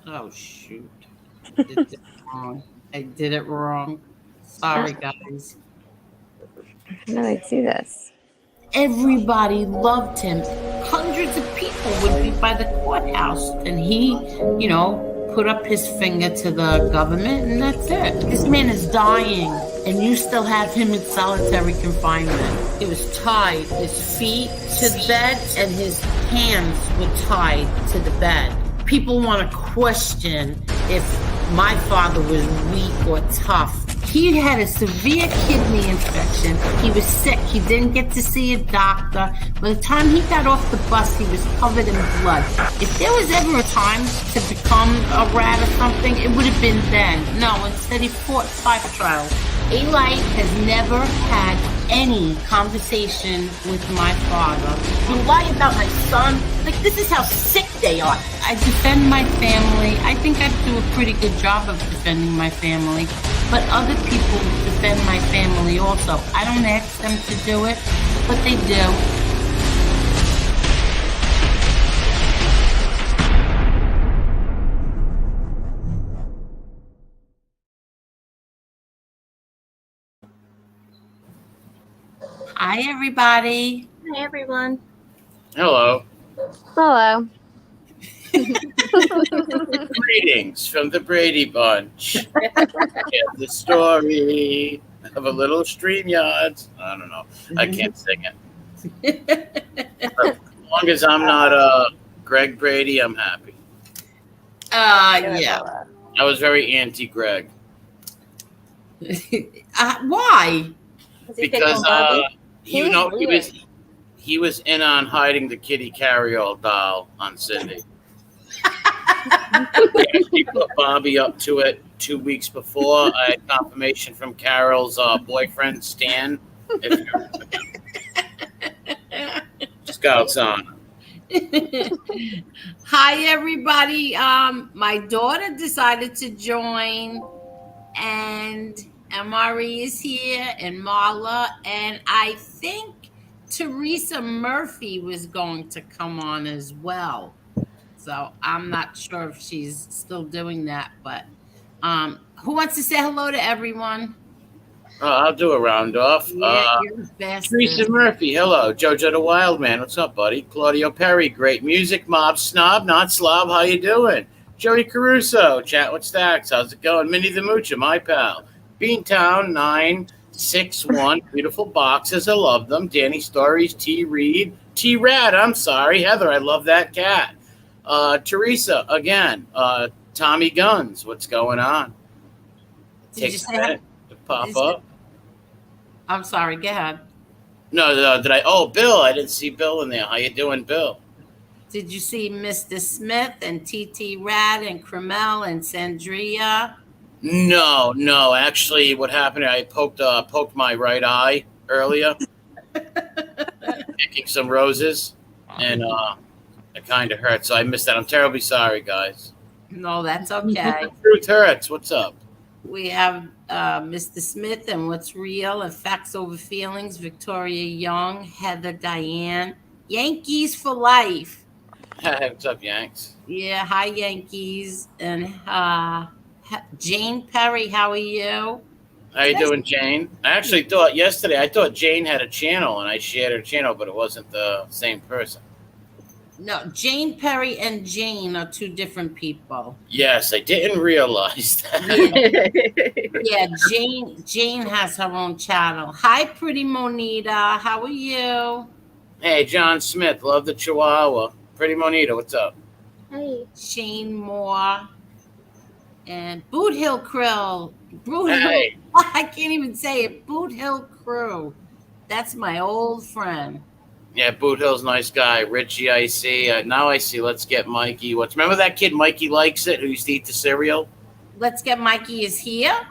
Oh, shoot. I did it wrong. I did it wrong. Sorry, guys. No, I see this. Everybody loved him. Hundreds of people would be by the courthouse, and he, put up his finger to the government, and that's it. This man is dying, and you still have him in solitary confinement. He was tied, his feet to the bed, and his hands were tied to the bed. People want to question if my father was weak or tough. He had a severe kidney infection. He was sick. He didn't get to see a doctor. By the time he got off the bus, he was covered in blood. If there was ever a time to become a rat or something, it would have been then. No, instead he fought 5 trials. Eli has never had any conversation with my father. You lie about my son? Like, this is how sick they are. I defend my family. I think I do a pretty good job of defending my family. But other people defend my family also. I don't ask them to do it, but they do. Hi, everybody. Hi, everyone. Hello. Hello. Greetings from the Brady Bunch. The story of a little StreamYard. I don't know. I can't sing it. As long as I'm not Greg Brady, I'm happy. Yeah. I was very anti-Greg. Why? Because he was in on hiding the kitty carry-all doll on Cindy. He put Bobby up to it 2 weeks before. I had confirmation from Carol's boyfriend, Stan. Scouts on. Hi, everybody. My daughter decided to join, and Amari is here, and Marla, and I think Theresa Murphy was going to come on as well. So I'm not sure if she's still doing that, but who wants to say hello to everyone? I'll do a round off. Yeah, you're the best. Theresa Murphy, hello. Jojo the Wild Man, what's up, buddy? Claudio Perry, great music. Mob Snob, not slob, how you doing? Jody Caruso, chat with Stacks, how's it going? Minnie the Moocher, my pal. Beantown 961, beautiful boxes, I love them. Danny Stories, T Reed, T Rad, I'm sorry. Heather, I love that cat. Theresa, again. Tommy Guns, what's going on? Did you say to pop up? I'm sorry, go ahead. No, did I? Oh, Bill, I didn't see Bill in there. How you doing, Bill? Did you see Mr. Smith and TT Rad and Cremel and Sandria? No. Actually, what happened? I poked my right eye earlier, picking some roses, and it kind of hurt. So I missed that. I'm terribly sorry, guys. No, that's okay. Truth hurts. What's up? We have Mr. Smith and What's Real and Facts Over Feelings, Victoria Young, Heather Diane, Yankees for Life. What's up, Yanks? Yeah, hi, Yankees. And Jane Perry, how are you? How you doing, Jane? I actually thought Jane had a channel, and I shared her channel, but it wasn't the same person. No, Jane Perry and Jane are 2 different people. Yes, I didn't realize that. Yeah, Jane has her own channel. Hi, Pretty Monita. How are you? Hey, John Smith. Love the Chihuahua. Pretty Monita, what's up? Hey. Shane Moore. And Boot Hill Krill. Hey. I can't even say it. Boot Hill Crew. That's my old friend. Yeah, Boot Hill's nice guy. Richie, I see. Now I see. Let's Get Mikey. Remember that kid, Mikey Likes It, who used to eat the cereal? Let's Get Mikey is here?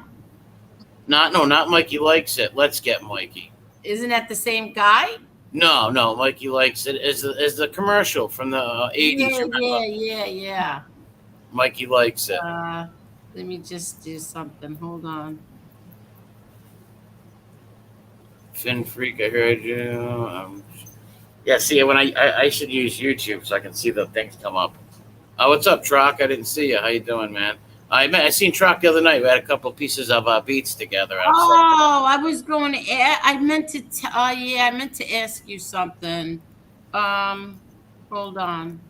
Not Mikey Likes It. Let's Get Mikey. Isn't that the same guy? No. Mikey Likes It is the commercial from the 80s. Yeah. Mikey Likes It. Let me just do something. Hold on. Fin Freak, I heard you. Yeah, see, when I should use YouTube so I can see the things come up. Oh, what's up, Troc? I didn't see you. How you doing, man? I seen Troc the other night. We had a couple of pieces of beats together outside. Oh, I was going to. I meant to. Yeah, I meant to ask you something. Hold on.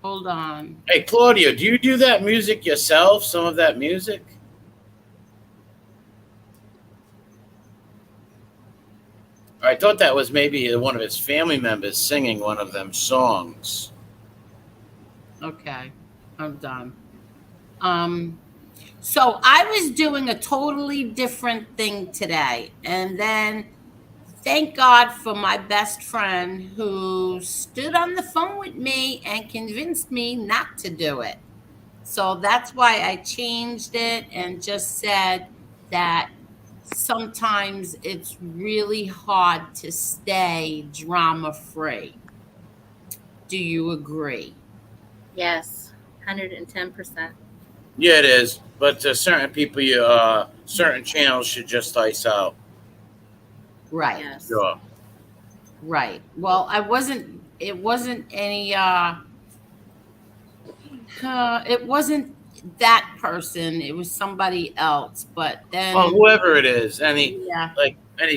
Hold on. Hey, Claudio, do you do that music yourself? Some of that music? I thought that was maybe one of his family members singing one of them songs. Okay, I'm done. So I was doing a totally different thing today, and then thank God for my best friend who stood on the phone with me and convinced me not to do it. So that's why I changed it and just said that sometimes it's really hard to stay drama free. Do you agree? Yes, 110%. Yeah, it is. But certain people, certain channels should just ice out. Right. Yes. Sure. Right. Well, it wasn't any it wasn't that person, it was somebody else, but then Well, whoever it is, any yeah.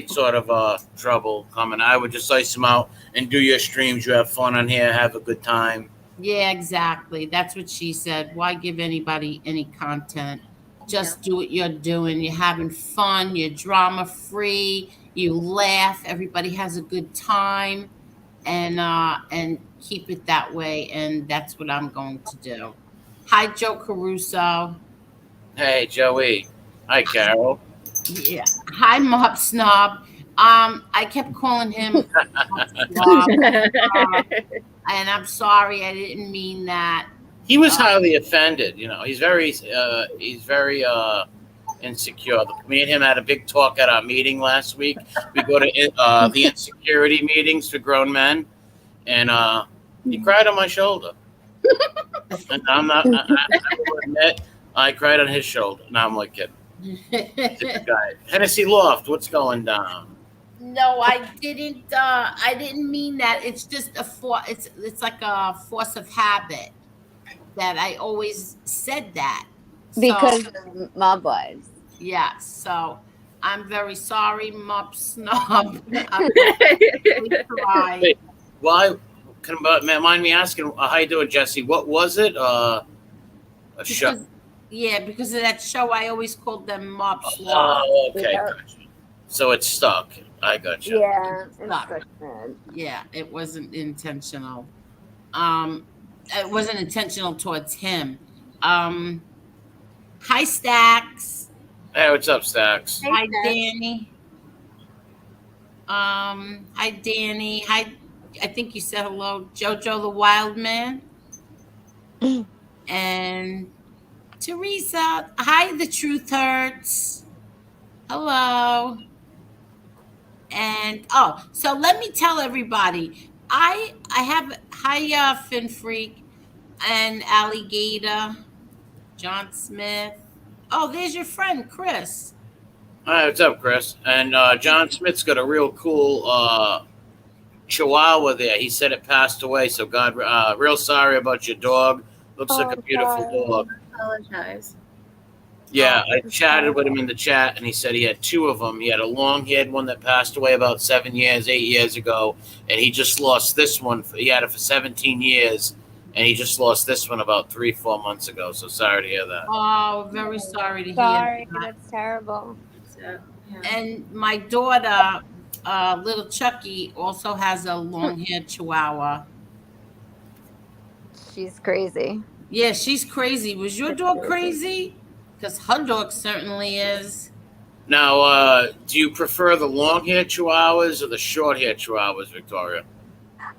sort of trouble coming, I would just ice them out and do your streams. You have fun on here, have a good time. Yeah, exactly. That's what she said. Why give anybody any content? Just do what you're doing. You're having fun, you're drama free, you laugh, everybody has a good time, and keep it that way. And that's what I'm going to do. Hi, Joe Caruso. Hey, Joey. Hi, Carol. Yeah. Hi, Mop Snob. I kept calling him Mop Snob, and I'm sorry, I didn't mean that. He was highly offended. You know, he's very insecure. Me and him had a big talk at our meeting last week. We go to the insecurity meetings for grown men, and he cried on my shoulder. And I'm not. I will admit, I cried on his shoulder. Now I'm like, kidding. He's a good guy. Hennessy Loft, what's going down? No, I didn't. I didn't mean that. It's just it's like a force of habit that I always said that. Because of Mob Wives. Yeah. So I'm very sorry, Mop Snob. I'm sorry. Wait, why? Mind me asking? How you doing, Jesse? What was it? A show. Yeah, because of that show, I always called them Mop Snob. Oh, okay. Gotcha. So it's stuck. I got you. Yeah, Yeah, it wasn't intentional. It wasn't intentional towards him. Hi, Stax. Hey, what's up, Stax? Hi, Danny. Hi, Danny. Hi. I think you said hello, Jojo the Wild Man. And Theresa. Hi, The Truth Hurts. Hello. And so let me tell everybody, I have hi Fin Freak and Alligator, John Smith. Oh, there's your friend Chris. Hi, what's up, Chris? And John Smith's got a real cool Chihuahua there. He said it passed away, so God, real sorry about your dog. Looks like a beautiful dog. I apologize. Yeah, I chatted with him in the chat, and he said he had two of them. He had a long-haired one that passed away about 8 years ago, and he just lost this one. He had it for 17 years, and he just lost this one about 3-4 months ago. So sorry to hear that. Oh, very sorry to hear Sorry, that. that's terrible. Yeah. And my daughter, little Chucky, also has a long-haired Chihuahua. She's crazy. Yeah, she's crazy. Was your dog crazy? Because her dog certainly is. Now, do you prefer the long-haired Chihuahuas or the short-haired Chihuahuas, Victoria?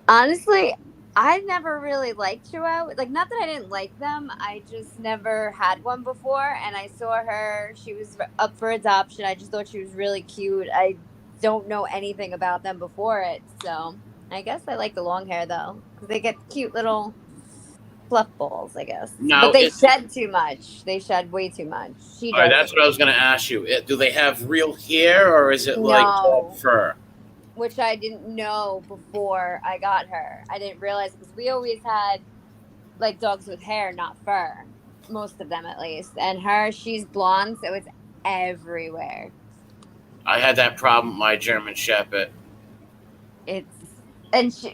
Honestly, I never really liked Chihuahua. Like, not that I didn't like them. I just never had one before. And I saw her. She was up for adoption. I just thought she was really cute. I don't know anything about them before it. So I guess I like the long hair, though. Because they get cute little fluff balls, I guess. No, but they shed too much. They shed way too much. She all right, that's what I was going to ask you. Do they have real hair, or is it like fur? which I didn't know before I got her. I didn't realize because we always had like dogs with hair, not fur, most of them at least. And she's blonde, so it's everywhere. I had that problem with my German Shepherd. It's it's.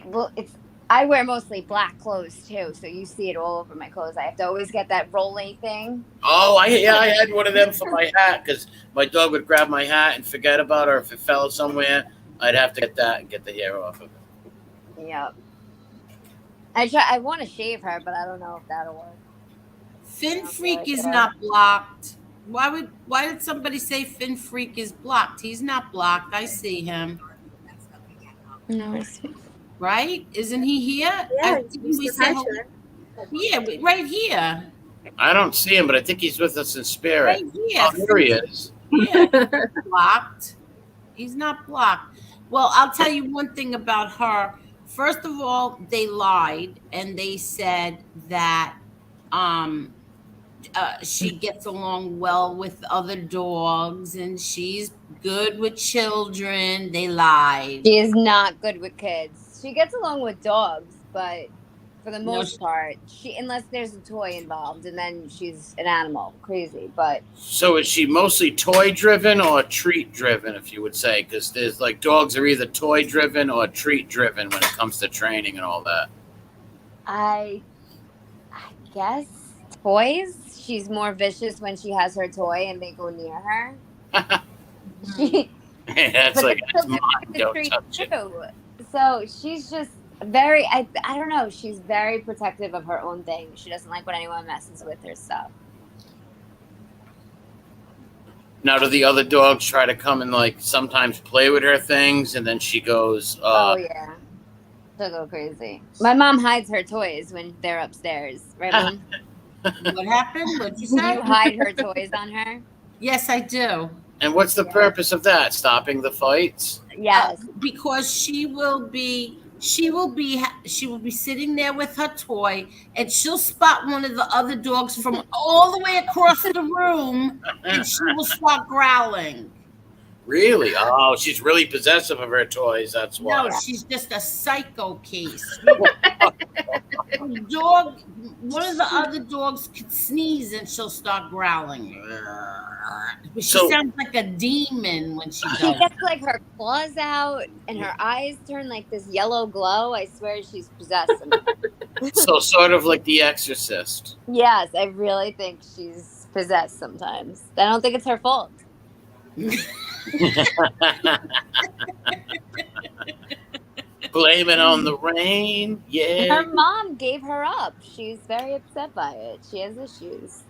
I wear mostly black clothes too, so you see it all over my clothes. I have to always get that rolling thing. Oh, I had one of them for my hat because my dog would grab my hat and forget about it, or if it fell somewhere, I'd have to get that and get the hair off of it. Yep. I want to shave her, but I don't know if that'll work. Fin Freak is not blocked. Why did somebody say Fin Freak is blocked? He's not blocked. I see him. No, I see. Right? Isn't he here? Yeah, we said yeah, right here. I don't see him, but I think he's with us in spirit. Right here. Oh, here he is. Yeah, blocked. He's not blocked. Well, I'll tell you one thing about her. First of all, they lied and they said that she gets along well with other dogs and she's good with children. They lied. She is not good with kids. She gets along with dogs, but for the most part, unless there's a toy involved, and then she's an animal, crazy. But so is she mostly toy driven or treat driven, if you would say? Because there's like dogs are either toy driven or treat driven when it comes to training and all that. I guess toys. She's more vicious when she has her toy and they go near her. That's like that's mine. Don't touch it. So she's just very. I don't know. She's very protective of her own thing. She doesn't like when anyone messes with her stuff. Now, do the other dogs try to come and like sometimes play with her things, and then she goes? Oh yeah, she'll go crazy. My mom hides her toys when they're upstairs, right, Mom? What happened? What'd you say? You hide her toys on her? Yes, I do. And what's the purpose of that? Stopping the fights? Yes. Because she will be sitting there with her toy and she'll spot one of the other dogs from all the way across the room and she will start growling. Really? Oh, she's really possessive of her toys. That's why. No, she's just a psycho case. One of the other dogs could sneeze and she'll start growling. She sounds like a demon when she does. She gets like her claws out and her eyes turn like this yellow glow. I swear she's possessed. So sort of like The Exorcist. Yes, I really think she's possessed sometimes. I don't think it's her fault. Blame it on the rain. Yeah. Her mom gave her up. She's very upset by it. She has issues.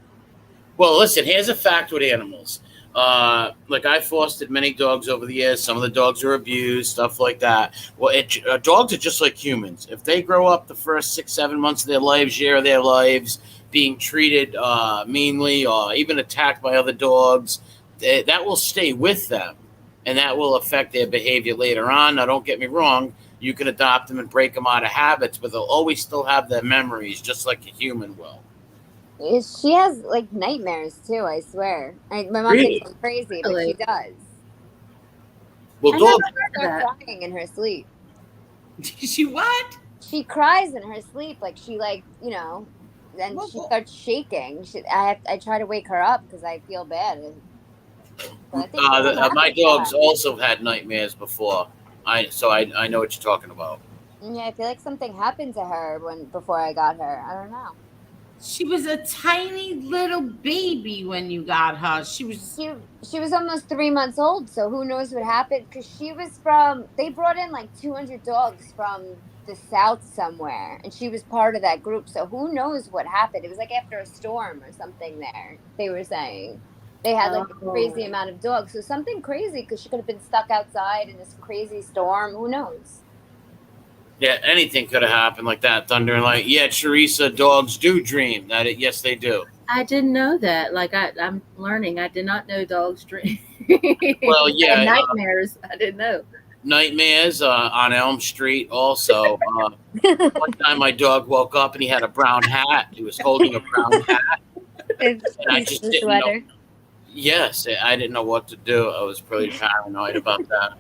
Well, listen, here's a fact with animals. Like I fostered many dogs over the years. Some of the dogs are abused, stuff like that. Well, dogs are just like humans. If they grow up the first 6-7 months of their lives, year of their lives, being treated meanly or even attacked by other dogs, that will stay with them. And that will affect their behavior later on. Now, don't get me wrong. You can adopt them and break them out of habits, but they'll always still have their memories, just like a human will. She has like nightmares too. I swear. My mom Really? thinks I'm crazy, but she does. Well, dogs. She starts crying in her sleep. She what? She cries in her sleep, like she then she starts shaking. I try to wake her up because I feel bad. My dogs also had nightmares before. I know what you're talking about. Yeah, I feel like something happened to her before I got her. I don't know. She was a tiny little baby when you got her. She was almost 3 months old, so who knows what happened? Because they brought in like 200 dogs from the south somewhere, and she was part of that group. So who knows what happened? It was like after a storm or something there. They were saying they had like a crazy amount of dogs. So something crazy because she could have been stuck outside in this crazy storm. Who knows? Yeah, anything could have happened like that. Thunder and light. Yeah, Theresa, dogs do dream. Yes, they do. I didn't know that. Like I'm learning. I did not know dogs dream. Well, yeah, and nightmares. I didn't know. Nightmares on Elm Street. Also, one time my dog woke up and he had a brown hat. He was holding a brown hat. And I just didn't know. Yes, I didn't know what to do. I was pretty paranoid about that.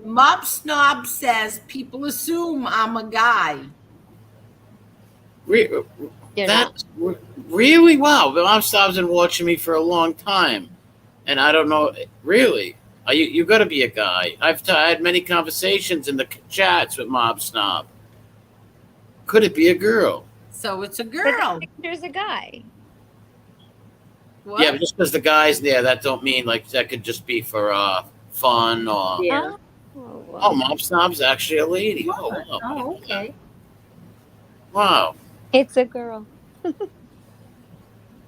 Mob Snob says people assume I'm a guy. You're That's really wow. Mom Snob's been watching me for a long time, and I don't know. Really, you got to be a guy. I've had many conversations in the chats with Mob Snob. Could it be a girl? So it's a But girl. there's a guy. What? Yeah, but just because the guy's there, that don't mean like that could just be for fun or. Yeah. Oh, Mob Snob's actually a lady. Oh, wow. Oh, okay. Wow. It's a girl.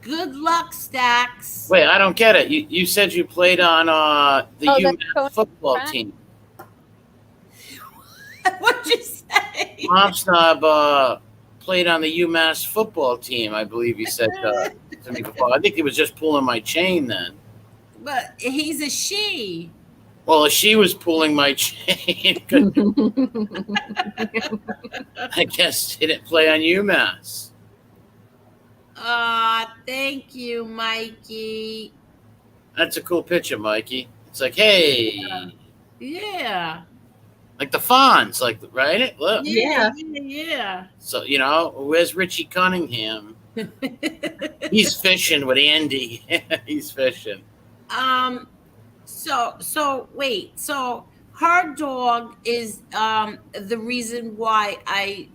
Good luck, Stacks. Wait, I don't get it. You said you played on the Oh, that's UMass Tony football Pratt? team. What'd you say? Mob Snob played on the UMass football team, I believe he said to me before. I think he was just pulling my chain then. But he's a she. Well, she was pulling my chain. I guess he didn't play on UMass. Thank you, Mikey. That's a cool picture, Mikey. It's like, hey, Yeah. like the Fonz, like, right? Look. Yeah. Yeah. So, where's Richie Cunningham? He's fishing with Andy. He's fishing. So wait. So her dog is the reason why I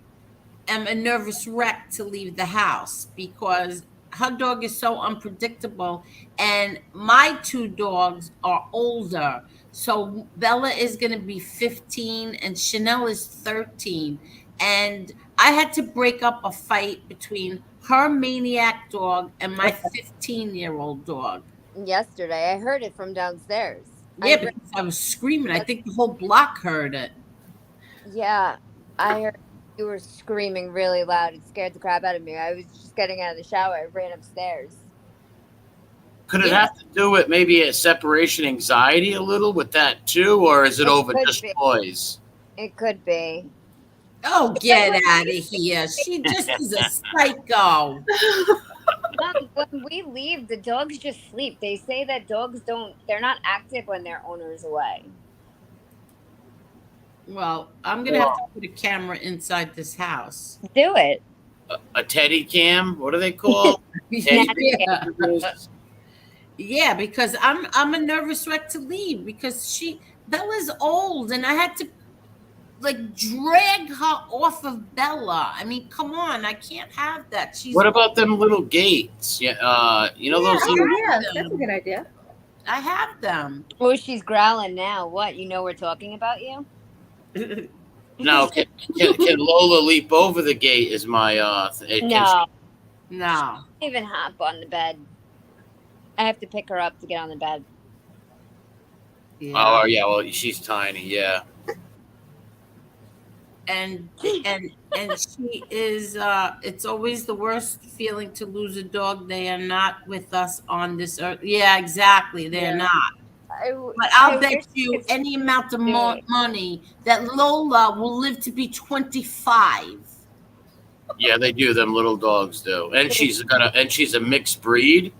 am a nervous wreck to leave the house, because her dog is so unpredictable, and my two dogs are older. So Bella is going to be 15 and Chanel is 13. And I had to break up a fight between her maniac dog and my 15-year-old dog. Yesterday, I heard it from downstairs. Yeah, because I was screaming. I think the whole block heard it. Yeah, I heard you were screaming really loud. It scared the crap out of me. I was just getting out of the shower. I ran upstairs. Could it have to do with maybe a separation anxiety a little with that too, or is it over could just be. toys? It could be. Oh, get out of here. She just is a psycho. When we leave, the dogs just sleep. They say that dogs they're not active when their owner's away. Well, I'm going to have to put a camera inside this house. Do it. A teddy cam? What are they called? Teddy Yeah. cams? Yeah, because I'm a nervous wreck to leave because Bella's old and I had to like drag her off of Bella. I mean, come on, I can't have that. She's What about them little gates? Yeah, those little. Yeah, that's a good idea. I have them. Oh, she's growling now. What? You know we're talking about you? Now, can Lola leap over the gate? Is my No. No. Even hop on the bed. I have to pick her up to get on the bed. Yeah. Oh yeah, well she's tiny. Yeah. And she is it's always the worst feeling to lose a dog. They are not with us on this earth. Yeah, exactly. They're not. But I'll bet you any amount of money that Lola will live to be 25. Yeah, they do. Them little dogs do, and she's a mixed breed.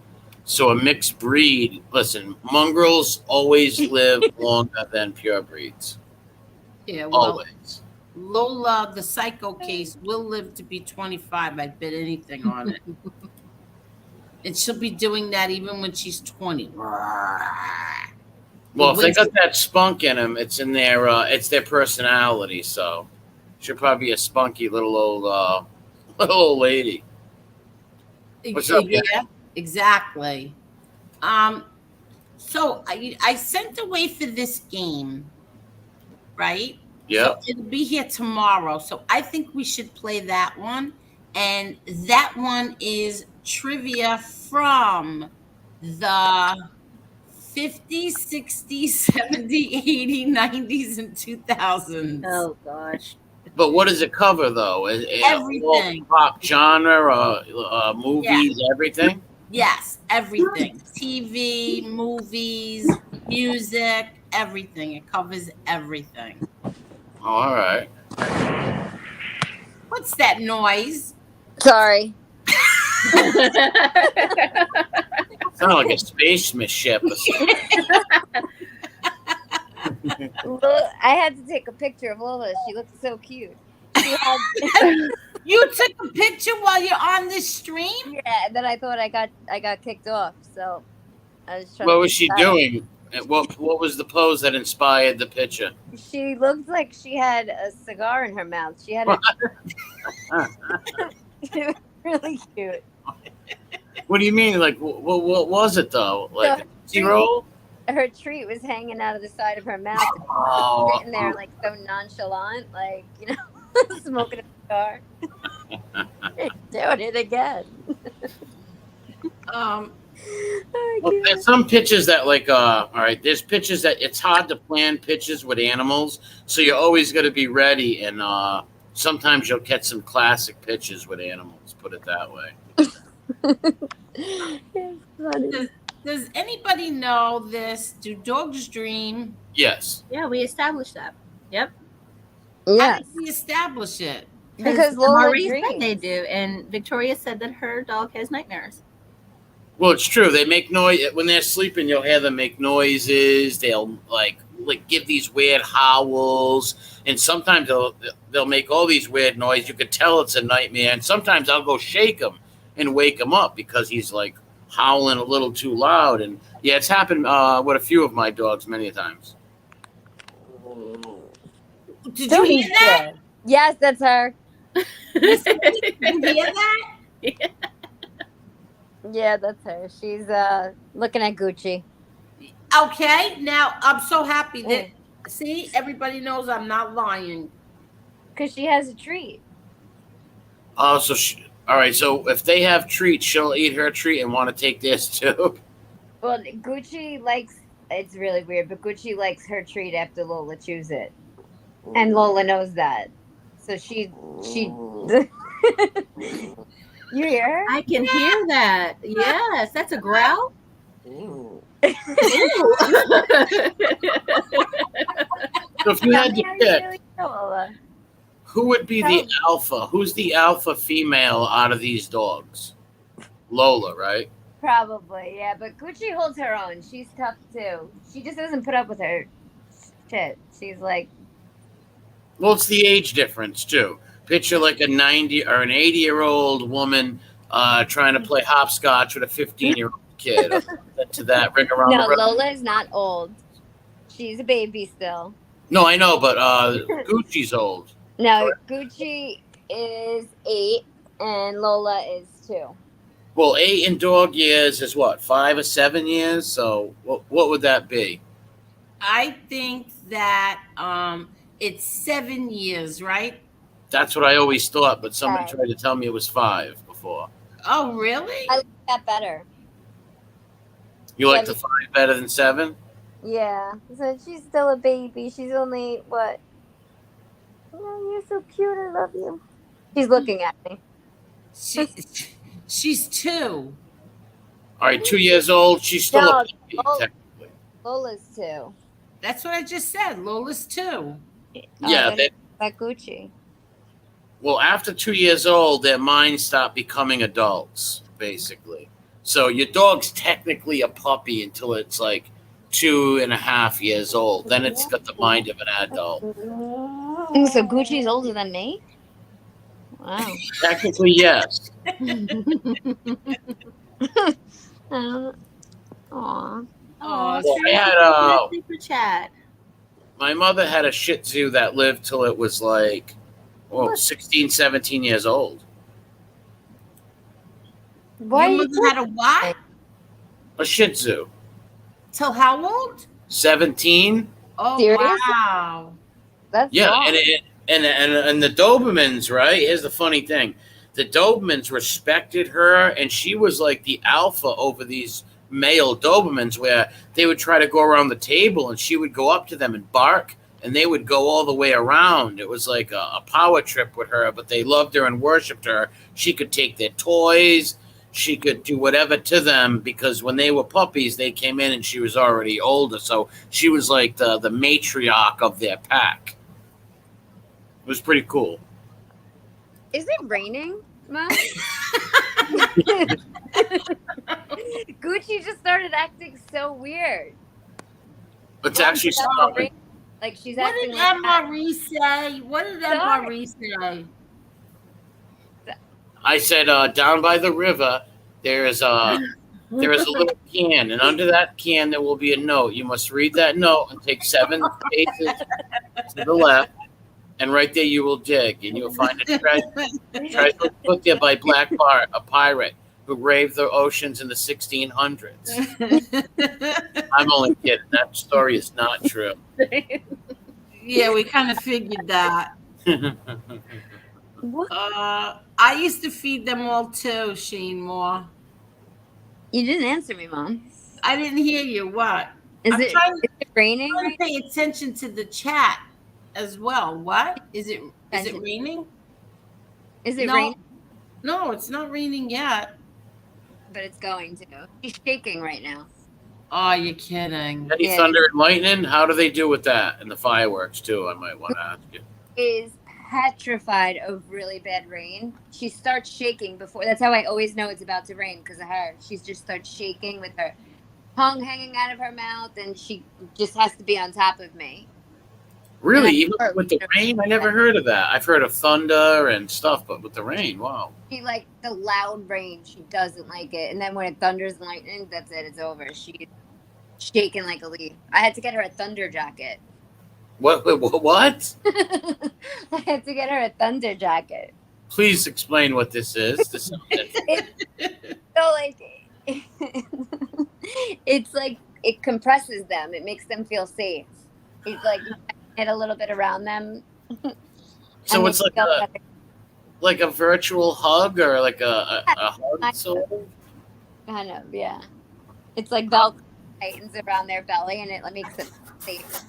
So a mixed breed. Listen, mongrels always live longer than pure breeds. Yeah, well, Always. Lola, the psycho case, will live to be 25. I'd bet anything on it. And she'll be doing that even when she's 20. Well, if they got that spunk in them, it's in their it's their personality. So she'll probably be a spunky little old lady. What's up? Yeah, exactly. So I sent away for this game, right? Yeah. So it'll be here tomorrow. So I think we should play that one. And that one is trivia from the 50s, 60s, 70s, 80s, 90s, and 2000s. Oh gosh. But what does it cover though? Everything. Pop genre, movies, everything. Yes, everything. TV, movies, music, everything. It covers everything. Oh, all right. What's that noise? Sorry. Sound like a space ship or something. I had to take a picture of Lola. She looked so cute. She had, You took a picture while you're on this stream? yeah, and then I thought I got kicked off. So I was trying. What to was she get that. doing? And what was the pose that inspired the picture? She looked like she had a cigar in her mouth. She had a she was really cute. What do you mean? Like, what was it though? Like a zero? Her treat was hanging out of the side of her mouth, Oh. sitting there like so nonchalant, like smoking a cigar. Doing it again. Well, there's some pitches that all right, there's pitches that it's hard to plan pitches with animals, so you're always going to be ready, and sometimes you'll catch some classic pitches with animals, put it that way. It's funny. Does anybody know this? Do dogs dream? Yes. Yeah, we established that. Yep. How Yes, did we establish it? because Lola Maurice said dreams. they do, and Victoria said that her dog has nightmares. Well, it's true. They make noise when they're sleeping. You'll hear them make noises. They'll like give these weird howls, and sometimes they'll make all these weird noise. You could tell it's a nightmare. And sometimes I'll go shake him and wake him up because he's like howling a little too loud. And yeah, it's happened with a few of my dogs many times. Did you hear that? Yes, that's her. Did you hear that? Yeah, that's her. She's looking at Gucci. Okay, now I'm so happy that see everybody knows I'm not lying. Because she has a treat. Oh, all right. So if they have treats, she'll eat her treat and want to take this too. Well, Gucci likes, it's really weird, but Gucci likes her treat after Lola chews it. And Lola knows that. So she you hear her? I can hear that. Yes, that's a growl. So if you had to How do you pick, really know, Lola? who would be the alpha? Who's the alpha female out of these dogs? Lola, right? Probably, yeah. But Gucci holds her own. She's tough too. She just doesn't put up with her shit. She's like, Well, it's the age difference too. Picture like a 90 or an 80-year-old woman trying to play hopscotch with a 15-year-old kid. To that ring around no, the room. Lola is not old. She's a baby still. No, I know, but Gucci's old. No, Gucci is 8 and Lola is 2. Well, 8 in dog years is what, 5 or 7 years? So what would that be? I think that it's 7 years, right? That's what I always thought, but someone Right. tried to tell me it was 5 before. Oh, really? I like that better. You like Yeah, the 5 better than 7? Yeah. So she's still a baby. She's only what? Oh, you're so cute. I love you. She's looking at me. She's 2. All right, 2 years old. She's still No, a baby, oh. technically. Lola's 2. That's what I just said. Lola's 2. Yeah, that's like Gucci. well, after 2 years old, their minds stop becoming adults, basically. So your dog's technically a puppy until it's like 2.5 years old. Then it's got the mind of an adult. So Gucci's older than me? Wow. Technically, yes. Aw. Oh, Well, I had Super chat. my mother had a Shih Tzu that lived till it was like 16, 17 years old. Why your are you mother had a what? A Shih Tzu. Till how old? 17. Oh, Serious? wow. That's Yeah, wrong. and the Dobermans, right? Here's the funny thing. The Dobermans respected her, and she was like the alpha over these male Dobermans, where they would try to go around the table, and she would go up to them and bark, and they would go all the way around. It was like a power trip with her, but they loved her and worshipped her. She could take their toys. She could do whatever to them, because when they were puppies, they came in and she was already older. So she was like the matriarch of their pack. It was pretty cool. Is it raining, Mom? Gucci just started acting so weird. It's actually stopping. Like she's What acting did like that. Marie say? What did Marie say? I said, down by the river, there is a little can, and under that can there will be a note. You must read that note and take 7 paces to the left, and right there you will dig, and you'll find a treasure put there by a pirate who raved the oceans in the 1600s. I'm only kidding. That story is not true. Yeah, we kind of figured that. I used to feed them all too, Sheen Moore. You didn't answer me, Mom. I didn't hear you. What? Is it raining? I'm trying to pay attention to the chat as well. What? Is it raining? Is it raining? No, it's not raining yet. But it's going to. She's shaking right now. Oh, you're kidding. Any thunder and lightning? How do they do with that? And the fireworks, too, I might want to ask you. Is petrified of really bad rain. She starts shaking before. That's how I always know it's about to rain, because of her. She just starts shaking with her tongue hanging out of her mouth, and she just has to be on top of me. Really? Even with the rain? I never heard of that. I've heard of thunder and stuff, but with the rain, wow. She like the loud rain. She doesn't like it. And then when it thunders and lightning, that's it. It's over. She's shaking like a leaf. I had to get her a thunder jacket. What? I had to get her a thunder jacket. Please explain what this is. So like, it's like it compresses them. It makes them feel safe. It's like you get a little bit around them. So it's like a virtual hug or like a hug sort of? Kind of, yeah. It's like Velcro tightens around their belly, and it makes them safe.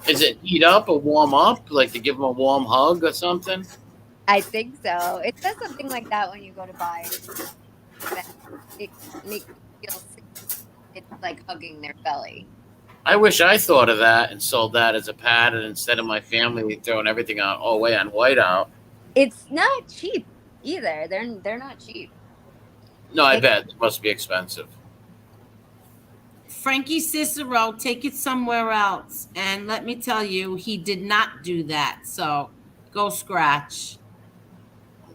Is it heat up or warm up? Like to give them a warm hug or something? I think so. It says something like that when you go to buy it. It makes you feel safe. It's like hugging their belly. I wish I thought of that and sold that as a pad, and instead of my family throwing everything out all the way on whiteout. It's not cheap either. They're not cheap. No, I bet it must be expensive. Frankie Cicero, take it somewhere else. And let me tell you, he did not do that. So go scratch.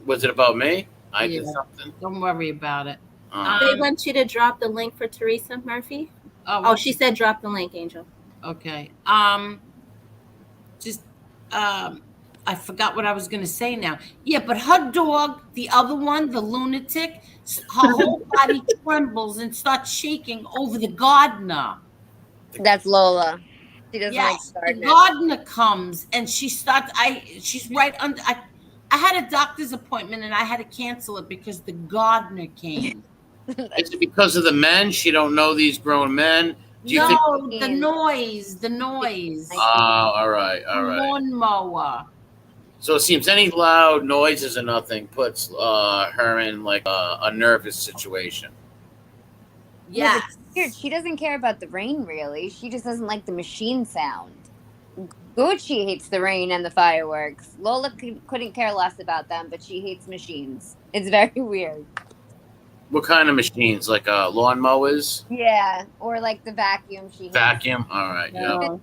Was it about me? I did something. Don't worry about it. They want you to drop the link for Theresa Murphy. Oh, she said drop the link, Angel. Okay. I forgot what I was going to say now. Yeah, but her dog, the other one, the lunatic, her whole body trembles and starts shaking over the gardener. That's Lola. She doesn't like gardener. The gardener comes and she starts. She's right under. I had a doctor's appointment and I had to cancel it because the gardener came. Is it because of the men? She don't know these grown men. Do you think the noise. Oh, all right. Lawnmower. So it seems any loud noises or nothing puts her in like a nervous situation. Yeah, it's weird. She doesn't care about the rain, really. She just doesn't like the machine sound. Gucci hates the rain and the fireworks. Lola couldn't care less about them, but she hates machines. It's very weird. What kind of machines? Like lawnmowers? Yeah, or like the vacuum. Vacuum? All right, yeah.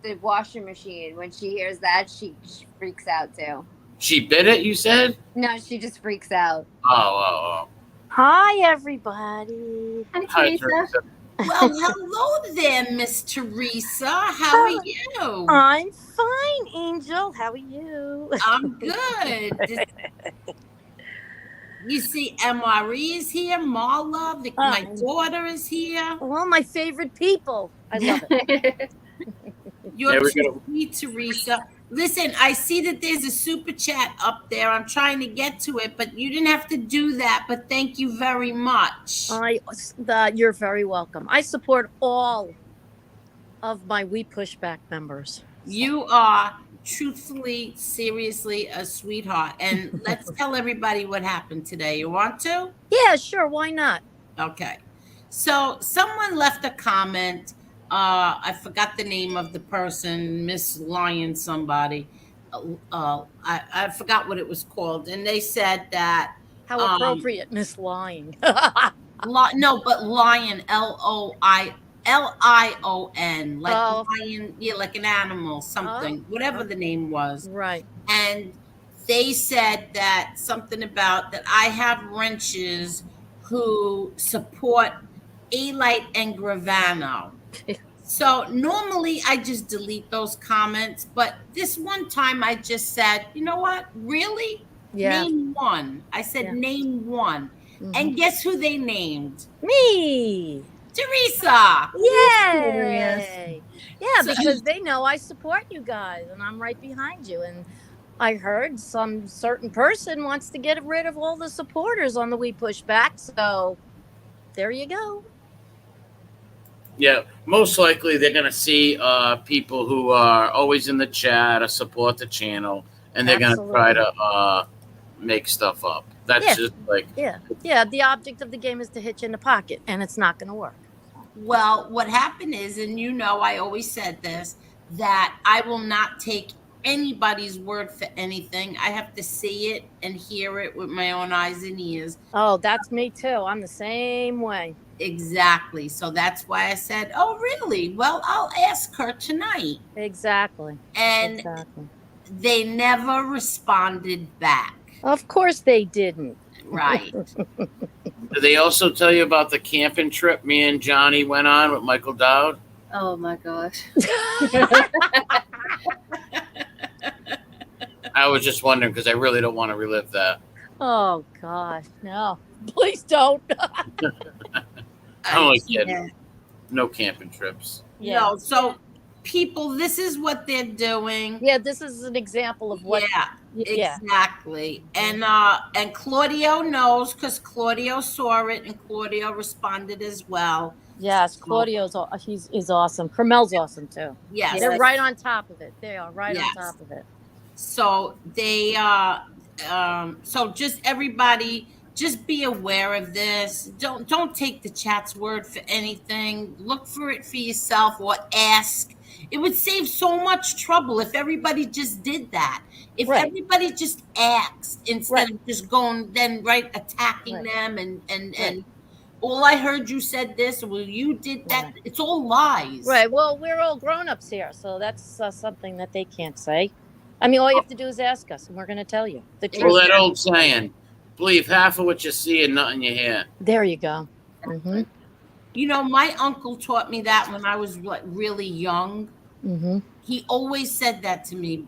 The washer machine. When she hears that, she freaks out too. She bit it, you said? No, she just freaks out. Oh. Hi, everybody. Hi, Theresa. Well, hello there, Miss Theresa. How are you? I'm fine, Angel. How are you? I'm good. You see, MRE is here. Marla, my daughter is here. Well, my favorite people. I love it. You're too sweet, Theresa. Listen, I see that there's a super chat up there. I'm trying to get to it, but you didn't have to do that. But thank you very much. You're very welcome. I support all of my We Push Back members. You are truthfully, seriously a sweetheart. And let's tell everybody what happened today. You want to? Yeah, sure. Why not? Okay. So someone left a comment. I forgot the name of the person, Miss Lion somebody. I forgot what it was called. And they said that. How appropriate, Miss Lying. No, but Lion, Loion. Lion, like Oh. lion, yeah, like an animal, something, whatever the name was. Right. And they said that something about that I have wrenches who support Alite and Gravano. So normally I just delete those comments, but this one time I just said, you know what? Really? Yeah. Name one. I said, Yeah. name one. Mhm. And guess who they named? Me. Theresa. Yay! Yeah, So- because they know I support you guys and I'm right behind you. And I heard some certain person wants to get rid of all the supporters on the We Push Back. So there you go. Yeah, most likely they're going to see people who are always in the chat or support the channel, and they're going to try to make stuff up. That's just like... Yeah, the object of the game is to hit you in the pocket, and it's not going to work. Well, what happened is, and you know, I always said this, that I will not take anybody's word for anything. I have to see it and hear it with my own eyes and ears. Oh, that's me too. I'm the same way. Exactly. So that's why I said, oh, really? Well, I'll ask her tonight. Exactly. And they never responded back. Of course they didn't. Right. Did they also tell you about the camping trip me and Johnny went on with Michael Dowd? Oh my gosh. I was just wondering because I really don't want to relive that. Oh gosh, no. Please don't. I'm only kidding. No camping trips. Yeah. No, so people, this is what they're doing. Yeah, this is an example of what. Yeah, exactly. And Claudio knows because Claudio saw it and Claudio responded as well. Yes, Claudio's is awesome. Carmel's awesome too. Yes, they're right on top of it. They are right on top of it. So they so just everybody, just be aware of this. Don't take the chat's word for anything. Look for it for yourself or ask. It would save so much trouble if everybody just did that. If everybody just asked instead of just going attacking them and all I heard you said this, well, you did that. It's all lies. Right. Well, we're all grown-ups here, so that's something that they can't say. I mean, all you have to do is ask us, and we're going to tell you the truth. Well, that old saying, believe half of what you see and nothing you hear. There you go. Mm-hmm. You know, my uncle taught me that when I was really young. Mm-hmm. He always said that to me,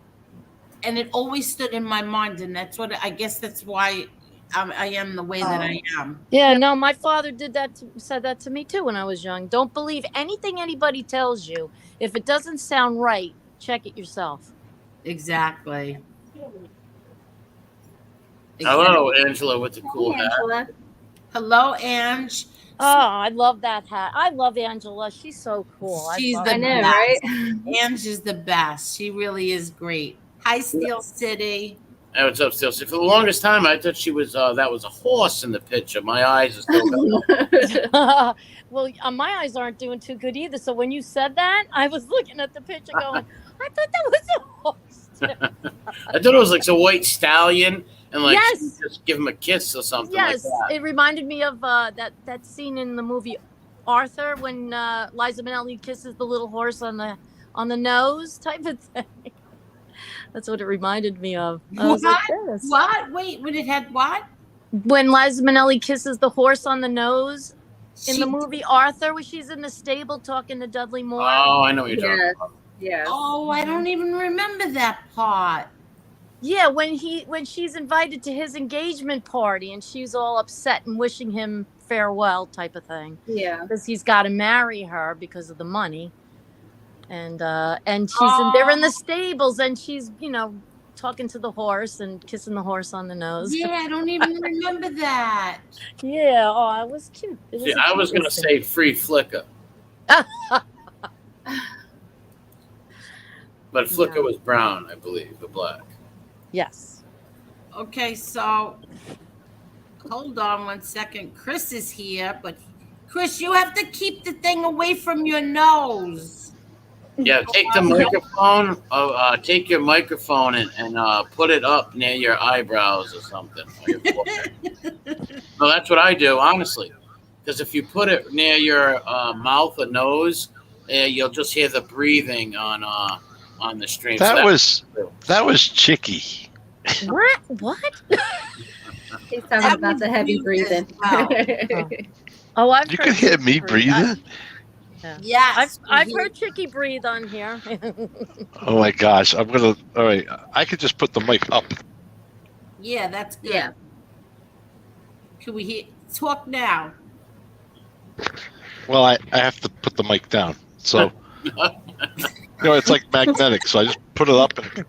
and it always stood in my mind. And that's what I guess that's why I am the way that I am. Yeah, no, my father said that to me too when I was young. Don't believe anything anybody tells you. If it doesn't sound right, check it yourself. Exactly. Hello, Angela with the cool hat. Hello, Ange. Oh, I love that hat. I love Angela. She's so cool. She's the best. Right? Ange is the best. She really is great. Hi, Steel City. Hey, what's up, Steel City? For the longest time, I thought she was that was a horse in the picture. My eyes are still going. Well, my eyes aren't doing too good either. So when you said that, I was looking at the picture going, I thought that was a horse too. I thought it was like a white stallion. And like, yes. Just give him a kiss or something. Yes, like that. It reminded me of that scene in the movie Arthur when Liza Minnelli kisses the little horse on the nose, type of thing. That's what it reminded me of. What? Wait, when it had what? When Liza Minnelli kisses the horse on the nose in the movie Arthur, where she's in the stable talking to Dudley Moore. Oh, I know what you're talking about. Yeah. Oh, I don't even remember that part. Yeah, when she's invited to his engagement party and she's all upset and wishing him farewell type of thing. Yeah. Because he's got to marry her because of the money. And they're in the stables and she's, talking to the horse and kissing the horse on the nose. Yeah, I don't even remember that. Yeah, it was cute. I was going to say free flicker. But flicker was brown, I believe, the black. Yes. Okay, so hold on 1 second. Chris is here, but Chris, you have to keep the thing away from your nose. Yeah, take the microphone. Take your microphone and put it up near your eyebrows or something. No, that's what I do, honestly. because if you put it near your mouth or nose, you'll just hear the breathing on the stream. That was Chicky. What? He's talking about the heavy breathing. Oh, I've You heard could hear Chicky me breathe. breathing. Yes. I've heard Chicky breathe on here. Oh my gosh! All right. I could just put the mic up. Yeah, that's good. Yeah. Can we talk now? Well, I have to put the mic down. So, it's like magnetic. So I just put it up. And,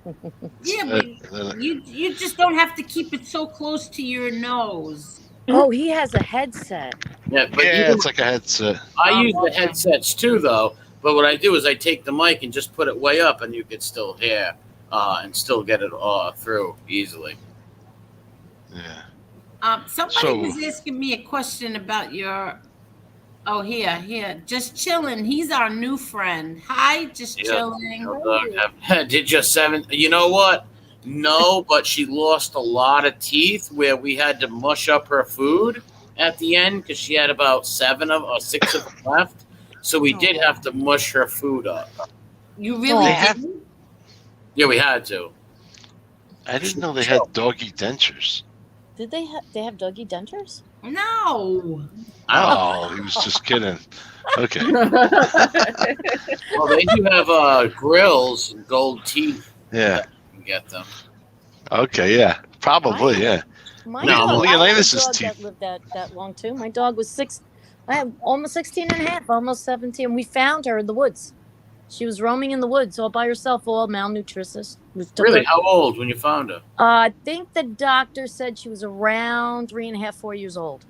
Yeah, but you just don't have to keep it so close to your nose. Oh, he has a headset. Yeah, but it's like a headset. I use the headsets too, though. But what I do is I take the mic and just put it way up, and you can still hear and still get it through easily. Yeah. Somebody was asking me a question about your. Oh, here, just chilling. He's our new friend. Hi, just chilling. Did your 7? You know what? No, but she lost a lot of teeth where we had to mush up her food at the end because she had about 7 or 6 of them left. So we did have to mush her food up. You really did? Yeah, we had to. I didn't know they had doggy dentures. Did they have doggy dentures? No. Oh, he was just kidding. Okay. Well, they do have grills and gold teeth. Yeah. You can get them. Okay, yeah. Probably, yeah. My No, dog, Leonidas' I had a dog teeth. that lived that long too. My dog was I had almost 16 and a half, almost 17. We found her in the woods. She was roaming in the woods all by herself, all malnutritious. Really? How old when you found her? I think the doctor said she was around 3.5, 4 years old.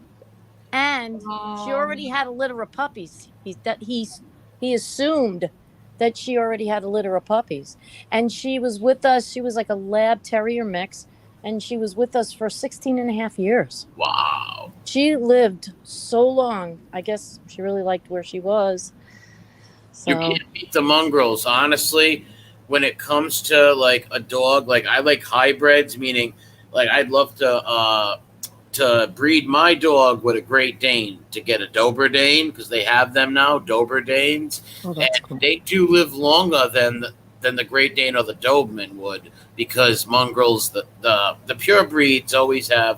And she already had a litter of puppies. He assumed that she already had a litter of puppies. And she was with us. She was like a lab terrier mix. And she was with us for 16 and a half years. Wow. She lived so long. I guess she really liked where she was. So. You can't beat the mongrels, honestly. When it comes to like a dog, like I like hybrids, meaning like I'd love to breed my dog with a Great Dane to get a Dober Dane because they have them now, Dober Danes, and cool. They do live longer than the Great Dane or the Doberman would because mongrels, the pure breeds always have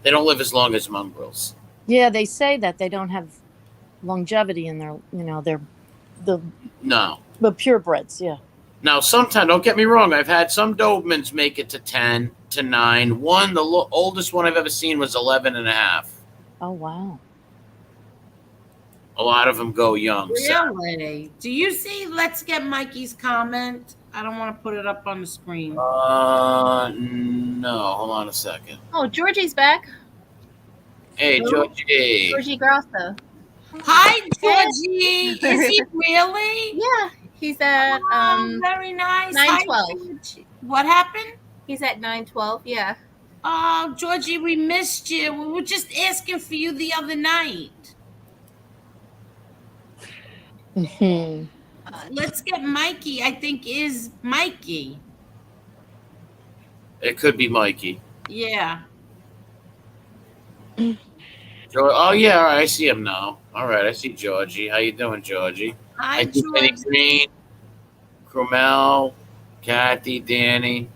they don't live as long as mongrels. Yeah, they say that they don't have longevity in their the purebreds. Yeah. Now, sometimes, don't get me wrong, I've had some Dobermans make it to 10 to 9. The oldest one I've ever seen was 11 and a half. Oh, wow. A lot of them go young. Really? Do you see Let's Get Mikey's comment? I don't want to put it up on the screen. No. Hold on a second. Oh, Georgie's back. Hey, Georgie. Georgie Grosso. Hi, Georgie. Is he really? Yeah. He's at very nice. 912. What happened? He's at 912. Yeah. Oh, Georgie, we missed you. We were just asking for you the other night. Let's Get Mikey, I think, is Mikey. It could be Mikey. Yeah. Oh, yeah, all right, I see him now. All right, I see Georgie. How you doing, Georgie? Hi, Georgie. Green, Cromel, Kathy, Danny.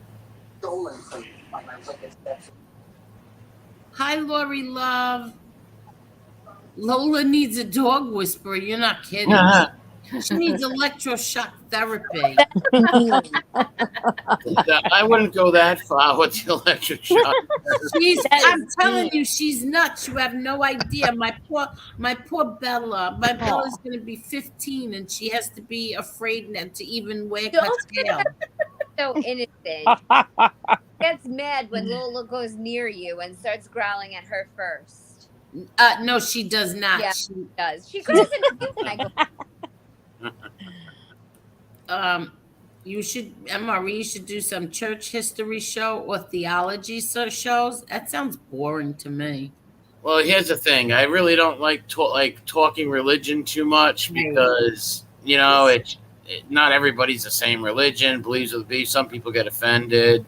Hi, Lori Love. Lola needs a dog whisperer. You're not kidding. She needs electroshock therapy. I wouldn't go that far with the electroshock. I'm telling you, she's nuts. You have no idea. My poor Bella. My Bella's going to be 15, and she has to be afraid now to even wag her tail. So innocent. Gets mad when Lola goes near you and starts growling at her first. No, she does not. Yeah, she does. She goes into when I go. You should, Marie, you should do some church history show or theology shows. That sounds boring to me. Well, here's the thing. I really don't like talking religion too much because, not everybody's the same religion, believes with the beef. Some people get offended.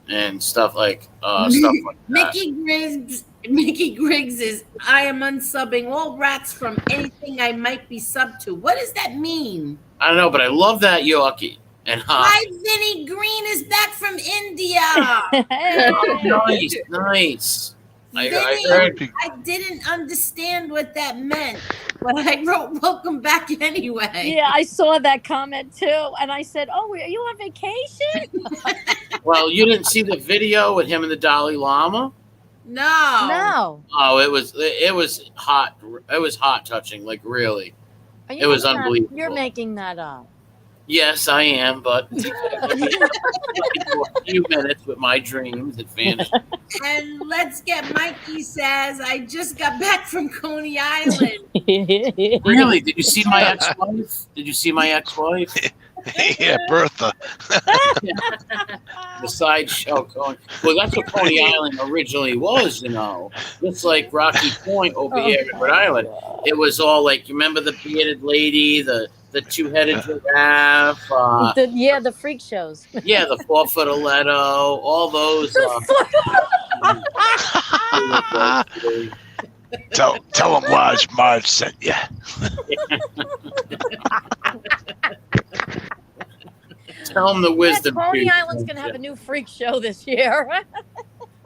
and stuff like that. Mickey Griggs is, I am unsubbing all rats from anything I might be subbed to. What does that mean? I don't know, but I love that Yorkie. And Hi, Vinny Green is back from India. Nice. Vinny, I didn't understand what that meant, but I wrote welcome back anyway. Yeah, I saw that comment too, and I said, "Oh, are you on vacation?" Well, you didn't see the video with him and the Dalai Lama? No. Oh, it was hot. It was hot touching, like really. It was unbelievable. You're making that up. Yes, I am, but a few minutes with my dreams at vanished. And let's get Mikey says, I just got back from Coney Island. Really? Did you see my ex-wife? Yeah, Bertha. The sideshow Coney. Well, that's what Coney Island originally was, you know. Just like Rocky Point over here in Rhode Island. It was all like, you remember the bearded lady, the two-headed giraffe. The freak shows. Yeah, the 4-foot Aletto, all those. Tell them Marge sent you. Tell them the wisdom. Coney Island's going to have a new freak show this year.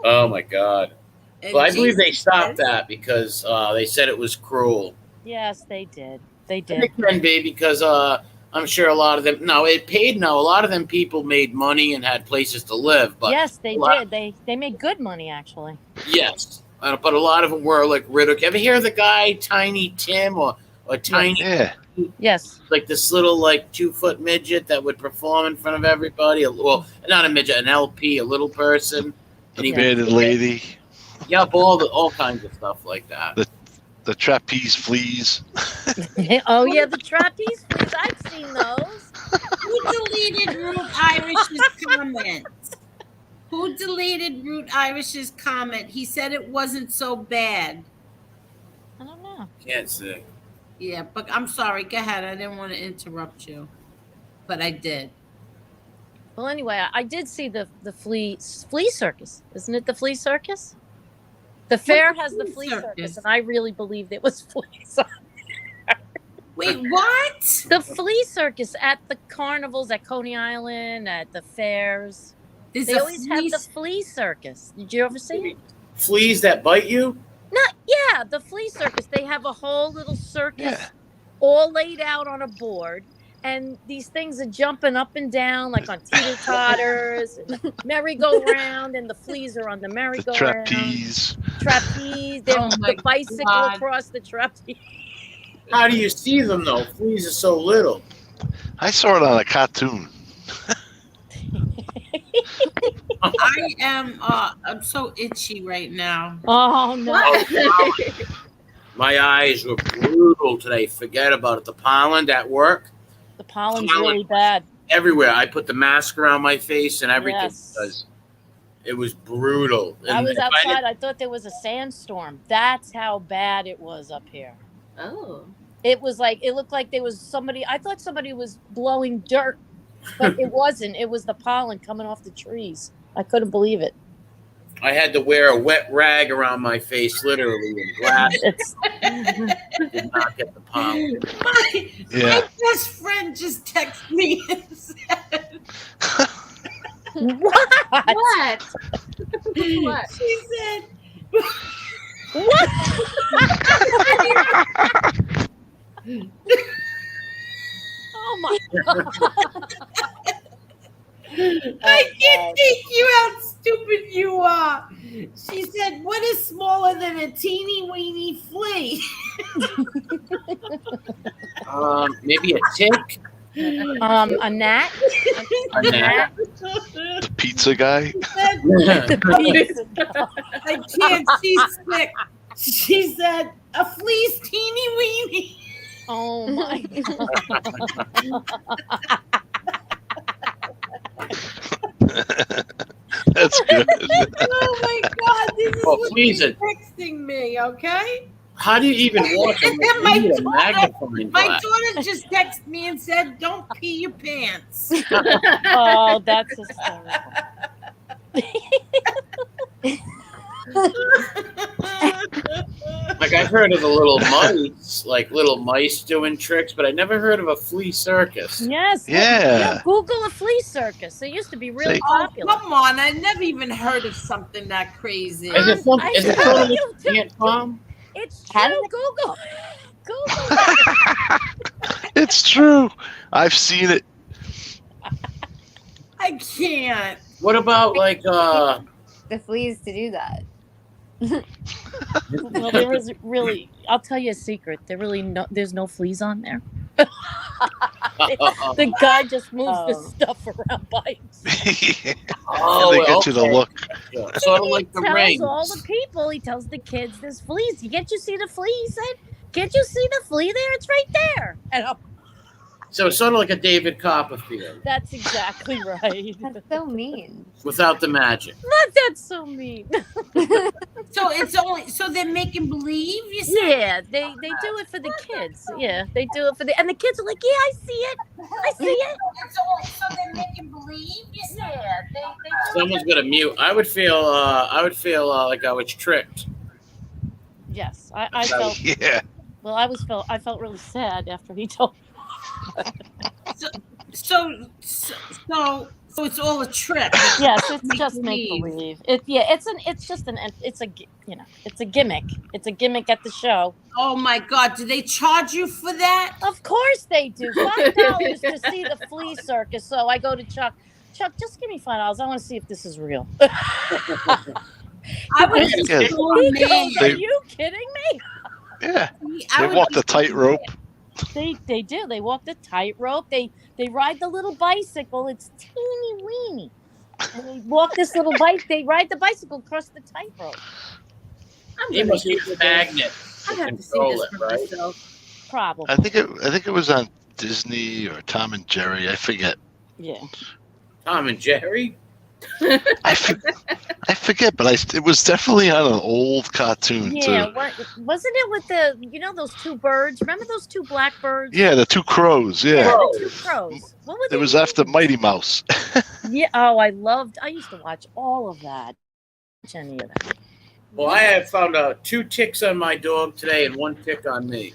Oh, my God. Well, I believe they stopped that because they said it was cruel. Yes, they did. They did. It can be because I'm sure a lot of them. No, it paid. No, a lot of them people made money and had places to live. But yes, they did. They made good money actually. Yes, but a lot of them were like ridiculed. Ever hear of the guy Tiny Tim or Tiny? Yeah. Yes. Like this little 2-foot midget that would perform in front of everybody. Well, not a midget, an LP, a little person. The bearded lady. Yep, all kinds of stuff like that. The trapeze fleas. Oh, yeah, the trapeze fleas. I've seen those. Who deleted Root Irish's comment? He said it wasn't so bad. I don't know. Can't say. Yeah, but I'm sorry. Go ahead. I didn't want to interrupt you, but I did. Well, anyway, I did see the flea circus. Isn't it the flea circus? The fair has the flea circus, and I really believed it was fleas. Wait, what? The flea circus at the carnivals, at Coney Island, at the fairs. They always have the flea circus. Did you ever see it? Fleas that bite you? Yeah, the flea circus. They have a whole little circus all laid out on a board. And these things are jumping up and down like on teeter-totters, and merry-go-round, and the fleas are on the merry-go-round. Trapeze. The bicycle across the trapeze. How do you see them, though? Fleas are so little. I saw it on a cartoon. I'm so itchy right now. Oh, no. My eyes were brutal today. Forget about it. The pollen at work. The pollen's really bad. Everywhere. I put the mask around my face and everything because it was brutal. I was outside. I thought there was a sandstorm. That's how bad it was up here. Oh. It looked like there was somebody. I thought somebody was blowing dirt, but it wasn't. It was the pollen coming off the trees. I couldn't believe it. I had to wear a wet rag around my face, literally, and glasses. Did not get the pollen. My best friend just texted me and said, What? What? She said, What? Oh my God. I can't take you how stupid you are. She said, what is smaller than a teeny weeny flea? Maybe a tick? A gnat? A gnat? The pizza guy? I can't, she's sick. She said, a flea's teeny weeny. Oh my God. That's good. Oh my God, this is what she's texting me, okay? How do you even watch it? My daughter just texted me and said, don't pee your pants. Oh, that's hysterical. I've heard of the little mice, like little mice doing tricks, but I never heard of a flea circus. Yes. Yeah. Google a flea circus. It used to be really See? popular. Come on, I never even heard of something that crazy. Is it I sort tell of you like Ant Farm? It's How true. did Google. Google it. It's true. I've seen it. I can't. What about like the fleas to do that? Well, there is really. I'll tell you a secret. There's no fleas on there. The guy just moves the stuff around by himself. And they get you to look. Sort of like the He ring. tells all the people. He tells the kids, "There's fleas. Can't you see the flea?" He said, "Can't you see the flea there? It's right there." And So it's sort of like a David Copperfield that's exactly right. That's so mean. without the magic. Not that's so mean. So so they're making believe. You said. Yeah, they do it for the kids. Yeah, they do it for and the kids are like, "Yeah, I see it. I see it." So they're making believe. You said. Yeah, they do. Someone's gonna mute. I would feel like I was tricked. Yes, I felt. Yeah. Well, I felt really sad after he told. So it's all a trick. Yes, it's just make believe. It's a gimmick. It's a gimmick at the show. Oh my God! Do they charge you for that? Of course they do. $5 to see the flea circus. So I go to Chuck. Chuck, just give me $5. I want to see if this is real. I was He so He goes, "Are amazed. you kidding me?" Yeah. I They would walk be- the tightrope. They do. They walk the tightrope. They ride the little bicycle. It's teeny weeny. And they walk this little bike. They ride the bicycle across the tightrope. I'm He gonna must use Google this. magnet I to have to see control this it, for right? myself. Probably. I think it was on Disney or Tom and Jerry. I forget. Yeah. Tom and Jerry. I forget, but it was definitely on an old cartoon Yeah. too. Wasn't it with those two birds? Remember those two blackbirds? Yeah, the two crows. Yeah, The two crows. What were it they? was after Mighty Mouse. Yeah. Oh, I used to watch all of that. Any of that. Well, I have found 2 ticks on my dog today and 1 tick on me.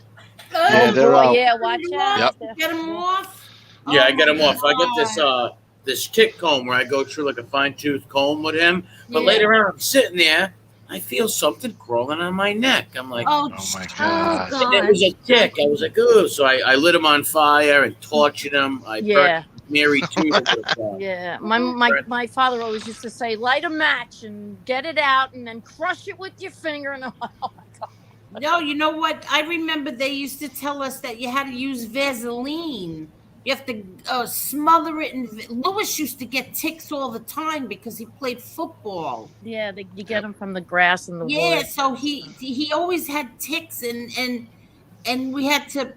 Yeah, they're out. Yeah, watch out. Yep. Get them off. Yeah, I Oh got him my off. I got God. this tick comb where I go through like a fine tooth comb with him. But Yeah. later on, I'm sitting there, I feel something crawling on my neck. I'm like, Oh, Oh my Oh, god. and it was a tick. I was like, ooh. So I lit him on fire and tortured him. I Yeah. burnt Mary too. Yeah, my father always used to say, light a match and get it out, and then crush it with your finger. And I'm like, oh my god. No, you know what? I remember they used to tell us that you had to use Vaseline. You have to smother it. And Lewis used to get ticks all the time because he played football. Yeah, you get them from the grass and the Yeah, wood. so he always had ticks, and we had to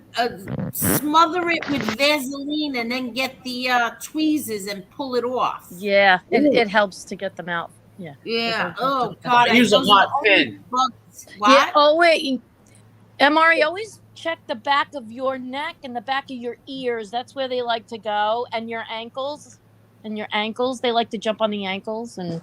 smother it with Vaseline and then get the tweezers and pull it off. Yeah, it helps to get them out. Yeah. Yeah. Okay. Oh God. I use a those hot are pin. bugs. What? Yeah. Oh wait, MRE, always check the back of your neck and the back of your ears. That's where they like to go, and your ankles. They like to jump on the ankles, and I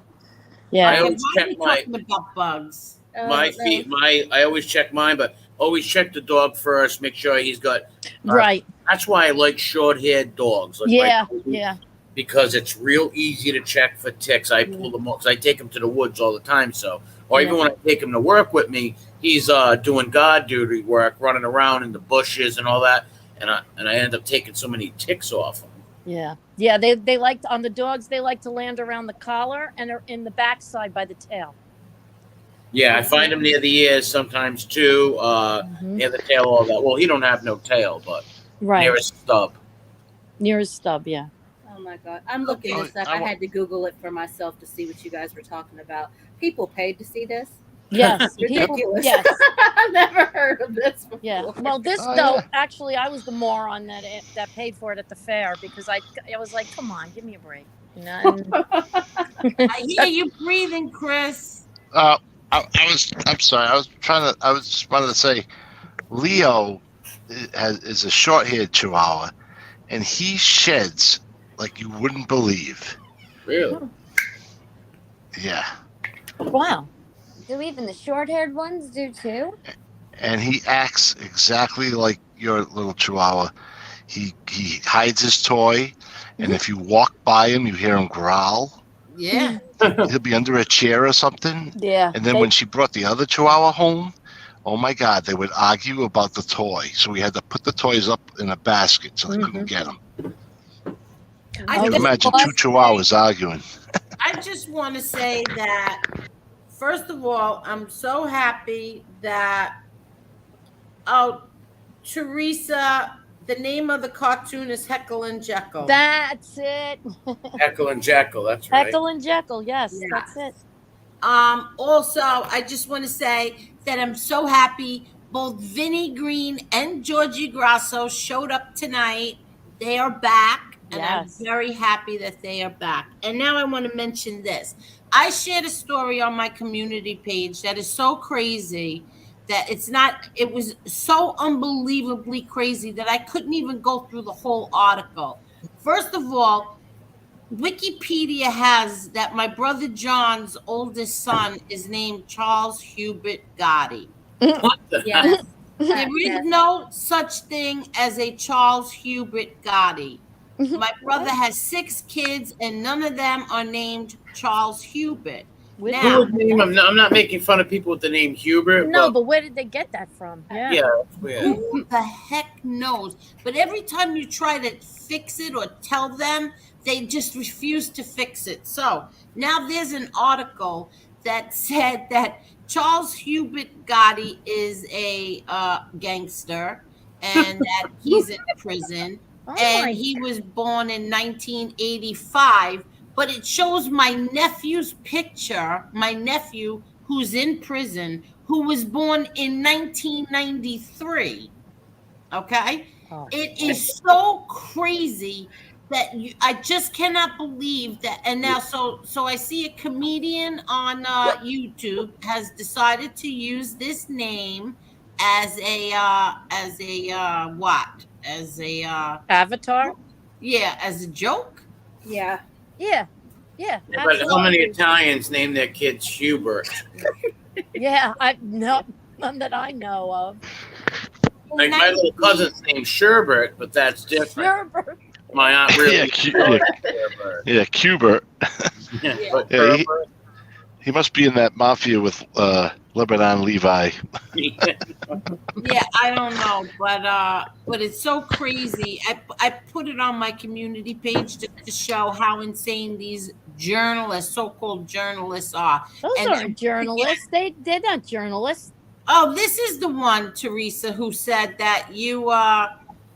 yeah. Why always are check we my talking about bugs? my feet. I always check mine, but always check the dog first. Make sure he's got. Right. That's why I like short-haired dogs. Like Yeah. my- Yeah. Because it's real easy to check for ticks. I pull them because I take him to the woods all the time. So, or even when I take him to work with me, he's doing guard duty work, running around in the bushes and all that, and I end up taking so many ticks off him. Yeah. Yeah. They like on the dogs. They like to land around the collar and are in the backside by the tail. Yeah, I find him near the ears sometimes too, near the tail, all that. Well, he don't have no tail, but Right. near his stub. Near his stub. Yeah. Oh my god, I'm looking this up. I had to Google it for myself to see what you guys were talking about. People paid to see this. Yes. People, Ridiculous. yes. I've never heard of this before. Yeah. Well, this Oh, though, yeah. actually, I was the moron that paid for it at the fair because I was like, come on, give me a break. You know. And, I hear you breathing, Chris. I'm sorry. I was just wanted to say, Leo is a short-haired Chihuahua, and he sheds like you wouldn't believe. Really? Yeah. wow. Do even the short-haired ones do too? and he acts exactly like your little Chihuahua. He hides his toy, and if you walk by him, you hear him growl. Yeah. He'll be under a chair or something. Yeah. And then when she brought the other Chihuahua home, oh my God, they would argue about the toy. So we had to put the toys up in a basket so they couldn't get them. I You can just imagine wanna two Chihuahuas arguing. I just want to say that, first of all, I'm so happy that, Theresa, the name of the cartoon is Heckle and Jekyll. That's it. Heckle and Jekyll, that's right. Heckle and Jekyll. Yes, Yeah. that's it. Also, I just want to say that I'm so happy both Vinnie Green and Georgie Grasso showed up tonight. They are back, and Yes. I'm very happy that they are back. And now I want to mention this. I shared a story on my community page that is so crazy that it was so unbelievably crazy that I couldn't even go through the whole article. First of all, Wikipedia has that my brother John's oldest son is named Charles Hubert Gotti. What the Yes. There is no such thing as a Charles Hubert Gotti. My brother has 6 kids, and none of them are named Charles Hubert. With Now- Who would name him? No, I'm not making fun of people with the name Hubert. No, but where did they get that from? Yeah. yeah, that's weird. Who the heck knows? But every time you try to fix it or tell them, they just refuse to fix it. So now there's an article that said that Charles Hubert Gotti is a gangster and that he's in prison. Oh, And he was born in 1985, but it shows my nephew's picture, my nephew who's in prison, who was born in 1993. Okay? Oh. It is so crazy that I just cannot believe that. And now, so I see a comedian on YouTube has decided to use this name as a Avatar? yeah, as a joke. Yeah. Yeah. Yeah. But how many absolutely. Italians name their kids Hubert? Yeah, none that I know of. Like my little cousin's named Sherbert, but that's different. Sherbert. My aunt really. Yeah, Sherbert. Yeah, Cubert. But Yeah, Sherbert- He must be in that mafia with Lebanon Levi. Yeah, I don't know, but it's so crazy. I put it on my community page to show how insane these journalists, so-called journalists, are. Those And- aren't journalists. They're not journalists. Oh, this is the one, Theresa, who said that you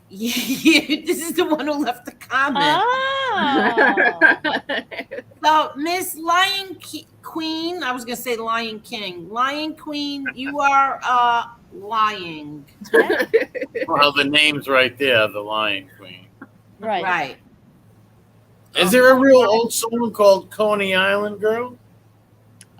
this is the one who left the comment. Oh. So, Miss Lion Queen, I was gonna say Lion King. Lion Queen, you are lying. Well, the name's right there, the Lion Queen. Right. Right. Is there a real old song called Coney Island Girl?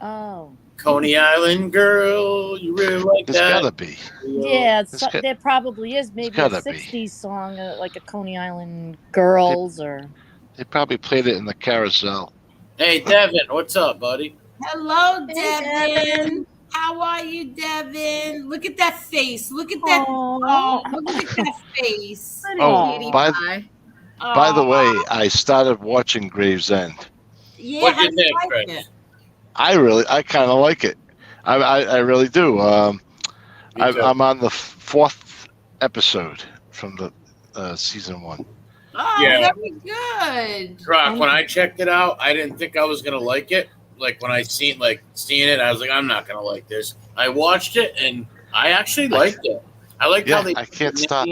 Oh. Coney Island Girl, you really like There's that? gotta be. Yeah, It's got- there probably is maybe a gotta be. 60s song, like a Coney Island Girls or. They probably played it in the carousel. Hey, Devin, what's up, buddy? Hello, Hey, Devin. How are you, Devin? Look at that face. Look at that. Aw. Oh, look at that face. Oh, by the way, I started watching Gravesend. Yeah, What'd how you do you think, like Chris? it? I kind of like it. I really do. Me too. I'm on the 4th episode from the season 1. Oh, Yeah. very good. Rock, when I checked it out, I didn't think I was gonna like it. Like when I seeing it, I was like, I'm not gonna like this. I watched it and I actually liked it. I liked Yeah, how they I can't stop.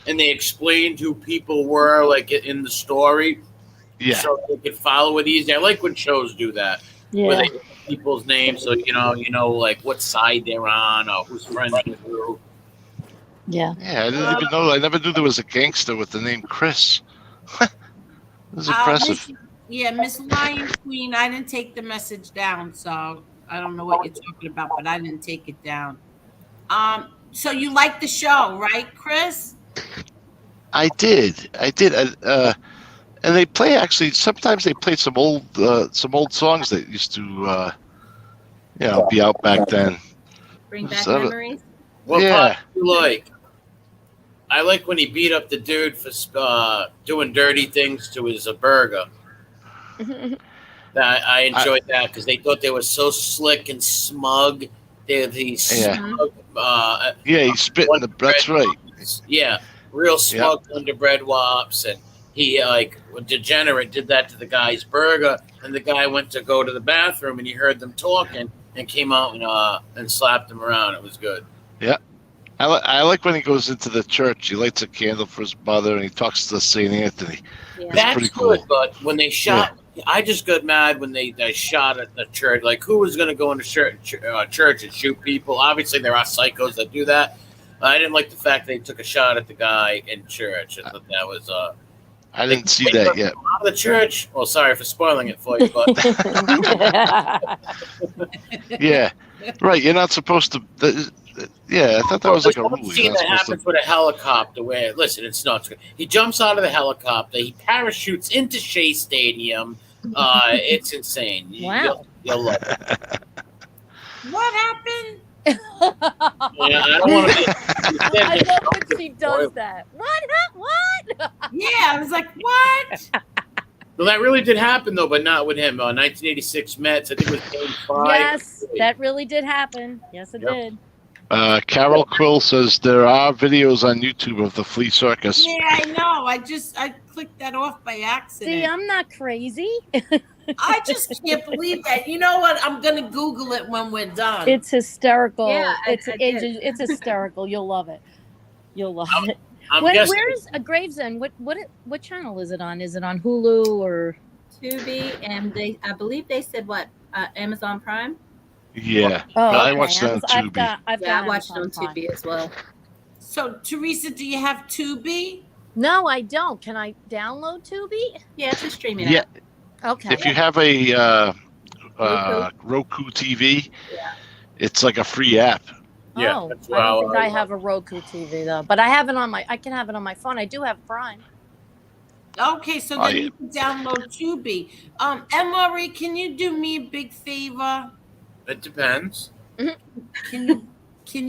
and they explained who people were, like in the story, Yeah, so they could follow it easy. I like when shows do that, where Yeah. they give people's names, so you know, like what side they're on or who's friends with who. Yeah. yeah. I didn't even know. I never knew there was a gangster with the name Chris. It was impressive. Miss Lion Queen, I didn't take the message down, so I don't know what you're talking about, but I didn't take it down. So you like the show, right, Chris? I did. And they play actually. Sometimes they play some old songs that used to, be out back then. Bring back So- memories. What Yeah. part do you like? I like when he beat up the dude for doing dirty things to his burger. I enjoyed that because they thought they were so slick and smug. They had these smug. He's spitting the. That's right. Yeah, real smug underbread wops, and he like degenerate did that to the guy's burger, and the guy went to go to the bathroom, and he heard them talking, and came out and slapped him around. It was good. Yeah. I like when he goes into the church. He lights a candle for his mother, and he talks to St. Anthony. Yeah. That's pretty good, cool. but when they shot, I just got mad when they shot at the church. Like, who was going to go into church and shoot people? Obviously, there are psychos that do that. I didn't like the fact they took a shot at the guy in church. I thought that was. I didn't see that yet. Out of the church. Well, sorry for spoiling it for you, but yeah, right. You're not supposed to. I thought that was like a rule. Scene that happens with a helicopter where, listen, it's not good. He jumps out of the helicopter. He parachutes into Shea Stadium. It's insane. Wow. You'll love it. What happened? Yeah, I don't want to. I love when she does that. What? Yeah, I was like, what? Well, that really did happen, though, but not with him. 1986 Mets, I think it was Game 5. Yes, that really did happen. Yes, it did. Carol Quill says there are videos on YouTube of the flea circus. Yeah, I know. I clicked that off by accident. See, I'm not crazy. I just can't believe that. You know what? I'm gonna Google it when we're done. It's hysterical. Yeah, it's hysterical. You'll love it. You'll love it. Where's Gravesend? What channel is it on? Is it on Hulu or Tubi? And I believe they said what? Amazon Prime. Yeah, I watched that on Tubi. I watched it on Tubi as well. So, Theresa, do you have Tubi? No, I don't. Can I download Tubi? Yeah, it's a streaming Yeah. app. Okay. If you have a Roku TV, it's like a free app. Yeah, Oh, that's I don't how think I have a Roku TV though, but I have it on I can have it on my phone. I do have Prime. Okay, so then you can download Tubi. Emory, can you do me a big favor? It depends. Can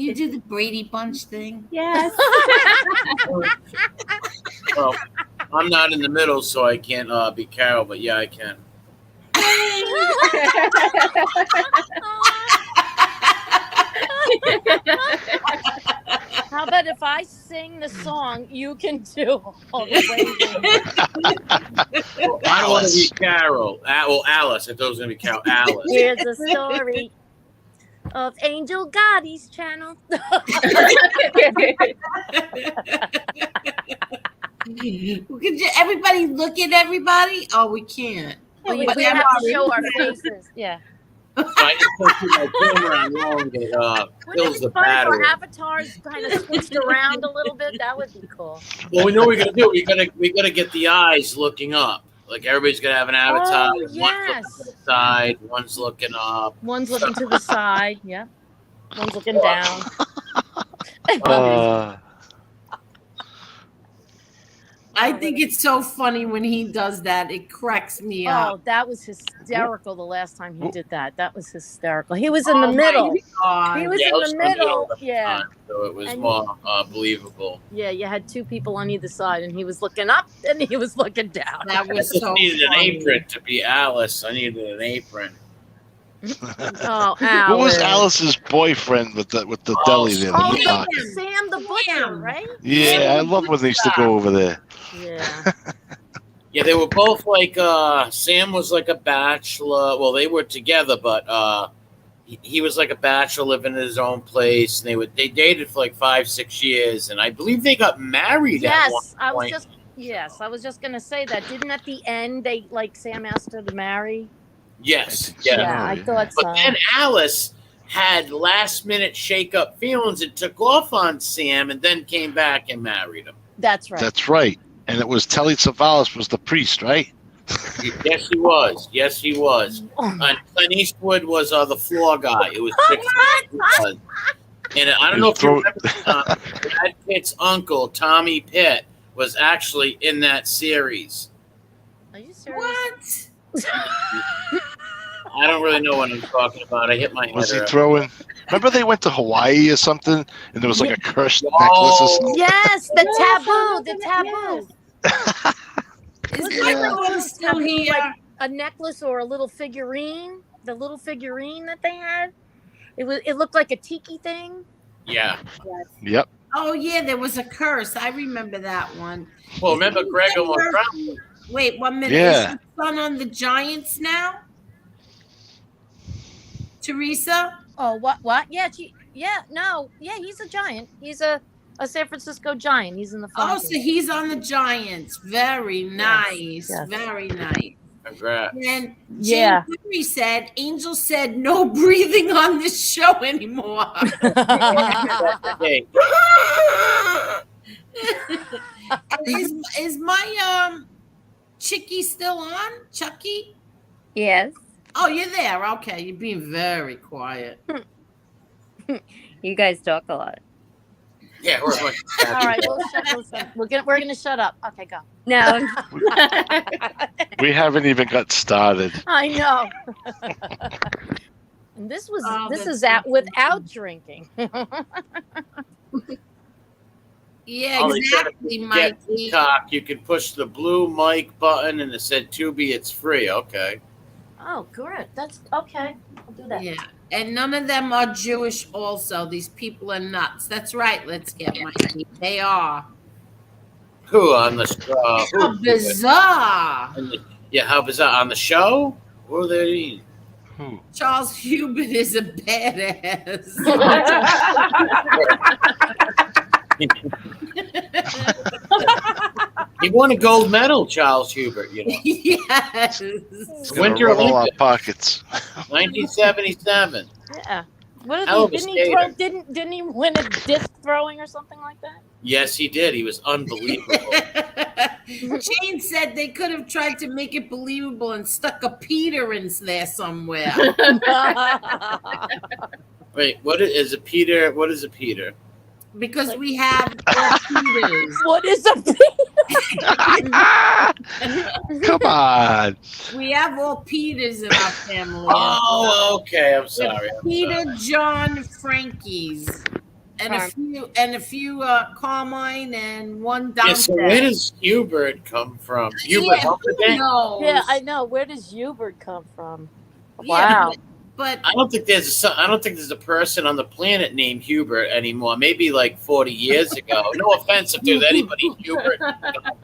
you do the Brady Bunch thing? Yes. Well, I'm not in the middle, so I can't be Carol, but yeah, I can. How about if I sing the song, you can do all the waving? Well, I don't want to be Carol. Well, Alice. I thought it was going to be Carol. Alice. Here's a story of Angel Gotti's channel. Could everybody look at everybody? Oh, we can't. We But have to Emory, show our faces. Yeah. I just don't keep my camera on long. It Wouldn't fills it the be funny if battery. our avatars kind of switched around a little bit? That would be cool. Well, we know what we're going to do. We gotta get the eyes looking up. Like everybody's going to have an avatar. Oh, One's yes. looking to the side. One's looking up. One's looking to the side. Yeah. One's looking down. I think it's so funny when he does that. It cracks me up. Oh, that was hysterical the last time he did that. That was hysterical. He was in the middle. God. He was Yeah, it in was the middle. of the Yeah. time, so it was And- more believable. Yeah, you had two people on either side, and he was looking up and he was looking down. That I was just so needed an funny. apron to be Alice. I needed an apron. Oh, Alice. What was Alice's boyfriend with the deli there? Oh, The yeah, market? Sam the Butcher, right? Yeah, I love when they used to go over there. Yeah. Yeah, they were both like Sam was like a bachelor. Well, they were together, but he was like a bachelor living in his own place, and they dated for like 5-6 years, and I believe they got married. At one Yes, I was point. just gonna say that. Didn't at the end they Sam asked her to marry? Yes, I think so. Yeah, I thought so. But then Alice had last minute shake up feelings and took off on Sam, and then came back and married him. That's right. That's right. And it was Telly Savalas was the priest, right? Yes, he was. Yes, he was. Oh, And Clint Eastwood was the floor guy. It was and I don't know if you remember, Brad Pitt's uncle, Tommy Pitt, was actually in that series. Are you serious? What? I don't really know what I'm talking about. I hit my head. Was he earlier. throwing? Remember they went to Hawaii or something, and there was like a cursed necklace or something. Yes, the Yes, taboo, the yes. taboo. Is Wasn't everyone it still taboo, here? like a necklace or a little figurine? The little figurine that they had. It looked like a tiki thing. Yeah. Yep. Oh yeah, there was a curse. I remember that one. Well, remember Greg and Brown? Wait 1 minute. Yeah. Is your son on the Giants now? Teresa? Oh, what? Yeah, he's a Giant. He's a San Francisco Giant. He's in the Oh, farm so team. he's on the Giants. Very nice. yes. Very nice. Congrats. And Yeah. James Henry said, Angel said, no breathing on this show anymore. Hey, is my Chicky still on? Chucky? Yes. Oh, you're there. Okay, you're being very quiet. You guys talk a lot. yeah, we're going All right, we're gonna shut up. Okay, go. No. We haven't even got started. I know. And this that's is so out without drinking. Yeah, Oh, they said exactly, Get Mikey. Peacock, you can push the blue mic button and it said Tubi, it's free. Okay. Oh, good. That's okay. I'll do that. Yeah, and none of them are Jewish also. These people are nuts. That's right, let's get Mikey. They are. Who on the How bizarre. Yeah, how bizarre. On the show? What are they eating? Who? Charles Hubert is a badass. He won a gold medal, Charles Hubert, you know. Yes. It's gonna Winter run all our Olympics. pockets. 1977. Yeah. What Hell did of a he throw? skater. Didn't he win a disc throwing or something like that? Yes, he did. He was unbelievable. Jane said they could have tried to make it believable and stuck a Peter in there somewhere. Wait, what is a Peter? What is a Peter? Because we have all Peters. What is a Come on. We have all Peters in our family. Oh, okay. I'm sorry. I'm Peter, sorry. John, Frankie's, and a few Carmine, and one Yeah, downstairs. so where does Hubert come from? Hubert Humperdinck? knows? Yeah, I know. Where does Hubert come from? Yeah, Wow. but I don't think there's a person on the planet named Hubert anymore. Maybe like 40 years ago. No offense if there's anybody Hubert.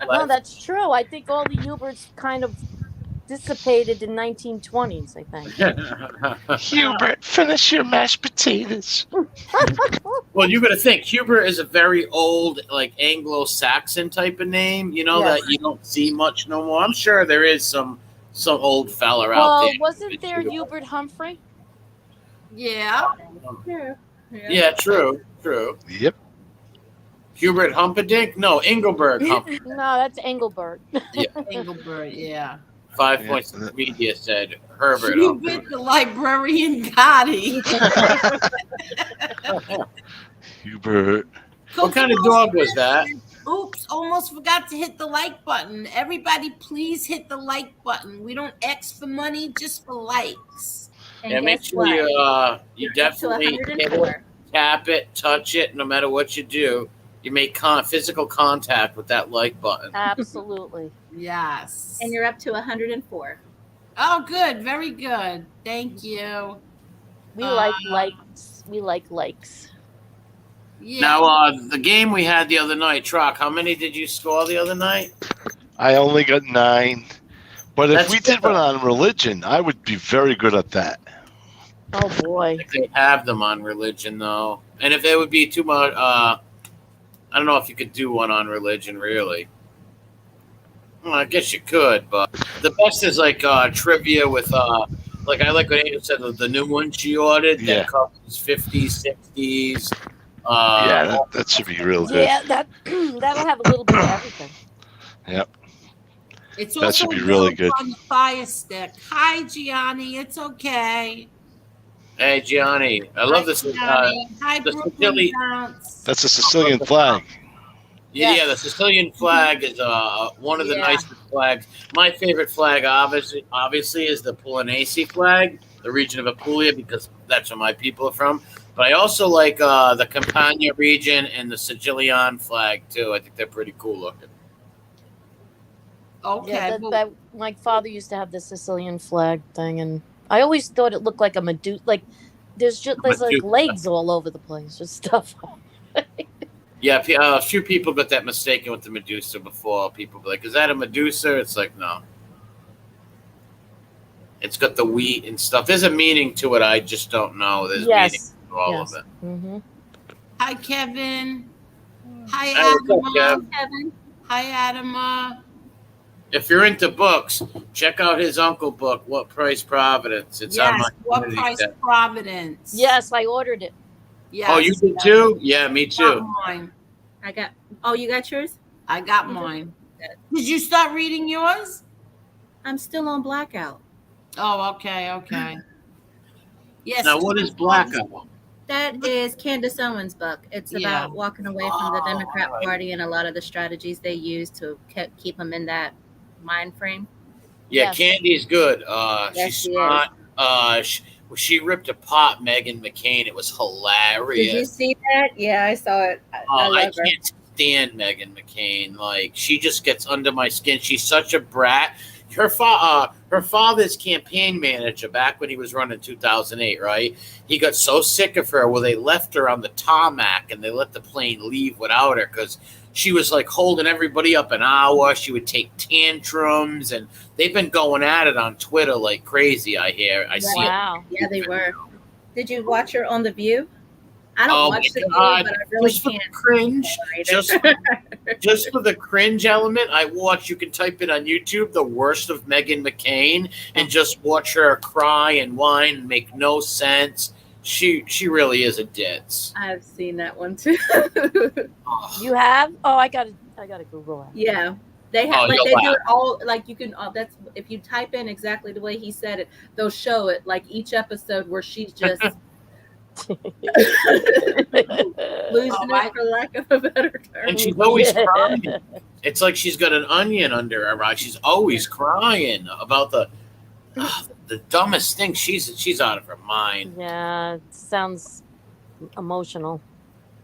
No, that's true. I think all the Huberts kind of dissipated in 1920s, I think. Hubert, finish your mashed potatoes. Well, you got to think Hubert is a very old, like Anglo-Saxon type of name. You know Yes. that you don't see much no more. I'm sure there is some old fella out Well, there. wasn't there Hubert Humphrey? yeah, Yeah, true. Yep. Hubert Humperdinck? No, Engelbert Humperdinck. No, that's Engelbert. Engelbert, yeah. 5 points to the media said Herbert Hubert, Humperdinck. the librarian Gotti. Hubert. What kind of dog was that? Oops, almost forgot to hit the like button. Everybody, please hit the like button. We don't X for money, just for likes. And Yeah, make guess sure what? you You're up to definitely hit it, 104. tap it, touch it. No matter what you do, you make physical contact with that like button. Absolutely. Yes. And you're up to 104. Oh, good. Very good. Thank you. We like likes. We like likes. Yeah. Now, the game we had the other night, Trock, how many did you score the other night? I only got 9. But if That's we did good. one on religion, I would be very good at that. Oh boy. They have them on religion, though. And if it would be too much, I don't know if you could do one on religion, really. Well, I guess you could, but the best is like trivia with, like I like what Angel said, the new one she ordered Yeah. that covers 50s, 60s. Yeah, that should be real good. Yeah, that'll have a little bit of everything. Yep. It's That also should be really good. on the Fire Stick. Hi, Gianni. It's okay. Hey, Gianni, I love Hi, this. Gianni. Hi, the Brooklyn Sicily- Bounce. That's a Sicilian flag. Yeah, the Sicilian flag is one of the nicest flags. My favorite flag, obviously, is the Pugliese flag, the region of Apulia, because that's where my people are from. But I also like the Campania region and the Sicilian flag too. I think they're pretty cool looking. Okay. Yeah, my father used to have the Sicilian flag thing, and I always thought it looked like a Medusa. Like there's like legs all over the place, just stuff. Yeah, a few people got that mistaken with the Medusa before. People be like, "Is that a Medusa?" It's like, no. It's got the wheat and stuff. There's a meaning to it. I just don't know. There's meaning to all of it. Mm-hmm. Hi, Kevin. Hi, Hey, what's up, Adama. Kevin. Hi, Adama. If you're into books, check out his uncle book, What Price Providence. It's on my What community Price tab. Providence? Yes, I ordered it. Yes. Oh, you did too? Yeah, me too. Got mine. You got yours? I got mine. Did you start reading yours? I'm still on blackout. Oh, okay. Yes. Now, what is Blackout? That is Candace Owens' book. It's about walking away from the Democrat Party and a lot of the strategies they use to keep them in that mind frame. Yeah, Yes. Candy's good. Yes, She's she smart. She ripped apart Meghan McCain. It was hilarious. Did you see that? Yeah, I saw it. I love her. can't stand Meghan McCain. Like, she just gets under my skin. She's such a brat. Her father's campaign manager back when he was running 2008, right? He got so sick of her, well, they left her on the tarmac and they let the plane leave without her because she was like holding everybody up an hour. She would take tantrums, and they've been going at it on Twitter like crazy. I see it. Wow. Yeah, they were. Did you watch her on The View? I don't watch The View, God. but I really Just for the can't. cringe, just for the cringe element, I watch. You can type it on YouTube, "The Worst of Meghan McCain," and just watch her cry and whine and make no sense. She really is a ditz. I've seen that one too. You have? Oh, I gotta Google it. Yeah. They have, you'll they do laugh. it all, like you can, that's, if you type in exactly the way he said it, they'll show it, like each episode where she's just losing it, for lack of a better term. And she's always crying. It's like she's got an onion under her eye. She's always crying about the dumbest thing. She's out of her mind. Yeah, it sounds emotional.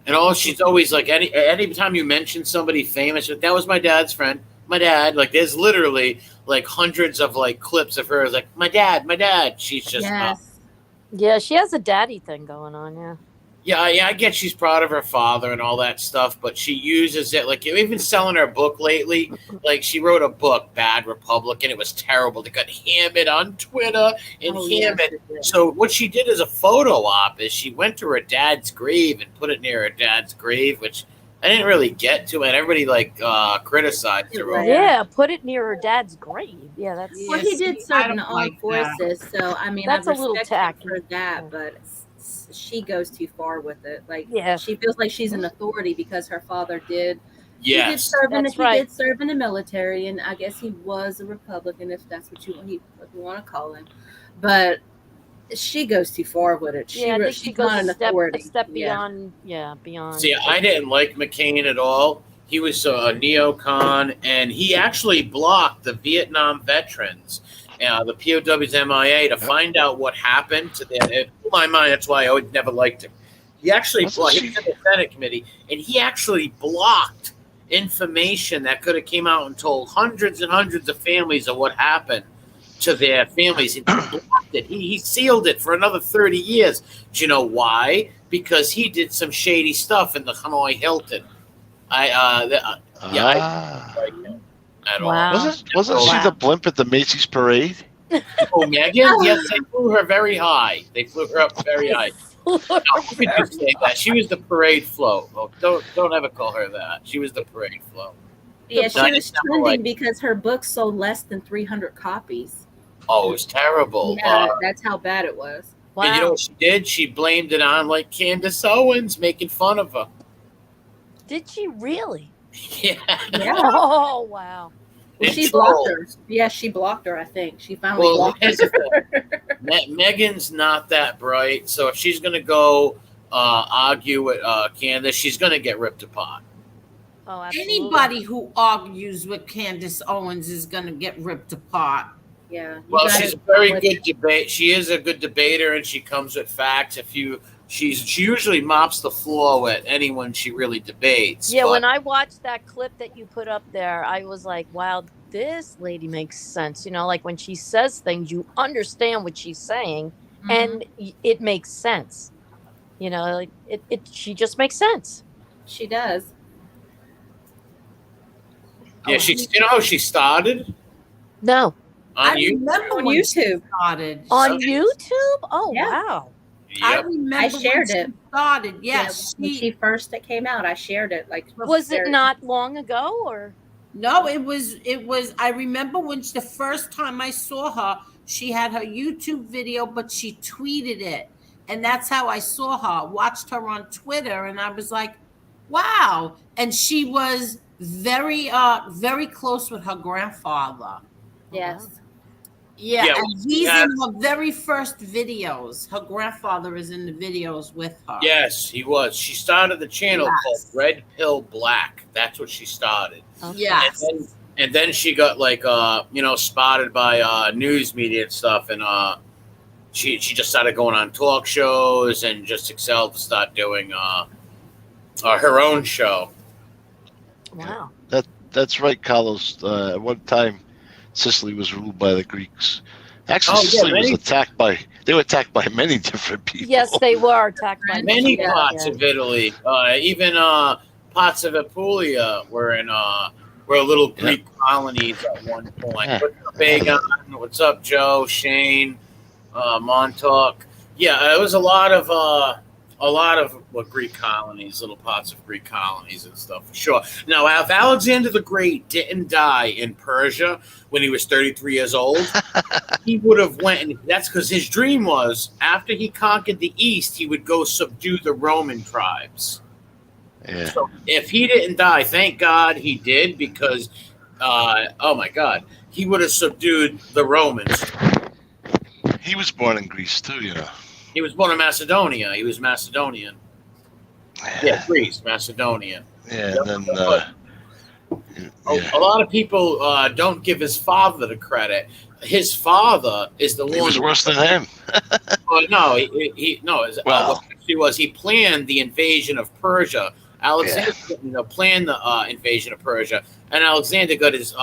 And she's always like, anytime you mention somebody famous, that was my dad's friend. My dad, like, there's literally like hundreds of like clips of her like, my dad. She's just Yeah, she has a daddy thing going on. Yeah, I get she's proud of her father and all that stuff, but she uses it like even selling her book lately. Like, she wrote a book, Bad Republican. It was terrible. They got hammered on Twitter and hammered. So what she did as a photo op is she went to her dad's grave and put it near her dad's grave, which I didn't really get to, and everybody like criticized her. Yeah, put it near her dad's grave. Yeah, that's. Well, he did serve in the armed forces, so I mean, That's I a little respect tacky. her for that, but she goes too far with it. Like, Yeah. she feels like she's an authority because her father did. Yes, He did right. serve in the military, and I guess he was a Republican, if that's what you want to call him. But she goes too far with it. I think she she's goes not an a authority. step beyond. Beyond. See, I didn't like McCain at all. He was a neocon, and he actually blocked the Vietnam veterans, the POWs MIA, to find out what happened to them. It blew my mind. That's why I never liked him. He actually blocked. He was in the Senate committee, and he actually blocked information that could have came out and told hundreds and hundreds of families of what happened to their families. And he blocked it. He sealed it for another 30 years. Do you know why? Because he did some shady stuff in the Hanoi Hilton. I didn't like him at Wow. all. Wasn't she the blimp at the Macy's parade? Oh, Megan? Yes, they flew her very high. They flew her up very high. No, you could just say that. She was the parade float. Oh, don't ever call her that. She was the parade float. Yeah, No, she I was just never trending liked- because her book sold less than 300 copies. Oh, it was terrible. Yeah, that's how bad it was. Wow. And you know what she did? She blamed it on like Candace Owens making fun of her. Did she really? Yeah. Oh wow. Well, she And blocked her. trolls. Yeah, she blocked her, I think. She finally Well, blocked here's her. the thing. Megan's not that bright, so if she's going to go argue with Candace, she's going to get ripped apart. Oh, absolutely. Anybody who argues with Candace Owens is going to get ripped apart. Yeah. Well, she's a very good debate. She is a good debater, and she comes with facts. She usually mops the floor with anyone she really debates. Yeah, but when I watched that clip that you put up there, I was like, wow, this lady makes sense. You know, like when she says things, you understand what she's saying, and it makes sense. You know, like she just makes sense. She does. yeah, you know how she started No. I remember on when YouTube. she started. On YouTube? Oh, Yeah. wow. I Yep. remember I shared when it. she started. Yeah, Yes, when she first came out, I shared it. Like, Was it not long ago or? No, it was. I remember when the first time I saw her, she had her YouTube video, but she tweeted it, and that's how I saw her. Watched her on Twitter, and I was like, "Wow!" And she was very close with her grandfather. Yes. Yeah, Yeah, and he's in her very first videos. Her grandfather is in the videos with her. Yes, he was. She started the channel called Red Pill Black. That's what she started. Yes. And then she got like spotted by news media and stuff, and she just started going on talk shows and just excelled to start doing her own show. Wow. That's right, Carlos. At one time, Sicily was ruled by the Greeks. Actually, Sicily was attacked by. They were attacked by many different people. Yes, they were attacked by many parts of Italy. Even parts of Apulia were little Greek colonies at one point. Yeah. What's up, Bagon? What's up, Joe? Shane? Montauk? Yeah, it was a lot of Greek colonies, little parts of Greek colonies and stuff, for sure. Now, if Alexander the Great didn't die in Persia when he was 33 years old, he would have went, and that's because his dream was, after he conquered the East, he would go subdue the Roman tribes. Yeah. So if he didn't die, thank God he did, because, oh my God, he would have subdued the Romans. He was born in Greece too, you know. He was born in Macedonia. He was Macedonian. Yeah, Greece, Macedonian. Yeah, Yep. and then A lot of people don't give his father the credit. His father is the one. He was worse than him. Well, no, he planned the invasion of Persia. Alexander, planned the invasion of Persia, and Alexander got his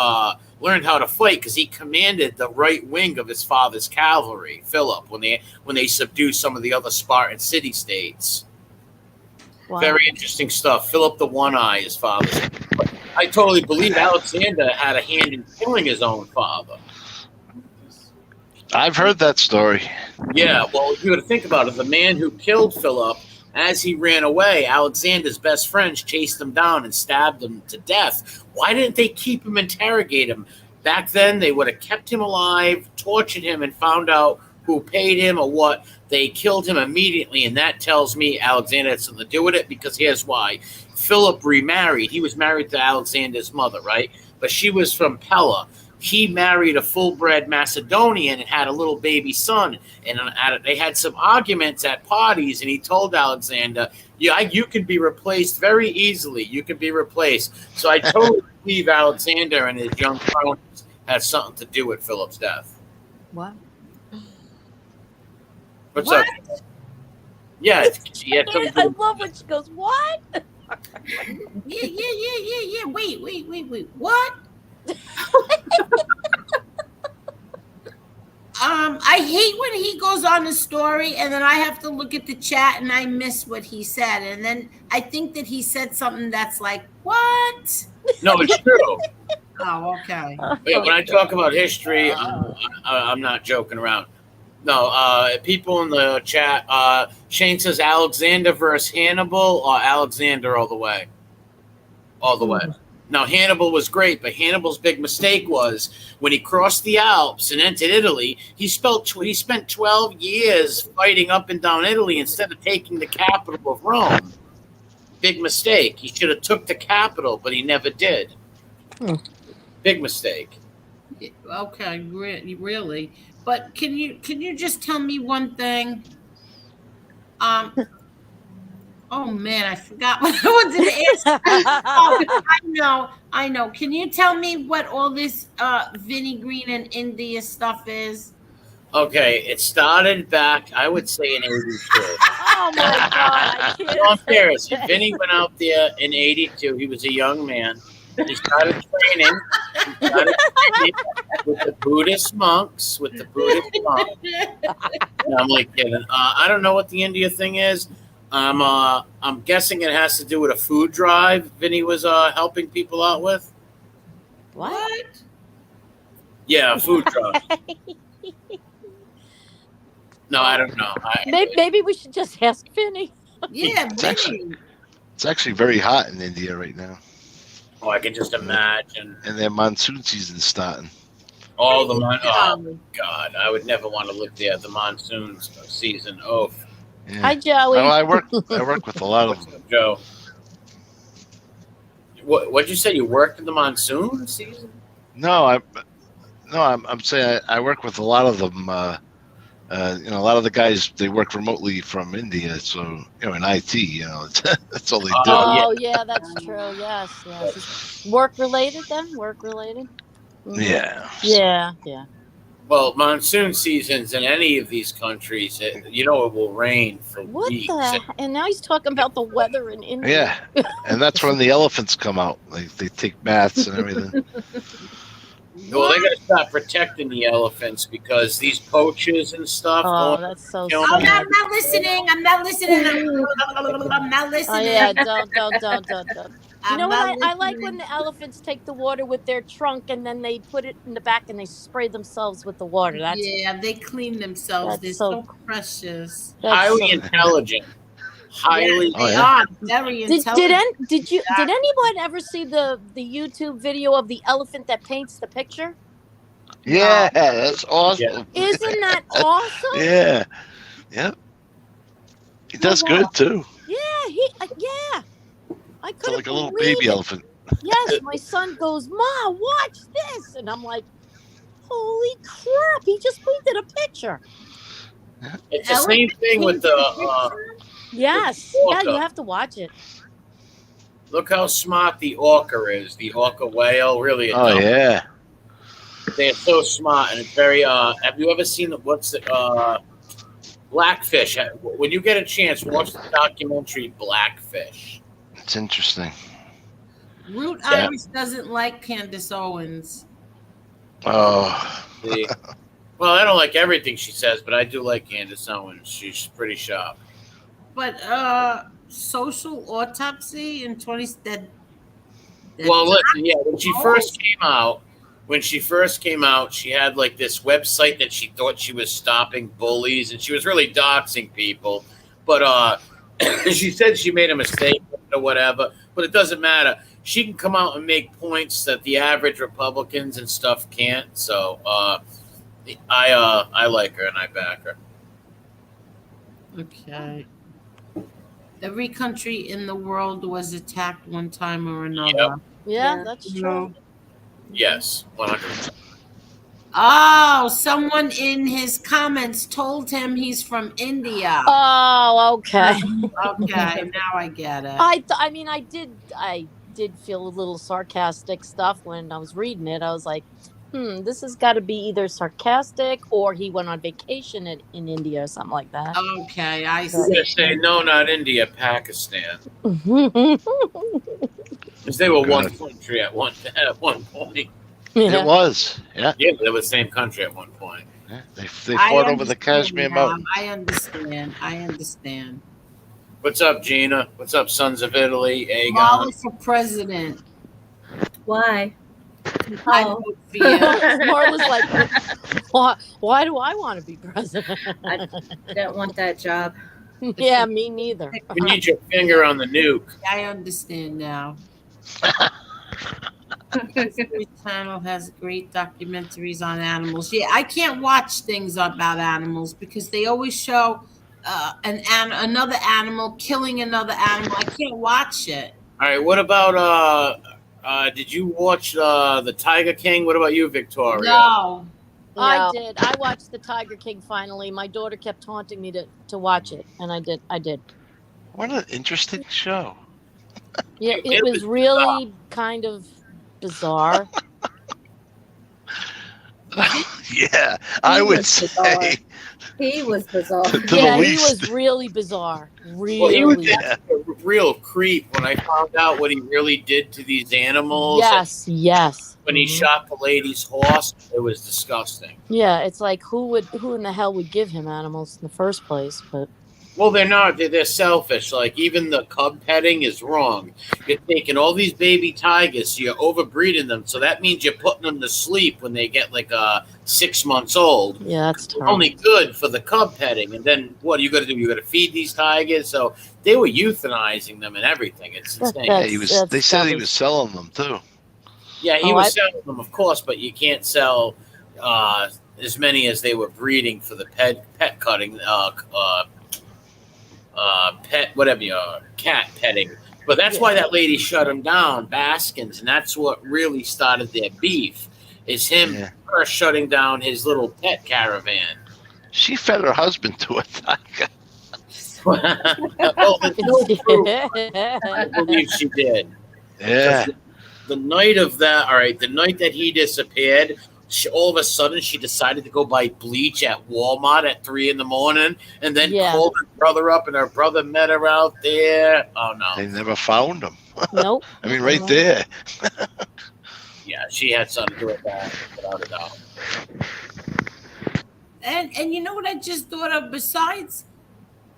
learned how to fight because he commanded the right wing of his father's cavalry, Philip, when they subdued some of the other Spartan city-states. Wow. Very interesting stuff. Philip the One-Eye, his father. I totally believe Alexander had a hand in killing his own father. I've heard that story. Yeah, well, if you were to think about it, the man who killed Philip, as he ran away, Alexander's best friends chased him down and stabbed him to death. Why didn't they keep him, interrogate him? Back then, they would have kept him alive, tortured him, and found out who paid him or what. They killed him immediately, and that tells me Alexander had something to do with it, because here's why. Philip remarried. He was married to Alexander's mother, right? But she was from Pella. He married a full-bred Macedonian and had a little baby son. And they had some arguments at parties, and he told Alexander, yeah, you can be replaced very easily. You can be replaced. So I totally believe Alexander and his young cronies had something to do with Philip's death. Wow. What's up? Yeah. I love when she goes, what? Yeah. Wait. What? I hate when he goes on the story and then I have to look at the chat and I miss what he said. And then I think that he said something that's like, what? No, it's true. Oh, okay. Yeah, when I talk about history, I'm not joking around. No, people in the chat, Shane says Alexander versus Hannibal or Alexander all the way. All the way. Now, Hannibal was great, but Hannibal's big mistake was when he crossed the Alps and entered Italy, he spent 12 years fighting up and down Italy instead of taking the capital of Rome. Big mistake. He should have took the capital, but he never did. Big mistake. Okay, really. But can you just tell me one thing? Oh man, I forgot what I wanted to ask. Oh, I know. Can you tell me what all this Vinnie Green and India stuff is? Okay, it started back, I would say, in '82. Oh my God, I can't. I'm serious. Vinny went out there in '82. He was a young man. He started training. With the Buddhist monks. No, I'm like kidding. I don't know what the India thing is. I'm guessing it has to do with a food drive Vinny was helping people out with. What? Yeah, a food drive. No, I don't know. Maybe we should just ask Vinny. Yeah, It's actually very hot in India right now. Oh, I can just imagine. And their monsoon season's starting. Oh God, I would never want to live there. The monsoon season. Oh. Yeah. Hi, Joey. I work with a lot of them. Joe. What'd you say? You worked in the monsoon season? No, I'm saying I work with a lot of them. A lot of the guys, they work remotely from India, so in IT, that's all they do. Oh yeah, that's true. Yes. Work related then? Work related? Mm-hmm. Yeah. Yeah. Well, monsoon seasons in any of these countries, it will rain for weeks. And now he's talking about the weather in India. Yeah, and that's when the elephants come out. They take baths and everything. Well, they got to stop protecting the elephants because these poachers and stuff. Oh, that's so sad. I'm not listening. I'm not listening. Oh yeah, don't. You know what? I like when the elephants take the water with their trunk and then they put it in the back and they spray themselves with the water. They clean themselves. They're so precious. Highly intelligent. They are very intelligent. Did anyone ever see the YouTube video of the elephant that paints the picture? Yeah, that's awesome. Yeah. Isn't that awesome? Yeah. Yep. He does good too. Yeah. I couldn't like a little baby elephant. Yes, my son goes, "Ma, watch this," and I'm like, "Holy crap! He just painted a picture." It's the same thing with the. Yes, you have to watch it. Look how smart the orca is. The orca whale, really. Yeah. They're so smart, and it's very. Have you ever seen Blackfish? When you get a chance, watch the documentary Blackfish. It's interesting. Root Irish doesn't like Candace Owens. Oh. Well, I don't like everything she says, but I do like Candace Owens. She's pretty sharp. But Social Autopsy in 20. Well, listen, when she first came out, she had like this website that she thought she was stopping bullies, and she was really doxing people. But she said she made a mistake or whatever. But it doesn't matter. She can come out and make points that the average Republicans and stuff can't. So I like her and I back her. Okay. Every country in the world was attacked one time or another. Yep. Yeah, that's true. Yes, 100%. Oh, someone in his comments told him he's from India. Oh, okay. Okay, now I get it. I did feel a little sarcastic stuff when I was reading it. I was like, this has got to be either sarcastic or he went on vacation in India or something like that. Okay, I see. I'm going to say, no, not India, Pakistan. Because they were one country at one point. It was, yeah. Yeah, they were the same country at one point. Yeah, they fought over the Kashmir Mountain. I understand. What's up, Gina? What's up, Sons of Italy? Marla for president. Why? I vote for you. Marla's like, why do I want to be president? I don't want that job. Yeah, me neither. You need your finger on the nuke. I understand now. This channel has great documentaries on animals. Yeah, I can't watch things about animals because they always show another animal killing another animal. I can't watch it. All right, what about did you watch the Tiger King? What about you, Victoria? No. I did. I watched the Tiger King finally. My daughter kept taunting me to watch it, and I did. What an interesting show. Yeah, it was really kind of bizarre. Yeah, I would say. He was bizarre. To the Yeah, he least. was really bizarre. Well, he was Really. a real creep when I found out what he really did to these animals. Yes. When he shot the lady's horse, it was disgusting. Yeah, it's like who in the hell would give him animals in the first place? But Well, they're not. They're selfish. Like, even the cub petting is wrong. You're taking all these baby tigers, you're overbreeding them, so that means you're putting them to sleep when they get like 6 months old. yeah, that's It's terrible. only good for the cub petting. And then what are you going to do? You're going to feed these tigers? So they were euthanizing them and everything. It's insane. Yeah, they said he was selling them too. Yeah, he was selling them, of course, but you can't sell as many as they were breeding for the pet cutting, pet, whatever you are, cat petting. But that's why that lady shut him down, Baskins, and that's what really started their beef, is him first shutting down his little pet caravan. She fed her husband to a tiger. Well, there's no proof. I believe she did. Yeah. The night of that, all right, the night that he disappeared, all of a sudden she decided to go buy bleach at Walmart at 3 a.m. and then called her brother up, and her brother met her out there. Oh, no. They never found him. Nope. I mean, right there. Yeah, she had something to do with that, without a doubt. And you know what I just thought of besides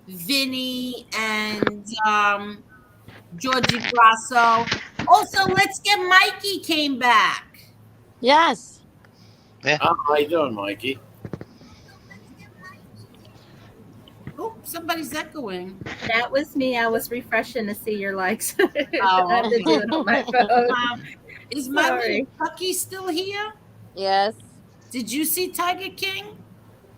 Vinny and Georgie Brasso? Also, Let's Get Mikey came back. Yes. Yeah. How you doing, Mikey? Oh, somebody's echoing. That was me. I was refreshing to see your likes. Oh, I have to do it on my phone. Is my Sorry. little Tucky still here? Yes. Did you see Tiger King?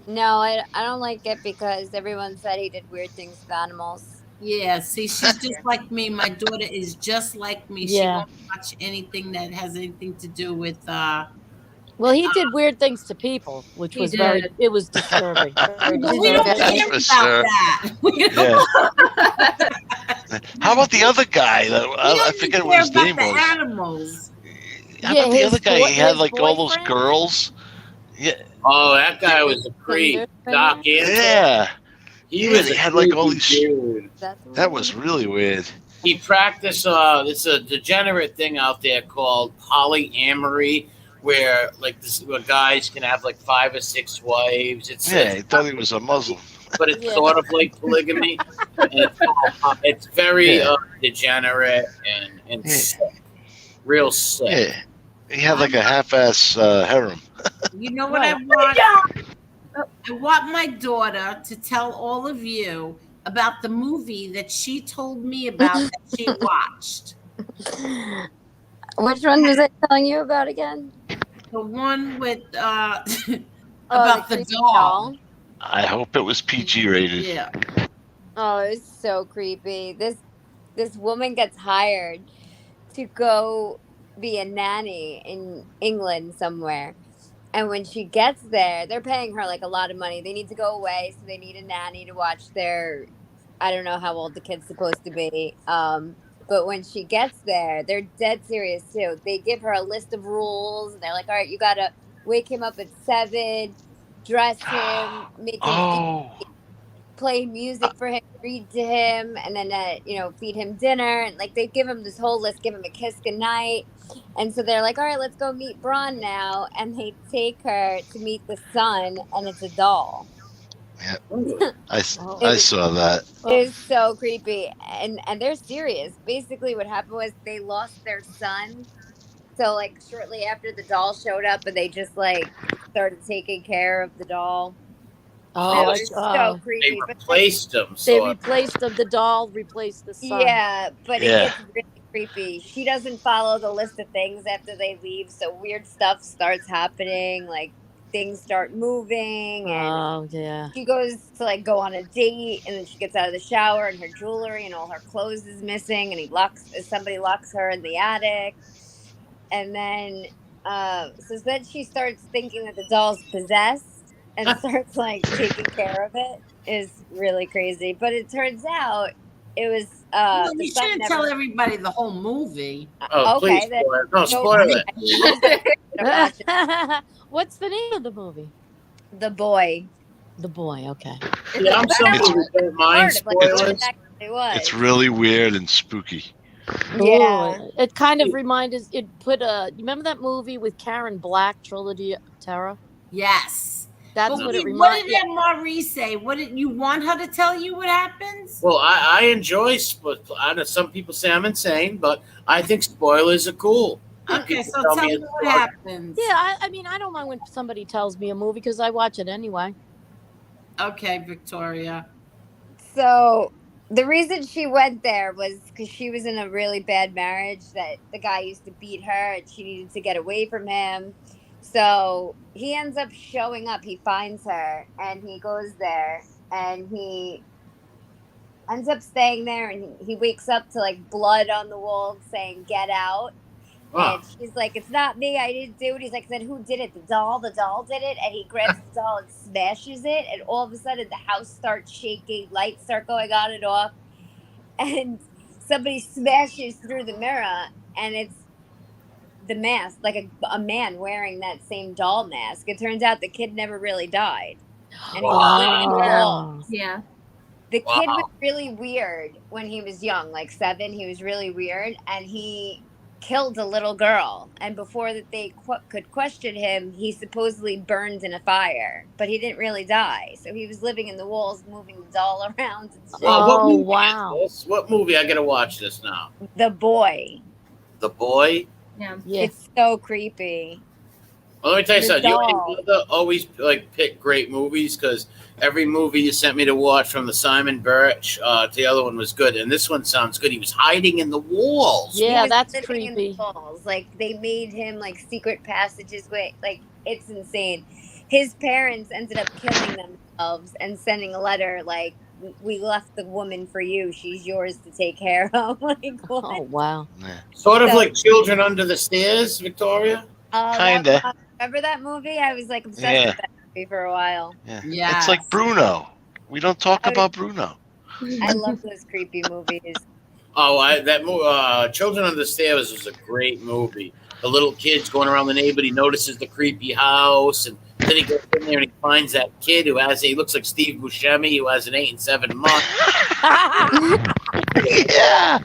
No, I don't like it because everyone said he did weird things with animals. Yeah, see, she's just like me. My daughter is just like me. She Yeah. won't watch anything that has anything to do with Well, he did weird things to people, which He was did. it was disturbing. Very But we don't disturbing. care Yes, about sir. that. We don't, How about the other guy? I forget what his care name about the was. animals. How Yeah, about the his other guy? boy- He had his like all those boyfriend? girls. Yeah. Oh, that guy was a creep. Doc Antle. Yeah. He Yeah, was they a had, like, all creepy these- dude. That was really weird. He practiced it's a degenerate thing out there called polyamory, where where guys can have like 5 or 6 wives. Yeah, he thought he was a Muslim. But it's Yeah. sort of like polygamy. And it's very Yeah. degenerate and Yeah. sick. Real sick. Yeah. He had like a half-ass harem. You know what I want my daughter to tell all of you about the movie that she told me about that she watched. Which one was I telling you about again? The one with about the creepy doll. I hope it was PG rated. Yeah. Oh, it was so creepy. This woman gets hired to go be a nanny in England somewhere. And when she gets there, they're paying her like a lot of money. They need to go away, so they need a nanny to watch their, I don't know how old the kid's supposed to be. But when she gets there, they're dead serious too. They give her a list of rules, and they're like, all right, you got to wake him up at 7, dress him, make him Oh. play music for him, read to him, and then feed him dinner. And like they give him this whole list, give him a kiss goodnight. And so they're like, all right, let's go meet Braun now. And they take her to meet the son, and it's a doll. I saw that. It's so creepy. And they're serious. Basically what happened was they lost their son. So like shortly after the doll showed up, and they just like started taking care of the doll. Oh, It was so creepy. They But replaced him. they So replaced the doll, replaced the son. yeah, but Yeah. it gets really creepy. She doesn't follow the list of things after they leave, so weird stuff starts happening. Like things start moving, and Oh yeah. she goes to like go on a date, and then she gets out of the shower, and her jewelry and all her clothes is missing, and somebody locks her in the attic, and then so then she starts thinking that the doll's possessed and starts like taking care of it. Is really crazy, but it turns out It was Well, the you son shouldn't never. tell everybody the whole movie. Oh, please, Okay, then spoil it. No, no, spoil it. watch it. What's the name of the movie? The boy. The Boy. Okay. It's Yeah, I'm about- somebody who don't mind Part of like what it spoilers. actually was. It's really weird and spooky. Yeah. Ooh, it kind of reminded. It put a. You remember that movie with Karen Black, Trilogy of Terror? Yes. That's But what what it did reminded. that Maurice say? What did you want her to tell you what happens? Well, I enjoy. I know some people say I'm insane, but I think spoilers are cool. Okay, so Tell tell me me it's what dark. happens. Yeah, I mean, I don't mind when somebody tells me a movie because I watch it anyway. Okay, Victoria. So the reason she went there was because she was in a really bad marriage that the guy used to beat her and she needed to get away from him. So he ends up showing up. He finds her and he goes there and he ends up staying there and he wakes up to like blood on the wall saying "get out." Huh. And she's like, "It's not me. I didn't do it." He's like, "Then who did it? The doll. The doll did it." And he grabs the doll and smashes it. And all of a sudden, the house starts shaking. Lights start going on and off. And somebody smashes through the mirror, and it's the mask, like a man wearing that same doll mask. It turns out the kid never really died, and he was living in the wall. Yeah. The kid Wow. was really weird when he was young, like 7. He was really weird, and he killed a little girl. And before that they could question him, he supposedly burned in a fire, but he didn't really die. So he was living in the walls, moving the doll around. And shit. Well, what Oh, movie is wow. this? What movie? I gotta watch this now. The Boy. The Boy. Yeah. Yeah. It's so creepy. Well, let me tell you The something. You and doll. your mother always like pick great movies because every movie you sent me to watch, from the Simon Birch to the other one, was good, and this one sounds good. He was hiding in the walls. Yeah, He was that's living in the creepy. walls. Like they made him like secret passages. Like it's insane. His parents ended up killing themselves and sending a letter like, "We left the woman for you. She's yours to take care of." Like what? Oh, wow. Yeah. Sort of So- like Children Under the Stairs, Victoria. Kinda. Remember that movie? I was like obsessed Yeah. with that movie for a while. Yeah. Yes. It's like Bruno. We don't talk about Bruno. I love those creepy movies. Oh, Children Under the Stairs was a great movie. The little kid's going around the neighborhood. He notices the creepy house, and then he goes in there and he finds that kid he looks like Steve Buscemi, who has an 8 and 7 month. Yeah.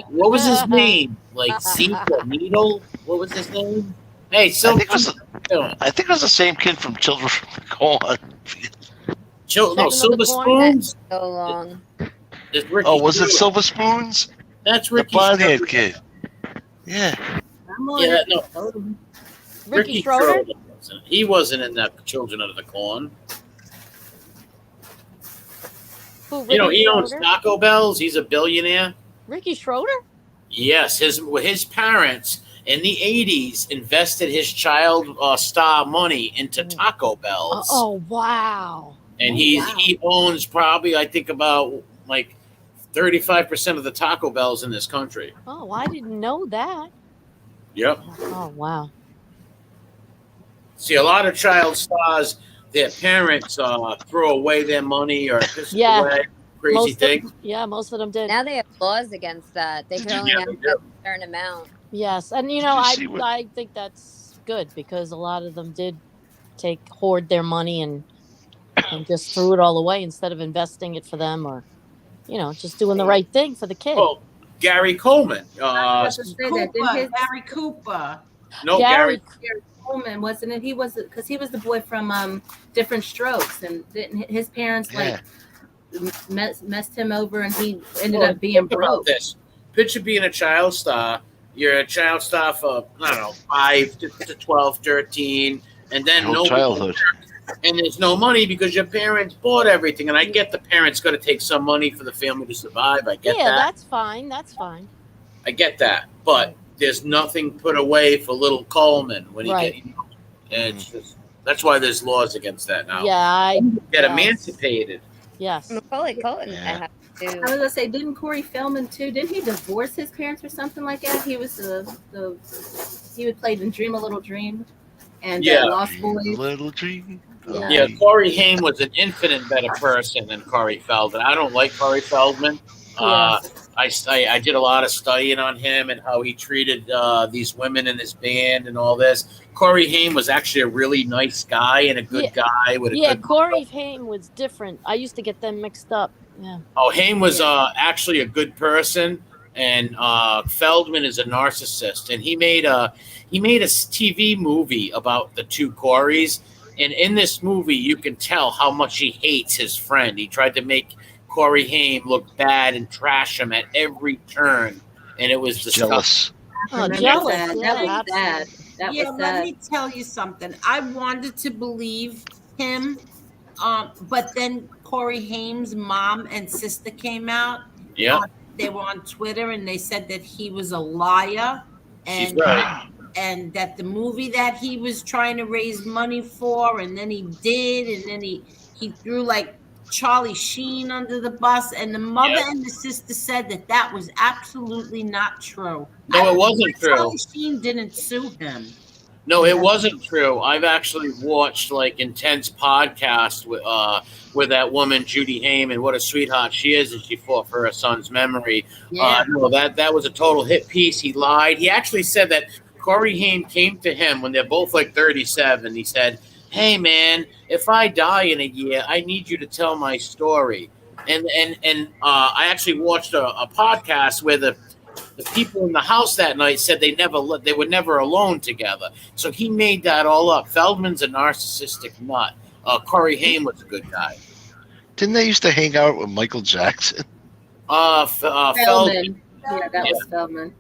What was his name? Like Zeke or Needle? What was his name? Hey, so I think it was the same kid from Children from the Corn. Silver Spoons. So long. It's Ricky Oh, was it Schroeder. Silver Spoons? That's The Ricky. blonde-haired Schroeder. kid. Yeah. I'm on Yeah, it. no. Ricky Schroeder? He wasn't in that Children of the Corn. Who, You know, Ricky he owns Schroeder? Taco Bells. He's a billionaire. Ricky Schroeder? Yes, his parents in the 80s invested his child star money into Taco Bells. Oh, wow. And Oh, he owns probably, I think, about like 35% of the Taco Bells in this country. Oh, I didn't know that. Yep. Oh, wow. See, a lot of child stars, their parents throw away their money or piss Yeah. away, crazy Most things. of them did. Now they have laws against that. They can only Yeah, have they do. a certain amount. Yes, and you I see what- I think that's good because a lot of them did hoard their money and just threw it all away instead of investing it for them or just doing the right thing for the kid. Oh, Gary Coleman. I was just saying that. Didn't Cooper, his Gary Cooper. No, Gary, Gary Coleman wasn't it? He was because he was the boy from Different Strokes, and didn't his parents Yeah. messed him over, and he ended Well, up being think about broke. this. Picture being a child star. You're a child star for, I don't know, 5 to 12, 13, and then Whole no childhood. and there's no money because your parents bought everything. And I get the parents got to take some money for the family to survive. I get yeah, that. that's fine. That's fine. I get that. But there's nothing put away for little Coleman when he Right. it's just that's why there's laws against that now. Yeah, I Get yes. emancipated. Yes. Macaulay Culkin. Yeah. I have I to. was gonna say, didn't Corey Feldman too? Didn't he divorce his parents or something like that? He was he would play in Dream a Little Dream. and Yeah. Lost Boys. Little dream. Yeah. Yeah, Corey Haim was an infinite better person than Corey Feldman. I don't like Corey Feldman. I did a lot of studying on him and how he treated these women in his band and all this. Corey Haim was actually a really nice guy and a good guy with a good. Corey Haim was different. I used to get them mixed up. Yeah. Oh, Haim was actually a good person, and Feldman is a narcissist. And he made a TV movie about the two Coreys. And in this movie, you can tell how much he hates his friend. He tried to make Corey Haim look bad and trash him at every turn, and it was Jealous. Oh, Remember jealous. that? Yeah, That was sad. That Yeah, was let sad. me tell you something. I wanted to believe him, but then Corey Haim's mom and sister came out. Yeah, They were on Twitter and they said that he was a liar, she's and right. and that the movie that he was trying to raise money for, and then he did, and then he threw like Charlie Sheen under the bus, and the mother and the sister said that was absolutely not true. No, it wasn't true. Charlie Sheen didn't sue him. No, it wasn't true. I've actually watched like intense podcasts with that woman Judy Haim, and what a sweetheart she is, and she fought for her son's memory. Yeah. No, that was a total hit piece. He lied. He actually said that Corey Haim came to him when they're both like 37. He said, "Hey man, if I die in a year, I need you to tell my story." And I actually watched a podcast where the people in the house that night said they were never alone together. So he made that all up. Feldman's a narcissistic nut. Corey Haim was a good guy. Didn't they used to hang out with Michael Jackson? Feldman. Feldman. Yeah, that was Feldman.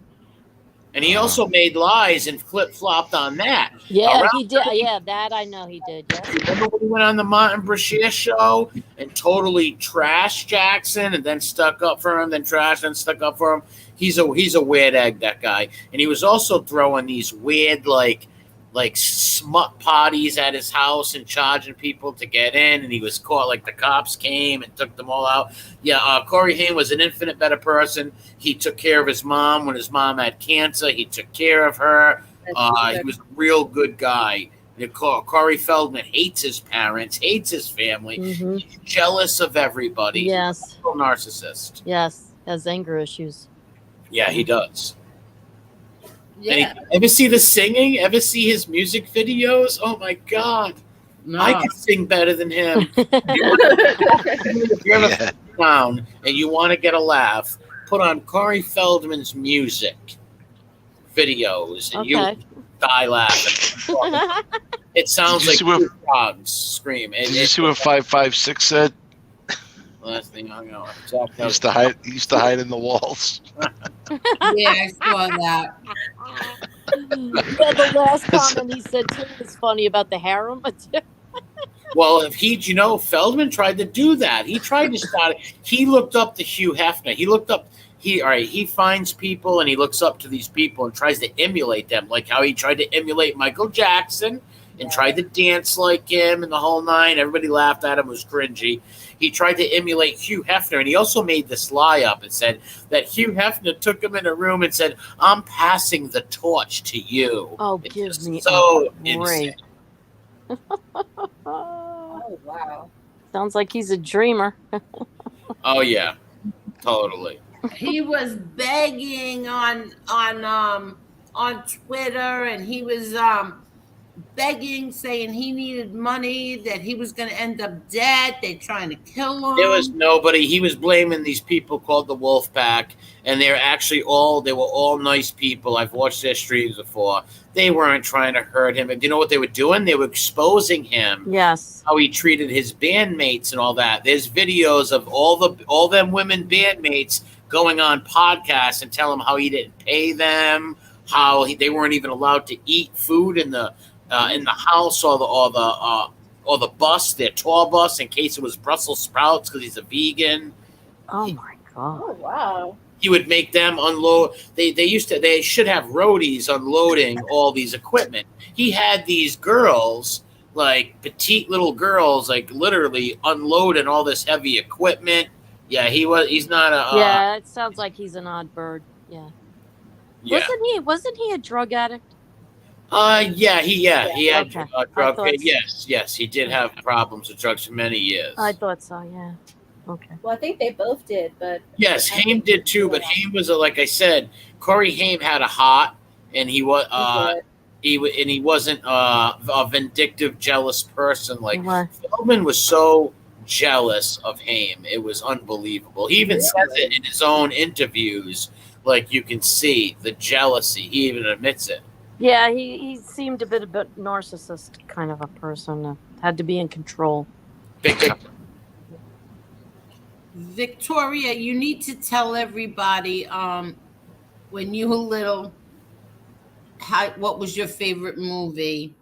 And he also made lies and flip-flopped on that. Yeah, he did. Yeah, that I know he did. Yeah. Remember when he went on the Martin Brashear show and totally trashed Jackson and then stuck up for him, then trashed and stuck up for him? He's a weird egg, that guy. And he was also throwing these weird like smut parties at his house and charging people to get in, and he was caught. Like the cops came and took them all out. Yeah, Corey Haim was an infinite better person. He took care of his mom when his mom had cancer. He took care of her. He was a real good guy. Corey Feldman hates his parents, hates his family. Mm-hmm. He's jealous of everybody. Yes. He's a total narcissist. Yes, has anger issues. Yeah, he does. Yeah. Ever see the singing? Ever see his music videos? Oh my God. No. I can sing better than him. If you're in a town and you want to get a laugh, put on Corey Feldman's music videos and you die laughing. It sounds like two frogs scream. Did you see what 556 said? Last thing I know. He used to hide in the walls. Yeah, I saw that. Yeah, the last comment he said too was funny about the harem. Well, Feldman tried to do that. He tried to start it. He looked up to Hugh Hefner. He finds people and he looks up to these people and tries to emulate them, like how he tried to emulate Michael Jackson and tried to dance like him and the whole nine. Everybody laughed at him, was cringy. He tried to emulate Hugh Hefner, and he also made this lie up and said that Hugh Hefner took him in a room and said, "I'm passing the torch to you." Oh, give me so a break. Oh, wow. Sounds like he's a dreamer. Oh yeah, totally. He was begging on Twitter, and he was begging, saying he needed money, that he was going to end up dead. They're trying to kill him. There was nobody. He was blaming these people called the Wolf Pack, and they were all nice people. I've watched their streams before. They weren't trying to hurt him. And you know what they were doing? They were exposing him. Yes. How he treated his bandmates and all that. There's videos of all them women bandmates going on podcasts and telling them how he didn't pay them, how they weren't even allowed to eat food in the house or the bus, their tour bus, in case it was Brussels sprouts because he's a vegan. Oh my God. Oh, wow. He would make them unload. They should have roadies unloading all these equipment. He had these girls, like petite little girls, like literally unloading all this heavy equipment. Yeah, he's not a. Yeah, it sounds like he's an odd bird. Yeah. Yeah. Wasn't he a drug addict? He had Okay. drug. I thought- Yes, he did have problems with drugs for many years. I thought so. Yeah. Okay. Well, I think they both did, but Yes, Haim did too, but Haim was like I said, Corey Haim had a heart, and he was he wasn't a vindictive, jealous person. Like Right. Feldman was so jealous of Haim, it was unbelievable. He even says it in his own interviews. Like you can see the jealousy. He even admits it. Yeah, he seemed a bit narcissist kind of a person. Had to be in control. Big Victoria, you need to tell everybody when you were little what was your favorite movie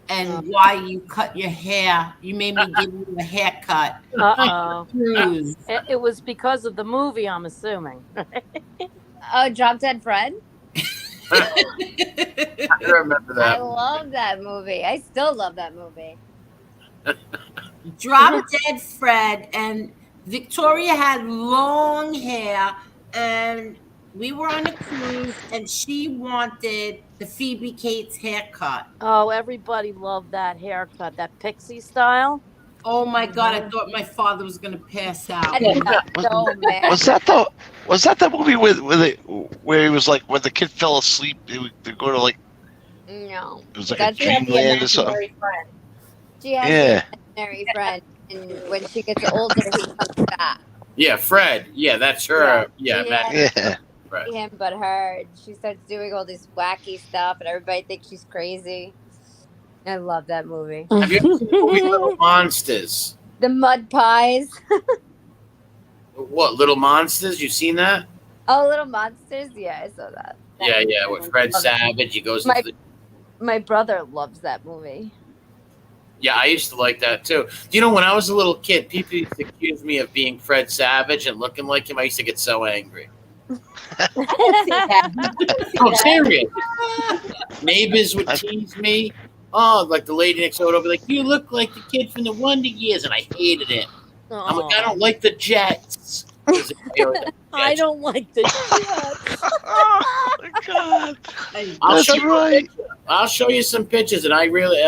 and why you cut your hair. You made me give you a haircut. Uh-oh. Cruise. It was because of the movie, I'm assuming. Oh, Drop Dead Fred? I remember I that. love that movie. I still love that movie. Drop Dead Fred, and Victoria had long hair, and we were on a cruise, and she wanted the Phoebe Cates haircut. Oh, everybody loved that haircut, that pixie style. Oh my God! I thought my father was going to pass out. I did that so bad. Was that the movie where he was like when the kid fell asleep? They go to like No. it was like That's a dreamland or something. imaginary friend. She has Yeah. an imaginary friend, and when she gets older, he comes back. Yeah, Fred. Yeah, that's her. Yeah, Yeah. Yeah. Fred. Him, but her. She starts doing all this wacky stuff, and everybody thinks she's crazy. I love that movie. Have you ever seen the movie Little Monsters? The Mud Pies. What, Little Monsters? You seen that? Oh, Little Monsters. Yeah, I saw that. Yeah, with Fred Savage. He goes My- into the... My brother loves that movie. Yeah, I used to like that too. Do you know, when I was a little kid, people used to accuse me of being Fred Savage and looking like him. I used to get so angry. I'm serious. Neighbors would tease me. Oh, like the lady next door would be like, "You look like the kid from the Wonder Years," and I hated it. I'm like, I don't like the Jets. I don't like the Jets. Oh my God. I'll That's show you right. I'll show you some pictures, and I really,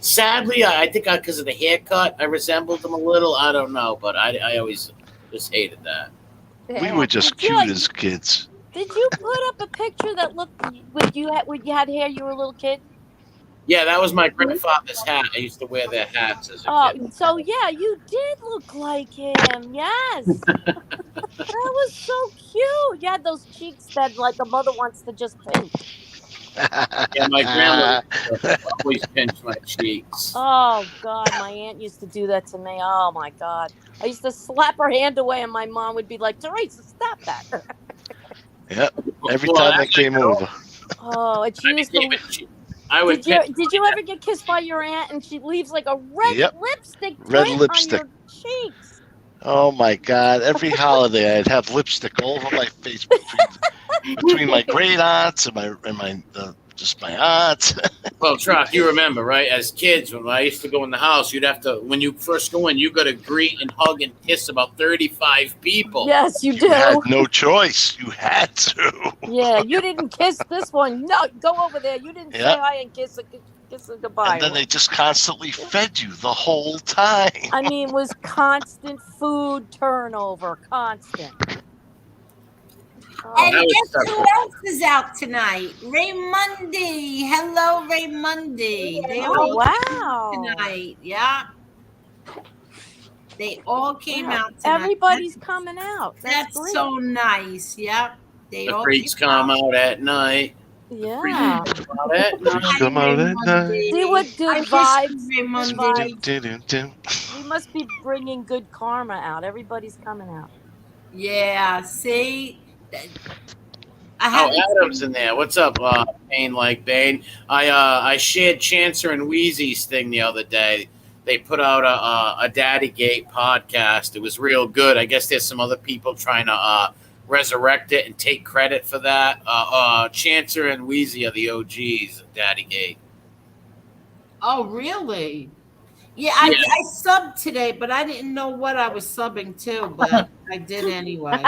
sadly, I think because of the haircut, I resembled them a little. I don't know, but I always just hated that. We were just Yeah. cute as kids. Did you put up a picture that looked when you had hair? You were a little kid. Yeah, that was my grandfather's hat. I used to wear their hats as a Oh, kid. so yeah, you did look like him. Yes, that was so cute. You had those cheeks that like a mother wants to just pinch. Yeah, my grandma always pinched my cheeks. Oh God, my aunt used to do that to me. Oh my God, I used to slap her hand away, and my mom would be like, "Theresa, stop that." Yep. Every Well, time I actually, came over. Oh, and she used to. I would Did you ever get kissed by your aunt and she leaves like a red Yep. lipstick Red print lipstick. on your cheeks? Oh my God! Every holiday, I'd have lipstick all over my face between my great aunts and my just my aunts. Well, Troc, you remember, right? As kids, when I used to go in the house, you'd have to, when you first go in, you got to greet and hug and kiss about 35 people. Yes, you do. You had no choice. You had to. Yeah, you didn't kiss this one. No, go over there. You didn't say Yeah. hi and kiss a goodbye. And then they just constantly fed you the whole time. I mean, it was constant food turnover, constant. And that was guess tough. who else is out tonight? Ray Mundy. Hello, Ray Mundy. They Oh, all wow. came tonight. Yeah. They all came Wow. out tonight. Everybody's coming out. That's great. so nice. Yep. They The all freaks came come out at night. Yeah. Freaks come out at night. Hi, Come out Ray at night. Mundy. See what I good miss vibes. you, Ray Mundy. vibes. Dun-dun-dun. We must be bringing good karma out. Everybody's coming out. Yeah. See. I Oh, haven't Adam's in there. What's up, Bane like Bane? I shared Chancer and Wheezy's thing the other day. They put out a Daddy Gate podcast. It was real good. I guess there's some other people trying to resurrect it and take credit for that. Chancer and Wheezy are the OGs of Daddy Gate. Oh, really? Yeah, Yeah. I subbed today, but I didn't know what I was subbing to, but I did anyway.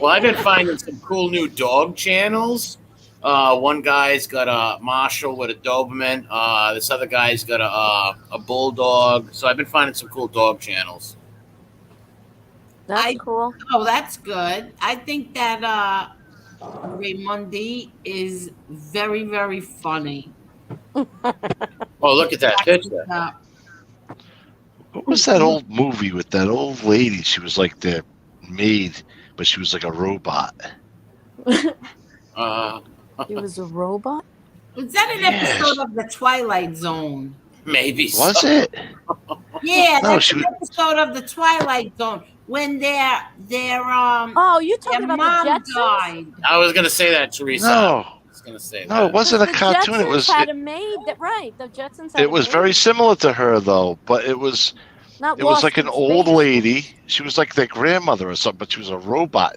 Well, I've been finding some cool new dog channels. One guy's got a Marshall with a Doberman. This other guy's got a Bulldog. So I've been finding some cool dog channels. That's cool. Oh, that's good. I think that Raymundi is very, very funny. Oh, look at that picture. What was that old movie with that old lady? She was like the maid, but she was like a robot. He was a robot? Was that an episode of The Twilight Zone? Maybe. Was it? Yeah, No, that's an episode of The Twilight Zone when their Oh, you're talking their about mom the Jetsons? died. I was gonna say that, Teresa. No. I was gonna say No, it wasn't a cartoon. Jetsons It was. had a maid. Right, the Jetsons had It was very similar to her though, but it was. Not It was Lost like in an old Space. lady. She was like their grandmother or something, but she was a robot.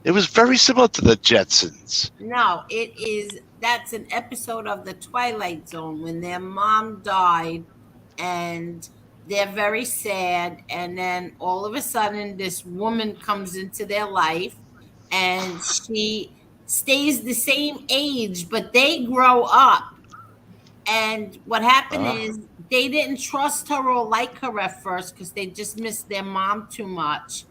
It was very similar to the Jetsons. No, that's an episode of The Twilight Zone when their mom died and they're very sad, and then all of a sudden this woman comes into their life and she stays the same age, but they grow up. And what happened is they didn't trust her or like her at first because they just missed their mom too much.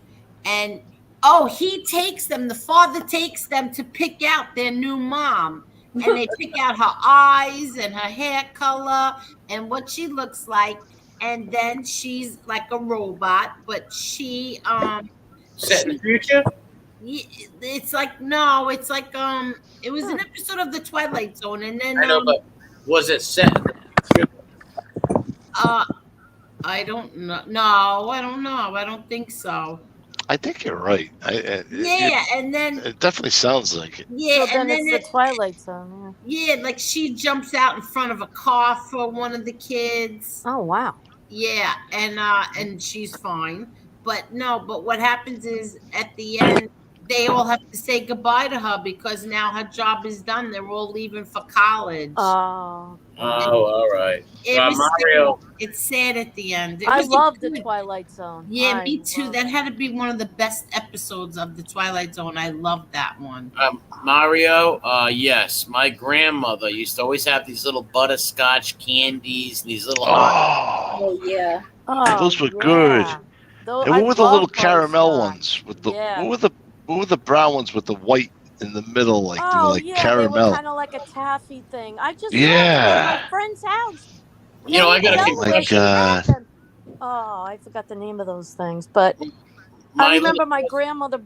And the father takes them to pick out their new mom. And they pick out her eyes and her hair color and what she looks like. And then she's like a robot, but she Set in the future? it's like it was an episode of The Twilight Zone, and then I know, but was it set in the future? I don't know. No, I don't know. I don't think so. I think you're right. And then It definitely sounds like it. yeah, So and then then it's the Twilight Zone. yeah, like she jumps out in front of a car for one of the kids. Yeah. Oh wow. Yeah, and she's fine. But what happens is at the end they all have to say goodbye to her because now her job is done. They're all leaving for college. Oh. All right. Mario. It's sad at the end. I love the Twilight Zone. Yeah, me too. That had to be one of the best episodes of the Twilight Zone. I loved that one. Mario, yes. My grandmother used to always have these little butterscotch candies, these little Oh, yeah. Oh, those were good. And what were the little caramel ones with the? What were the brown ones with the white in the middle, like they were like caramel? They were kind of like a taffy thing. I just Yeah. my friend's house. You know, I gotta Tell keep me where she God. had them. Oh, I forgot the name of those things, but I remember my grandmother.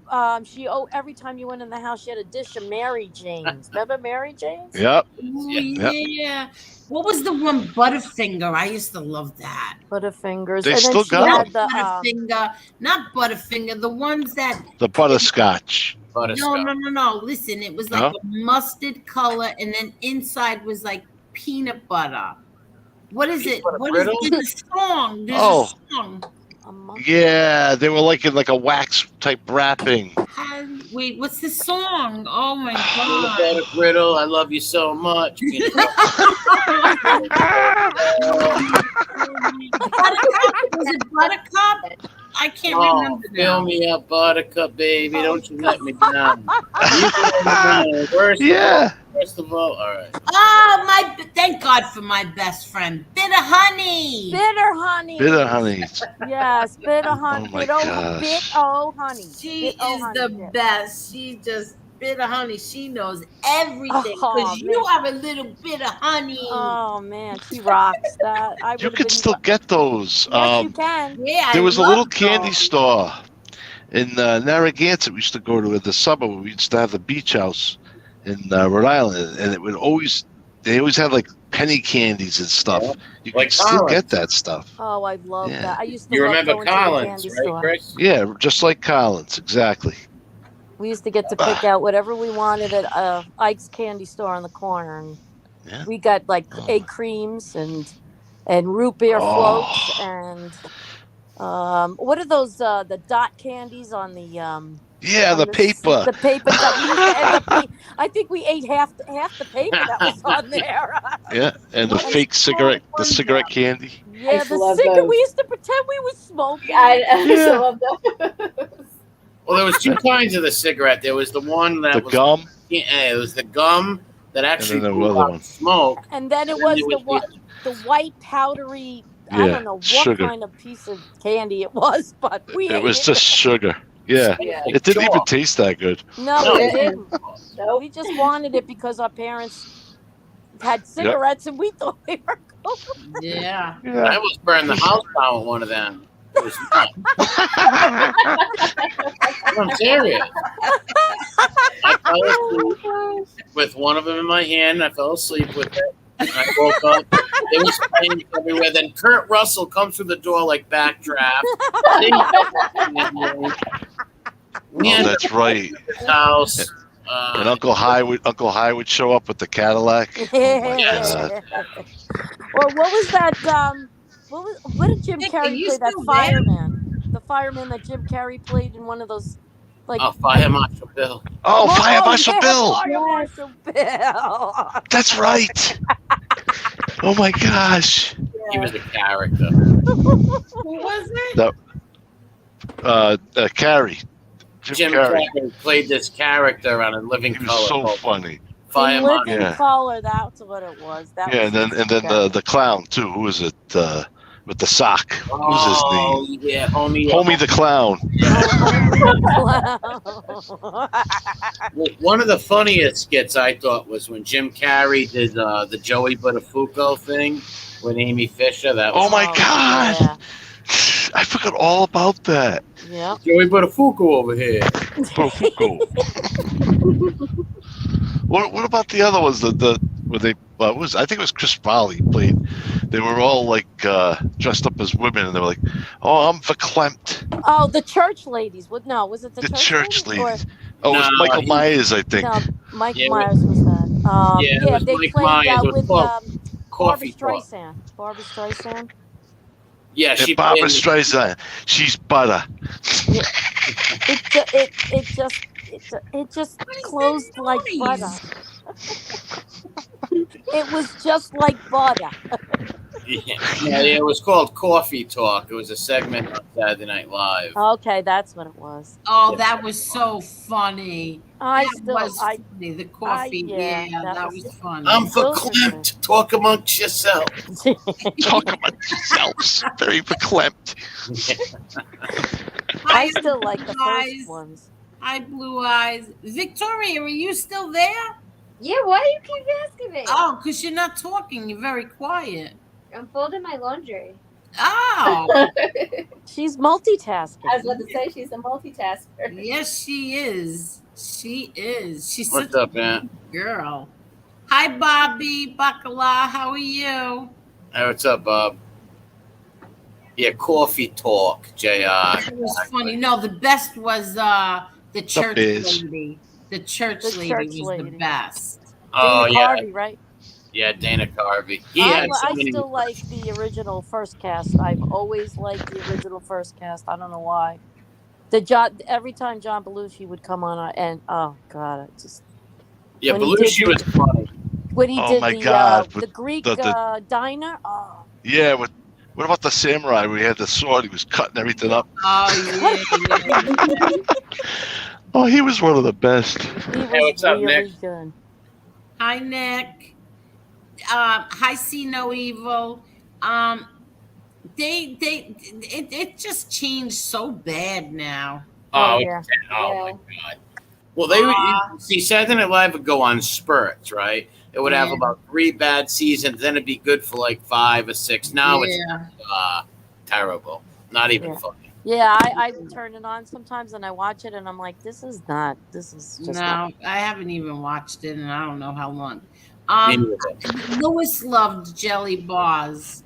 Every time you went in the house, she had a dish of Mary Janes. Remember Mary Janes? Yep. Ooh, Yep. yeah. What was the one Butterfinger? I used to love that. Butterfingers. They and still then got she them. had the, Butterfinger, not Butterfinger. The ones that The butterscotch. no. Listen, it was like No? a mustard color, and then inside was like peanut butter. What is it? What is the song? There's a song. Yeah, they were like in like a wax type wrapping. Wait, what's the song? Oh my Butter god! Brittle, I love you so much. Was it Buttercup? I can't remember now. Fill me up, Buttercup, baby. Don't you let me down. First of all right. Oh, thank God for my best friend, Bitter Honey. Bitter Honey. Bitter Honey. Yes, Bitter Honey. Oh my gosh. Bitter Honey. She is the best. She just Bitter Honey. She knows everything because you are a little Bitter Honey. Oh man, she rocks that. You can still get those. Yes, you can. Yeah, there was a little candy store in Narragansett we used to go to in the summer. We used to have the beach house in Rhode Island, and they always had like penny candies and stuff. Yeah. You Like can still Collins. get that stuff. Oh, I love that. I used to. You love remember going to the Collins, candy right, store. Chris? Yeah, just like Collins, exactly. We used to get to pick out whatever we wanted at Ike's candy store on the corner, and we got like egg creams and root beer floats and what are those the dot candies on the the paper. The paper. I think we ate half the paper that was on there. Yeah, and the fake cigarette, the cigarette candy. Yeah, the cigarette. We used to pretend we were smoking. I love that. Well, there was two kinds of the cigarette. There was the one that The was gum. Yeah, it was the gum that actually then the blew other out one. smoke. And then it And was there the white powdery. I Yeah, don't know what sugar. kind of piece of candy it was, but we It ate was it. just sugar. Yeah. Yeah. It didn't even taste that good. No, No, it it didn't. Nope. We just wanted it because our parents had Yep. cigarettes and we thought we were cool. Yeah. I Yeah. almost burned the house down with one of them. It was nuts. I'm serious. I fell asleep with one of them in my hand. I fell asleep with it. I woke up. It was flames everywhere. Then Kurt Russell comes through the door like backdraft. Oh, that's right. House. And Uncle High would show up with the Cadillac. Oh my God. Or what was that? What did Jim Nick, are Carrey you play? That still there? fireman. The fireman that Jim Carrey played in one of those. Like Fire Marshal Bill. Oh, Fire Marshal yeah, Bill. Fire Marshal Bill. That's right. Oh my gosh. He was a character. Who was it? That Carrey. Jim Carrey. Carrey played this character on a Living He was Color. so called funny. Fire In Marshal. Living Yeah. Color, that's what it was. That Yeah, was and then Jim Carrey. the clown too. Who was it? With the sock. What was his Oh, name? yeah, homie. Homie the Clown. One of the funniest skits I thought was when Jim Carrey did the Joey Buttafuoco thing with Amy Fisher. That was Oh my God. Yeah. I forgot all about that. Yeah. Joey Buttafuoco over here. Buttafuoco. What about the other ones? Where they I think it was Chris Farley played. They were all like dressed up as women, and they were like, "Oh, I'm verklempt." Oh, the church ladies. Was it the church ladies? ladies. Oh, it was No, Michael Myers, I think. No, Mike Yeah, Myers was that. yeah, it was they Mike played Myers. that It was with called Barbara Coffee Talk. Streisand. Barbara Streisand. Yeah, And she Barbara played- Streisand. She's butter. It just closed like butter. It was just like butter. Yeah, it was called Coffee Talk. It was a segment on Saturday Night Live. Okay, that's what it was. Oh, that was so funny. I That was funny. The coffee. yeah, that that was was- funny. I'm Those are verklempt. Talk amongst yourselves. Talk about yourselves. Very verklempt. I still like the Eyes. first ones. Hi, Blue Eyes. Victoria, are you still there? Yeah, why do you keep asking me? Oh, because you're not talking. You're very quiet. I'm folding my laundry. Oh, She's multitasking. I was about to say she's a multitasker. yes, she is. She is. She's What's such up, man? a girl. Hi, Bobby Bacala. How are you? Hey, what's up, Bob? Yeah, Coffee Talk, JR. It was funny. No, the best was the church Biz? lady. The church The lady church was lady. the best. Oh, Dana yeah. Carvey, right? Yeah, Dana Carvey. He I had so many. still like the original first cast. I've always liked the original first cast. I don't know why. Every time John Belushi would come on, and oh god, it just Yeah, when he Belushi did- was funny. when he Oh did my the God, the with Greek the- diner. Oh, Yeah, what about the samurai where he had the sword? He was cutting everything up. Oh, yeah. Oh, he was one of the best. he was what's up, really Nick? good. Hi, Nick. Hi, See No Evil. It just changed so bad now. Oh, yeah. oh my God. Well, they would see Saturday Night Live would go on spurts, right? It would have Yeah. about 3 bad seasons, then it'd be good for like 5 or 6. Now it's terrible. Not even Yeah. funny. Yeah, I turn it on sometimes and I watch it and I'm like, this is just No, not. I haven't even watched it, and I don't know how long. Me neither. Lewis loved jelly bars.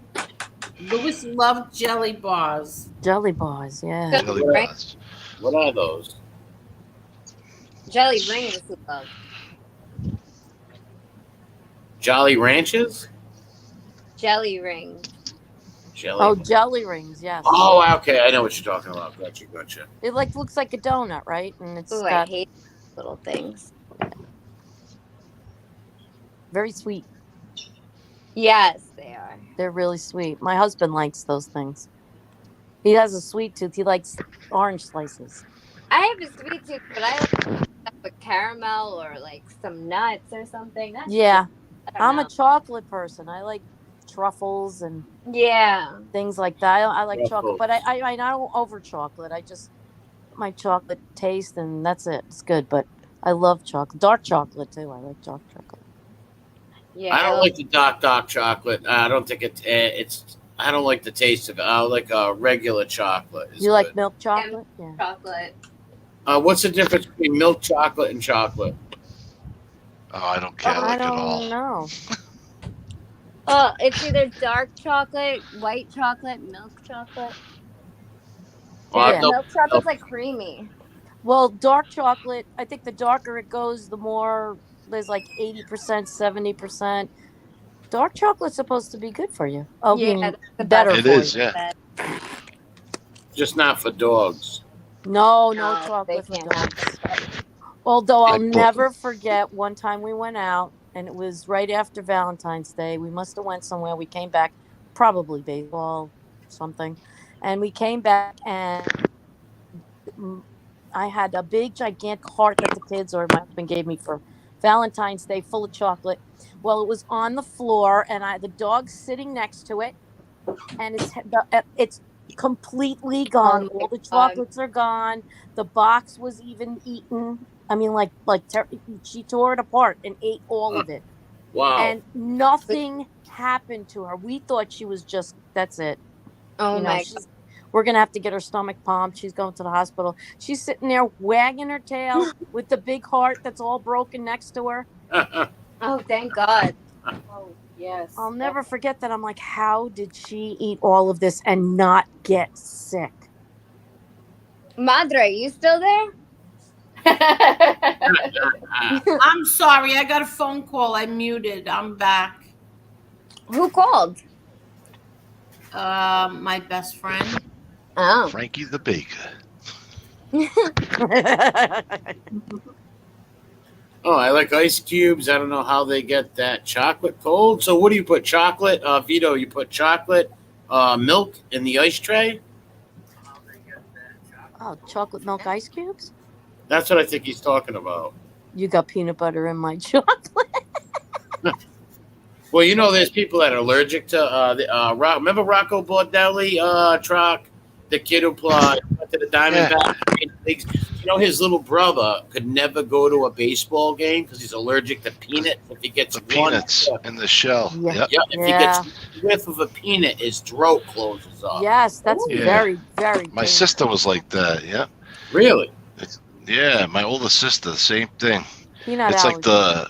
Lewis loved jelly bars. Jelly bars, yeah. Jelly Right. bars. What are those? Jelly rings, love. Jolly Ranches? Jelly rings. Jelly. Oh, jelly rings, yes. Oh, okay. I know what you're talking about. Gotcha. It looks like a donut, right? And it's Ooh, I got hate little things. very sweet. Yes, they are. They're really sweet. My husband likes those things. He has a sweet tooth. He likes orange slices. I have a sweet tooth, but I like stuff with caramel or like some nuts or something. That's Yeah, I don't I'm know. a chocolate person. I like truffles and Yeah. things like that. I like chocolate, but Truffles. I don't over chocolate. I just my chocolate taste and that's it. It's good, but I love chocolate. Dark chocolate too. I like dark chocolate. Yeah. I I don't love like the dark chocolate. I don't think it's. I don't like the taste of it. I like regular chocolate. Is You like good. milk chocolate? Yeah. chocolate. What's the difference between milk chocolate and chocolate? Oh, I don't care I like at all. don't know. Oh, it's either dark chocolate, white chocolate, milk chocolate. Well, Yeah. no, Milk chocolate's like creamy. Well, dark chocolate, I think the darker it goes, the more there's like 80%, 70%. Dark chocolate's supposed to be good for you. I Yeah, mean, that's the better best. It for is, you. yeah. just not for dogs. No No, they chocolate for can't have dogs. Although I'll Like never forget one time we went out and it was right after Valentine's Day. We must have went somewhere. We came back, probably baseball, something. And we came back and I had a big gigantic heart that the kids or my husband gave me for Valentine's Day full of chocolate. Well, it was on the floor and the dog's sitting next to it and it's completely gone. Oh my All the god. chocolates are gone. The box was even eaten. I mean, she tore it apart and ate all of it, Wow. and nothing happened to her. We thought she was just that's it. Oh You know, my god. we're gonna have to get her stomach pumped. She's going to the hospital. She's sitting there wagging her tail with the big heart that's all broken next to her. Oh, thank God. Oh yes. I'll never forget that. I'm like, how did she eat all of this and not get sick? Madre, you still there? I'm sorry. I got a phone call. I muted. I'm back. Who called? My best friend. Oh. Frankie the Baker. Oh, I like ice cubes. I don't know how they get that chocolate cold. So what do you put? Chocolate? Vito, you put chocolate, milk in the ice tray? Oh, chocolate milk ice cubes? That's what I think he's talking about. You got peanut butter in my chocolate. Well, you know, there's people that are allergic to remember Rocco Bordelli, Truck, the kid who went to the Diamondbacks. Leagues. You know, his little brother could never go to a baseball game because he's allergic to peanuts. If he gets The peanuts in the shell. Yeah. Yep. If he gets a whiff of a peanut, his throat closes up. Yes, that's Yeah. very, very. My dangerous. sister was like that. Yeah. Really? Yeah, my older sister, same thing. Peanut It's allergy. like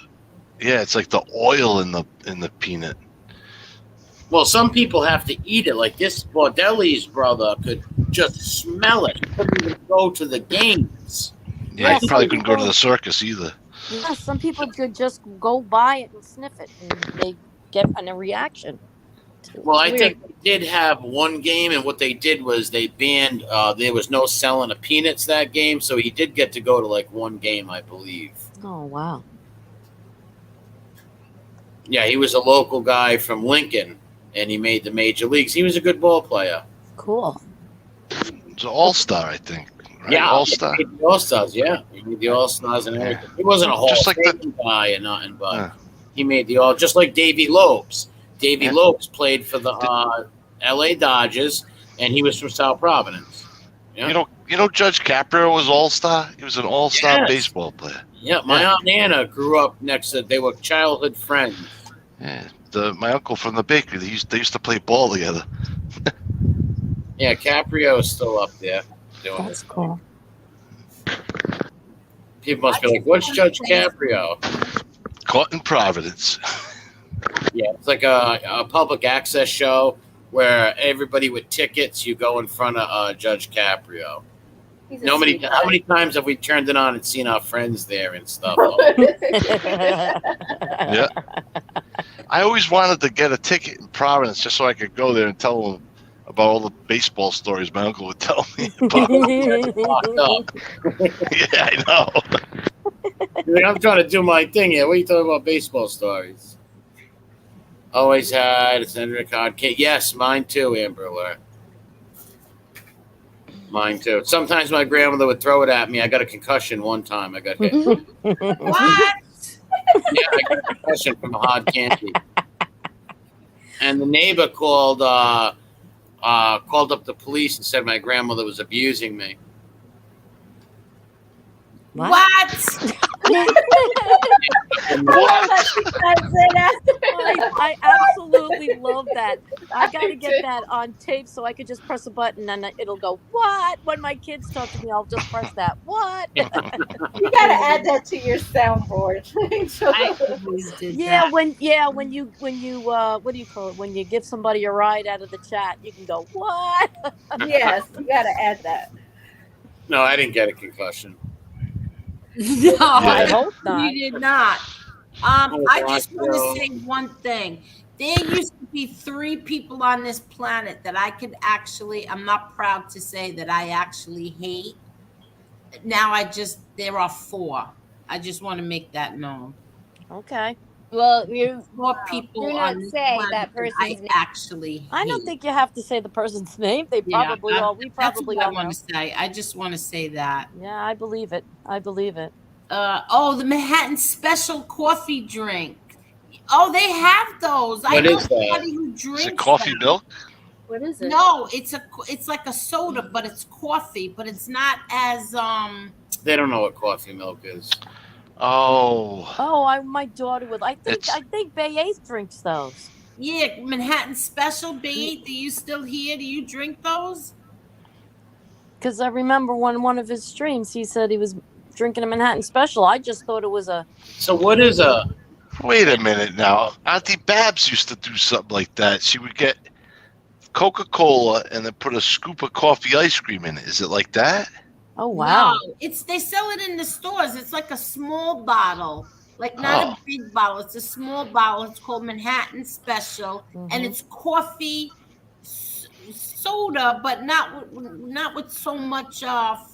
it's like the oil in the peanut. Well, some people have to eat it. Like this Bordelli's brother could just smell it. He couldn't even go to the games. Yeah, Yeah, you probably some couldn't go to people- the circus either. Yeah, some people could just go by it and sniff it, and they get a reaction. Well, I Weird. think they did have one game, and what they did was they banned. There was no selling of peanuts that game, so he did get to go to like one game, I believe. Oh wow! Yeah, he was a local guy from Lincoln, and he made the major leagues. He was a good ball player. Cool. It's an all-star, I think. Right? Yeah, All-star. He made the All-Stars, yeah. He made the All-Stars and everything. He wasn't a Hall Just of like Fame guy or nothing, but Yeah. he made the All. Just like Davey Lopes. Davey Yeah. Lopes played for the L.A. Dodgers, and he was from South Providence. Yeah. You know, Judge Caprio was all-star. He was an all-star Yes. baseball player. Yeah, my Aunt Anna grew up next to. They were childhood friends. Yeah, my uncle from the bakery. They used to play ball together. Yeah, Caprio is still up there doing That's it. cool. People must be like, "What's Judge Caprio?" Caught in Providence. Yeah, it's like a public access show where everybody with tickets, you go in front of Judge Caprio. He's a How many sweetheart. times have we turned it on and seen our friends there and stuff? Yeah. I always wanted to get a ticket in Providence just so I could go there and tell them about all the baseball stories my uncle would tell me about. Locked up. Yeah, I know. You're like, I'm trying to do my thing here. What are you talking about baseball stories? Always had it's under a card. Yes, mine too, Amber Alert. Mine too. Sometimes my grandmother would throw it at me. I got a concussion one time. I got hit. What? Yeah, I got a concussion from a hard candy. And the neighbor called up the police and said my grandmother was abusing me. What? I absolutely love that. I got to get that on tape so I could just press a button and it'll go, what? When my kids talk to me, I'll just press that. What? You got to add that to your soundboard. I always did Yeah, that. when you what do you call it? When you give somebody a ride out of the chat, you can go, what? Yes, you got to add that. No, I didn't get a concussion. No, I hope not. you did not. I just want to say one thing. There used to be 3 people on this planet that I could actually, I'm not proud to say that I actually hate. Now there are 4. I just want to make that known. Okay. Well, you 4 people do on not this say planet that person's I name. actually hate. I don't think you have to say the person's name. They probably all. We probably that's all what I know. want to say. I just want to say that. Yeah, I believe it. I believe it. The Manhattan Special coffee drink. Oh, they have those. What I know is that? somebody who drinks Is it coffee them. milk? What is it? No, it's like a soda, but it's coffee, but it's not as They don't know what coffee milk is. Oh. Oh, my daughter would. I think Bay 8 drinks those. yeah, Manhattan Special. Be, do you still here? Do you drink those? Because I remember one of his streams, he said he was drinking a Manhattan Special. I just thought it was a. So what is a? Wait a minute now. Auntie Babs used to do something like that. She would get Coca-Cola and then put a scoop of coffee ice cream in it. Is it like that? Oh wow! No, they sell it in the stores. It's like a small bottle, like not a big bottle. It's a small bottle. It's called Manhattan Special, and it's coffee soda, but not with so much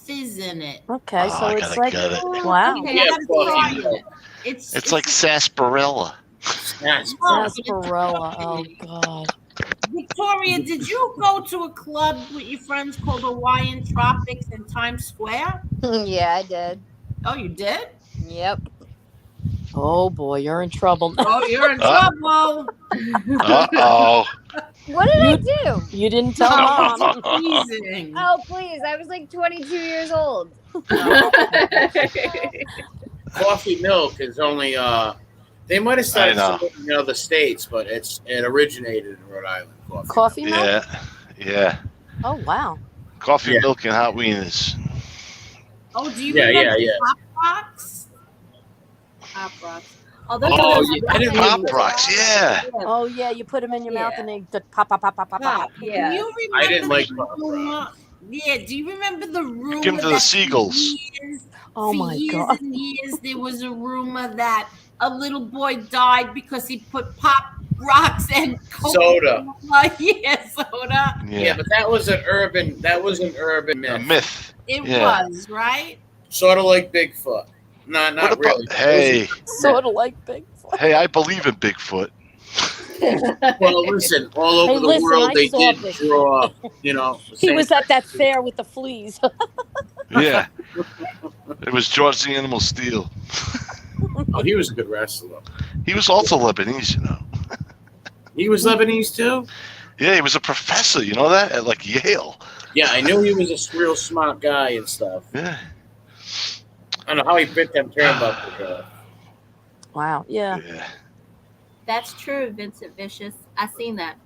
fizz in it. Okay, so I it's gotta like get it. wow. Okay, Yeah, I gotta coffee try milk. it. It's like sarsaparilla. Yes. Sarsaparilla. Oh god. Victoria, did you go to a club with your friends called Hawaiian Tropics in Times Square? Yeah, I did. Oh, you did? Yep. Oh boy, you're in trouble. Oh, you're in trouble. Uh-oh. What did I do? You didn't tell mom. Teasing. Oh, please. I was like 22 years old. Coffee milk is only they might have started I know. in other states, but it originated in Rhode Island. Coffee milk? Yeah. Oh wow. Coffee Yeah. milk and hot wieners. Oh, do you Yeah, remember yeah. Pop Rocks? Pop rocks. Oh, yeah, I didn't Pop remember. rocks, yeah. Oh yeah, you put them in your mouth Yeah. and they pop, pop, pop, pop, pop, pop. Do Yeah. you remember I didn't like the Pop rumor? Yeah, do you remember the rumor Give 'em to the that seagulls. Oh for my years god. and years there was a rumor that a little boy died because he put Pop Rocks and Soda. Yeah, soda. Yeah, but that was an urban myth. A myth. It Yeah. was, right? Sort of like Bigfoot. Not What about, really. hey, Sort of like Bigfoot. hey, I believe in Bigfoot. Well, listen, all over Hey, the listen, world I they saw did Bigfoot. draw, the He same- was at that fair with the fleas. Yeah. It was George the Animal Steel. Oh, he was a good wrestler. He was also Lebanese, you know. He was Lebanese too? Yeah, he was a professor, you know that? At like Yale. Yeah, I knew he was a real smart guy and stuff. Yeah. I don't know how he bit them turnbuckles. Wow. Yeah. Yeah. That's true, Vincent Vicious. I seen that.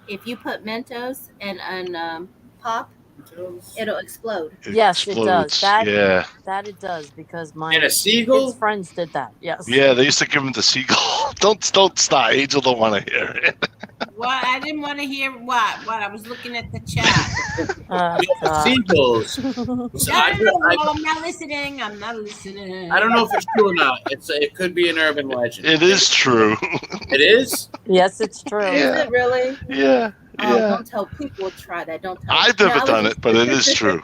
If you put Mentos and pop, it'll explode. Yes, it does. That Yeah. that it does because my And a seagull? his friends did that. Yes. Yeah, they used to give him the seagull. Don't stop. Angel don't want to hear it. What? I didn't want to hear what? What? I was looking at the chat. God. Seagulls. So I'm not listening. I'm not listening. I don't know if it's true or not. It could be an urban legend. It is true. It is? Yes, it's true. Yeah. Is it really? Yeah. Oh, Yeah. don't tell people try that. Don't tell. I've never done it, but it is true.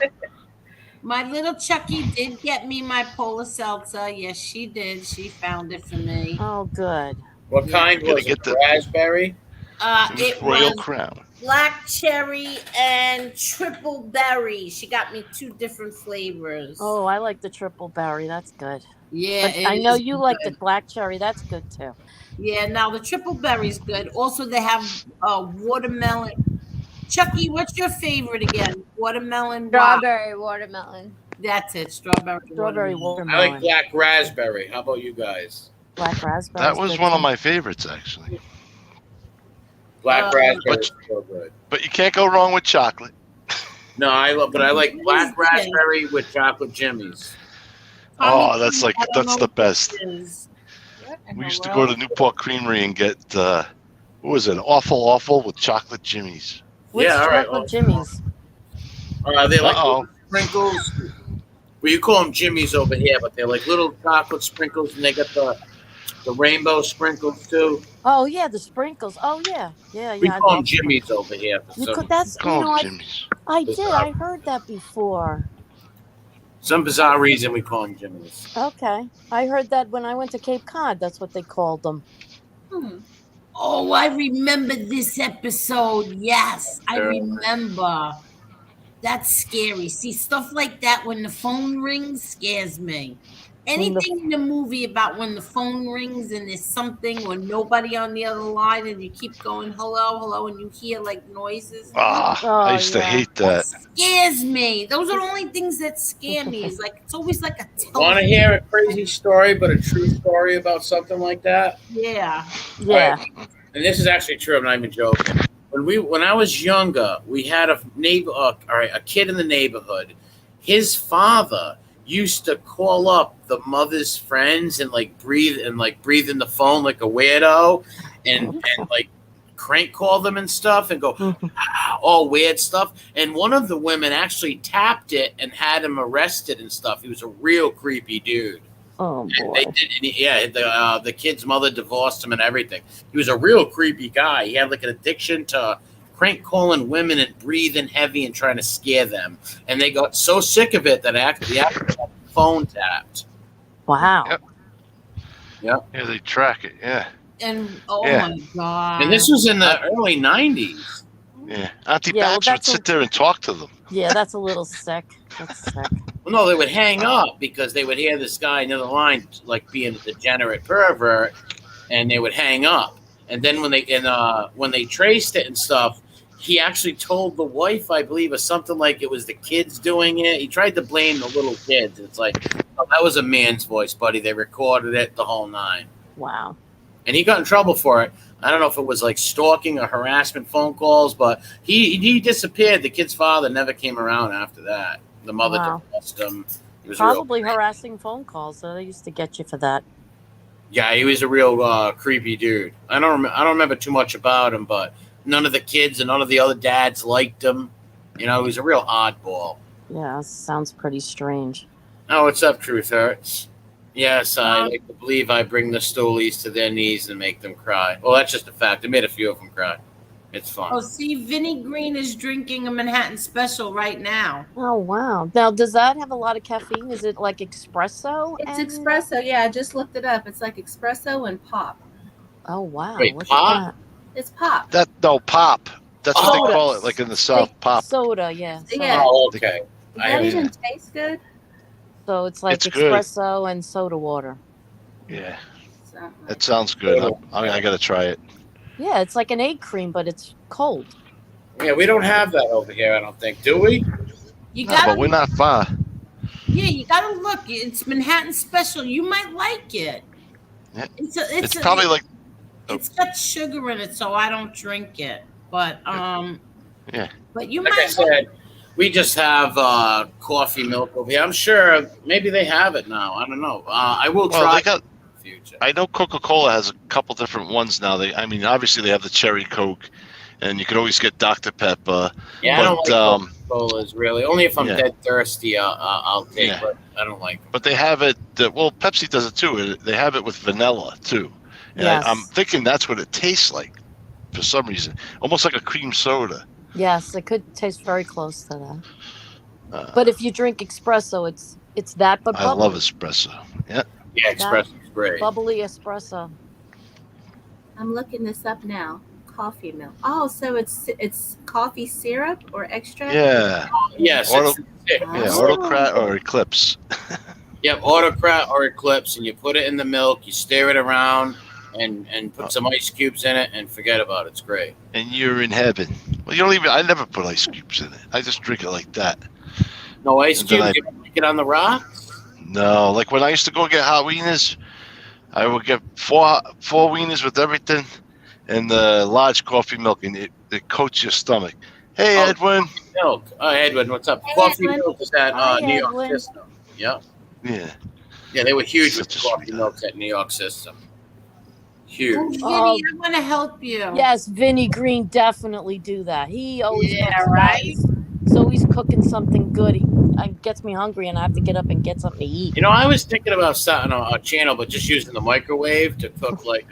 My little Chucky did get me my Polar Seltzer. Yes, she did. She found it for me. Oh, good. What kind Gotta was get it? the- Raspberry? It Royal was Crown. black cherry and triple berry. She got me 2 different flavors. Oh, I like the triple berry. That's good. Yeah, But it I know is you like the good. black cherry. That's good too. Yeah, now the triple berry's good. Also, they have watermelon. Chucky, what's your favorite again? Watermelon. Wow, Strawberry watermelon. that's it. Strawberry. Strawberry watermelon. I like watermelon. black raspberry. How about you guys? Black raspberry. That was one of my favorites, actually. Black raspberry is But- so good. But you can't go wrong with chocolate. No, I like black What is this? raspberry with chocolate jimmies. Oh, that's I don't know the what this best. is. We used to go to Newport Creamery and get what was it? Awful with chocolate jimmies. What's Yeah, all right. chocolate jimmies? They like Uh-oh. sprinkles. Well, you call them jimmies over here, but they're like little chocolate sprinkles, and they got the rainbow sprinkles too. Oh yeah, the sprinkles. Oh yeah, yeah, We yeah. I call them love jimmies over here. For You some, could, that's you Call know them jimmies. I did. I heard that before. some bizarre reason, we call them jimmies. Okay, I heard that when I went to Cape Cod. That's what they called them. Oh, I remember this episode. Yes, I remember. That's scary. See, stuff like that when the phone rings scares me. Anything in the movie about when the phone rings and there's something or nobody on the other line and you keep going hello, hello, and you hear like noises. I used to hate that. Scares me. Those are the only things that scare me. Is like it's always like a Want to hear a crazy story, but a true story about something like that? Yeah. Yeah. Right. And this is actually true. I'm not even joking. When I was younger, we had a neighbor, a kid in the neighborhood. His father used to call up the mother's friends and breathe in the phone like a weirdo, and like crank call them and stuff and go all weird stuff. And one of the women actually tapped it and had him arrested and stuff. He was a real creepy dude. Oh boy. And the kid's mother divorced him and everything. He was a real creepy guy. He had like an addiction to crank calling women and breathing heavy and trying to scare them. And they got so sick of it that actually had the phone tapped. Wow. Yep. Yeah. Yeah, they track it. Yeah. And Yeah. my god. And this was in the early 90s. Yeah. Auntie Yeah, well, Babs would that's sit there and talk to them. Yeah, that's a little sick. That's sick. Well, no, they would hang up because they would hear this guy near the line being a degenerate pervert, and they would hang up. And then when they traced it and stuff, he actually told the wife, I believe, or something like it was the kids doing it. He tried to blame the little kids. It's like, oh, that was a man's voice, buddy. They recorded it, the whole nine. Wow. And he got in trouble for it. I don't know if it was like stalking or harassment phone calls, but he disappeared. The kid's father never came around after that. The mother divorced him. He was Probably harassing phone calls. So they used to get you for that. Yeah, he was a real creepy dude. I don't remember too much about him, but none of the kids and none of the other dads liked him. You know, he was a real oddball. Yeah, sounds pretty strange. Oh, what's up, Truth Hurts? Yes, I like to believe I bring the stoolies to their knees and make them cry. Well, that's just a fact. I made a few of them cry. It's fun. Oh, see, Vinny Green is drinking a Manhattan Special right now. Oh, wow. Now, does that have a lot of caffeine? Is it like espresso? It's espresso. Yeah, I just looked it up. It's like espresso and pop. Oh, wow. Wait, Look pop? at that. It's pop. Pop. That's what Soda. they call it, like in the South, pop. Soda, yeah. Soda. Yeah. Oh, okay. Does that even taste good? So it's like It's good. espresso and soda water. Yeah, So, that sounds good. I got to try it. Yeah, it's like an egg cream, but it's cold. Yeah, we don't have that over here, I don't think. Do we? You No, gotta, but we're not far. yeah, you gotta look. It's Manhattan Special. You might like it. Yeah. It's Probably like it's got sugar in it, so I don't drink it. But Yeah. But you Like I might. said, we just have coffee milk over here. I'm sure maybe they have it now. I don't know. I will Well, try they got. it in the future. I know Coca-Cola has a couple different ones now. Obviously they have the cherry Coke, and you can always get Dr. Pepper. Yeah, I don't but, like Coca-Colas, really. Only if I'm yeah. dead thirsty, I'll take Yeah. but I don't like them. But they have it. Well, Pepsi does it too. They have it with vanilla too. And Yes. I'm thinking that's what it tastes like, for some reason, almost like a cream soda. Yes, it could taste very close to that. But if you drink espresso, it's that, but I bubbly. love espresso. Yeah. Yeah, espresso's great. Bubbly espresso. I'm looking this up now. coffee milk. Oh, so it's coffee syrup or extract? Yeah. Yes. Autocrat or Eclipse. Yep, Autocrat or Eclipse, and you put it in the milk, you stir it around, and put some ice cubes in it, and forget about it. It's great. And you're in heaven. Well, you don't even. I never put ice cubes in it. I just drink it like that. No ice cubes. You don't like it on the rocks? No, like when I used to go get hot wieners, I would get four wieners with everything, and the large coffee milk, and it coats your stomach. Hey, Edwin. Milk. Oh, Edwin, what's up? Hey, Coffee Edwin. milk is at New York Edwin. System. Yeah. Yeah. Yeah, they were huge with Such a coffee sweet milks at New York System. Oh, Huge. Vinny, Oh. I want to help you. Yes, Vinny Green definitely do that. He always Yeah, talks about right? it. So he's cooking something good. It gets me hungry, and I have to get up and get something to eat. You know, I was thinking about starting a channel, but just using the microwave to cook like.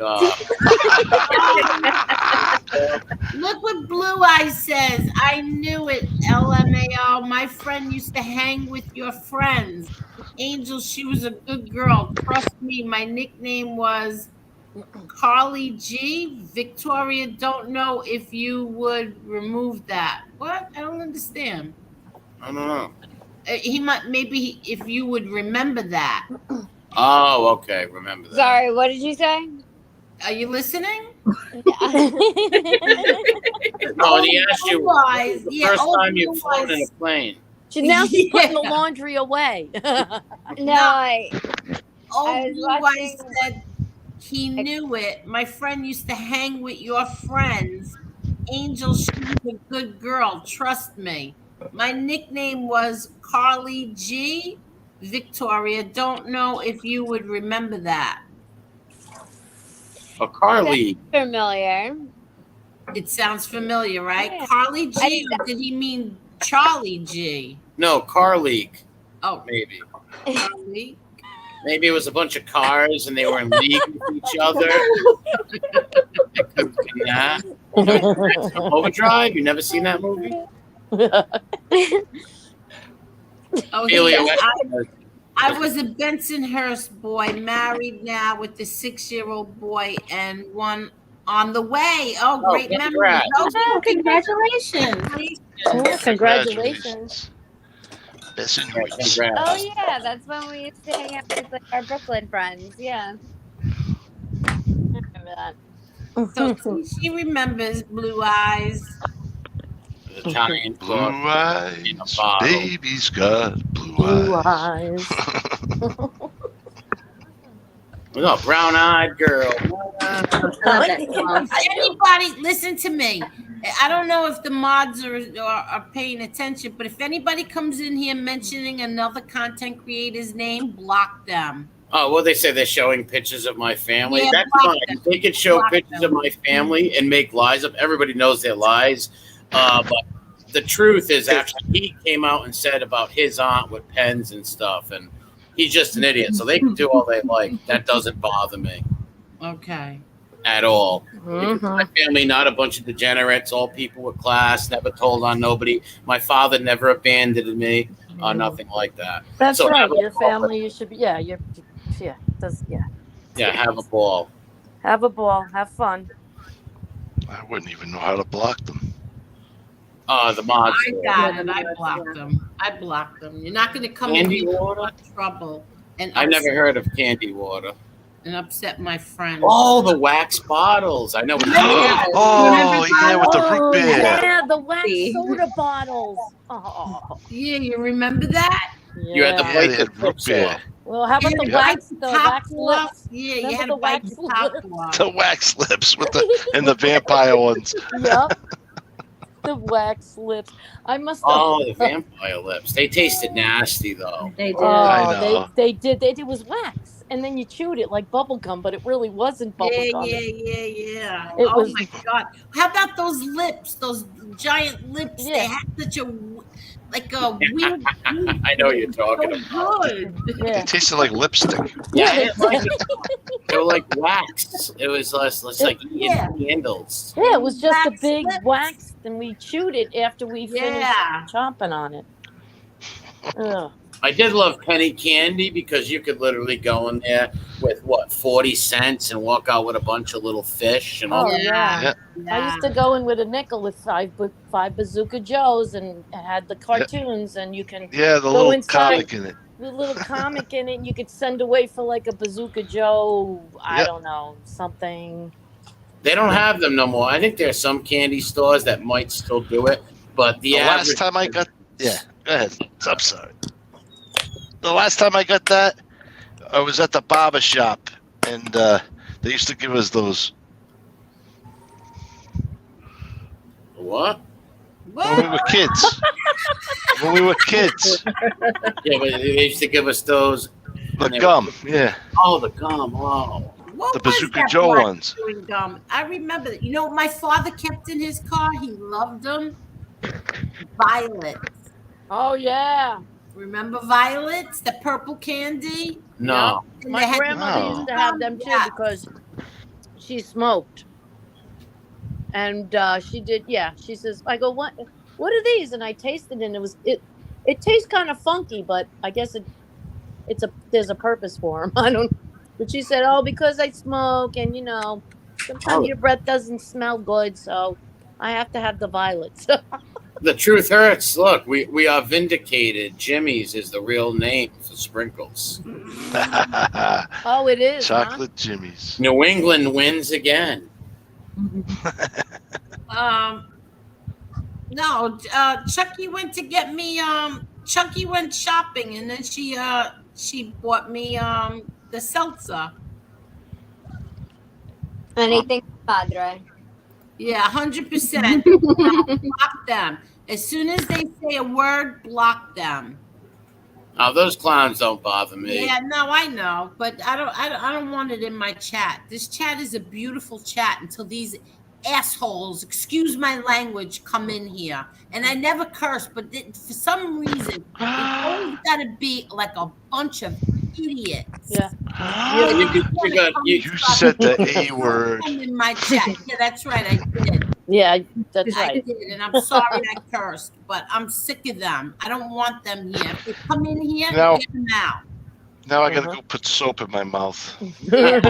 Look what Blue Eyes says. I knew it. LMAO. My friend used to hang with your friends. Angel, she was a good girl. Trust me. My nickname was Carly G. Victoria, don't know if you would remove that. What? I don't understand. I don't know. He might, maybe if you would remember that. Oh, okay. Remember that. Sorry, what did you say? Are you listening? No, and he asked you Blue Eyes. the Yeah, first old time you've Blue flown in a Eyes. plane. Now she's putting the Yeah. laundry away. No, I Old was Blue Eyes watching- said he knew it. My friend used to hang with your friends. Angel, she was a good girl. Trust me. My nickname was Carly G. Victoria, don't know if you would remember that. Oh, Carly. familiar. It sounds familiar, right? Yeah. Carly G. I- Or did he mean Charlie G? No, car leak. Oh, Maybe. Carly. Maybe it was a bunch of cars and they were in league with each other. It could have been that. Overdrive? You never seen that movie? Oh, Celia yeah. Wexler. I was a Bensonhurst boy, married now with the 6-year-old boy and one on the way. Oh, Oh, great memory. congrats. Oh, congratulations. Congratulations. Best in Yeah, weeks. congrats. Oh yeah, that's when we used to hang out with like, our Brooklyn friends. Yeah. I remember that. So she remembers Blue Eyes. Italian Blue cook. in a eyes. bottle. Baby's got blue Blue eyes. eyes. No, brown-eyed girl. I love that song. Anybody, listen to me. I don't know if the mods are paying attention, but if anybody comes in here mentioning another content creator's name, block them. Oh, well, they say they're showing pictures of my family. Yeah, That's block fine. them. They could show Block pictures them. of my family and make lies up. Everybody knows they're lies. But the truth is, actually, he came out and said about his aunt with pens and stuff, and he's just an idiot. So they can do all they like. That doesn't bother me Okay. at all. Because Mhm. my family, not a bunch of degenerates, all people with class, never told on nobody. My father never abandoned me, nothing like that. That's So right. have a Your ball. family, you should be. Yeah, Yeah, have a ball. Have a ball. Have fun. I wouldn't even know how to block them. The mods. I got it. I blocked them. I blocked them. You're not going to come in Candy here with water? trouble and I never upset, heard of candy water. and upset my friends. Oh, the wax bottles. I know. Oh, yeah, with the root beer. Yeah, the wax See. soda bottles. Oh, Yeah, you remember that? You had to yeah. Yeah, play they the had root tips beer. off. Well, how about You the had to wax? bite The top wax off. lips. Yeah, you Remember had the to bite wax the top lips? off. The wax lips with the vampire ones. Yep. The wax lips. I must have. Oh, the vampire lips. They tasted nasty, though. They did. I Oh, know. they did. It was wax, and then you chewed it like bubble gum, but it really wasn't bubble Yeah, gum. yeah. It Oh was- my God! How about those lips? Those giant lips. They Yeah. had such a weird. I know what you're talking so about. good. Yeah. It tasted like lipstick. Yeah, I didn't like it. They were like wax. It was less like eating Yeah. candles. Yeah, it was just a Wax big lips. wax, and we chewed it after we finished Yeah. chomping on it. Ugh. I did love penny candy because you could literally go in there with 40 cents and walk out with a bunch of little fish and all. Oh yeah. Yeah. I used to go in with a nickel with five Bazooka Joes and had the cartoons, and you can Yeah, the go little inside comic in it. with a little comic in it, and you could send away for like a Bazooka Joe. I Yep. don't know, something. They don't have them no more. I think there's some candy stores that might still do it, but the last time I got, go ahead. I'm sorry. The last time I got that, I was at the barber shop, and they used to give us those. What? When we were kids. When we were kids. Yeah, but they used to give us those. The gum, yeah. Oh, the gum. Oh. What The was Bazooka that Joe black ones. chewing gum? I remember that. You know what my father kept in his car? He loved them. Violets. Oh yeah. Remember violets? The purple candy? No. And My they had grandmother Oh. used to have them too Yeah. because she smoked, and she did. Yeah, she says, "I go, what are these?" And I tasted it, and it tastes kind of funky, but I guess there's a purpose for them. I don't. But she said, "Oh, because I smoke, and sometimes your breath doesn't smell good, so I have to have the violets." The truth hurts. Look, we are vindicated. Jimmy's is the real name for sprinkles. Oh, it is. Chocolate Jimmy's. New England wins again. No, Chucky went to get me. Chucky went shopping, and then she bought me the seltzer. Anything, Padre. Yeah, 100%. Block them as soon as they say a word. Block them. Oh, those clowns don't bother me. Yeah, no, I know, but I don't want it in my chat. This chat is a beautiful chat until these assholes, excuse my language, come in here. And I never curse, but for some reason, it's always got to be like a bunch of idiots. Yeah. You said the A word. Come in my chat. Yeah, that's right. I did. Yeah, that's I right. did, and I'm sorry I cursed, but I'm sick of them. I don't want them here. If they come in here, No. get them out. Now I gotta go put soap in my mouth. It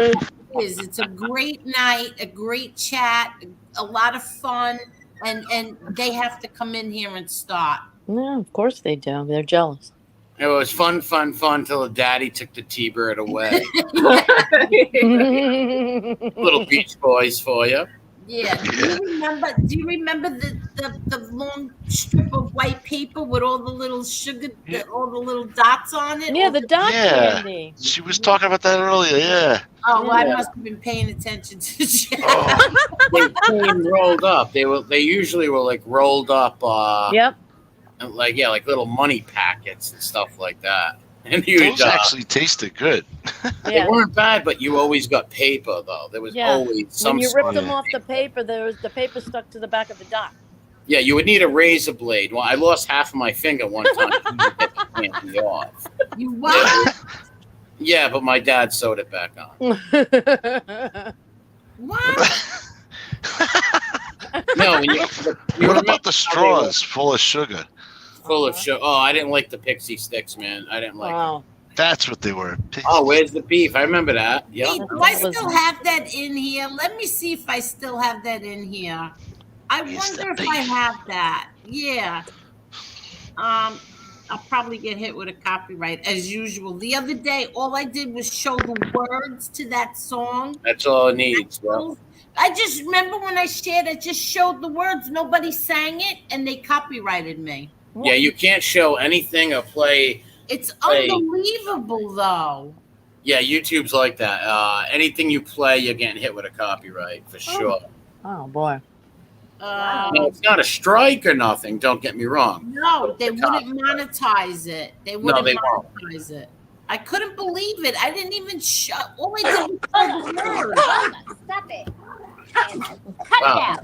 is. It's a great night, a great chat, a lot of fun, and they have to come in here and start. Yeah, of course they do. They're jealous. It was fun till the daddy took the T-bird away. Little Beach Boys for you. Yeah. Do you remember the long strip of white paper with all the little sugar, all the little dots on it? Yeah, the dot Yeah. candy. She was talking about that earlier, yeah. Oh, well, I must have been paying attention to the chat. Oh, They came rolled up. They usually were like rolled up. Yep. Like little money packets and stuff like that. And you those actually tasted good. they Yeah. weren't bad, but you always got paper though. There was Yeah. always some. When you ripped sort them of off the paper. paper, the paper stuck to the back of the dot. Yeah, you would need a razor blade. Well, I lost half of my finger one time to get the candy off. You what? Yeah, but my dad sewed it back on. What? No, when you What about the straws full of sugar? full of sugar? Oh, I didn't like the pixie sticks, man. I didn't like. Wow. That's what they were. Oh, where's the beef? I remember that. Hey, Yeah. do I still have that in here? Let me see if I still have that in here. I Where's wonder the if I beef? have that. Yeah. I'll probably get hit with a copyright as usual. The other day, all I did was show the words to that song. That's all it needs. Yeah. I just remember when I shared, I just showed the words. Nobody sang it, and they copyrighted me. Yeah, you can't show anything or play. It's Hey. unbelievable, though. Yeah, YouTube's like that. Anything you play, you're getting hit with a copyright for sure. Oh boy. No, it's not a strike or nothing. Don't get me wrong. No, they wouldn't monetize it. They wouldn't they won't. monetize it. I couldn't believe it. I didn't even show. All I did was show the words. Stop it. Wow.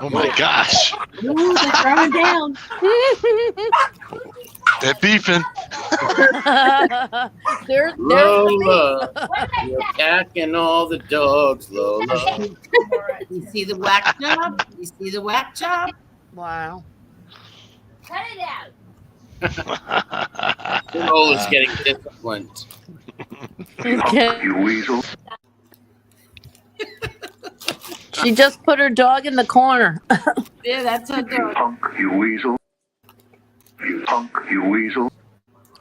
Oh my gosh. Ooh, they're throwing down. They're beefing. There's Lola, you're attacking all the dogs, Lola. You see the whack job? You see the whack job? Wow. Cut it out. Rola's getting disciplined. Okay. You weasel. She just put her dog in the corner. Yeah, that's her You dog. punk, you weasel. You punk, you weasel.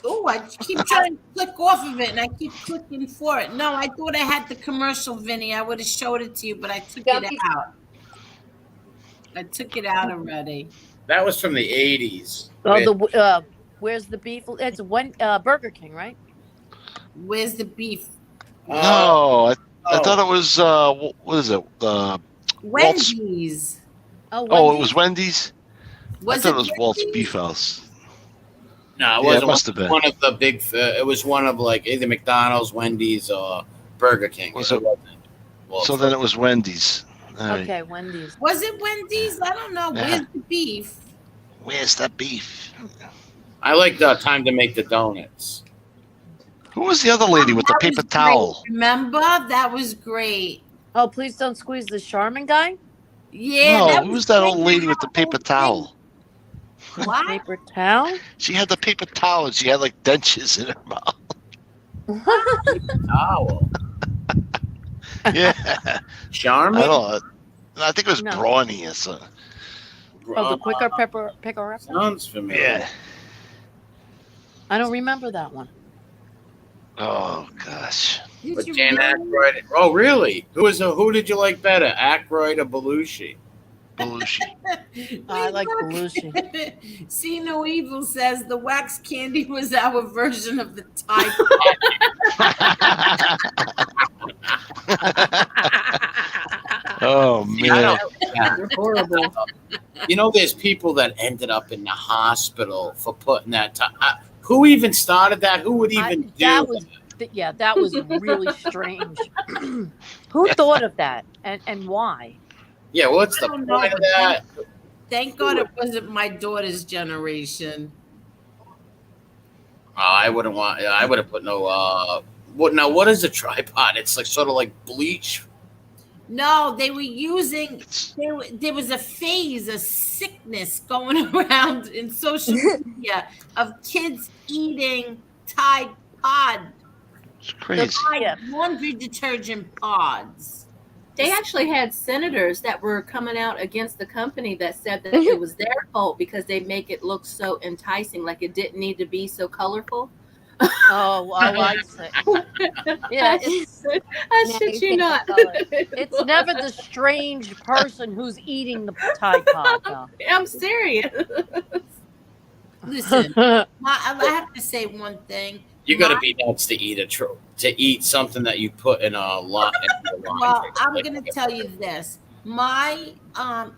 Oh, I keep trying to click off of it, and I keep clicking for it. No, I thought I had the commercial, Vinny. I would have showed it to you, but I took it out. I took it out already. That was from the 80s. Oh, where's the beef? It's Burger King, right? Where's the beef? No, I thought it was what is it? Wendy's. Oh, it was Wendy's. I thought it was Walt's Wendy's? Beef House. No, it Yeah, wasn't. it must have been. One of the big. It was one of like either McDonald's, Wendy's, or Burger King. Was it? wasn't. Well, So then it was Wendy's. All right. Okay, Wendy's. Was it Wendy's? I don't know. Yeah. Where's the beef? Where's the beef? I like the time to make the donuts. Who was the other lady with the That paper was towel? great. Remember? That was great. Oh, please don't squeeze the Charmin guy. Yeah. No, that who was that great. old lady with the paper towel? What? Paper towel. She had the paper towel and she had like dentures in her mouth. Towel. Yeah. Charmin. I don't know. I think it was No. Brawny or something. Oh, the quicker pepper picker. Sounds familiar. Yeah. I don't remember that one. Oh gosh. Did But you Dan really? Aykroyd. Oh, really? Who did you like better, Aykroyd or Belushi? Belushi. I like Look. Belushi. See No Evil says the wax candy was our version of the Tide. Oh I man. don't. Yeah. You're horrible. You know, there's people that ended up in the hospital for putting that. Who even started that? Who would even do that? That was really strange. Who thought of that, and why? Yeah, what's I the don't point know, of that? Thank God it wasn't my daughter's generation. I wouldn't want. I would have put no. What is a tripod? It's like sort of like bleach. No, they were using. There was a phase, a sickness going around in social media of kids eating Tide Pod, It's crazy. Tide laundry detergent pods. They actually had senators that were coming out against the company that said that it was their fault because they make it look so enticing, like it didn't need to be so colorful. Oh, I see. Yeah, I shit you not. it's never the strange person who's eating the Tide Pod, though. I'm serious. Listen, I have to say one thing. You got to be nuts to eat something that you put in a lot. Well, I'm going to tell you this. My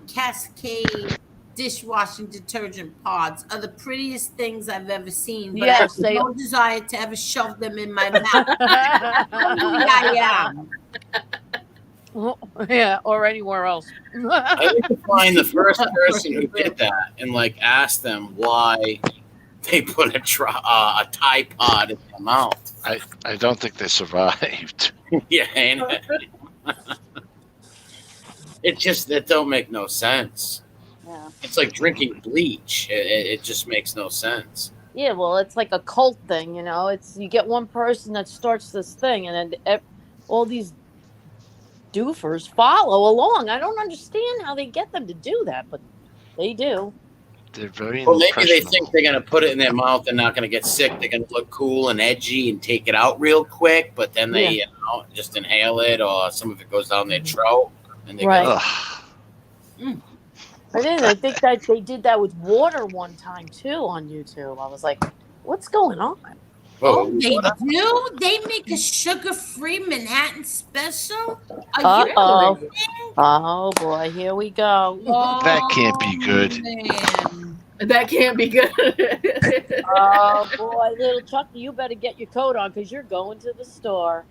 Cascade dishwashing detergent pods are the prettiest things I've ever seen. But Yes, I have no desire to ever shove them in my mouth. I am. Yeah, or anywhere else. I need to find the first person who did that and like ask them why they put a Tide Pod in their mouth. I don't think they survived. Yeah, ain't it? It don't make no sense. Yeah. It's like drinking bleach. It just makes no sense. Yeah, well, it's like a cult thing, you know. It's you get one person that starts this thing, and then all these doofers follow along. I don't understand how they get them to do that, but they do. They're very Well, maybe they impressionable. think they're gonna put it in their mouth. They're not gonna get sick. They're gonna look cool and edgy and take it out real quick. But then they, just inhale it, or some of it goes down their throat, and they Right. go, Ugh. I think that they did that with water one time too on YouTube. I was like, "What's going on?" Oh, "Oh, they do? They make a sugar-free Manhattan special? Are you Uh-oh. kidding? Oh boy, here we go. That can't be good. Man. That can't be good. Oh boy, little Chucky, you better get your coat on because you're going to the store.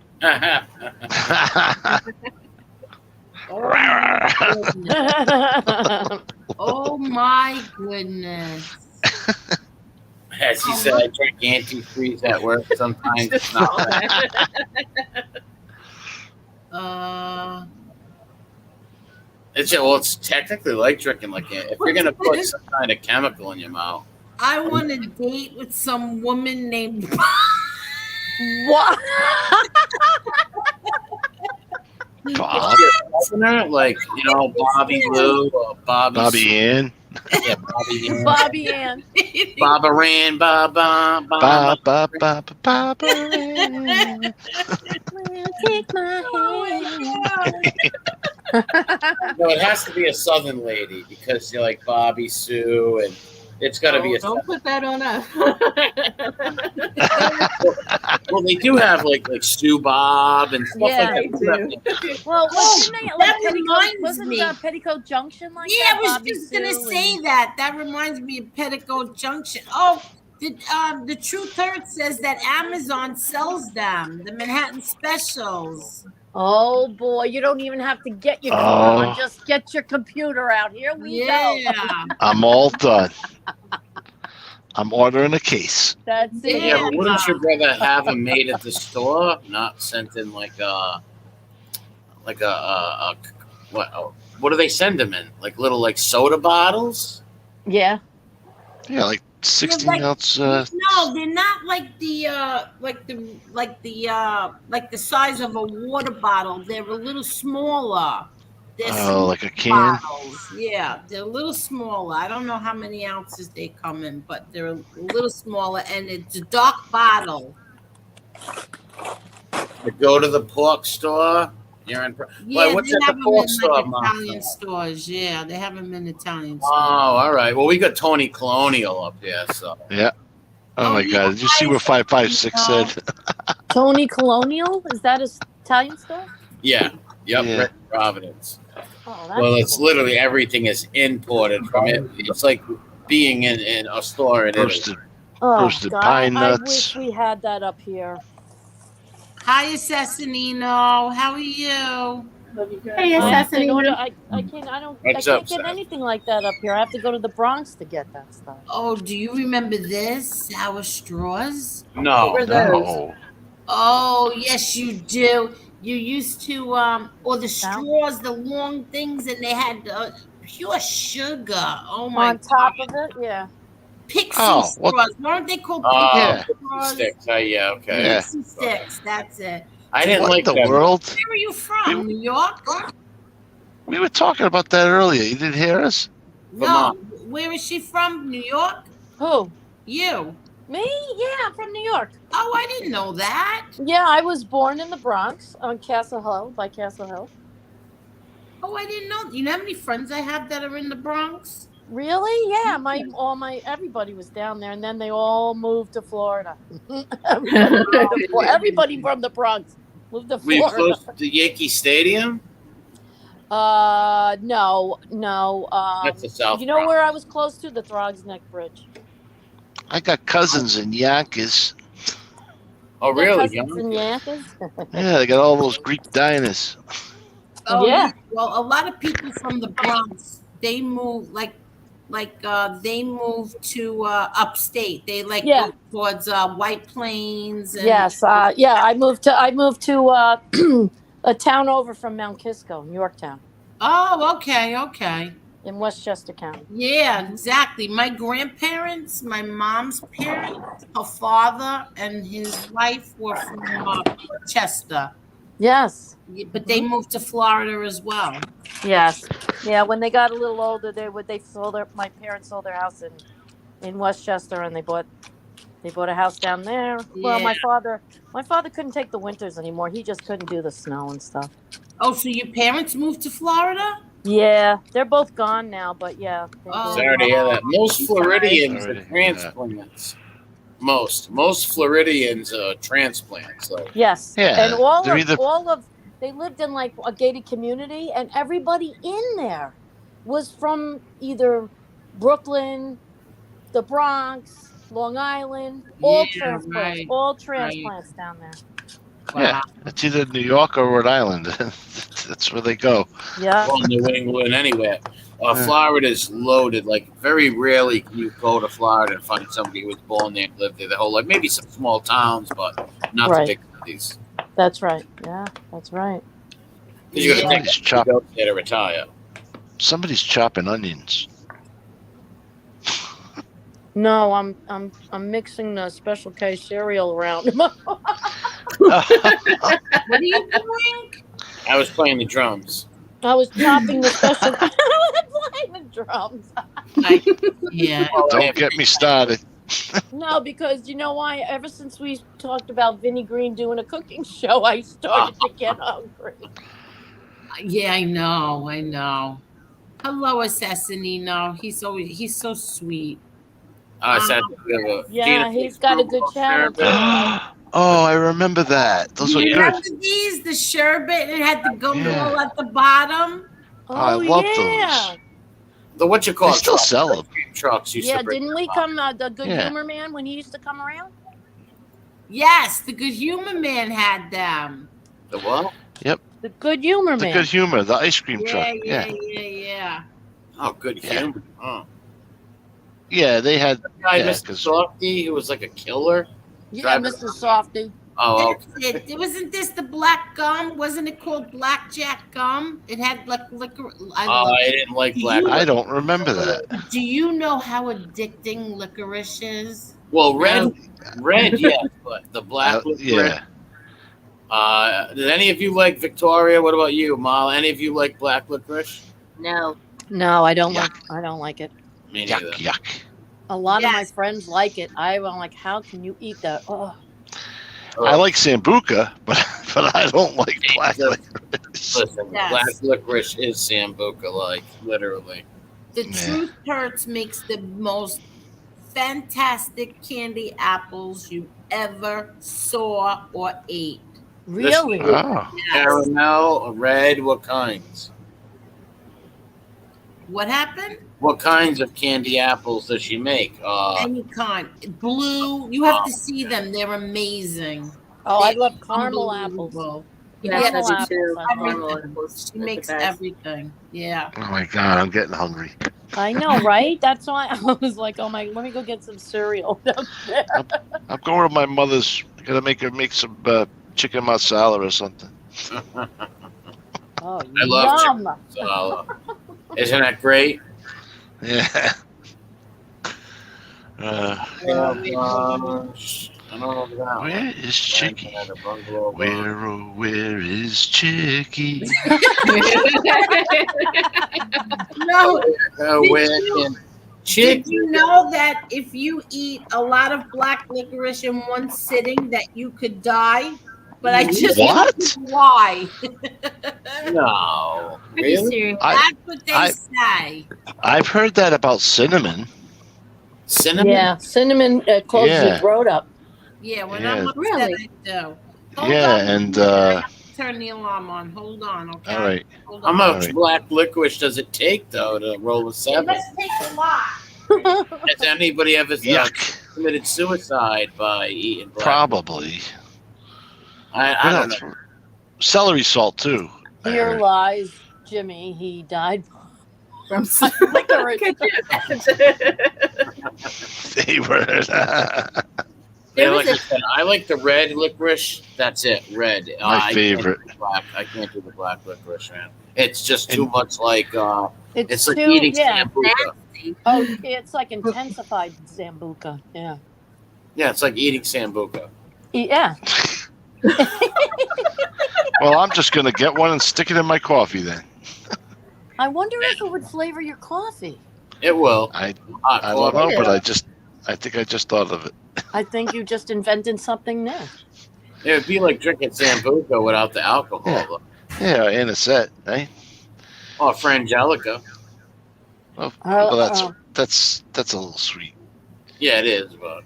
Oh, my goodness. Oh, my goodness. As he said, I drink antifreeze at work. Sometimes it's not bad. It's technically like drinking. Like if you're gonna put some kind of chemical in your mouth, I want to date with some woman named. What? Bob, Like, Bobby Lou or Bobby Ann, Yeah, Bobby Ann. Bobby Ann. Baba Ran, Baba. Ba ba ba ba ba ba. Well, take my hand. No, it has to be a Southern lady because you're like Bobby Sue, and it's got to be a. Don't put that on us. Well, they do have like Sue Bob and stuff Yeah, like that. Well, wasn't they like that Petticoat? reminds Wasn't me. Petticoat Junction like Yeah, that? I was Bobby just gonna Sue say and- that. That reminds me of Petticoat Junction. Oh, the Truth Hurts says that Amazon sells them, the Manhattan specials. Oh boy, you don't even have to get your car. Just get your computer out. Here we go. I'm all done. I'm ordering a case. That's it. Yeah, but wouldn't you rather have them made at the store, not sent in what do they send them in? Like little soda bottles? Yeah. Yeah, like 16 ounce. No, they're not like the size of a water bottle. They're a little smaller. They're like a can. bottles. Yeah, they're a little smaller. I don't know how many ounces they come in, but they're a little smaller, and it's a dark bottle. To go to the pork store. You're in. Yeah, what's they at have the them pork in store, Italian stores. Yeah, they have them in Italian Oh, stores. all right. Well, we got Tony Colonial up there, so. Yeah. Oh my God! Did you see what 556 said? Tony Colonial? Is that his Italian store? Yeah. Yep. Yeah. Right in Providence. Oh, that's Well, it's cool. literally everything is imported from Italy. It's like being in a store in Italy. Roasted pine I nuts. wish we had that up here. Hi, Assassinino. How are you? Hey, I have to go Assassinino. to, I can't get anything like that up here. I have to go to the Bronx to get that stuff. Oh, do you remember this? Sour straws? No. What were those? No. Oh, yes, you do. You used to, or the straws, the long things, and they had pure sugar. Oh my On top God. of it, yeah. Pixie Oh, what- straws. Weren't they called Yeah. pixie straws? Sticks. Yeah, okay. Yeah. Pixie sticks. That's it. I didn't What like the that. world? Where are you from? New York? We were talking about that earlier. You didn't hear us? No. Where is she from? New York? Who? You. Me? Yeah, I'm from New York. Oh, I didn't know that. Yeah, I was born in the Bronx on Castle Hill, by Castle Hill. Oh, I didn't know. You know how many friends I have that are in the Bronx? Really? Yeah, everybody was down there, and then they all moved to Florida. Everybody from the Bronx moved to Were you Florida. close to Yankee Stadium? No. That's the South. You know where I was close to? The Throgs Neck Bridge. I got cousins in Yonkers. Oh, You got really? cousins in Yonkers? Yeah, they got all those Greek diners. Oh, Yeah. Well, a lot of people from the Bronx, they move they move to upstate. They Yeah. go towards White Plains. And, Yes. Yeah. I moved to a town over from Mount Kisco, Yorktown, Oh, okay. in Westchester County. Yeah, exactly. My grandparents, my mom's parents, her father and his wife were from Chester, Yes. but they moved to Florida as well. Yes. Yeah. When they got a little older, my parents sold their house in Westchester, and they bought a house down there. Well, Yeah. my father couldn't take the winters anymore. He just couldn't do the snow and stuff. Oh, so your parents moved to Florida? Yeah, they're both gone now, but yeah. they Oh. did. Sorry to hear that. Most Floridians Sorry are to hear that. transplants. Most Floridians are transplants. So. Yes. Yeah, And they're either- they lived in like a gated community, and everybody in there was from either Brooklyn, the Bronx, Long Island, all Yeah, transplants down there. Yeah, it's either New York or Rhode Island. That's where they go. Yeah. Well, New England, anywhere. Florida's loaded. Like, very rarely can you go to Florida and find somebody who was born there and lived there their whole life. Maybe some small towns, but not Right. the big cities. That's right. Yeah, that's right. Because you're going to Somebody's take that to go there to retire. Somebody's chopping onions. No, I'm mixing the Special K cereal around. What are you doing? I was playing the drums. I was chopping the Special K. Playing the drums. Yeah. Don't get me started. No, because you know why? Ever since we talked about Vinnie Green doing a cooking show, I started to get hungry. Yeah, I know. Hello, Assassinino. He's so sweet. Yeah, he's got a good channel too. Oh, I remember that. Those were You good. remember these? The sherbet, it had the gumball at the bottom. I love those. The what you call They still sell them. Trucks used Yeah, to bring didn't them we up. come the Good Humor Man when he used to come around? Yes, the Good Humor Man had them. The what? Yep. The Good Humor Man. The Good Humor, the ice cream truck. Yeah. Oh, Good Humor. Oh. Yeah, they had. Guy, Yeah, Mr. Softy, who was like a killer. Yeah, Driving Mr. Softy. Oh, That's it. Wasn't this the black gum? Wasn't it called blackjack gum? It had like liquor. I didn't like black. I don't remember that. Do you know how addicting licorice is? Well, red, yes, but the black licorice. Yeah. Did any of you like Victoria? What about you, Marla? Any of you like black licorice? No. No, I don't like it. Me neither. Yuck. A lot of my friends like it. I'm like, how can you eat that? Oh. I like Sambuca, but I don't like black licorice. Listen, black licorice is Sambuca, like literally. The Truth Hurts makes the most fantastic candy apples you ever saw or ate. Really? Oh. Caramel, red, what kinds? What happened? What kinds of candy apples does she make? Any kind. Blue. You have to see them. They're amazing. Oh, They're I love caramel unbelievable. apples. Yes, Caramel I do too. apples, I love Caramel them. apples. She makes everything. Yeah. Oh my God, I'm getting hungry. I know, right? That's why I was like, oh my, let me go get some cereal. I'm going to my mother's. Gonna make her make some chicken masala or something. Oh, I love yum. chicken masala. Isn't that great? Yeah. I don't know that. Where is Chicky? Where is Chicky? No. Did you know that if you eat a lot of black licorice in one sitting, that you could die? But I just What? don't know why. No. Really? That's what they say. I've heard that about cinnamon. Cinnamon? Yeah, cinnamon causes your throat up. Yeah, when I'm upset, I do. Hold Yeah, on. and I have to turn the alarm on. Hold on, okay? all right. Hold How on. much black licorice does it take though to roll a It 7? must take a lot. Has anybody ever Yuck. committed suicide by eating black? Probably. I don't know. Celery salt too. I Here heard. lies Jimmy. He died From licorice. They were. Yeah, like I said, I like the red licorice. That's it, red. My favorite. I can't do the black licorice, man. It's just too much like It's like too, eating yeah. sambuca. Oh, it's like intensified Zambuca. Yeah. Yeah, it's like eating sambuca. Yeah. Well, I'm just gonna get one and stick it in my coffee then. I wonder if it would flavor your coffee. It will. I don't know, but I think I just thought of it. I think you just invented something new. It would be like drinking sambuca without the alcohol. Yeah. Though. Yeah, anisette, right? Oh, frangelica. Oh, well, that's a little sweet. Yeah, it is, but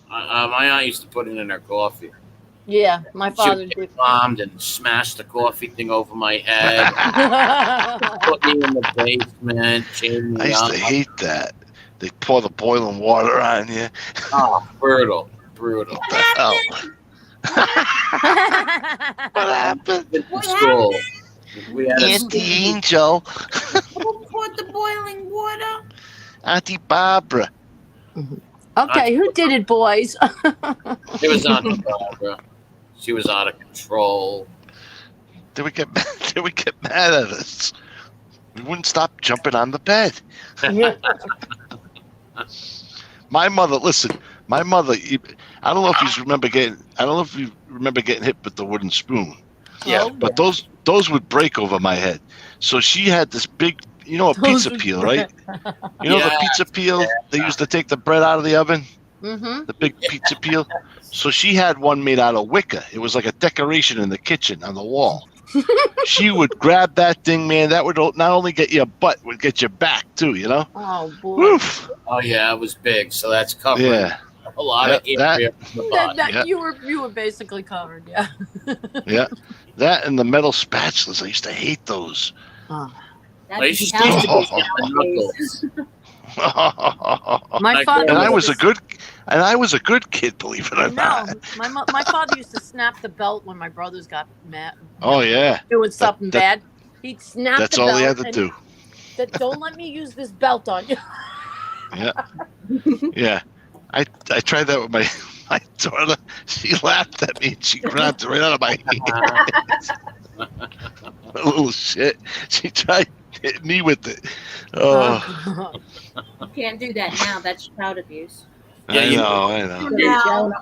my aunt used to put it in her coffee. Yeah, my father She did. bombed and smashed the coffee thing over my head. Put me in the basement, chained me I used up. to hate that. They pour the boiling water on you. Oh, brutal. What the hell? What happened? In school, we had Auntie Angel. Who poured the boiling water? Auntie Barbara. Okay, who did it, boys? It was Aunt Barbara. She was out of control. They would get mad at us. We wouldn't stop jumping on the bed. My mother. Listen, my mother. I don't know if you remember getting. I don't know if you remember getting hit with the wooden spoon. Yeah. But those would break over my head. So she had this big, a Those pizza would peel, break. right? You know the pizza peel they used to take the bread out of the oven. Mm-hmm. The big pizza peel. So she had one made out of wicker. It was like a decoration in the kitchen on the wall. She would grab that thing, man. That would not only get your butt, would get your back too. Oh boy. Woof. Oh yeah, it was big. So that's covering a lot of area from the body. You were basically covered. Yeah. Yeah. That and the metal spatulas. I used to hate those. Oh. I used to use the knuckles. My father. And I was a good kid, believe it or not. No, my father used to snap the belt when my brothers got mad. Oh yeah. Doing something bad. He'd snap That's the belt. all he had to do. Don't let me use this belt on you. Yeah. Yeah. I tried that with my daughter. She laughed at me and she grabbed it right out of my hands. A little shit. She tried to hit me with it. Oh. You can't do that now. That's child abuse. Yeah, I know.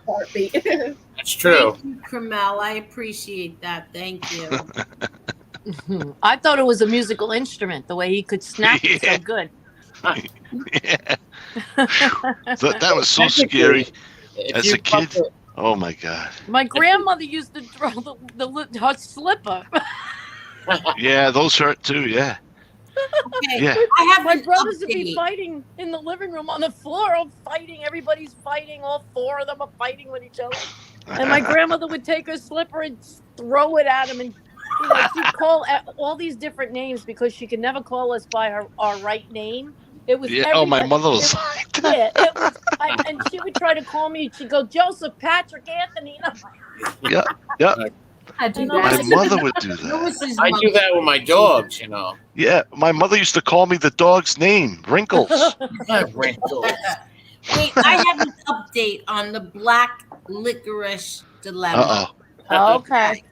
That's true. Thank you, Kremel. I appreciate that. Thank you. I thought it was a musical instrument, the way he could snap it so good. Yeah. That was so scary as a kid. Oh my God. My grandmother used to throw her slipper. Yeah, those hurt too. Yeah. Okay. Yeah. I have My an brothers would be update. fighting in the living room on the floor, all fighting. Everybody's fighting. All four of them are fighting with each other. And my grandmother would take her slipper and throw it at him, and she'd call all these different names because she could never call us by our right name. It was Yeah. Oh, my mother was like that. Yeah, it was. And she would try to call me. She'd go, Joseph, Patrick, Anthony. Yeah. Yeah. I do My that. mother would do that. I do that with my dogs, Yeah. My mother used to call me the dog's name, Wrinkles. Wrinkles. Wait, I have an update on the black licorice dilemma. Okay.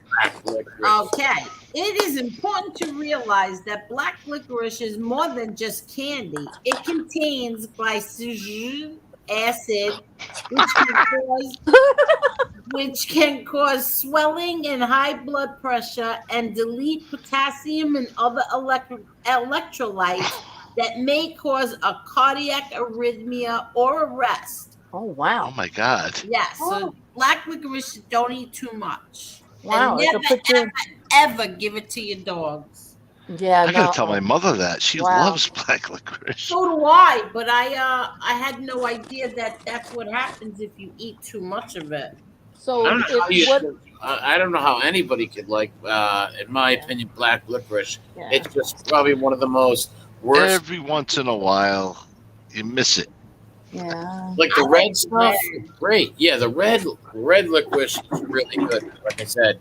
Okay. It is important to realize that black licorice is more than just candy. It contains glycolic acid, which can cause swelling and high blood pressure and delete potassium and other electrolytes that may cause a cardiac arrhythmia or arrest. Oh, wow. Oh my God. Yes. So black licorice, don't eat too much. Wow. And never, ever give it to your dogs. Yeah, I gotta tell my mother that she loves black licorice. So do I, but I had no idea that that's what happens if you eat too much of it. So I don't know how anybody could like, in my opinion, black licorice. Yeah. It's just probably one of the most worst. Every once in a while, you miss it. Yeah. Like the red stuff, great. Yeah, the red licorice is really good. Like I said,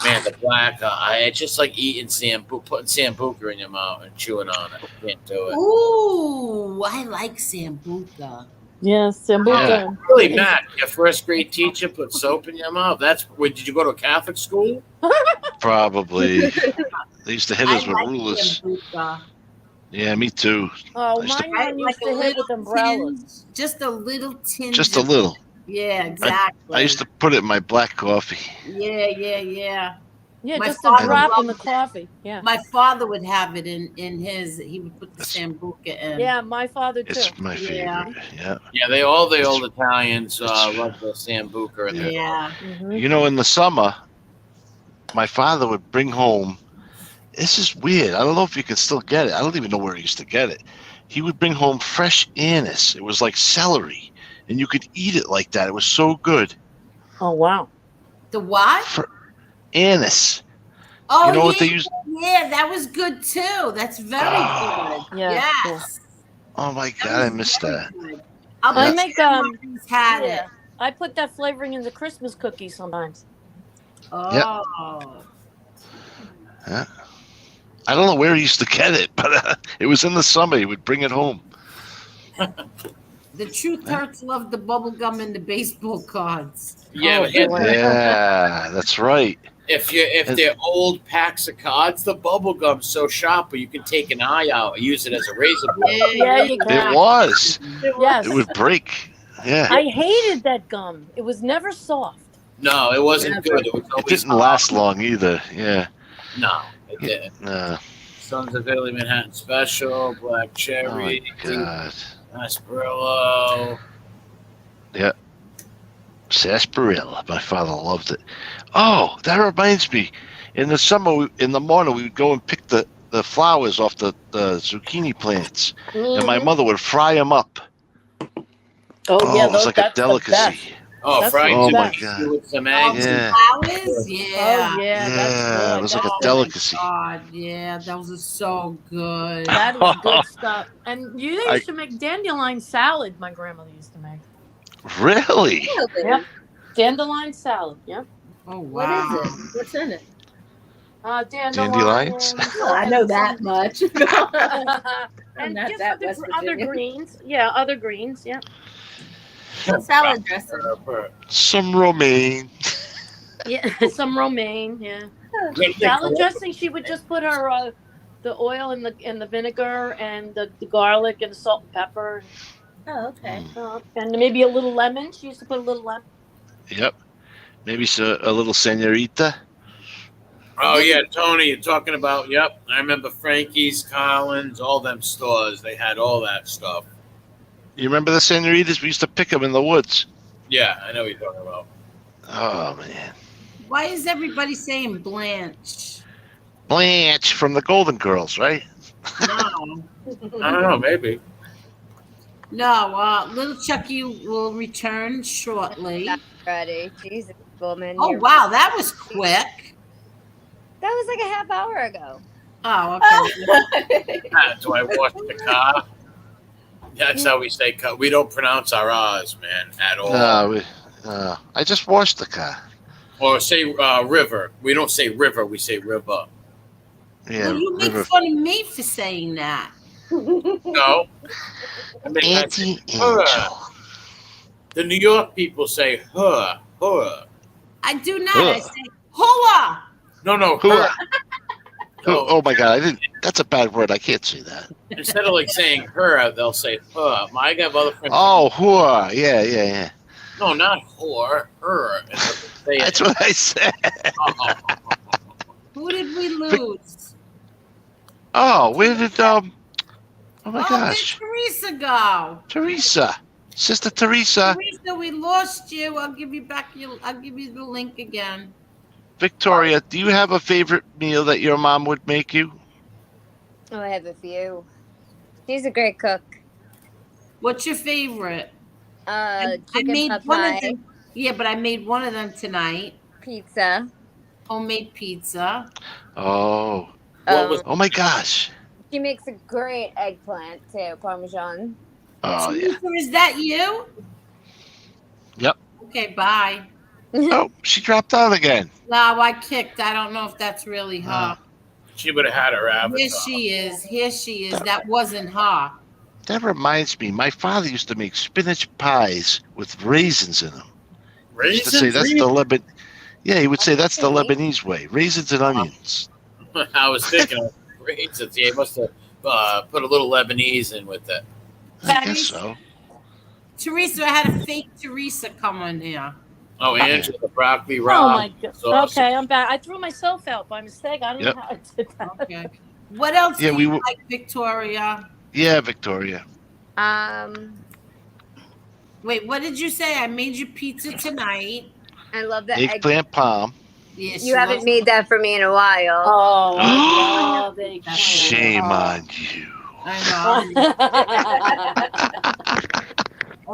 man, the black, it's just like eating putting sambuca in your mouth and chewing on it. I can't do it. Ooh, I like sambuca. Yes, sambuca. Really, Matt, your first grade teacher put soap in your mouth? Did you go to a Catholic school? Probably. They used to hit us with like rulers. sambuca. Yeah, me too. Oh, mine used to hit with umbrellas. Just a little tinge. Just a little. Yeah, exactly. I used to put it in my black coffee. Yeah. Yeah, My just a father drop in the loved it. coffee. Yeah. My father would have it in his. He would put the sambuca in. Yeah, my father too. It's my favorite. Yeah. Yeah, all the old Italians love the sambuca in their Yeah. Mm-hmm. In the summer, my father would bring home. This is weird. I don't know if you can still get it. I don't even know where he used to get it. He would bring home fresh anise. It was like celery, and you could eat it like that. It was so good. Oh, wow. The what? Anise. Oh, You know what they use? Yeah, that was good too. That's very good. Yeah, Yes. Oh my God, I missed that. I make had yeah. I put that flavoring in the Christmas cookies sometimes. Oh. Yeah. I don't know where he used to get it, but it was in the summer. He would bring it home. The Truth Hurts love the bubble gum and the baseball cards. Yeah, Oh, boy. Yeah, that's right. If they're old packs of cards, the bubble gum's so sharp, but you can take an eye out and use it as a razor blade. Yeah, you It can. was. Yes. It would break. Yeah. I hated that gum. It was never soft. No, it wasn't good. It was It always didn't last long either. Yeah. No, it didn't. No. Sons of Italy Manhattan Special, Black Oh Cherry, my God. Sarsaparilla. Yeah. Sarsaparilla. My father loved it. Oh, that reminds me. In the summer, in the morning, we would go and pick the flowers off the zucchini plants, and my mother would fry them up. Oh, yeah, it was like a that's the delicacy. best. Oh, That's fried Oh my zucchini God. with some eggs. Yeah. Flowers? Yeah. Oh, yeah, that's good. It was like a That's good. delicacy. God, yeah, those are so good. That is good stuff. And they used to make dandelion salad, my grandmother used to make. Really? Yep. Dandelion salad, yep. Oh, What wow. is it? What's in it? Dandelions? Oh, I know that much. and not just that West other Virginia. greens. Yeah, other greens, yeah. Salad dressing. Some romaine. Yeah, some romaine, yeah. Salad dressing, she would just put her the oil and the vinegar and the garlic and the salt and pepper. Oh, okay. And maybe a little lemon. She used to put a little lemon. Yep. Maybe a little senorita. Oh yeah, Tony, you're talking about. Yep, I remember Frankie's, Collins, all them stores. They had all that stuff. You remember the senoritas? We used to pick them in the woods. Yeah, I know what you're talking about. Oh man. Why is everybody saying Blanche? Blanche from the Golden Girls, right? No. I don't know, maybe. No, little Chucky will return shortly. That's ready. Jesus, woman. Oh, you're- wow, that was quick. That was like a half hour ago. Oh, okay. Do I wash the car? That's how we say car. We don't pronounce our R's, man, at all. No, I just washed the car. Or say river. We don't say river, we say river. Yeah, Well, you make river. fun of me for saying that. No. Auntie her. Angel. The New York people say her. I do not. Huh. I say hoa. No, Who? her. Oh my God! I didn't. That's a bad word. I can't say that. Instead of like saying her, they'll say her. I have other friends. Oh, whore. Yeah. No, not whore. Her. And they'll say That's it. what I said. Who did we lose? Oh, where did Oh my Where gosh, did Theresa go? Teresa, Sister Teresa, Teresa, we lost you. I'll give you the link again. Victoria. Do you have a favorite meal that your mom would make you? Oh, I have a few. She's a great cook. What's your favorite? I Chicken made pot one pie, of them. Yeah, but I made one of them tonight. pizza. Homemade pizza. Oh, oh my gosh. She makes a great eggplant too, Parmesan. Oh yeah. Teresa, is that you? Yep. Okay, bye. Oh, she dropped out again. No, I kicked. I don't know if that's really her. She would have had her avatar. Here she is. Here she is. That wasn't her. That reminds me. My father used to make spinach pies with raisins in them. He used to say that's the Leban. Yeah, he would say that's the Lebanese way: raisins and onions. I was thinking of raisins. Yeah, he must have put a little Lebanese in with it. I guess so. Teresa, I had a fake Teresa come on here. Oh, Angela, the broccoli Oh raw. my God. sauce. Okay, I'm back. I threw myself out by mistake. I don't Yep. know how I did that. Okay. What else Yeah, do we you were- like, Victoria? Yeah, Victoria. Wait, what did you say? I made you pizza tonight. I love the Eggplant palm. Yeah, You haven't made that for me in a while. Oh, I love eggplant. Shame Oh. on you. I know.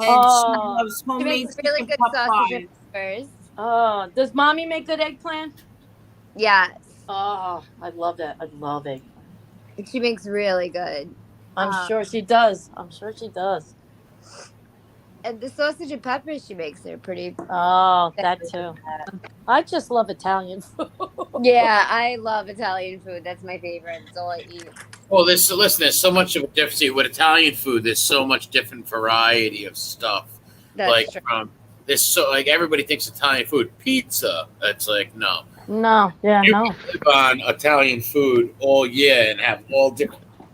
And Oh. she loves She homemade makes really chicken good pot sausage pies. and peppers. Oh, does mommy make good eggplant? Yes, Oh, I love that. I love eggplant. she makes really good. I'm sure she does. I'm sure she does. And the sausage and peppers she makes are pretty. Oh, that too. I just love Italian food. Yeah, I love Italian food. That's my favorite. That's all I eat. Well, there's so much of a difference with Italian food. There's so much different variety of stuff. That's like true. from there's so like everybody thinks Italian food pizza. It's like no. No, yeah, You no. can live on Italian food all year and have all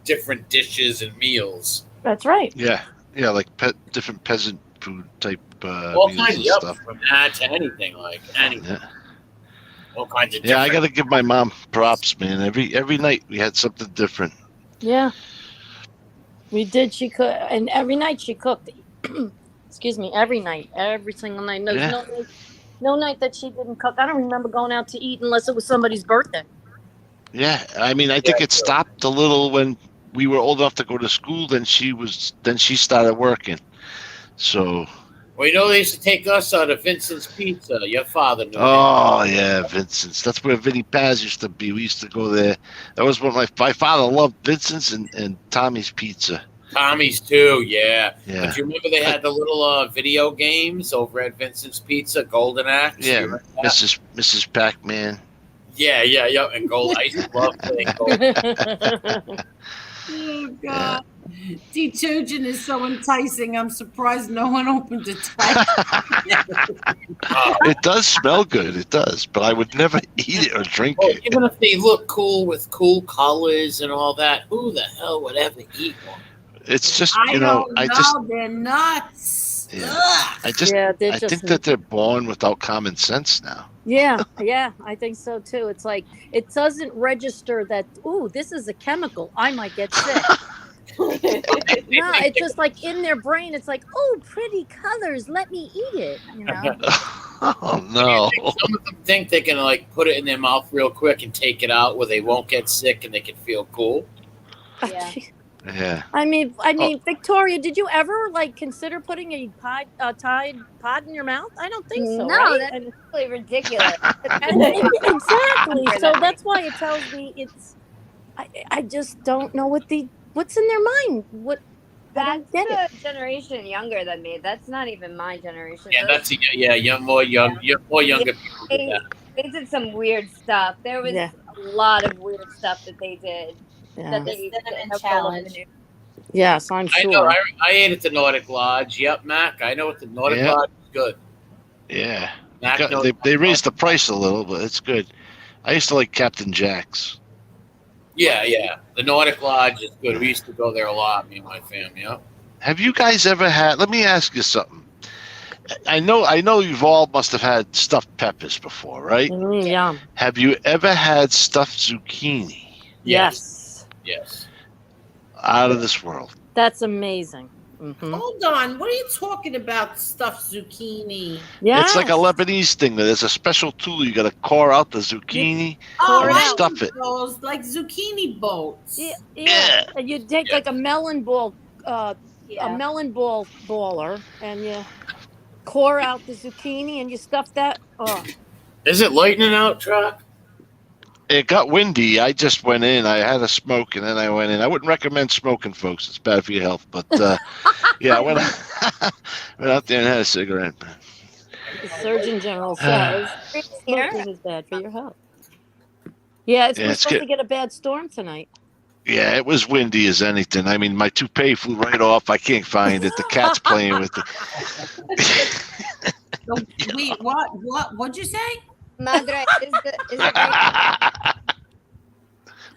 different dishes and meals. That's right. Yeah, like different peasant food type All meals kinds, and yep, stuff. from that to anything, like anything. Yeah. All kinds of Yeah, I different. got to give my mom props, man. Every night we had something different. Yeah. We did. She cooked, and every night she cooked. Excuse me, every night, every single night. There's Yeah. no night that she didn't cook. I don't remember going out to eat unless it was somebody's birthday. Yeah, I mean, I think it stopped a little when we were old enough to go to school. Then she started working. So. Well, they used to take us out of Vincent's Pizza. Your father knew. Oh yeah, Vincent's. That's where Vinny Paz used to be. We used to go there. That was what my father loved, Vincent's and Tommy's Pizza. Tommy's too, yeah. Yeah. But you remember they had the little video games over at Vincent's Pizza, Golden Axe? Yeah, Mrs. Pac-Man. Yeah, and Gold. I used to love playing Gold. Oh God. Detergent is so enticing. I'm surprised no one opened a tap. It does smell good. It does, but I would never eat it or drink it. Even if they look cool with cool colors and all that, who the hell would ever eat one? It's just I they're nuts. Yeah. Ugh. I think that they're born without common sense now. Yeah, I think so too. It's like it doesn't register that. Ooh, this is a chemical. I might get sick. No, it's just like in their brain. It's like, oh, pretty colors. Let me eat it. Oh no! Some of them think they can like put it in their mouth real quick and take it out where they won't get sick and they can feel cool. Yeah. Yeah. I mean, Victoria, did you ever like consider putting a Tide pod in your mouth? I don't think so. No, right? that's really ridiculous. Exactly. So that's why it tells me it's. I just don't know what's in their mind. What? That's a generation younger than me. That's not even my generation. Yeah, that's more younger people. They did some weird stuff. There was a lot of weird stuff that they did. Yeah. That they Cinnamon challenge. Yes, I'm sure. I know. I ate at the Nordic Lodge. Yep, Mac. I know what the Nordic Lodge is good. Yeah. Mac They raised the price a little, but it's good. I used to like Captain Jack's. Yeah. The Nordic Lodge is good. We used to go there a lot, me and my family. Yeah. Have you guys ever had? Let me ask you something. I know you've all must have had stuffed peppers before, right? Yeah. Have you ever had stuffed zucchini? Yes. Out of this world. That's amazing. Mm-hmm. Hold on. What are you talking about, stuffed zucchini? Yeah. It's like a Lebanese thing. There's a special tool. You got to core out the zucchini and stuff it. Those, like zucchini boats. Yeah. And you take like a melon ball, a melon ball baller, and you core out the zucchini and you stuff that. Oh. Is it lightning out, Truck? It got windy. I just went in. I had a smoke, and then I went in. I wouldn't recommend smoking, folks. It's bad for your health. But, I went out there and had a cigarette. The Surgeon General says smoking is bad for your health. Yeah, we're supposed to get a bad storm tonight. Yeah, it was windy as anything. I mean, my toupee flew right off. I can't find it. The cat's playing with it. Wait, what'd you say? Madre, is it right?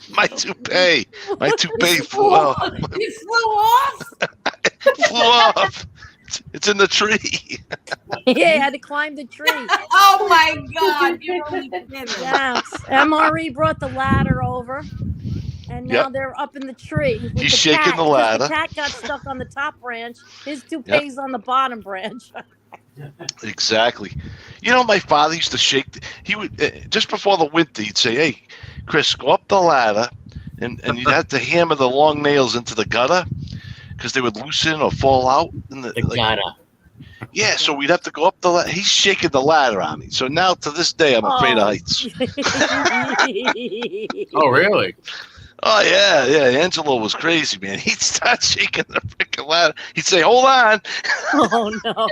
My toupee flew off. It flew off? Flew off. It's in the tree. Yeah, I had to climb the tree. Oh my God! Yeah, MRE brought the ladder over, and now they're up in the tree. He's shaking the ladder. The cat got stuck on the top branch. His toupee's on the bottom branch. Exactly. My father used to shake. He would just before the winter. He'd say, "Hey, Chris, go up the ladder, and you'd have to hammer the long nails into the gutter because they would loosen or fall out in the gutter." Yeah, so we'd have to go up the ladder. He's shaking the ladder on me. So now to this day, I'm afraid of heights. Oh, really? Oh, yeah. Angelo was crazy, man. He'd start shaking the freaking ladder. He'd say, hold on. Oh, no.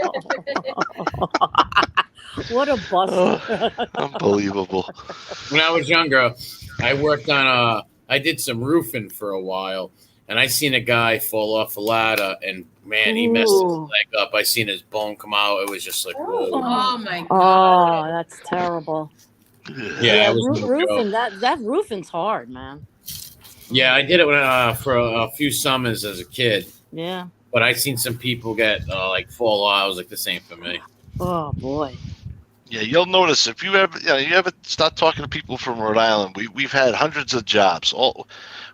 What a bust. Unbelievable. When I was younger, I did some roofing for a while, and I seen a guy fall off a ladder, and man, he messed his leg up. I seen his bone come out. It was just like, whoa. Oh my God. Oh, that's terrible. Yeah, it was no roofing. joke. That roofing's hard, man. Yeah, I did it when, for a few summers as a kid. Yeah. But I seen some people get like fall out. I was like, this ain't for me. Oh boy. Yeah, you'll notice if you ever start talking to people from Rhode Island. We've had hundreds of jobs.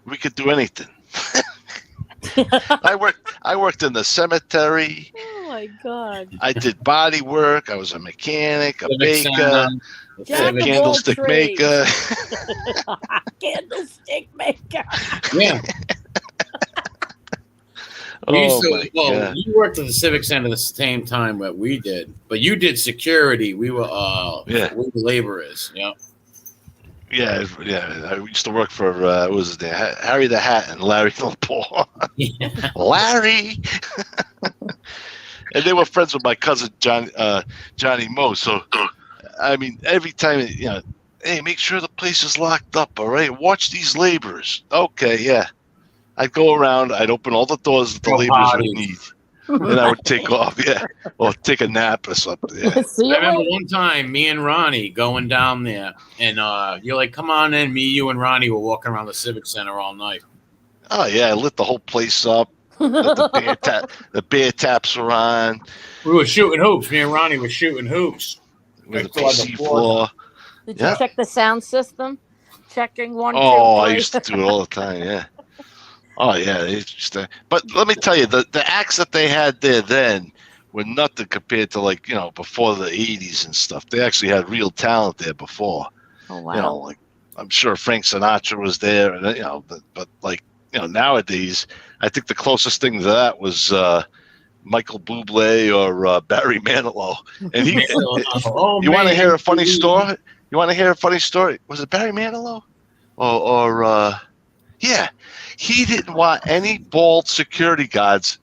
We could do anything. I worked in the cemetery. Oh my God. I did body work. I was a mechanic, a Civic baker, Jack of all candlestick trades. maker. Candlestick maker. Yeah. You worked at the Civic Center the same time that we did, but you did security. We were we were laborers. Yeah. Yeah. I used to work for what was his name? Harry the Hat and Larry the Paw. Larry. And they were friends with my cousin Johnny Moe. So I mean, every time hey, make sure the place is locked up. All right, watch these laborers. Okay, yeah. I'd go around, I'd open all the doors that the laborers would need, and I would take off, or take a nap or something. Yeah. I remember one time, me and Ronnie going down there, and you're like, come on in. Me, you, and Ronnie were walking around the Civic Center all night. Oh, yeah, I lit the whole place up. The beer taps were on. We were shooting hoops. Me and Ronnie were shooting hoops. With the PC floor. Did you check the sound system? Checking 1, 2, 3. I used to do it all the time, yeah. Oh yeah, it's just but let me tell you, the acts that they had there then were nothing compared to before the '80s and stuff. They actually had real talent there before. Oh wow! Like I'm sure Frank Sinatra was there, and but nowadays I think the closest thing to that was Michael Bublé or Barry Manilow. And he, you want to hear a funny story? You want to hear a funny story? Was it Barry Manilow? Yeah. He didn't want any bald security guards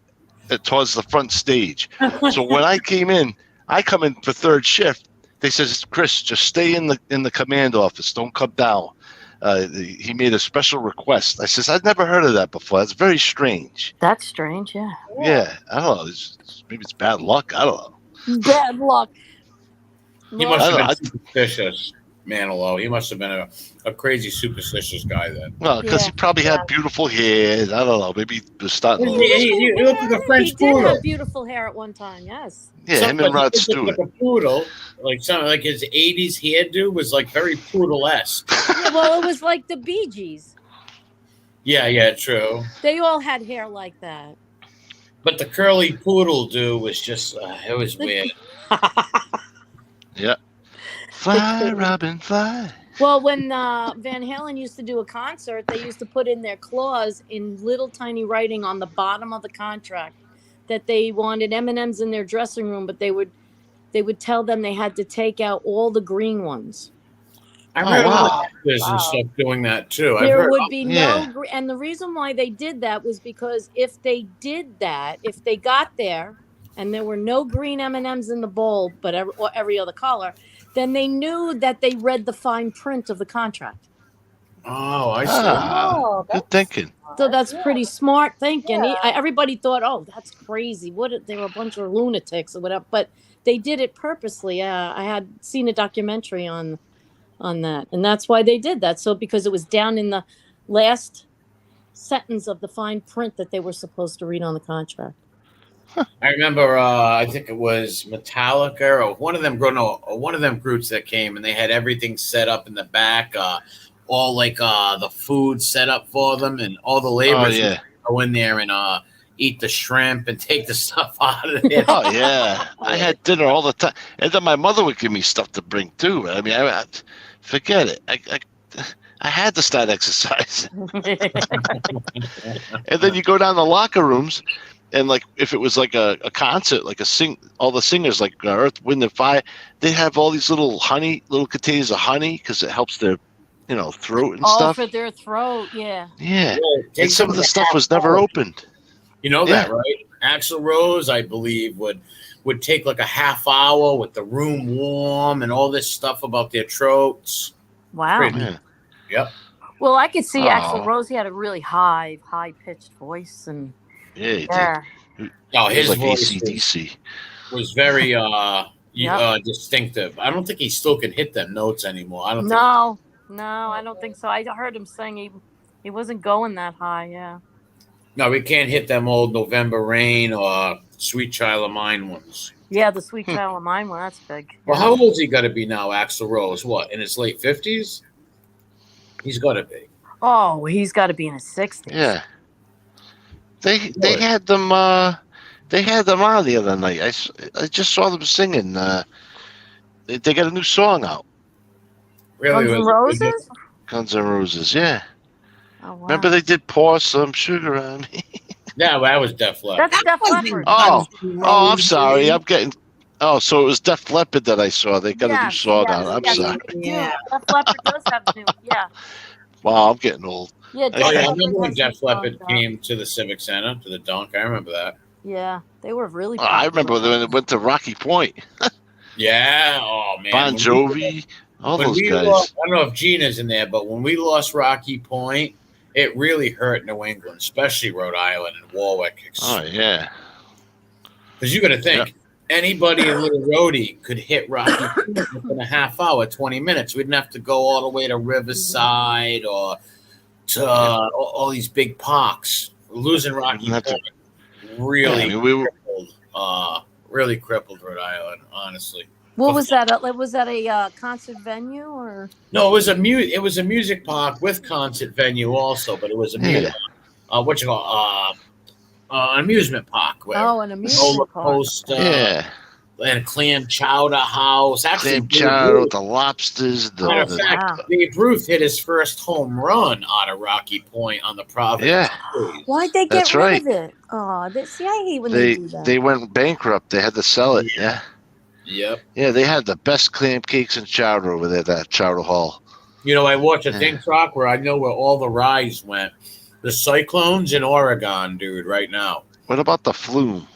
towards the front stage. So when I come in for third shift. They says, Chris, just stay in the command office. Don't come down. He made a special request. I says, I've never heard of that before. That's very strange. That's strange, yeah. Yeah, I don't know. Maybe it's bad luck. I don't know. Bad luck. He must have been superstitious, Manilow. He must have been a crazy superstitious guy then. Well, because he probably had beautiful hair. I don't know. Maybe he was starting to he looked like a French poodle. He did have beautiful hair at one time, yes. Yeah, him and Rod Stewart. Like a poodle. Like something like his 80s hairdo was like very poodle-esque. Yeah, well, it was like the Bee Gees. Yeah, true. They all had hair like that. But the curly poodle dude was just, it was weird. Yeah. Fly, Robin, fly. Well, when Van Halen used to do a concert, they used to put in their clause in little tiny writing on the bottom of the contract that they wanted M&Ms in their dressing room, but they would tell them they had to take out all the green ones. I heard actors and stuff doing that too. There would be no, and the reason why they did that was because if they did that, if they got there and there were no green M&Ms in the bowl, but every other color, then they knew that they read the fine print of the contract. Oh, I see. Good thinking. So that's pretty smart thinking. Everybody thought, "Oh, that's crazy. They were a bunch of lunatics or whatever." But they did it purposely. I had seen a documentary on that, and that's why they did that. So because it was down in the last sentence of the fine print that they were supposed to read on the contract. I remember, I think it was Metallica or one of them groups that came, and they had everything set up in the back, all like the food set up for them, and all the laborers would go in there and eat the shrimp and take the stuff out of there. Oh yeah, I had dinner all the time, and then my mother would give me stuff to bring too. I mean, I forget it. I had to start exercising. And then you go down the locker rooms. And like if it was like a concert, like all the singers like Earth, Wind, and Fire, they have all these little containers of honey because it helps their, throat and stuff. Oh, for their throat, yeah. Yeah, and some of the stuff was never opened. You know that, right? Axl Rose, I believe, would take like a half hour with the room warm and all this stuff about their throats. Wow. Yeah. Yep. Well, I could see Axl Rose. He had a really high pitched voice and. Yeah, he did. Oh, his like voice AC/DC. was very distinctive. I don't think he still can hit them notes anymore. I don't think. No, I don't think so. I heard him saying he wasn't going that high. Yeah. No, we can't hit them old November Rain or Sweet Child of Mine ones. Yeah, the Sweet Child of Mine one. That's big. Well, how old's he got to be now, Axl Rose? What, in his late 50s? He's got to be. Oh, he's got to be in his 60s. Yeah. They had them. They had them on the other night. I just saw them singing. They got a new song out. Really? Guns N' Roses? Guns N' Roses, yeah. Oh, wow. Remember they did Pour Some Sugar on Me? Yeah, well, that was Def Leppard. That's Def Leppard. Oh, I'm sorry. I'm getting. Oh, so it was Def Leppard that I saw. They got a new song out. I'm sorry. Yeah, Def Leppard does have new. Yeah. Wow, I'm getting old. Yeah, Oh, yeah, I remember when Def Leppard came to the Civic Center, to the Dunk. I remember that. Yeah, they were really. I remember when they went to Rocky Point. Yeah. Oh, man. Bon Jovi. All those guys. I don't know if Gina's in there, but when we lost Rocky Point, it really hurt New England, especially Rhode Island and Warwick. Oh, yeah. Because you got to think, anybody in Little Rhode could hit Rocky Point within a half hour, 20 minutes. We didn't have to go all the way to Riverside or to all these big parks. Losing Rocky Point really crippled Rhode Island, honestly. What was that? Was that a concert venue or? No, it was a music park with concert venue also, but it was a music, an amusement park. An amusement park. Coaster, and clam chowder house. Actually, clam chowder, the lobsters. Matter of fact, Babe Ruth hit his first home run out of Rocky Point on the Providence. Yeah. Why'd they get rid of it? Oh, see, I hate when they do that. They went bankrupt. They had to sell it. Yeah. Yep. Yeah, they had the best clam cakes and chowder over there, that chowder hall. You know, I watched a thing talk where I know where all the rides went. The Cyclones in Oregon, dude, right now. What about the Flume?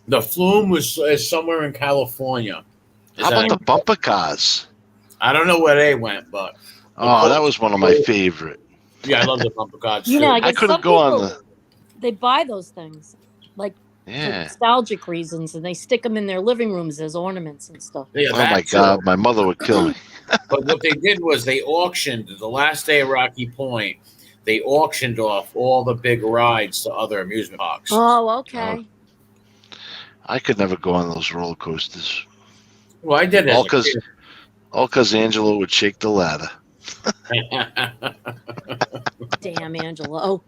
The Flume is somewhere in California. How about the bumper cars? I don't know where they went, but that was one of my favorite. Yeah, I love the bumper cars too. You know, I couldn't go on the. They buy those things like for nostalgic reasons, and they stick them in their living rooms as ornaments and stuff. Yeah, oh my God, my mother would kill me. But what they did was they auctioned the last day of Rocky Point. They auctioned off all the big rides to other amusement parks. Oh, okay. I could never go on those roller coasters. Well, I did. All because Angelo would shake the ladder. Damn, Angelo.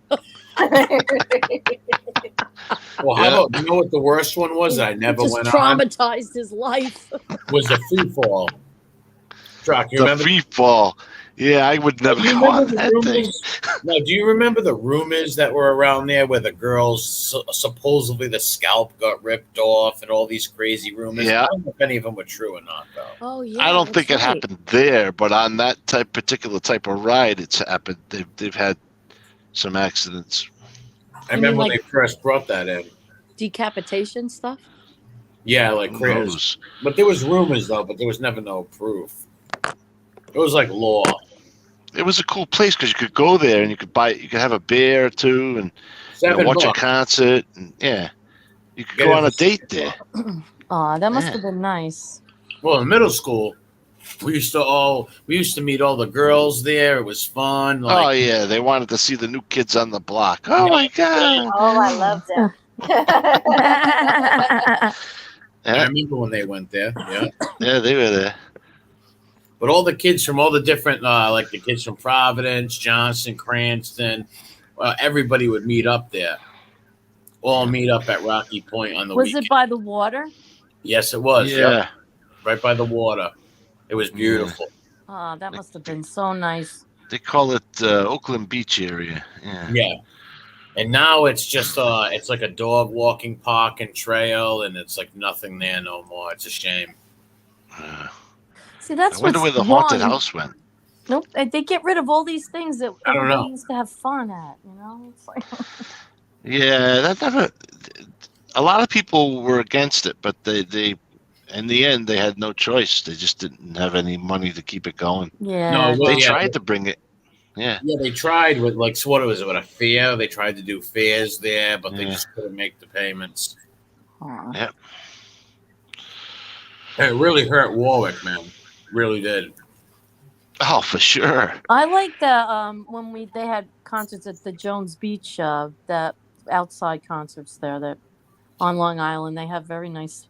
Well, how about, you know what the worst one was that I never went on? Traumatized his life. Was the free fall. Truck, you remember? Free fall. Yeah, I would never go on that thing. No, do you remember the rumors that were around there where the girls, supposedly the scalp got ripped off and all these crazy rumors? Yeah. I don't know if any of them were true or not, though. Oh, yeah. I don't think it happened there, but on that particular type of ride, it's happened. They've had some accidents. I remember when they first brought that in. Decapitation stuff? Yeah, like crazy. But there was rumors, though, but there was never no proof. It was like law. It was a cool place because you could go there and you could have a beer or two and watch a concert. And, you could go on a date there. Oh, that must have been nice. Well, in middle school, we used to meet all the girls there. It was fun. Oh yeah, they wanted to see the new kids on the block. Oh my God! Oh, I loved it. I remember when they went there. Yeah, yeah, they were there. But all the kids from all the different, like the kids from Providence, Johnston, Cranston, everybody would meet up there. All meet up at Rocky Point on the weekend. Was it by the water? Yes, it was. Yeah. Yep. Right by the water. It was beautiful. Oh, that must have been so nice. They call it Oakland Beach area. Yeah. And now it's just it's like a dog walking park and trail, and it's like nothing there no more. It's a shame. See, that's I wonder where the haunted house went. Nope, they get rid of all these things that everybody used to have fun at. You know, it's like. Yeah, that never. A lot of people were against it, but they, in the end, they had no choice. They just didn't have any money to keep it going. Yeah, they tried to bring it. Yeah, they tried with a fair. They tried to do fairs there, but they just couldn't make the payments. Aww. Yep. It really hurt Warwick, man. Really did. Oh, for sure. I like the when they had concerts at the Jones Beach, the outside concerts there that on Long Island. They have very nice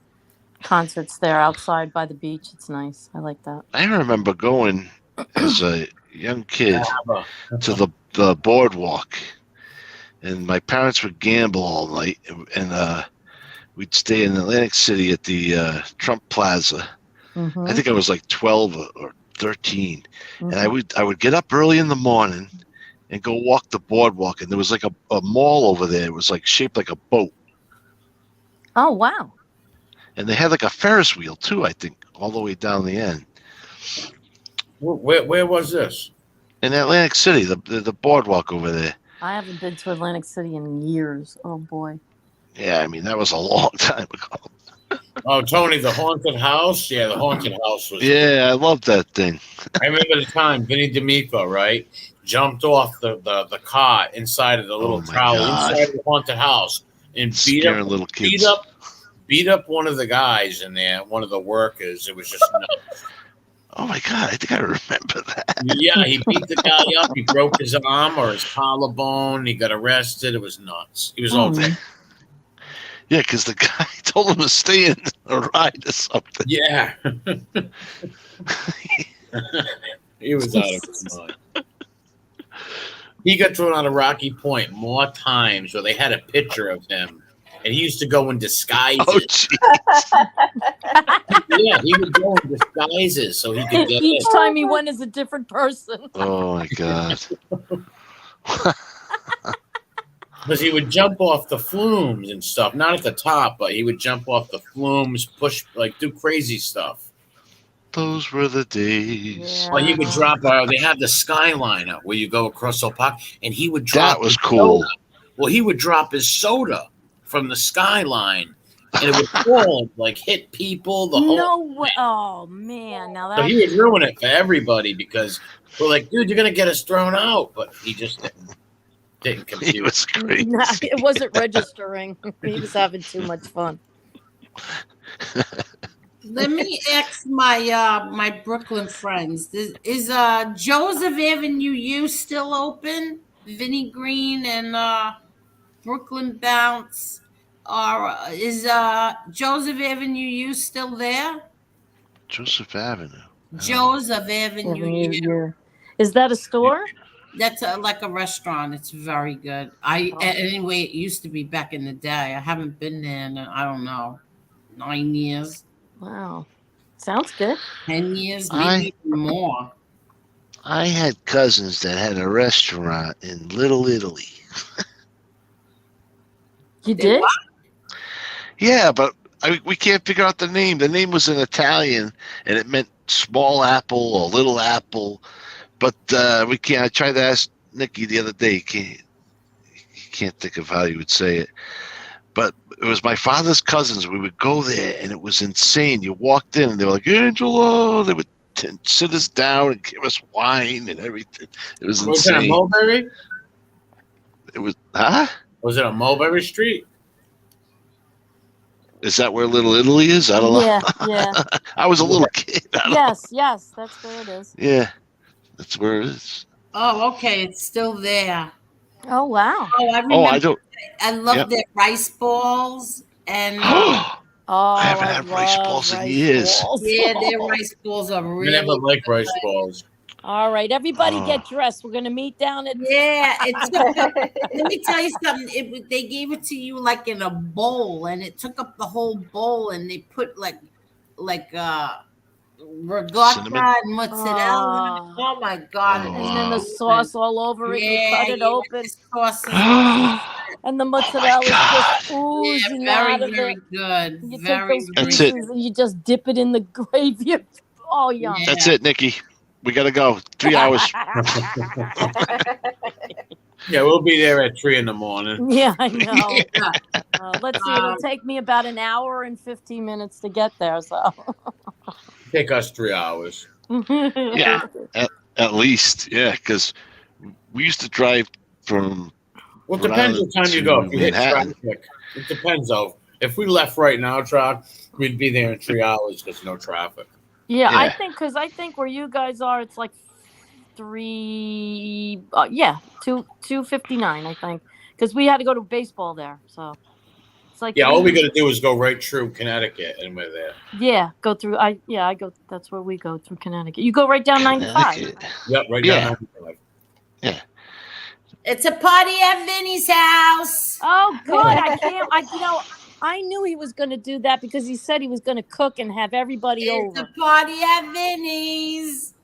concerts there outside by the beach. It's nice. I like that. I remember going as a young kid to the boardwalk, and my parents would gamble all night, and we'd stay in Atlantic City at the Trump Plaza. Mm-hmm. I think I was like 12 or 13, and I would get up early in the morning and go walk the boardwalk, and there was like a mall over there. It was like shaped like a boat. Oh, wow. And they had like a Ferris wheel too, I think, all the way down the end. Where was this? In Atlantic City, the boardwalk over there. I haven't been to Atlantic City in years. Oh, boy. Yeah, I mean, that was a long time ago. Oh, Tony, the haunted house? Yeah, the haunted house was. Yeah, I love that thing. I remember the time Vinny D'Amico, right, jumped off the car inside of the little trolley inside the haunted house and beat up one of the guys in there, one of the workers. It was just nuts. Oh my God, I think I remember that. Yeah, he beat the guy up. He broke his arm or his collarbone. He got arrested. It was nuts. He was all dead. Yeah, because the guy told him to stay in a ride or something. Yeah. He was out of his mind. He got thrown out of Rocky Point more times where they had a picture of him. And he used to go in disguises. Oh, jeez. Yeah, he would go in disguises so he could get Each in. time he went as a different person. Oh, my God. Because he would jump off the flumes and stuff. Not at the top, but he would jump off the flumes, do crazy stuff. Those were the days. Yeah. Well, he would drop, they had the Skyliner where you go across the park, and he would drop. That was cool. Soda. Well, he would drop his soda from the skyline, and it would fall, like hit people. No way! Oh man! Now that So he would ruin it for everybody because we're like, dude, you're gonna get us thrown out, but he just didn't compute. He was crazy. it wasn't registering. He was having too much fun. Let me ask my Brooklyn friends: Is Joseph Avenue U still open? Vinnie Green and Brooklyn Bounce. Is Joseph Avenue U still there? Joseph Avenue. Joseph Avenue U. Is that a store? That's like a restaurant. It's very good. Anyway, it used to be back in the day. I haven't been there in, I don't know, 9 years. Wow. Sounds good. 10 years, maybe even more. I had cousins that had a restaurant in Little Italy. You did? Yeah, but we can't figure out the name. The name was in Italian, and it meant small apple or little apple. But we can't. I tried to ask Nikki the other day. He can't think of how he would say it. But it was my father's cousins. We would go there, and it was insane. You walked in, and they were like, Angelo. They would sit us down and give us wine and everything. It was insane. Was it on Mulberry? It was, huh? Was it on Mulberry Street? Is that where Little Italy is? I don't know. Yeah. I was a little kid. Yes, that's where it is. Yeah, that's where it is. Oh, okay. It's still there. Oh, wow. Oh, I remember. I don't. I love their rice balls and. I haven't had rice balls in years. Yeah, their rice balls are really. I never like rice balls. All right, everybody get dressed. We're going to meet down at... Yeah, let me tell you something. They gave it to you like in a bowl, and it took up the whole bowl, and they put like ricotta and mozzarella. Oh my God. And then the sauce all over it. You cut it open. And the mozzarella is just oozing out of very it. good. You Very take those That's pieces it. and you just dip it in the gravy. Oh, yum. Yeah. That's it, Nikki. We got to go. 3 hours. Yeah, we'll be there at 3 a.m. Yeah, I know. Let's see. It'll take me about an hour and 15 minutes to get there. So Take us 3 hours. Yeah, at least. Yeah, because we used to drive from. Well, it depends what time you go. If you hit Manhattan. traffic, it depends though. If we left right now, Troc, we'd be there in 3 hours because no traffic. Yeah, Yeah. I think where you guys are, it's like 2:59. I think because we had to go to baseball there, so it's like Yeah, all we got to do is go right through Connecticut, and we're there. Yeah, go through. I go. That's where we go through Connecticut. You go right down 95. Yep, right down 95. Yeah. It's a party at Vinny's house. Oh, good. I can't. I knew he was going to do that because he said he was going to cook and have everybody over. It's a party at Vinny's.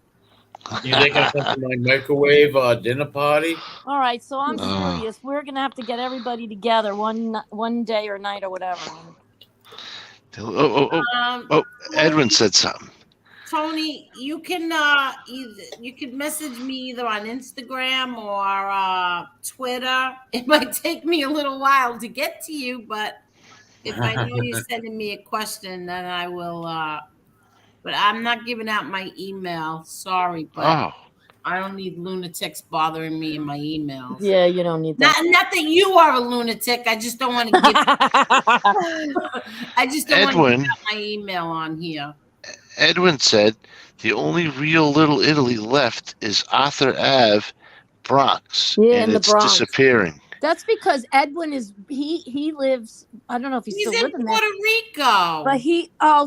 You think I come to my microwave dinner party? All right, so I'm serious. We're going to have to get everybody together one day or night or whatever. Edwin said something. Tony, you can message me either on Instagram or Twitter. It might take me a little while to get to you, but if I know you're sending me a question, then I will. But I'm not giving out my email. Sorry, but I don't need lunatics bothering me in my emails. Yeah, you don't need that. Not that you are a lunatic. I just don't want to give. I just don't want to give out my email on here. Edwin said the only real Little Italy left is Arthur Ave, Bronx, and it's disappearing. That's because Edwin he lives. I don't know if he's still living there. He's in Puerto Rico. But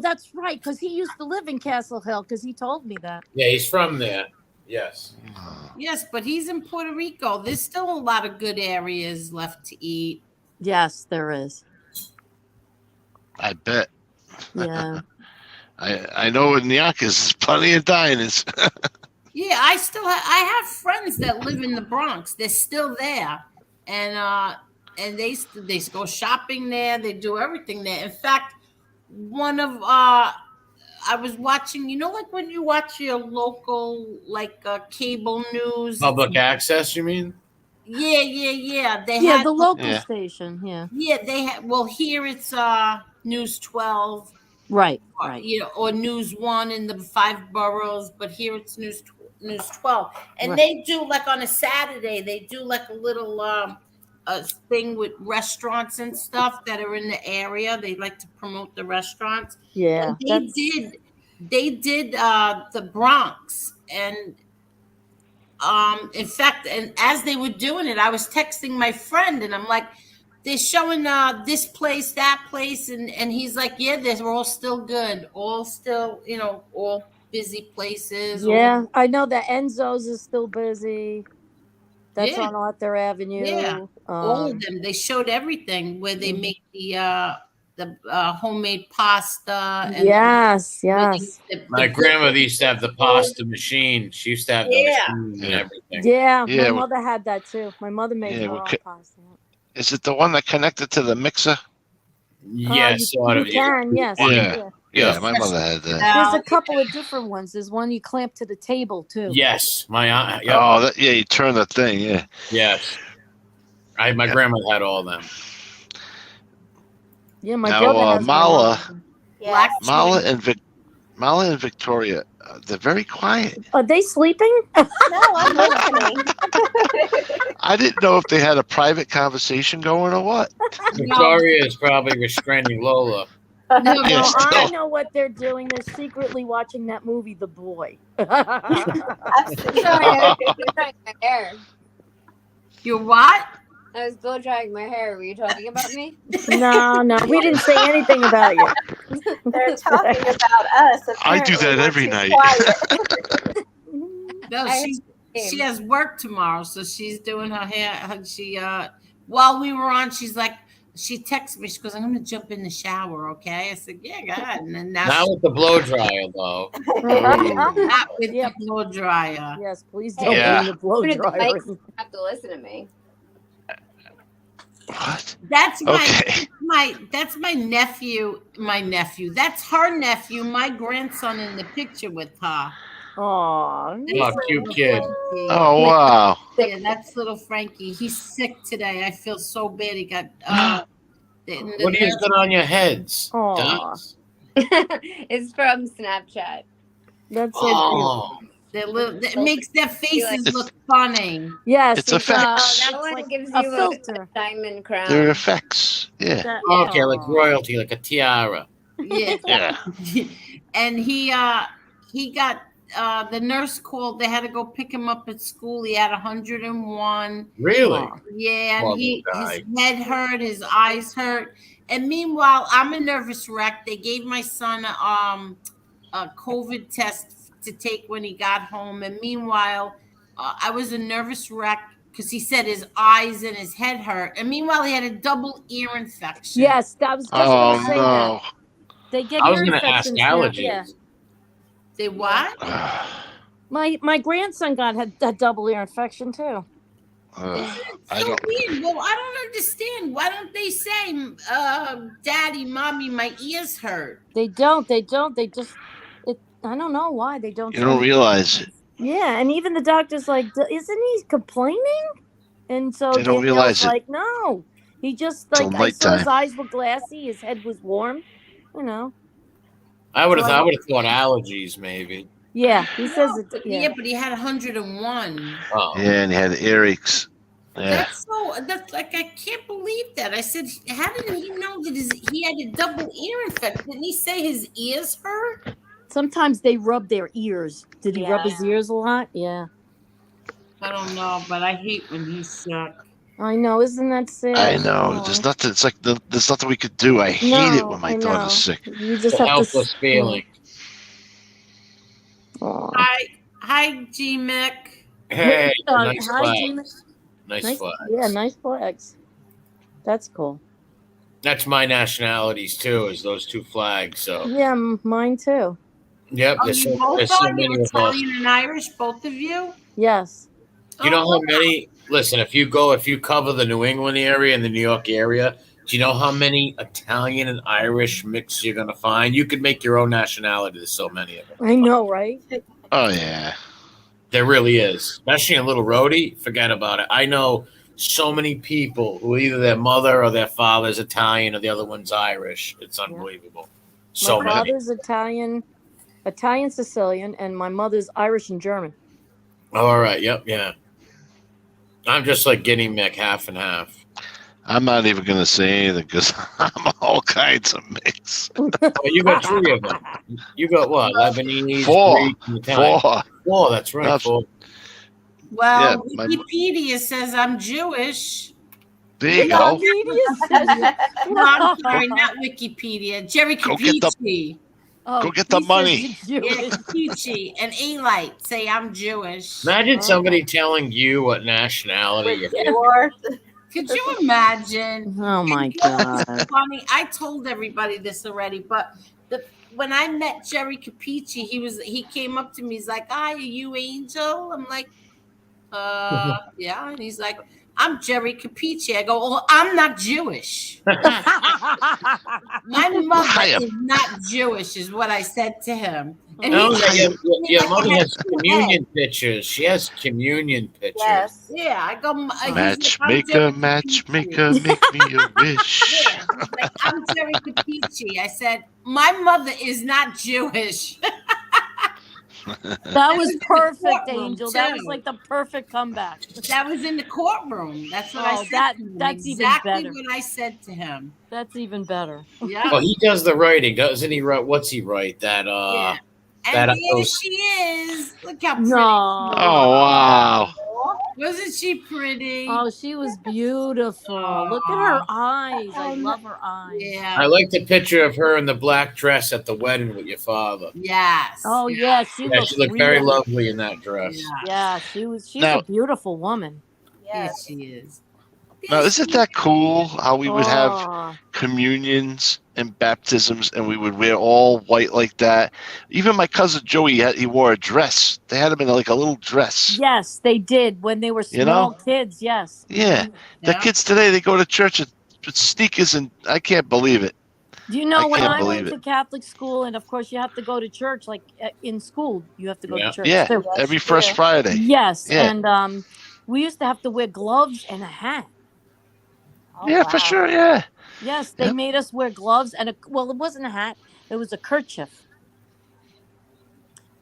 that's right, because he used to live in Castle Hill. Because he told me that. Yeah, he's from there. Yes. Yes, but he's in Puerto Rico. There's still a lot of good areas left to eat. Yes, there is. I bet. Yeah. I know in Yonkers there's plenty of diners. Yeah, I have friends that live in the Bronx. They're still there, and they go shopping there. They do everything there. In fact, one of I was watching. You know, like when you watch your local cable news, Public access, you mean? Yeah. They had the local station. Yeah. Yeah, they had. Well, here it's News 12. Right. Or News 1 in the 5 boroughs, but here it's News 12. And they do, like on a Saturday, they do like a little a thing with restaurants and stuff that are in the area. They like to promote the restaurants. Yeah. And they did the Bronx. And in fact, and as they were doing it, I was texting my friend and I'm like, they're showing this place, that place, and he's like, yeah, they're all still good, all still, all busy places. Yeah, I know that Enzo's is still busy. That's on Arthur Avenue. Yeah, all of them. They showed everything where they make the homemade pasta. And yes. My grandmother used to have the pasta machine. She used to have the machine and everything. Yeah, my mother had that too. My mother made her own pasta. Is it the one that connected to the mixer? Yes, sort of. Yes. Yeah, my mother had that. There's a couple of different ones. There's one you clamp to the table too. Yes, my aunt. Yep. Oh, you turn the thing. Yeah. Yes. My grandmother had all of them. Yeah, my brother has Marla and Victoria, they're very quiet. Are they sleeping? No, I'm listening. I didn't know if they had a private conversation going or what. Victoria is probably restraining Lola. No, I know what they're doing. They're secretly watching that movie, The Boy. I've seen my hair. You're what? I was blow drying my hair. Were you talking about me? No, we didn't say anything about you. They're talking about us. I do that every night. No, she has work tomorrow, so she's doing her hair. She while we were on, she's like, she texted me. She goes, "I'm going to jump in the shower, okay?" I said, "Yeah, go ahead." And then not with the blow dryer, though. Not with the blow dryer. Yes, please don't bring the blow dryer. You have to listen to me. What? That's that's my nephew. My nephew. That's her nephew. My grandson in the picture with her. Oh, cute kid. Oh, wow. Yeah, that's little Frankie. He's sick today. I feel so bad. He got. What do you got on your heads? It's from Snapchat. That's so cute. It makes their faces It's- look funny. Yes, It's effects. That one like gives a you filter. diamond crown. They're effects. Yeah. Okay, like royalty, like a tiara. Yeah. Yeah. And he got the nurse called. They had to go pick him up at school. He had 101. Really? Yeah, and Poor his guy. head hurt, his eyes hurt. And meanwhile, I'm a nervous wreck. They gave my son a COVID test to take when he got home. And meanwhile, I was a nervous wreck because he said his eyes and his head hurt. And meanwhile, he had a double ear infection. Yes, I was just going to say no. that. They get I was ear going to ask infections now. allergies. Yeah. They what? My grandson had a double ear infection too. I So don't. weird. Well, I don't understand. Why don't they say, Daddy, Mommy, my ears hurt? They don't. They just. I don't know why they don't. You don't realize it. Yeah, and even the doctor's like, isn't he complaining? And so They don't Danielle's realize it. like, no, he just Till like I saw his nighttime. eyes were glassy, his head was warm, you know. I would have thought allergies, maybe. Yeah, he says it. Yeah, but he had 101. Oh. Yeah, and he had earaches. Yeah. That's like, I can't believe that. I said, how did he know that he had a double ear infection? Didn't he say his ears hurt? Sometimes they rub their ears. Did he rub his ears a lot? Yeah. I don't know, but I hate when he's sick. I know, isn't that sad? I know. There's nothing. It's like there's nothing we could do. I hate it when my daughter's sick. You just It's a have helpless to. feeling. Hi, G Mick. Hey, Hi, nice Gina. flags. Nice flags. Yeah, nice flags. That's cool. That's my nationalities too, is those two flags. So Yeah, mine too. yep, Oh, there's you so both are? many You're of us. Italian and Irish, both of you? Yes. Do you know how many? Listen, if you cover the New England area and the New York area, do you know how many Italian and Irish mix you're gonna find? You could make your own nationality. There's so many of them. I know, right? Oh yeah. There really is, especially in Little Rhode. Forget about it. I know so many people who either their mother or their father's Italian or the other one's Irish. It's unbelievable. So My many. father's Italian Sicilian, and my mother's Irish and German. All right. Yep. Yeah. I'm just like Guinea Mick, half and half. I'm not even gonna say anything because I'm all kinds of mix. Well, you got 3 of them. You got what? Lebanese, 4. Greek, and Italian. 4. 4. That's right. 4. Well, Yeah, Wikipedia says I'm Jewish. There you go. No, I'm sorry, not Wikipedia. Jerry Go get the- Capucci. Go get the money. Yeah, Capucci and Elite say I'm Jewish. Imagine somebody telling you what nationality you're. Or Could you imagine? Oh my You know what's God. funny. I told everybody this already, but when I met Jerry Capucci, he came up to me. He's like, "Hi, are you Angel?" I'm like, yeah. And he's like, "I'm Jerry Capucci." I go, "Well, I'm not Jewish. My mother is not Jewish," is what I said to him. And No, he your mother has communion pictures. She has communion pictures. yes. yeah, I go, Matchmaker, matchmaker, make me a wish. Yeah, he's like, I'm Jerry Capucci. I said, my mother is not Jewish. That was perfect, courtroom, Angel. That was too. like the perfect comeback. That was in the courtroom. That's what I Oh, said. To him. that's even exactly better. what I said to him. That's even better. Yeah. Well, he does the writing, doesn't he? Write what's he write? That Yeah. that And there goes- she is. Look how pretty. No. Oh wow. Wasn't she pretty? Oh, she was beautiful. Look at her eyes. I love her eyes. Yeah. I like the picture of her in the black dress at the wedding with your father. Yes. Oh yeah, she Yeah, looked she looked very real- lovely in that dress. Yeah, she's Now- a beautiful woman. Yes, she is. Now isn't that cool how we would have Oh, communions and baptisms and we would wear all white like that? Even my cousin Joey, he wore a dress. They had him in like a little dress. yes, they did when they were small You know? kids. Yes. Yeah. The Yeah. kids today, they go to church with sneakers and I can't believe it. Do you know I when can't I went believe to it. Catholic school, and of course you have to go to church, like in school, you have to go Yeah. to church. Yeah. too. Every first Friday. Yes, Yeah. and we used to have to wear gloves and a hat. Oh, Yeah, wow. for sure. Yeah. Yes, they Yep. made us wear gloves and well, it wasn't a hat; it was a kerchief.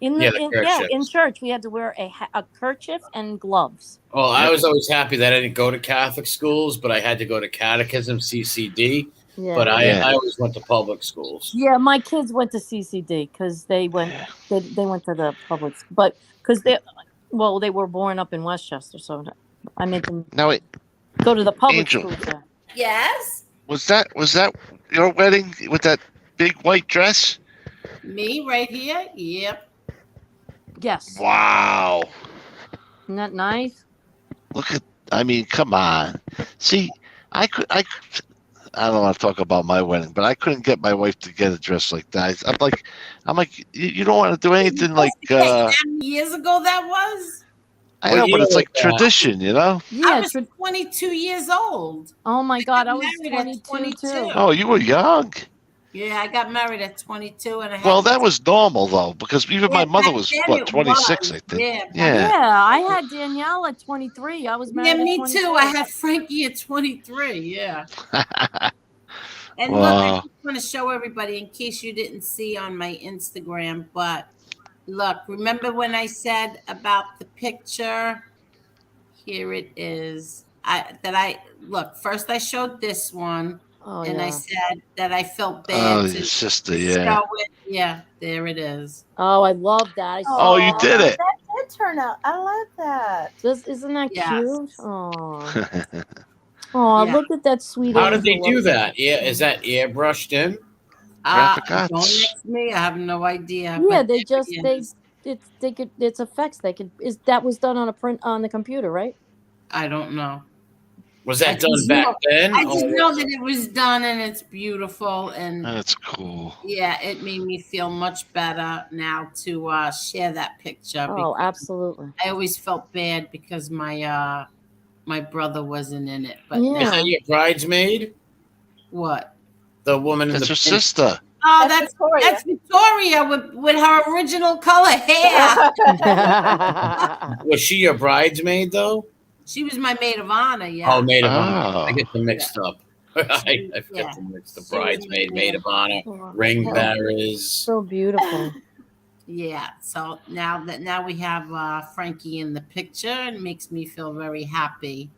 In Yeah, the the in kerchiefs. church we had to wear a kerchief and gloves. Well, I was always happy that I didn't go to Catholic schools, but I had to go to catechism, CCD. Yeah. But I Yeah. always went to public schools. Yeah, my kids went to CCD because they went they went to the public, but because they were born up in Westchester, so I made them Now, wait, go to the public Angel. schools there. Yes. was that your wedding with that big white dress? Me right here? Yep. Yes, Wow. isn't that nice? Look at, I mean, come on. See, I don't want to talk about my wedding, but I couldn't get my wife to get a dress like that. I'm like, you don't want to do anything like, How many years ago that was? I know, but it's like tradition, you know? I Yeah. was 22 years old. Oh my God, I got was married at 22 too. 22. Oh, you were young. Yeah, I got married at 22 and I had Well, that was normal, though, because even my mother back was, then what, it 26, was. I think. Yeah, Yeah. Yeah, I had Danielle at 23. I was married. Yeah, at me 23. too. I had Frankie at 23. Yeah. And look, I Wow. just want to show everybody in case you didn't see on my Instagram, but look, remember when I said about the picture? Here it is. Look, first I showed this one Oh and yeah. I said that I felt bad Oh, to your sister, show yeah. it. Yeah, there it is. Oh, I love that. I Oh, you saw did that. it. That did turn out. I love that. Isn't that Yes. cute? Oh, oh, Yeah. look at that sweet. How did they angel do up that? there. Yeah, is that airbrushed in? Graphic Don't arts. ask me. I have no idea. Yeah, but they there just it they is. it's effects they could that was done on a print on the computer, right? I don't know. Was I that done just back know- then? I just or know was that it- it was done and it's beautiful and That's cool. yeah, it made me feel much better now to share that picture. Oh, because absolutely. I always felt bad because my brother wasn't in it. But Yeah. Is that your bridesmaid? what? The woman in That's the her sister. Oh, That's that's Victoria. Victoria with her original color hair. Was she your bridesmaid though? She was my maid of honor. Yeah. Oh, maid of honor. Oh. I get them mixed up. I Yeah. get them mixed. The She was bridesmaid, my maid of honor, Oh, ring yeah. bearers. So beautiful. Yeah. So now we have Frankie in the picture, and it makes me feel very happy.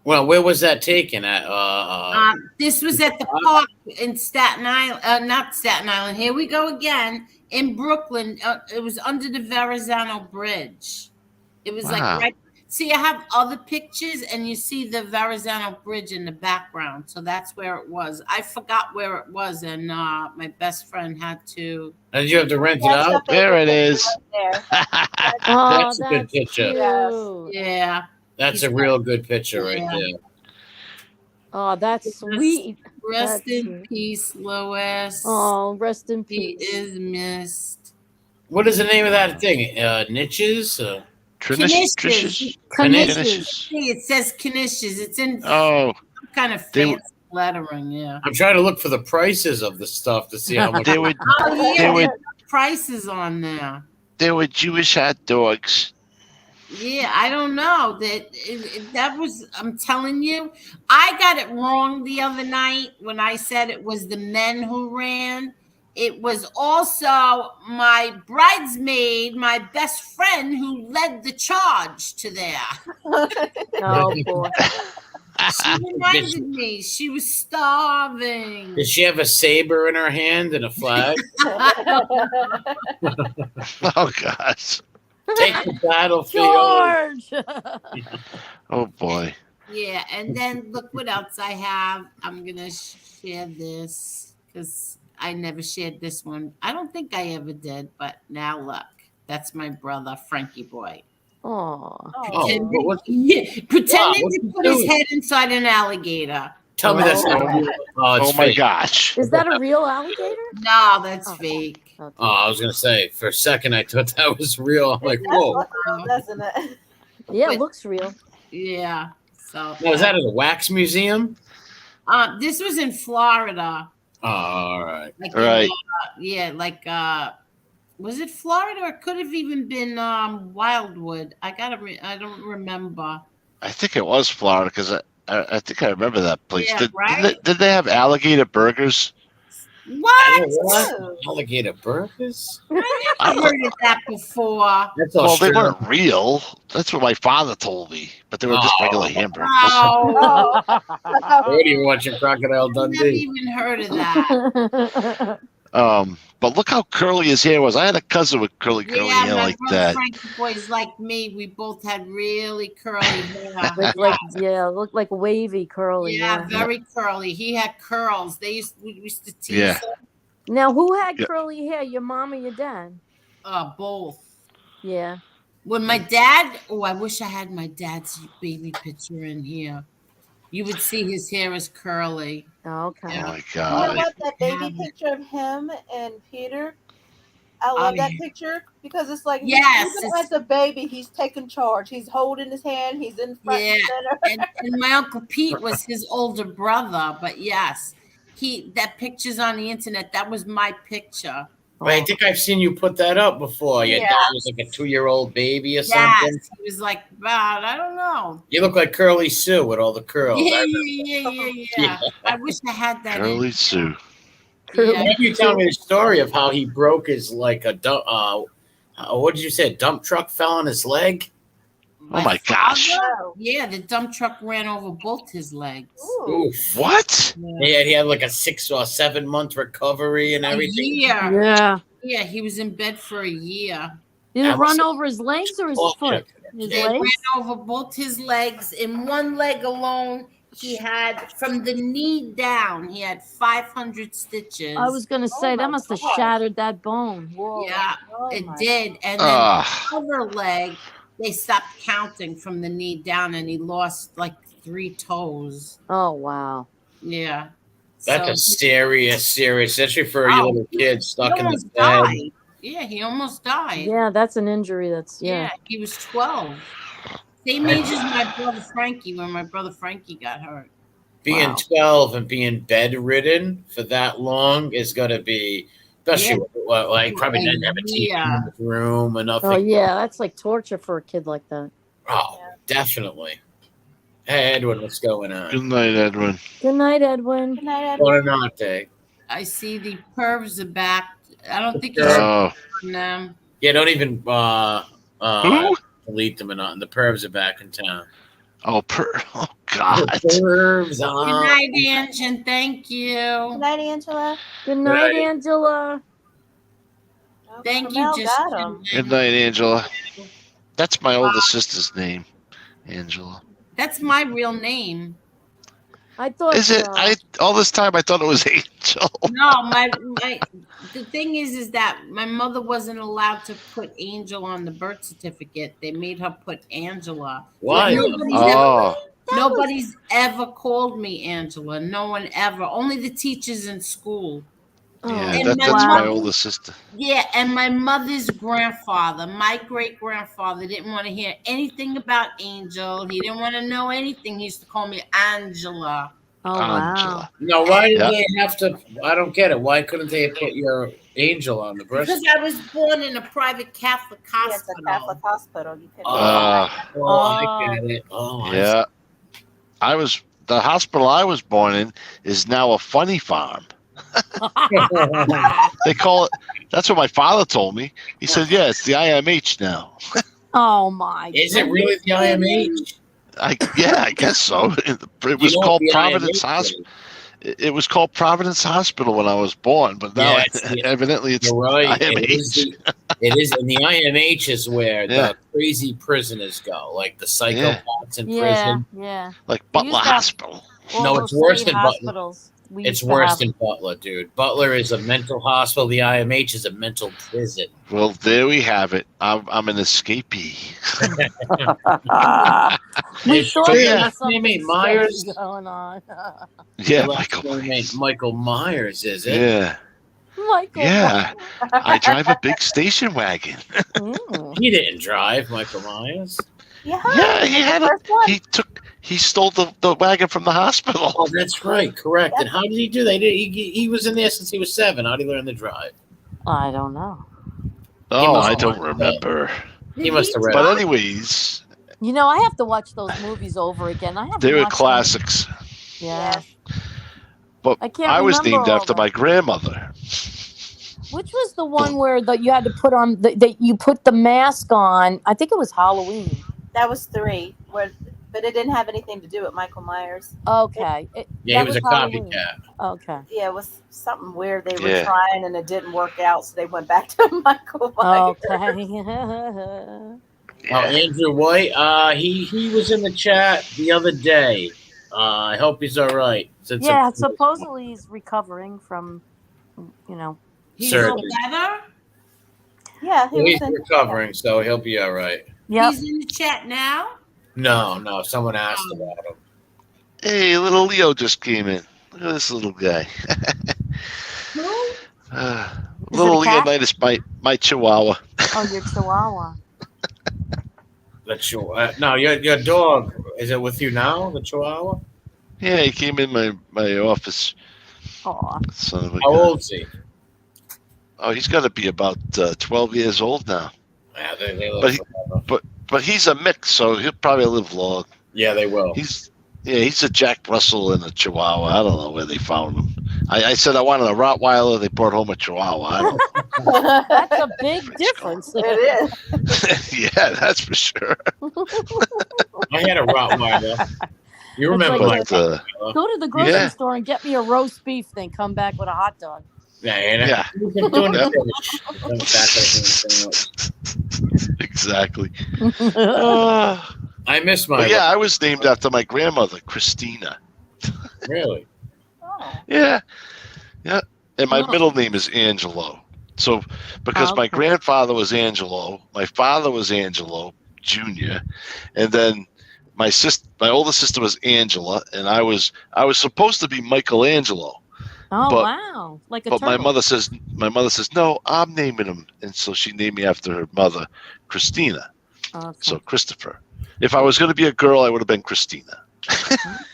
Well, where was that taken at? This was at the park in Staten Island, not Staten Island. Here we go again in Brooklyn. It was under the Verrazano Bridge. It was like Wow. right. See, I have other pictures, and you see the Verrazano Bridge in the background. So that's where it was. I forgot where it was, and my best friend had to. And you have to rent it That's out? the There it favorite is. right there. Oh, That's a good picture. cute. Yeah. That's a real good picture right Yeah. there. Oh, that's sweet. Rest That's in sweet. peace, Lois. Oh, rest in He peace. is missed. What is the name of that thing? Niches? Trinish. Knishes. Knishes. See, it says Knishes. It's in Oh, some kind of They fancy lettering. Yeah. I'm trying to look for the prices of the stuff to see how much. they were Oh They yeah, were- there are prices on there. Jewish hot dogs. Yeah, I don't know that was. I'm telling you, I got it wrong the other night when I said it was the men who ran. It was also my bridesmaid, my best friend, who led the charge to there. Oh boy. She reminded me she was starving. Did she have a saber in her hand and a flag? Oh gosh. Take the battlefield. George. Oh boy. Yeah, and then look what else I have. I'm gonna share this because I never shared this one. I don't think I ever did, but now look. That's my brother, Frankie Boy. Oh. Oh, Pretending what's to he put his doing? head inside an alligator. Tell me that's not real. Oh, it's Oh my fake. gosh. Is that a real alligator? No, that's Oh. fake. Okay. Oh, I was gonna say for a second I thought that was real. I'm like, That's whoa. what real, doesn't it? Yeah, it looks real. Yeah. So Now, is that at a wax museum? this was in Florida. Oh, all right. Like Right. Was it Florida or it could have even been Wildwood? I don't remember. I think it was Florida because I think I remember that place. Yeah, did, right? did they have alligator burgers? What? Alligator burgers? I heard of that before. That's Well, they Australia. weren't real. That's what my father told me, but they were just regular hamburgers. Oh, I wasn't even watching Crocodile I've never Dundee. even heard of that. But look how curly his hair was. I had a cousin with curly Yeah, hair my like brother that. Frankie boys like me. We both had really curly hair. Looked like wavy curly. Yeah, very curly. He had curls. We used to tease Yeah. him. Now, who had Yeah. curly hair? Your mom or your dad? Both. Yeah. When my dad, I wish I had my dad's baby picture in here. You would see his hair is curly. Oh, okay. Oh my You know God. what? That baby picture of him and Peter. I love that picture because it's like Yes, even as a baby, he's taking charge. He's holding his hand. He's in front and center. and my Uncle Pete was his older brother. But yes, that picture's on the internet. That was my picture. Wait, I think I've seen you put that up before. Your dad was like a 2-year-old baby or something. Yes, he was like about, I don't know. You look like Curly Sue with all the curls. Yeah. I wish I had that. Curly Sue. Yeah. Maybe you tell me the story of how he broke his what did you say? A dump truck fell on his leg. Oh my gosh. Yeah, the dump truck ran over both his legs. Oof. What? Yeah, he had like a 6 or 7 month recovery and everything. Yeah. Yeah, he was in bed for a year. Did it run over his legs or his foot? His It legs? ran over both his legs. In one leg alone, he had, from the knee down, he had 500 stitches. I was going to say, that must have shattered that bone. Whoa. Yeah, it did. And then the other leg, they stopped counting from the knee down, and he lost like 3 toes. Oh, wow. Yeah. That's a serious, especially for you little kids stuck in the bed. Died. Yeah, he almost died. Yeah, that's an injury. Yeah, he was 12. Same age as my brother Frankie when my brother Frankie got hurt. Being 12 and being bedridden for that long is going to be, especially like probably didn't have a TV in the room or nothing. Oh, yeah, that's like torture for a kid like that. Oh, definitely. Hey, Edwin, what's going on? Good night, Edwin. Good night, Edwin. Good night, Edwin. Buonanotte. I see the pervs are back. I don't think you Oh. should them. Yeah, don't even Who? delete them or not. The pervs are back in town. Oh, oh God. Pervs Good on. night, Ange, and thank you. Good night, Angela. Good night, Angela. Thank Carmel you, got just him. Good night, Angela. That's my oldest sister's name, Angela. That's my real name. I thought. Is it? All this time I thought it was Angel. No, the thing is that my mother wasn't allowed to put Angel on the birth certificate. They made her put Angela. Why? Nobody's ever called me Angela. No one ever. Only the teachers in school. Yeah, And that's my oldest sister. Yeah, and my mother's grandfather, my great-grandfather, didn't want to hear anything about Angel. He didn't want to know anything. He used to call me Angela. Oh, Angela. No, why did they have to? I don't get it. Why couldn't they put your Angel on the birth? Because I was born in a private Catholic hospital. Yes, a Catholic hospital. You could I get it. Yeah. The hospital I was born in is now a funny farm. They call it. That's what my father told me. He said, "Yeah, it's the IMH now." Oh my! Is it really the IMH? I guess so. It was called Providence Hospital. It was called Providence Hospital when I was born, but now evidently it's right. IMH. It is, and the IMH is where the crazy prisoners go, like the psychopaths in prison. Yeah, like Butler Hospital. No, it's worse than Butler. It's worse than Butler, dude. Butler is a mental hospital. The IMH is a mental prison. Well, there we have it. I'm an escapee. We thought there was name something Myers going on. Yeah, Michael Myers, is it? Yeah. Michael. Yeah, I drive a big station wagon. He didn't drive Michael Myers. Yeah, he had it. He stole the wagon from the hospital. Oh, that's right. Correct. And how did he do that? He was in there since he was 7. How did he learn to drive? I don't know. Oh, I don't remember. He must have read. But anyways, you know, I have to watch those movies over again. They were classics. Yeah. But I can't I was remember named all after that. my grandmother. Which was the one where you had to put on that you put the mask on? I think it was Halloween. That was 3, but it didn't have anything to do with Michael Myers. Okay. Yeah, that he was a Halloween. copycat. Okay. Yeah, it was something weird. They were Yeah. trying and it didn't work out, so they went back to Michael Myers. Okay. Oh, Andrew White. He was in the chat the other day. I hope he's all right. Since Yeah, supposedly he's recovering from, He's Surgery. all better. Yeah, he's recovering, so he'll be all right. Yep. He's in the chat now. No. Someone asked about him. Hey, little Leo just came in. Look at this little guy. Who? Little it a cat? Leonidas, my Chihuahua. Oh, your Chihuahua. No, your dog. Is it with you now? The Chihuahua. Yeah, he came in my office. Aw. Son of a How gun. old is he? Oh, he's got to be about 12 years old now. Yeah, they live forever. But he's a mix, so he'll probably live long. Yeah, they will. He's a Jack Russell and a Chihuahua. I don't know where they found him. I said I wanted a Rottweiler. They brought home a Chihuahua. I don't know. That's a big difference. It is. Yeah, that's for sure. I had a Rottweiler. You It's remember like my But, Rottweiler? Go to the grocery Yeah. store and get me a roast beef, then come back with a hot dog. Yeah. He's been doing the finish. Exactly. I miss my. But yeah, I was named after my grandmother, Christina. Really? Yeah. And my Oh. middle name is Angelo. So because my Okay. grandfather was Angelo, my father was Angelo Jr., and then my older sister was Angela, and I was supposed to be Michelangelo. Oh, But- wow. Like a But turtle. my mother says, no, I'm naming him. And so she named me after her mother, Christina. Okay. So Christopher. If I was going to be a girl, I would have been Christina.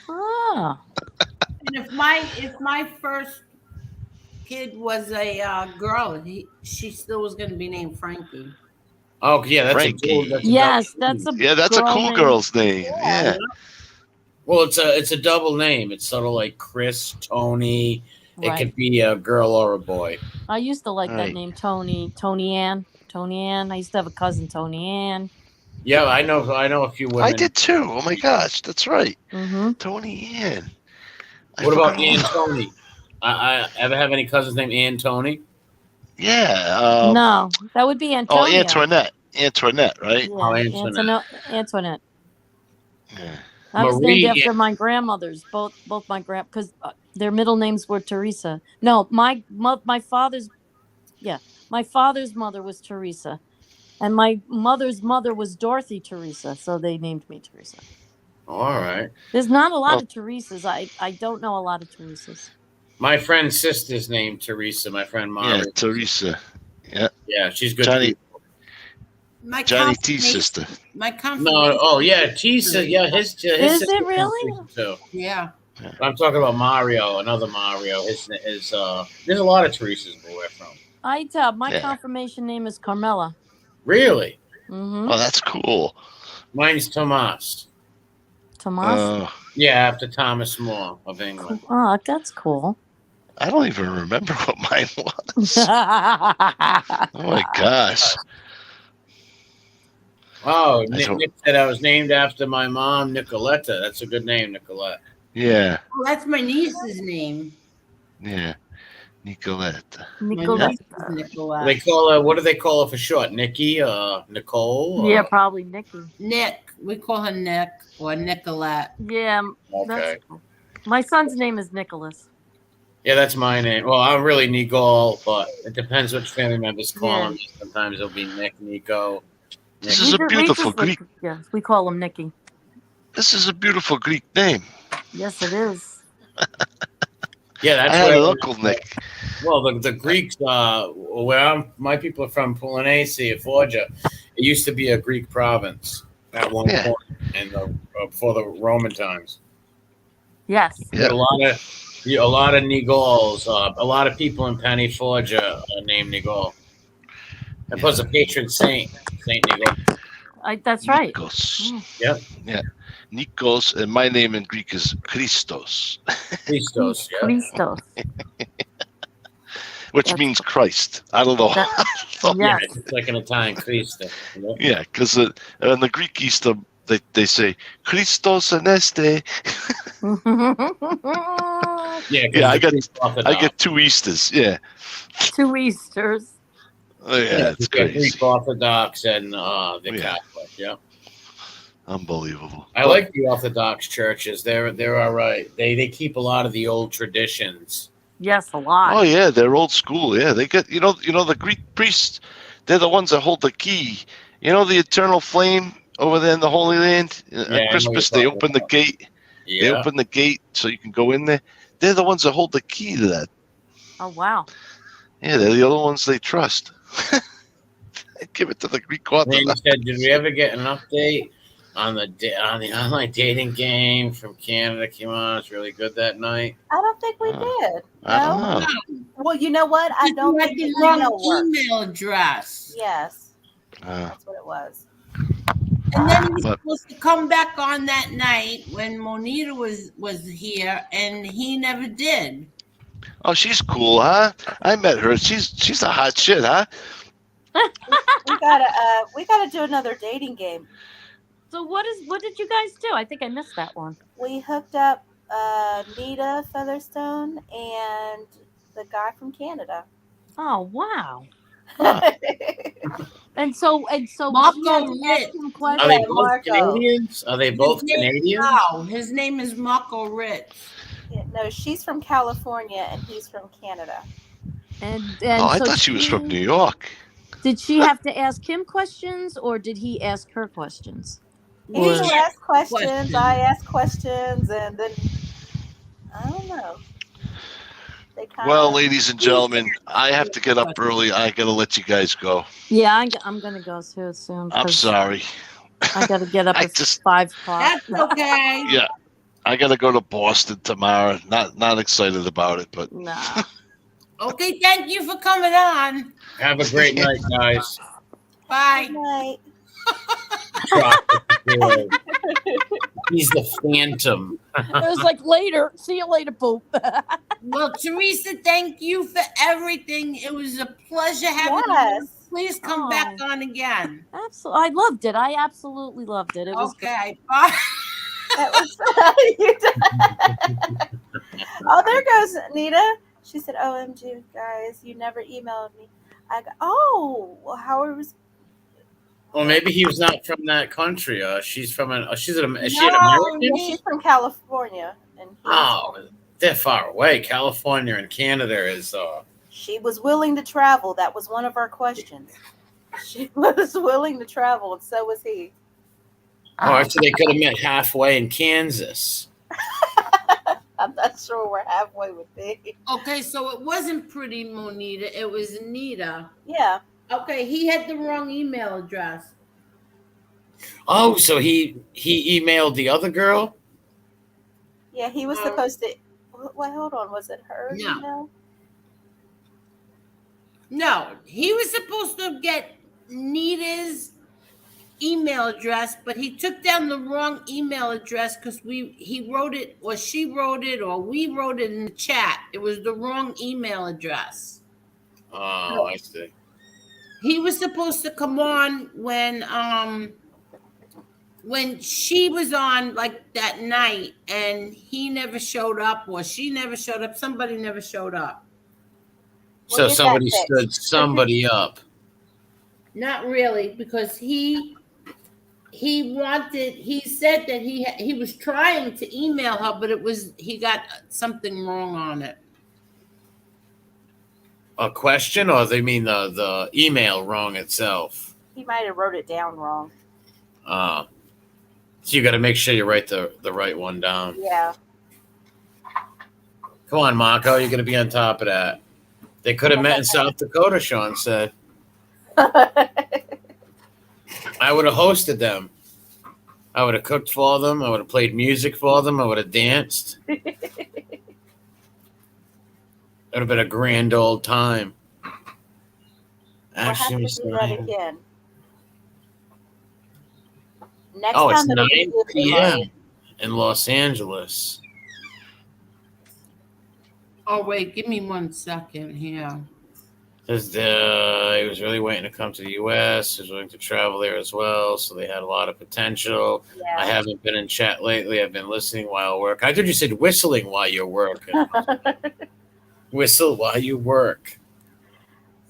Ah. And if my first kid was a girl, she still was going to be named Frankie. Oh yeah, that's Frankie. a cool. That's Yes, that's a Yeah, that's a girl cool name. girl's name. Yeah. Well, it's a double name. It's sort of like Chris, Tony. It Right. could be a girl or a boy. I used to like that Right. name, Tony Ann. I used to have a cousin, Tony Ann. Yeah, I know a few women. I did too. Oh my gosh, that's right. Mm-hmm. Tony Ann. I What about forgot- Ann Tony? I ever have any cousins named Ann Tony? Yeah. No, that would be Oh, Antonio. Antoinette, right? Yeah, Oh, Antoinette. Antoinette. Yeah. I was Marie named after An- my grandmothers, both my because their middle names were Theresa. No, my father's mother was Theresa, and my mother's mother was Dorothy Theresa, so they named me Theresa. All right. There's not a lot Well- of Theresas. I don't know a lot of Theresas. My friend's sister's named Teresa. My friend Yeah, Marla. Teresa. Yeah, she's good. Johnny My Johnny T's confirmation- sister. My No, confirmation. oh yeah, Tisa. Yeah, his Is sister's it really? named Teresa, too. Yeah. But I'm talking about Mario, another Mario. His there's a lot of Teresas where we're from. My Yeah. confirmation name is Carmela. Really? Mm-hmm. Oh, that's cool. Mine's Tomas. Tomas. Yeah, after Thomas More of England. Oh, that's cool. I don't even remember what mine was. Oh my gosh. Oh, I don't- Nick said I was named after my mom, Nicoletta. That's a good name, Nicolette. Yeah. Oh, that's my niece's name. Yeah. Nicolette. My Nicolette. niece is Nicolette. They call her. What do they call her for short? Nikki? Nicole? Yeah, probably Nikki. Nick. We call her Nick or Nicolette. Yeah, Okay. that's cool. My son's name is Nicholas. Yeah, that's my name. Well, I'm really Nicole, but it depends which family members call Yeah. me. Sometimes it'll be Nick, Nico. This is a beautiful Greek. Yes, we call him Nicky. This is a beautiful Greek name. Yes, it is. Yeah, that's I had where. an uncle Nick. Well, the Greeks, my people are from Polynesia, Forgia. It used to be a Greek province at one Yeah. point, and before the Roman times. Yes. Yeah. A lot of Nigols. A lot of people in Penny Forgia are named Nigol. And plus, a patron saint, Saint Nigol. That's right. Nikos. Yep. Yeah. Nikos, and my name in Greek is Christos, Christos. Yeah. Christos. which means Christ. I don't know. Yeah, Yes. it's like an Italian Cristo. You know? Yeah, because in the Greek Easter, they say Christos aneste. Yeah, I get 2 Easters. Yeah. 2 Easters. Oh, yeah, it's crazy. Greek Orthodox and the Catholic. Yeah. Unbelievable. I like the Orthodox churches. They're all right. They keep a lot of the old traditions. Yes, a lot. Oh yeah, they're old school. Yeah, they get the Greek priests. They're the ones that hold the key. You know the eternal flame over there in the Holy Land. At Christmas, they open the gate. Yeah. They open the gate so you can go in there. They're the ones that hold the key to that. Oh wow. Yeah, they're the other ones they trust. Give it to the Greek Orthodox. Said, did we ever get an update on the online dating game from Canada? Came on, it's really good that night. I don't think we did. I don't know. Well, you know what? I don't think the the wrong email worked. email address. Yes, that's what it was. And then he was supposed to come back on that night when Monita was here, and he never did. Oh, she's cool, huh? I met her. She's a hot shit, huh? We gotta do another dating game. So what did you guys do? I think I missed that one. We hooked up Nita Featherstone and the guy from Canada. Oh wow. Huh. And so Marco she had to ask Ritt. him Are they questions. both Canadians? Are they both Canadians? No, his name is Marco Ritt. Yeah, no, she's from California and he's from Canada. And I so thought she was from New York. Did she have to ask him questions, or did he ask her questions? He asked questions, I asked questions, and then I don't know. Well, ladies and gentlemen, I have to get up early. I got to let you guys go. Yeah, I'm going to go too soon. I'm sorry. I got to get up at 5 o'clock. That's okay. Yeah, I got to go to Boston tomorrow. Not excited about it, but nah. Okay, thank you for coming on. Have a great night, guys. Bye. Good night. He's the Phantom. It was like later. See you later, Poop. Well, Theresa, thank you for everything. It was a pleasure having you. Please come back on again. Absolutely. I loved it. I absolutely loved it. It was okay. Bye. That was Oh, there goes Nita. She said, OMG, guys, you never emailed me. I go, well, Howard was. Well, maybe he was not from that country. She's from is she an American? She's from California. And they're far away. California and Canada is. She was willing to travel. That was one of our questions. She was willing to travel, and so was he. Oh, so they could have met halfway in Kansas. I'm not sure where halfway would be. Okay, so it wasn't Pretty Monita. It was Nita. Yeah. Okay, he had the wrong email address. Oh, so he emailed the other girl? Yeah, he was supposed to. Wait, hold on. Was it her No. email? No, he was supposed to get Nita's email address, but he took down the wrong email address because he wrote it, or she wrote it, or we wrote it in the chat. It was the wrong email address. Oh, I see. He was supposed to come on when she was on, like, that night, and he never showed up, or she never showed up. Somebody never showed up. So somebody stood somebody up. Not really, because he said that he was trying to email her, but he got something wrong on it. A question, or they mean the email wrong itself? He might have wrote it down wrong. So you got to make sure you write the right one down. Yeah. Come on, Marco, you're going to be on top of that. They could have met in South Dakota, Sean said. I would have hosted them. I would have cooked for them. I would have played music for them. I would have danced. It would have been a grand old time. We'll have to do that again. Next Oh, it's time it'll 9 be good p.m. in Los Angeles. Oh wait, give me 1 second here. He was really waiting to come to the U.S. He was willing to travel there as well, so they had a lot of potential. Yeah. I haven't been in chat lately. I've been listening while working. I thought you said whistling while you're working. Whistle while you work.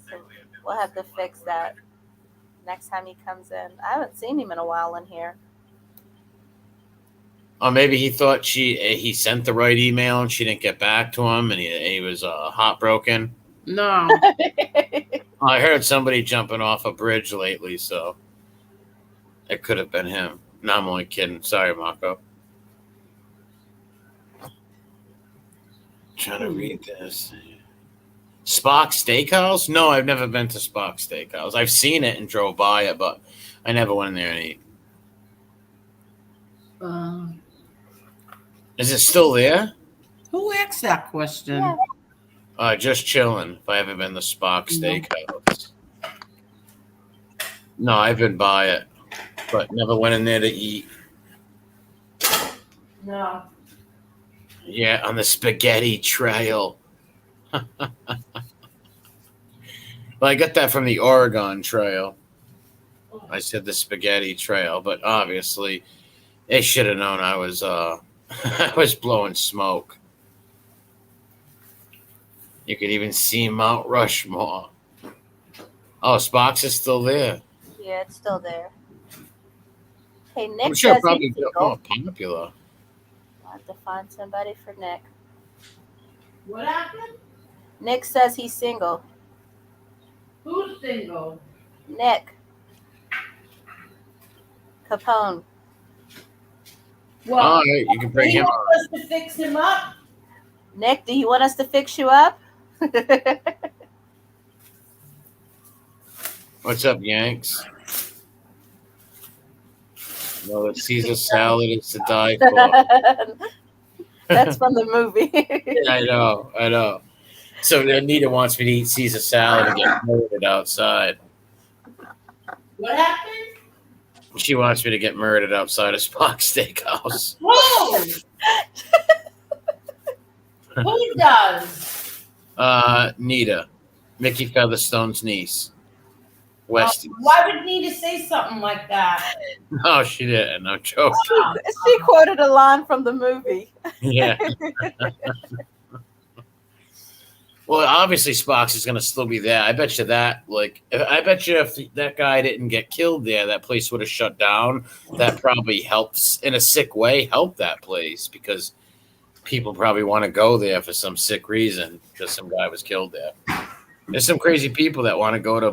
So we'll have to fix that next time he comes in. I haven't seen him in a while in here. Or maybe he thought he sent the right email and she didn't get back to him, and he was heartbroken. No. I heard somebody jumping off a bridge lately, so it could have been him. No, I'm only kidding. Sorry, Marco. Trying to read this. Spock Steakhouse? No, I've never been to Spock Steakhouse. I've seen it and drove by it, but I never went in there and ate. Is it still there? Who asked that question? Yeah. Just chilling. If I haven't been to Spock Steakhouse. No, I've been by it, but never went in there to eat. No. Yeah, on the spaghetti trail. Well, I got that from the Oregon Trail. I said the spaghetti trail, but obviously they should have known I was I was blowing smoke. You could even see Mount Rushmore. Oh, Spock's is still there. Yeah, it's still there. Hey, Nick I'm sure says probably he's got single. more popular. I'll have to find somebody for Nick. What happened? Nick says he's single. Who's single? Nick Capone. Well, All right, you can bring he him on. wants us to fix him up. Nick, do you want us to fix you up? What's up, Yanks? No, the Caesar salad is to die for. That's from the movie. I know. So Anita wants me to eat Caesar salad and get murdered outside. What happened? She wants me to get murdered outside of Spock Steakhouse. Whoa! Who does? Nita, Mickey Featherstone's niece. Westies. Why would Nita say something like that? No, she didn't. I'm joking. She quoted a line from the movie. Yeah. Well, obviously Spock's is going to still be there. I bet you that, if that guy didn't get killed there, that place would have shut down. That probably helps, in a sick way, help that place because people probably want to go there for some sick reason because some guy was killed there. There's some crazy people that want to go to,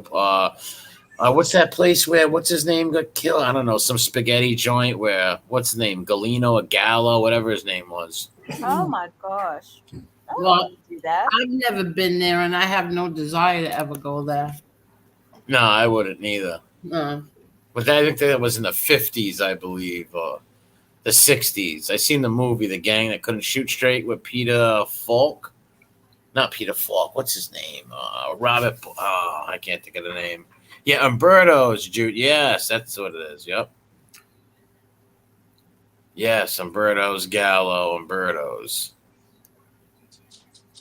what's that place where, what's his name got killed? I don't know, some spaghetti joint where, what's his name? Galino or Gallo, whatever his name was. Oh my gosh. I don't Well, want to do that. I've never been there, and I have no desire to ever go there. No, I wouldn't neither. Uh, But I think that was in the 50s, I believe, or the 60s. I seen the movie, The Gang That Couldn't Shoot Straight with Peter Falk. Not Peter Falk. What's his name? Robert. I can't think of the name. Yeah, Umberto's Jude. Yes, that's what it is. Yep. Yes, Umberto's Gallo. Umberto's.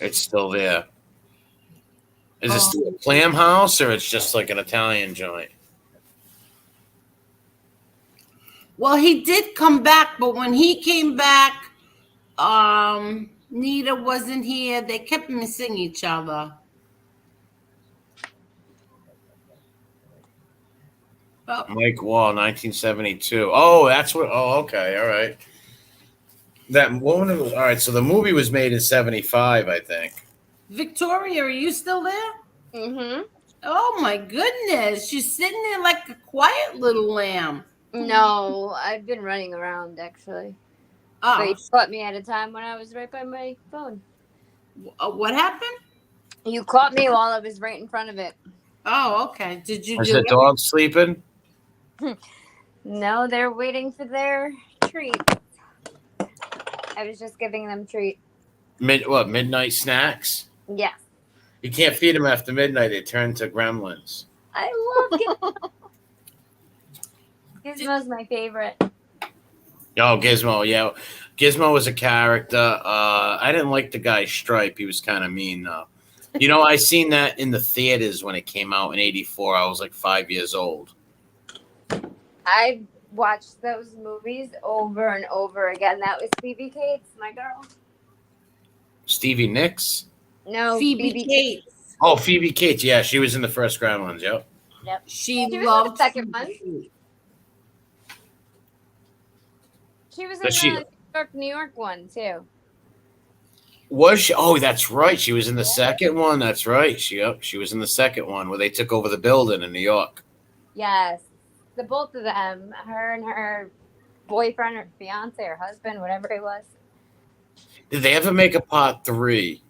It's still there. Is it still a clam house or it's just like an Italian joint? well, he did come back, but when he came back, Nita wasn't here. They kept missing each other. Oh, Mike Wall, 1972. Oh, that's what. Oh, okay. All right. That woman. All right. So the movie was made in 75, I think. Victoria, are you still there? Mm-hmm. Oh my goodness, she's sitting there like a quiet little lamb. No, I've been running around actually. But Oh, you caught me at a time when I was right by my phone. what happened? You caught me while I was right in front of it. Oh, okay. Did you Was do the it? dog sleeping? No, they're waiting for their treat. I was just giving them treat. Midnight snacks? Yes. You can't feed them after midnight. They turn to gremlins. I love giving Gizmo's my favorite. Oh, Gizmo, yeah. Gizmo was a character. I didn't like the guy Stripe. He was kind of mean, though. You know, I seen that in the theaters when it came out in '84. I was like 5 years old. I watched those movies over and over again. That was Phoebe Cates, my girl. Stevie Nicks? No, Phoebe Cates. Oh, Phoebe Cates. Yeah, she was in the first Gremlins. Yep. Yep. She was in loved the second Phoebe one. Cates. She was in Does she- the New York one too. Was she? Oh, that's right. She was in the second one. That's right. She was in the second one where they took over the building in New York. Yes, the both of them, her and her boyfriend or fiance or husband, whatever it was. Did they ever make a part 3?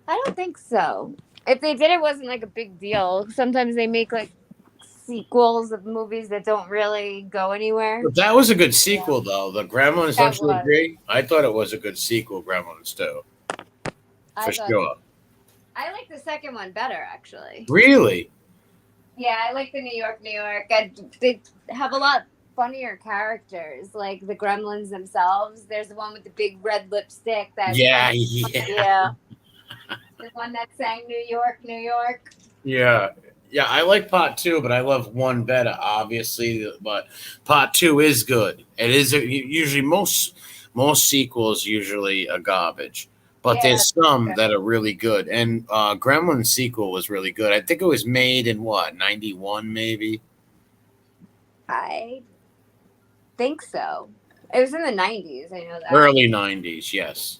I don't think so. If they did, it wasn't like a big deal. Sometimes they make like sequels of movies that don't really go anywhere. But that was a good sequel, though. The Gremlins, That don't you was. agree? I thought it was a good sequel, Gremlins, too. For sure. I like the second one better, actually. Really? Yeah, I like the New York. They have a lot funnier characters, like the Gremlins themselves. There's the one with the big red lipstick. Yeah. Yeah. The one that sang New York, New York. Yeah. Yeah, I like part 2, but I love 1 better, obviously. But part 2 is good. It is usually most sequels usually a garbage, but there's some that are really good. And Gremlins sequel was really good. I think it was made in what, 91 maybe. I think so. It was in the 90s. I know that. Early 90s, yes.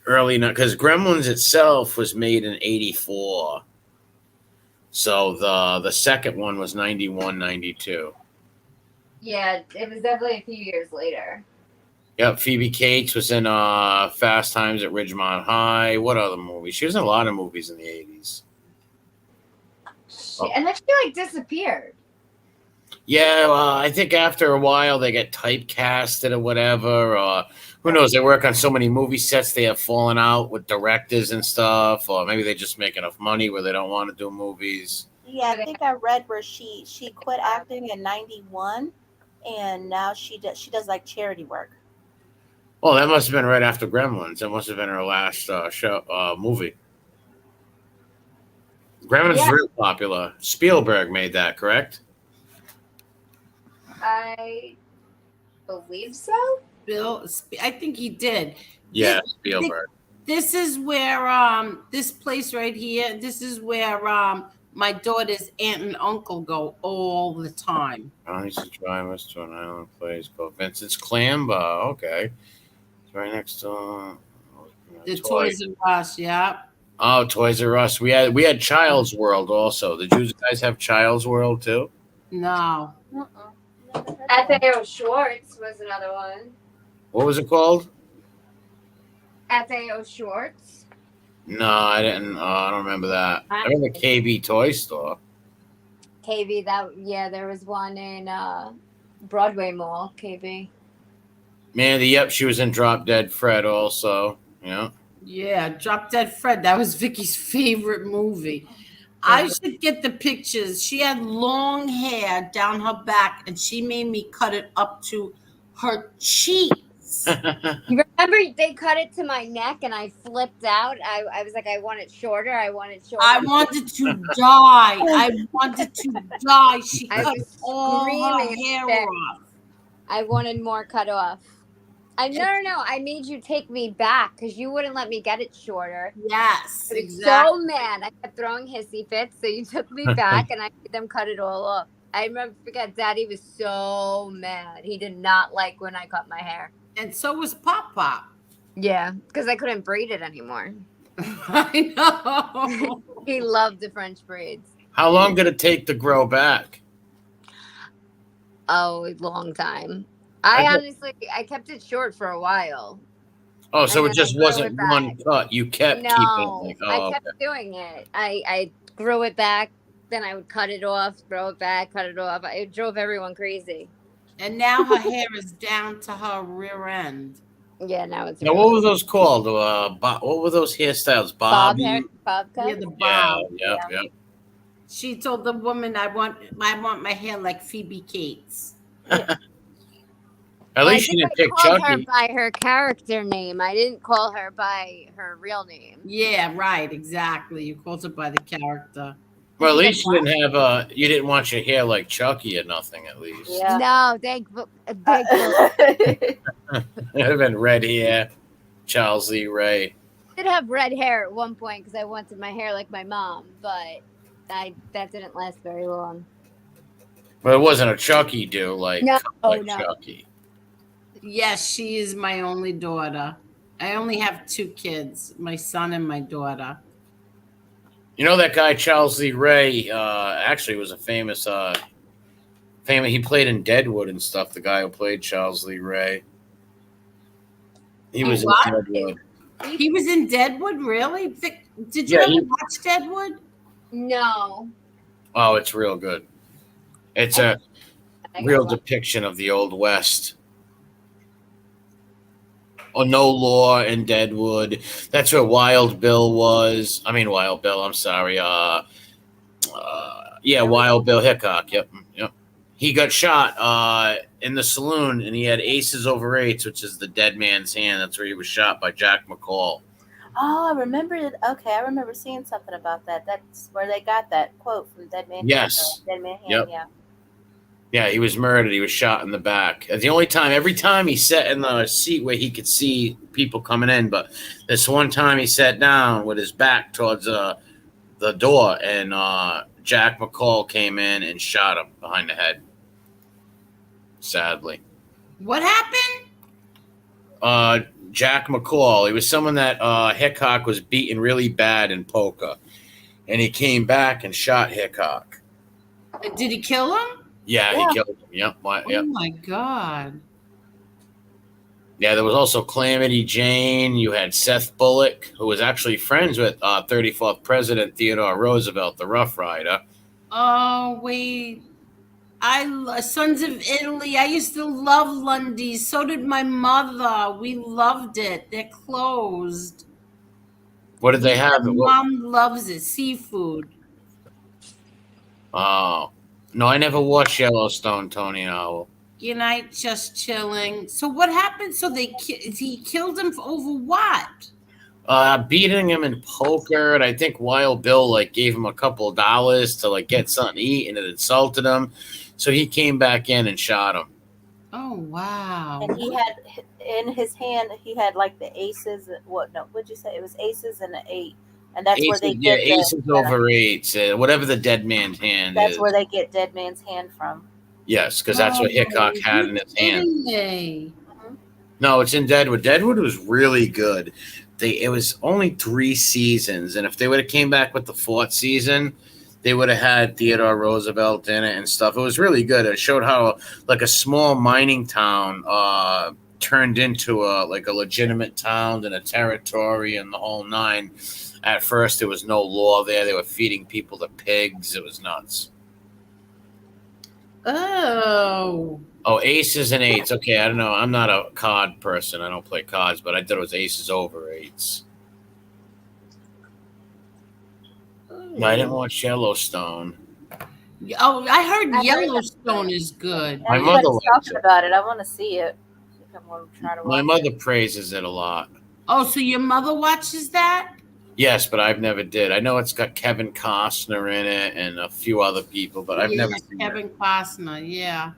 Because Gremlins itself was made in 84. So the second one was 91, 92. Yeah, it was definitely a few years later. Yep, Phoebe Cates was in Fast Times at Ridgemont High. What other movies? She was in a lot of movies in the 80s. And then she like disappeared. Yeah, I think after a while they get typecasted or whatever. Or who knows? They work on so many movie sets they have fallen out with directors and stuff. Or maybe they just make enough money where they don't want to do movies. Yeah, I think I read where she quit acting in '91, and now she does like charity work. Well, that must have been right after Gremlins. That must have been her last movie. Gremlins is real popular. Spielberg made that, correct? I believe so. I think he did. Yeah, Spielberg. This is where this place right here. This is where my daughter's aunt and uncle go all the time. Johnny's to drive us to an island place called Vincent's Clam Bar. Okay, it's right next to the Toys R Us. Yeah. Oh, Toys R Us. We had Child's World also. Did you guys have Child's World too? No. Atheo Schwartz was another one. What was it called? Atheo Schwartz. No, I didn't. I don't remember that. I remember KB Toy Store. KB, there was one in Broadway Mall, KB. Mandy, yep, she was in Drop Dead Fred also. Yeah. Yeah, Drop Dead Fred. That was Vicky's favorite movie. I should get the pictures. She had long hair down her back, and she made me cut it up to her cheeks. You remember they cut it to my neck, and I flipped out. I was like, I want it shorter. I wanted to die. I wanted to die. She cut all her hair off. I wanted more cut off. No. I made you take me back because you wouldn't let me get it shorter. Yes, exactly. So mad. I kept throwing hissy fits, so you took me back, and I made them cut it all off. I forget, Daddy was so mad. He did not like when I cut my hair. And so was Pop Pop. Yeah, because I couldn't braid it anymore. I know. He loved the French braids. How long did it take to grow back? Oh, a long time. I kept it short for a while. Oh, so it just wasn't one cut. You kept keeping it. I kept doing it. I grew it back, then I would cut it off, grow it back, cut it off. It drove everyone crazy. And now her hair is down to her rear end. Yeah, now it's. Now, what were those called? What were those hairstyles? Bob cut? Yeah, the bob. Yeah. She told the woman, "I want my hair like Phoebe Cates." At I least she think didn't I pick called her Chucky. by her character name. I didn't call her by her real name. Yeah, right. Exactly. You called her by the character. Well, at least you didn't have you didn't want your hair like Chucky or nothing. At least Yeah. No, thank it would have been red hair, Charles Lee Ray. I did have red hair at one point because I wanted my hair like my mom, but that didn't last very long. But it wasn't a Chucky do like No. Chucky. Yes, she is my only daughter. I only have 2 kids, my son and my daughter. You know that guy Charles Lee Ray actually was a famous he played in Deadwood and stuff. The guy who played Charles Lee Ray. He was in Deadwood. He was in Deadwood, really? Did you ever watch Deadwood? No. Oh, it's real good. It's a real depiction of the Old West. Oh, no law in Deadwood. That's where Wild Bill was. I mean, Wild Bill. I'm sorry. Wild Bill Hickok. Yep. He got shot in the saloon, and he had aces over eights, which is the dead man's hand. That's where he was shot by Jack McCall. Oh, I remember it. Okay, I remember seeing something about that. That's where they got that quote from Dead Man. Yes. Dead Man Hand. Yep. Yeah. Yeah, he was murdered. He was shot in the back. The only time, every time he sat in the seat where he could see people coming in, but this one time he sat down with his back towards the door, and Jack McCall came in and shot him behind the head. Sadly. What happened? Jack McCall. He was someone that Hickok was beating really bad in poker, and he came back and shot Hickok. Did he kill him? Yeah, he killed him. Yep. Oh my God. Yeah, there was also Calamity Jane. You had Seth Bullock, who was actually friends with 34th President Theodore Roosevelt, the Rough Rider. Oh, wait. Sons of Italy. I used to love Lundy's. So did my mother. We loved it. They're closed. What did they have? My mom loves it. Seafood. Oh. No, I never watched Yellowstone, Tony and Owl. Good night, just chilling. So what happened? So he killed him over what? Beating him in poker, and I think Wild Bill gave him a couple of dollars to get something to eat, and it insulted him. So he came back in and shot him. Oh wow! And he had in his hand, he had the aces. What'd you say? It was aces and an 8, and that's where they get aces over eights, whatever the dead man's hand. That's where they get Dead Man's Hand from. Yes, because that's what Hickok had in his hand. Mm-hmm. No, it's in Deadwood. Deadwood was really good. It was only 3 seasons, and if they would have came back with the 4th season, they would have had Theodore Roosevelt in it and stuff. It was really good. It showed how a small mining town turned into a legitimate town and a territory and the whole 9. At first, there was no law there. They were feeding people to pigs. It was nuts. Oh, aces and 8s. Okay, I don't know. I'm not a card person. I don't play cards, but I thought it was aces over 8s. No, I didn't watch Yellowstone. Oh, I heard Yellowstone is good. My mother likes talking it. about it. I want to see it. My mother praises it a lot. Oh, so your mother watches that? Yes, but I've never did. I know it's got Kevin Costner in it and a few other people, but I've never seen Kevin it. Costner, yeah.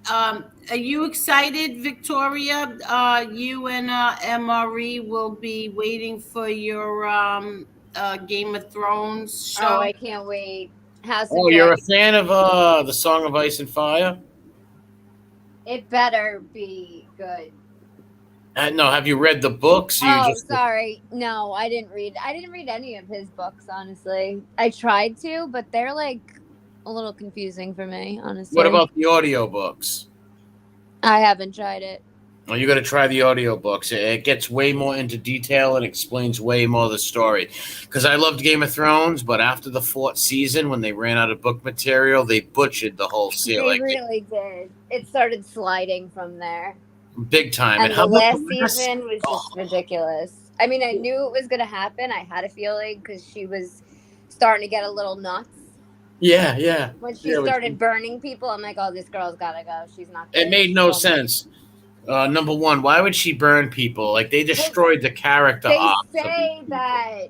Are you excited, Victoria? You and MRE will be waiting for your Game of Thrones show. Oh, I can't wait. You're a fan of the Song of Ice and Fire? It better be good. No, have you read the books? Sorry. No, I didn't read. I didn't read any of his books, honestly. I tried to, but they're a little confusing for me, honestly. What about the audiobooks? I haven't tried it. Well, you got to try the audiobooks. It gets way more into detail and explains way more of the story. Because I loved Game of Thrones, but after the 4th season, when they ran out of book material, they butchered the whole series. They really did. It started sliding from there. Big time. And the last season was just ridiculous. I mean, I knew it was going to happen. I had a feeling because she was starting to get a little nuts. Yeah. When she started burning people, I'm like, oh, this girl's gotta go. She's not good. It made no sense. Number one, why would she burn people? Like, they destroyed the character. They say that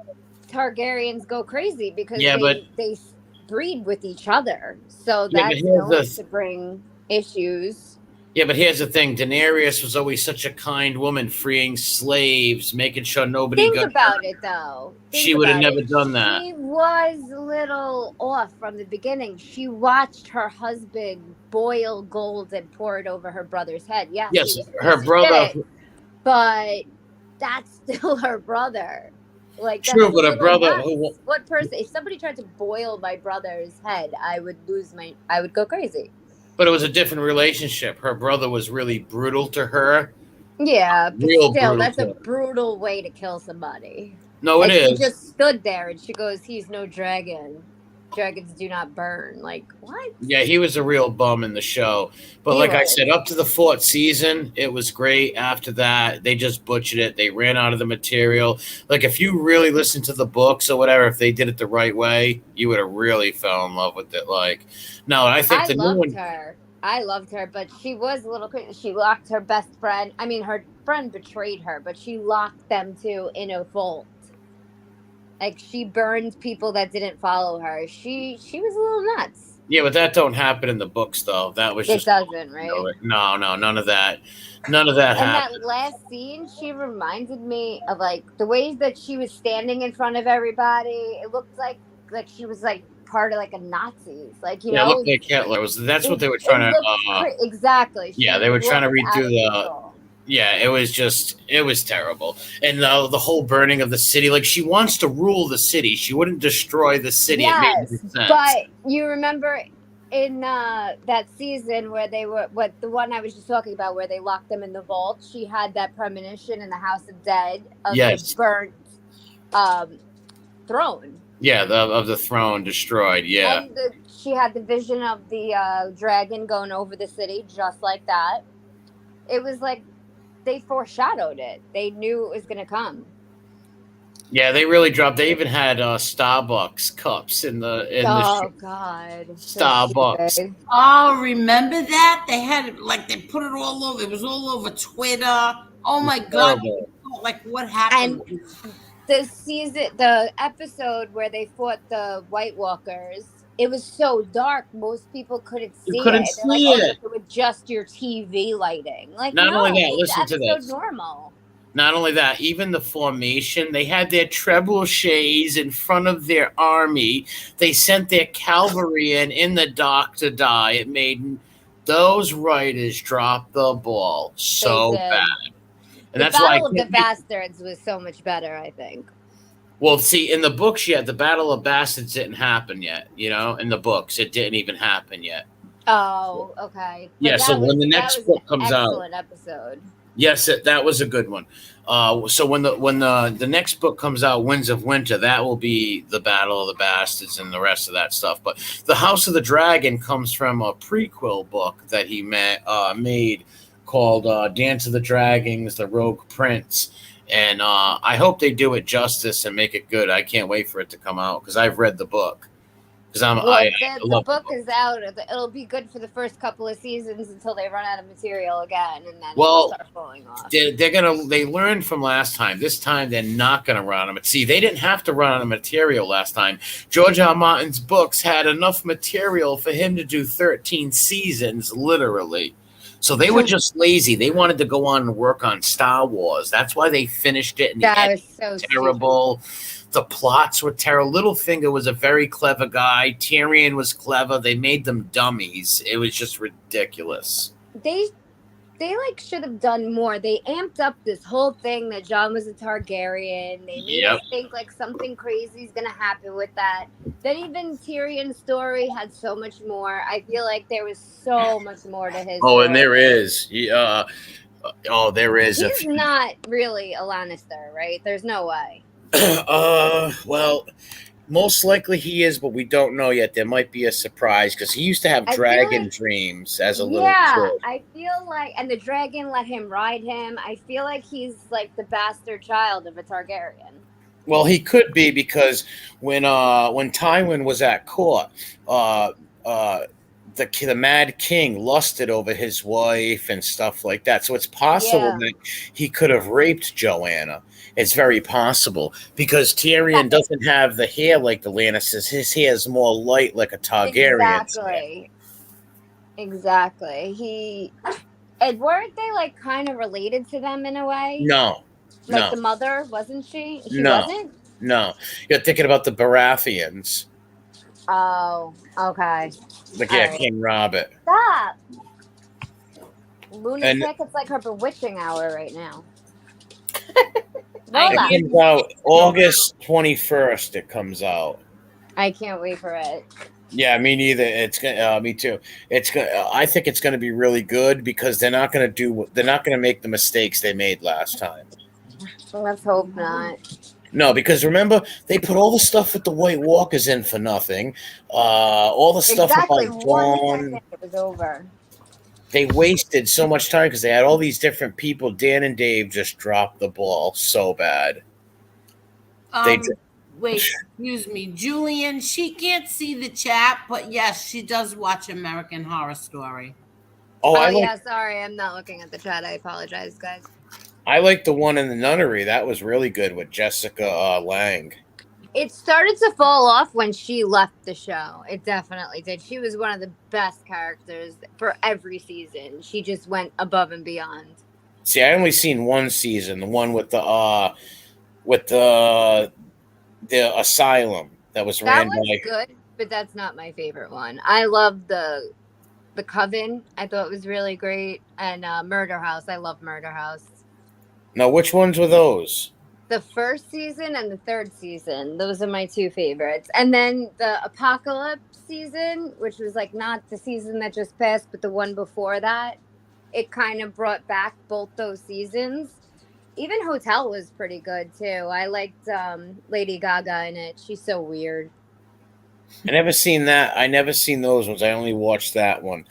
Targaryens go crazy because they breed with each other. So that's known to bring issues. Yeah, but here's the thing. Daenerys was always such a kind woman, freeing slaves, making sure nobody got about it, though. She would have never done that. She was a little off from the beginning. She watched her husband boil gold and pour it over her brother's head. Yes, her brother. But that's still her brother. Like, true, but a brother what person? If somebody tried to boil my brother's head, I would go crazy. But it was a different relationship. Her brother was really brutal to her. Yeah, but still, that's a brutal way to kill somebody. No, it is. She just stood there and she goes, "He's no dragon. Dragons do not burn." Like, what? Yeah, he was a real bum in the show. But like I said, up to the 4th season, it was great. After that, they just butchered it. They ran out of the material. Like, if you really listened to the books or whatever, if they did it the right way, you would have really fell in love with it. Like, no, I think the new one. I loved her, but she was a little crazy. She locked her best friend. I mean, her friend betrayed her, but she locked them two in a vault. Like, she burned people that didn't follow her. She was a little nuts. Yeah, but that don't happen in the books, though. That was just... It doesn't, right? No, none of that. None of that happened. And that last scene, she reminded me of, like, the ways that she was standing in front of everybody. It looked like she was, like, part of, like, a Nazis. Like, you know? Yeah, it looked like Hitler. That's what they were trying to... Exactly. Yeah, they were trying to redo the... Yeah, it was terrible. And the whole burning of the city, like, she wants to rule the city. She wouldn't destroy the city. Yes, it made sense. But you remember in that season where they were, the one I was just talking about, where they locked them in the vault, she had that premonition in the House of Dead of the burnt throne. Yeah, of the throne destroyed, yeah. And she had the vision of the dragon going over the city just like that. It was like, they foreshadowed it. They knew it was going to come. Yeah, they really dropped. They even had Starbucks cups in the. God! Starbucks. So oh, remember that? They had they put it all over. It was all over Twitter. Oh my God! Like, what happened? And the episode where they fought the White Walkers. It was so dark, most people couldn't see it. With just your TV lighting. Like, not only that, listen to this. So normal. Not only that, even the formation, they had their trebuchets in front of their army. They sent their cavalry in the dock to die. It made those writers drop the ball so bad. And that's why Battle of the Bastards was so much better, I think. Well, see, in the books, the Battle of Bastards didn't happen yet. You know, in the books, it didn't even happen yet. Oh, okay. But so when the next book comes out, excellent episode. Yes, that was a good one. So when the next book comes out, Winds of Winter, that will be the Battle of the Bastards and the rest of that stuff. But the House of the Dragon comes from a prequel book that he made called Dance of the Dragons: The Rogue Prince. And I hope they do it justice and make it good. I can't wait for it to come out because I've read the book. The book is out. It'll be good for the first couple of seasons until they run out of material again, and then it'll start falling off. They learned from last time. This time they're not gonna run out of it. See, they didn't have to run out of material last time. George R. R. Martin's books had enough material for him to do 13 seasons, literally. So they were just lazy. They wanted to go on and work on Star Wars. That's why they finished it. And that was so terrible. Stupid. The plots were terrible. Littlefinger was a very clever guy. Tyrion was clever. They made them dummies. It was just ridiculous. They should have done more. They amped up this whole thing that Jon was a Targaryen. They made us think like something crazy is going to happen with that. Then even Tyrion's story had so much more. I feel like there was so much more to his story. And there is. There is. He's not really a Lannister, right? There's no way. Well, most likely he is, but we don't know yet. There might be a surprise because he used to have dragon dreams as a little kid. I feel like, and the dragon let him ride him. I feel like he's like the bastard child of a Targaryen. Well, he could be because when Tywin was at court, uh, the Mad King lusted over his wife and stuff like that. So it's possible Yeah. that he could have raped Joanna. It's very possible because Tyrion doesn't have the hair like the Lannisters. His hair is more light, like a Targaryen. Exactly. And weren't they like kind of related to them in a way? No, Like no, the mother, wasn't she? She no, wasn't? no. You're thinking about the Baratheons, Oh, okay. like All yeah, right. King Robert. Stop. Lunatic, it's like her bewitching hour right now. It comes out August 21st. It comes out. I can't wait for it. Yeah, me neither. It's me too. I think it's gonna be really good because they're not gonna make the mistakes they made last time. Let's hope not. No, because remember they put all the stuff with the White Walkers in for nothing. All the stuff Exactly. about 1 Dawn. second, it was over. They wasted so much time because they had all these different people. Dan and Dave just dropped the ball so bad. Wait, excuse me, Julian. She can't see the chat, but yes, she does watch American Horror Story. Oh yeah, sorry, I'm not looking at the chat. I apologize, guys. I like the one in the nunnery. That was really good with Jessica Lange. It started to fall off when she left the show. It definitely did. She was one of the best characters for every season. She just went above and beyond. See, I only seen one season, the one with the asylum that was ran by. That was good, but that's not my favorite one. I love the Coven. I thought it was really great, and Murder House. I love Murder House. Now, which ones were those? The first season and the third season. Those are my two favorites. And then the Apocalypse season, which was like not the season that just passed, but the one before that. It kind of brought back both those seasons. Even Hotel was pretty good too. I liked Lady Gaga in it. She's so weird. I never seen that. I never seen those ones. I only watched that one.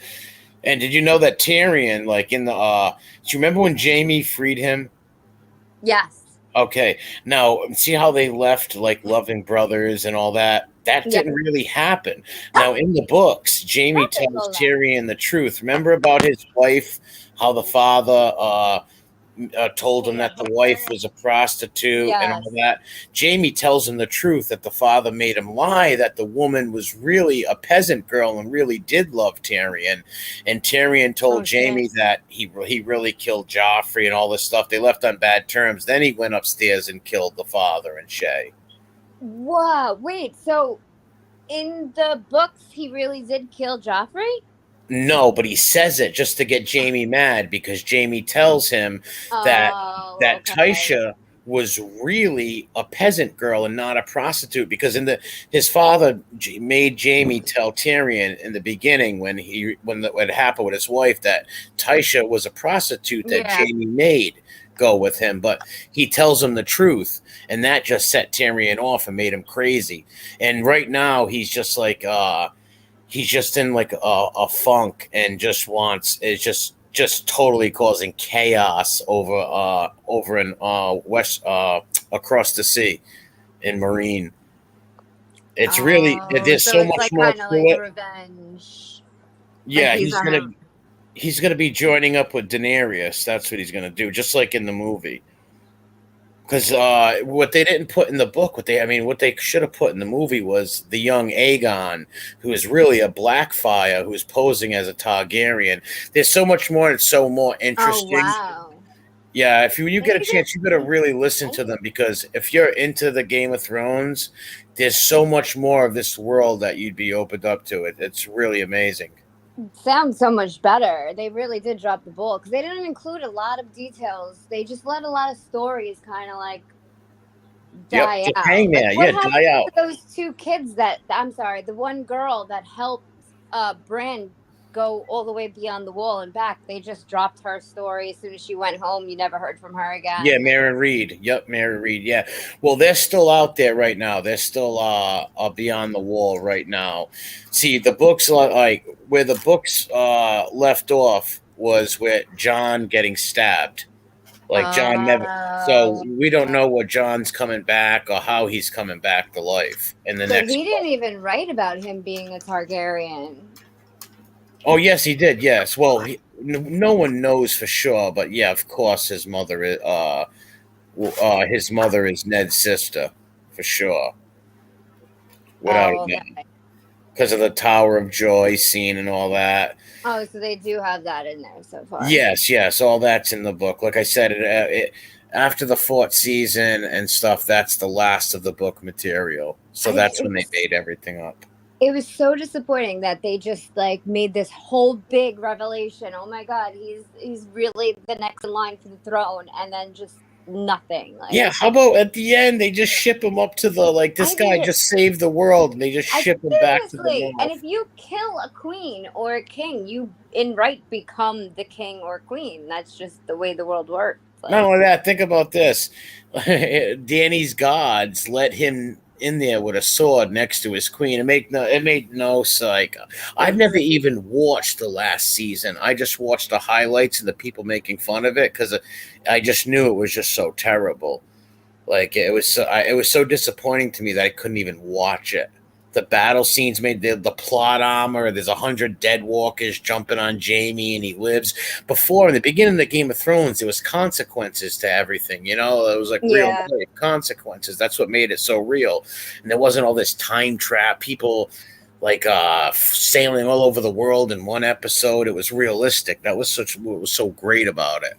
And did you know that Tyrion, like in the do you remember when Jaime freed him? Yes. Okay. Now, see how they left like loving brothers and all that? That didn't really happen. Now, in the books, Jaime tells Tyrion the truth. Remember about his wife, how the father told him that the wife was a prostitute and all that. Jaime tells him the truth that the father made him lie, that the woman was really a peasant girl and really did love Tyrion. And Tyrion told Jaime that he really killed Joffrey and all this stuff. They left on bad terms. Then he went upstairs and killed the father and Shay. Wow. Wait, so in the books, he really did kill Joffrey? No, but he says it just to get Jaime mad because Jaime tells him that Tysha was really a peasant girl and not a prostitute because his father made Jaime tell Tyrion in the beginning when it happened with his wife that Tysha was a prostitute that Jaime made go with him, but he tells him the truth, and that just set Tyrion off and made him crazy. And right now he's just like he's just in like a funk and just wants just totally causing chaos over in west across the sea in Marine. It's really there's so much more to it. Revenge. Yeah, he's gonna be joining up with Daenerys. That's what he's gonna do, just like in the movie. Because what they didn't put in the book, what they should have put in the movie was the young Aegon, who is really a Blackfire, who's posing as a Targaryen. There's so much more. It's so more interesting. Oh, wow. Yeah, if you get a chance, you got to really listen to them because if you're into the Game of Thrones, there's so much more of this world that you'd be opened up to. It's really amazing. Sounds so much better. They really did drop the ball because they didn't include a lot of details. They just let a lot of stories kind of like die out. Hang there. Like, Die out. Those two kids the one girl that helped Bran go all the way beyond the wall and back. They just dropped her story as soon as she went home. You never heard from her again. Yeah, Mary Reed. Yep, Mary Reed. Yeah. Well, they're still out there right now. They're still beyond the wall right now. See, the books like where the books left off was with John getting stabbed. Like John never. So we don't know what John's coming back or how he's coming back to life in the So next. he didn't even write about him being a Targaryen. Oh yes, he did. Yes. Well, no one knows for sure, but yeah, of course, his mother is Ned's sister, for sure, without a Oh, doubt, okay. because of the Tower of Joy scene and all that. Oh, so they do have that in there so far. Yes, all that's in the book. Like I said, after the fourth season and stuff, that's the last of the book material. So that's when they made everything up. It was so disappointing that they just like made this whole big revelation. Oh my God, he's really the next in line for the throne, and then just nothing. Like, yeah, how about at the end they just ship him up to the this guy just saved the world, and they just ship him back to the north. And if you kill a queen or a king, you in right become the king or queen. That's just the way the world works. Like, not only that, think about this: Danny's gods let him in there with a sword next to his queen. It made no sense. I've never even watched the last season. I just watched the highlights and the people making fun of it because I just knew it was just so terrible. Like it was so disappointing to me that I couldn't even watch it. The battle scenes made the plot armor. There's 100 dead walkers jumping on Jaime, and he lives. Before, in the beginning of the Game of Thrones, there was consequences to everything. You know, it was like real life consequences. That's what made it so real. And there wasn't all this time trap. People like sailing all over the world in one episode. It was realistic. That was what was so great about it.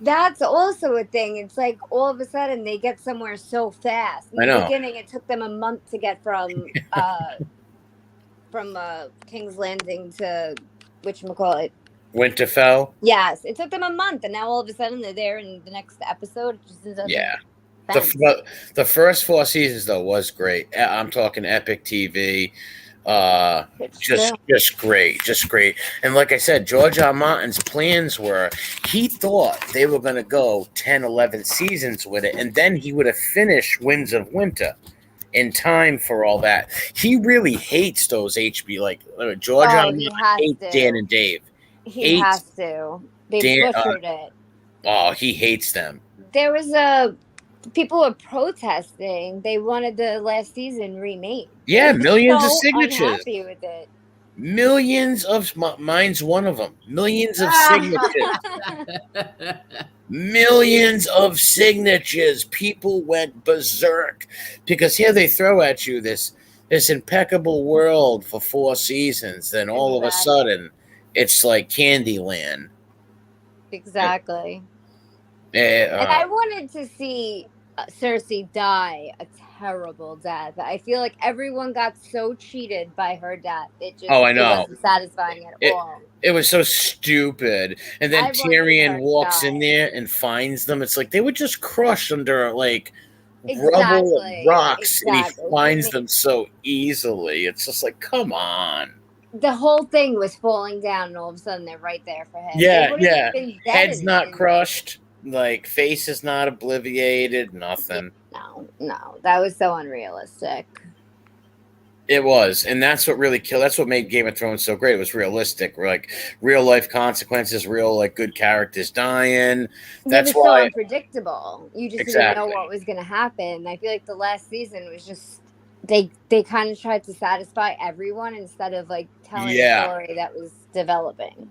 That's also a thing. It's like all of a sudden they get somewhere so fast. In the beginning, it took them a month to get from King's Landing to whatchamacallit? Winterfell. Yes, it took them a month, and now all of a sudden they're there in the next episode. Yeah. The first 4 seasons though was great. I'm talking epic TV. Just great. And like I said, George R. Martin's plans were, he thought they were going to go 10, 11 seasons with it, and then he would have finished Winds of Winter in time for all that. He really hates those HB, like George R. Martin hates Dan and Dave. He has to. They butchered it. Oh, he hates them. There was people were protesting. They wanted the last season remade. Yeah, millions of signatures. Unhappy with it. Millions of mine's one of them. Millions of signatures. Millions of signatures. People went berserk because here they throw at you this impeccable world for 4 seasons. Then all of a sudden, it's like Candyland. Exactly. And I wanted to see Cersei die a terrible death. I feel like everyone got so cheated by her death. It just I know. It wasn't satisfying at all. It was so stupid. And then Tyrion walks in there and finds them. It's like they were just crushed under rubble and rocks, and he finds them so easily. It's just like, come on. The whole thing was falling down, and all of a sudden they're right there for him. Yeah. Head's not crushed. Like, face is not obliterated, nothing. No, that was so unrealistic. It was, and that's what really killed. That's what made Game of Thrones so great. It was realistic, like real life consequences, real good characters dying. That's why so unpredictable. You just didn't know what was going to happen. I feel like the last season was just they kind of tried to satisfy everyone instead of telling a story that was developing.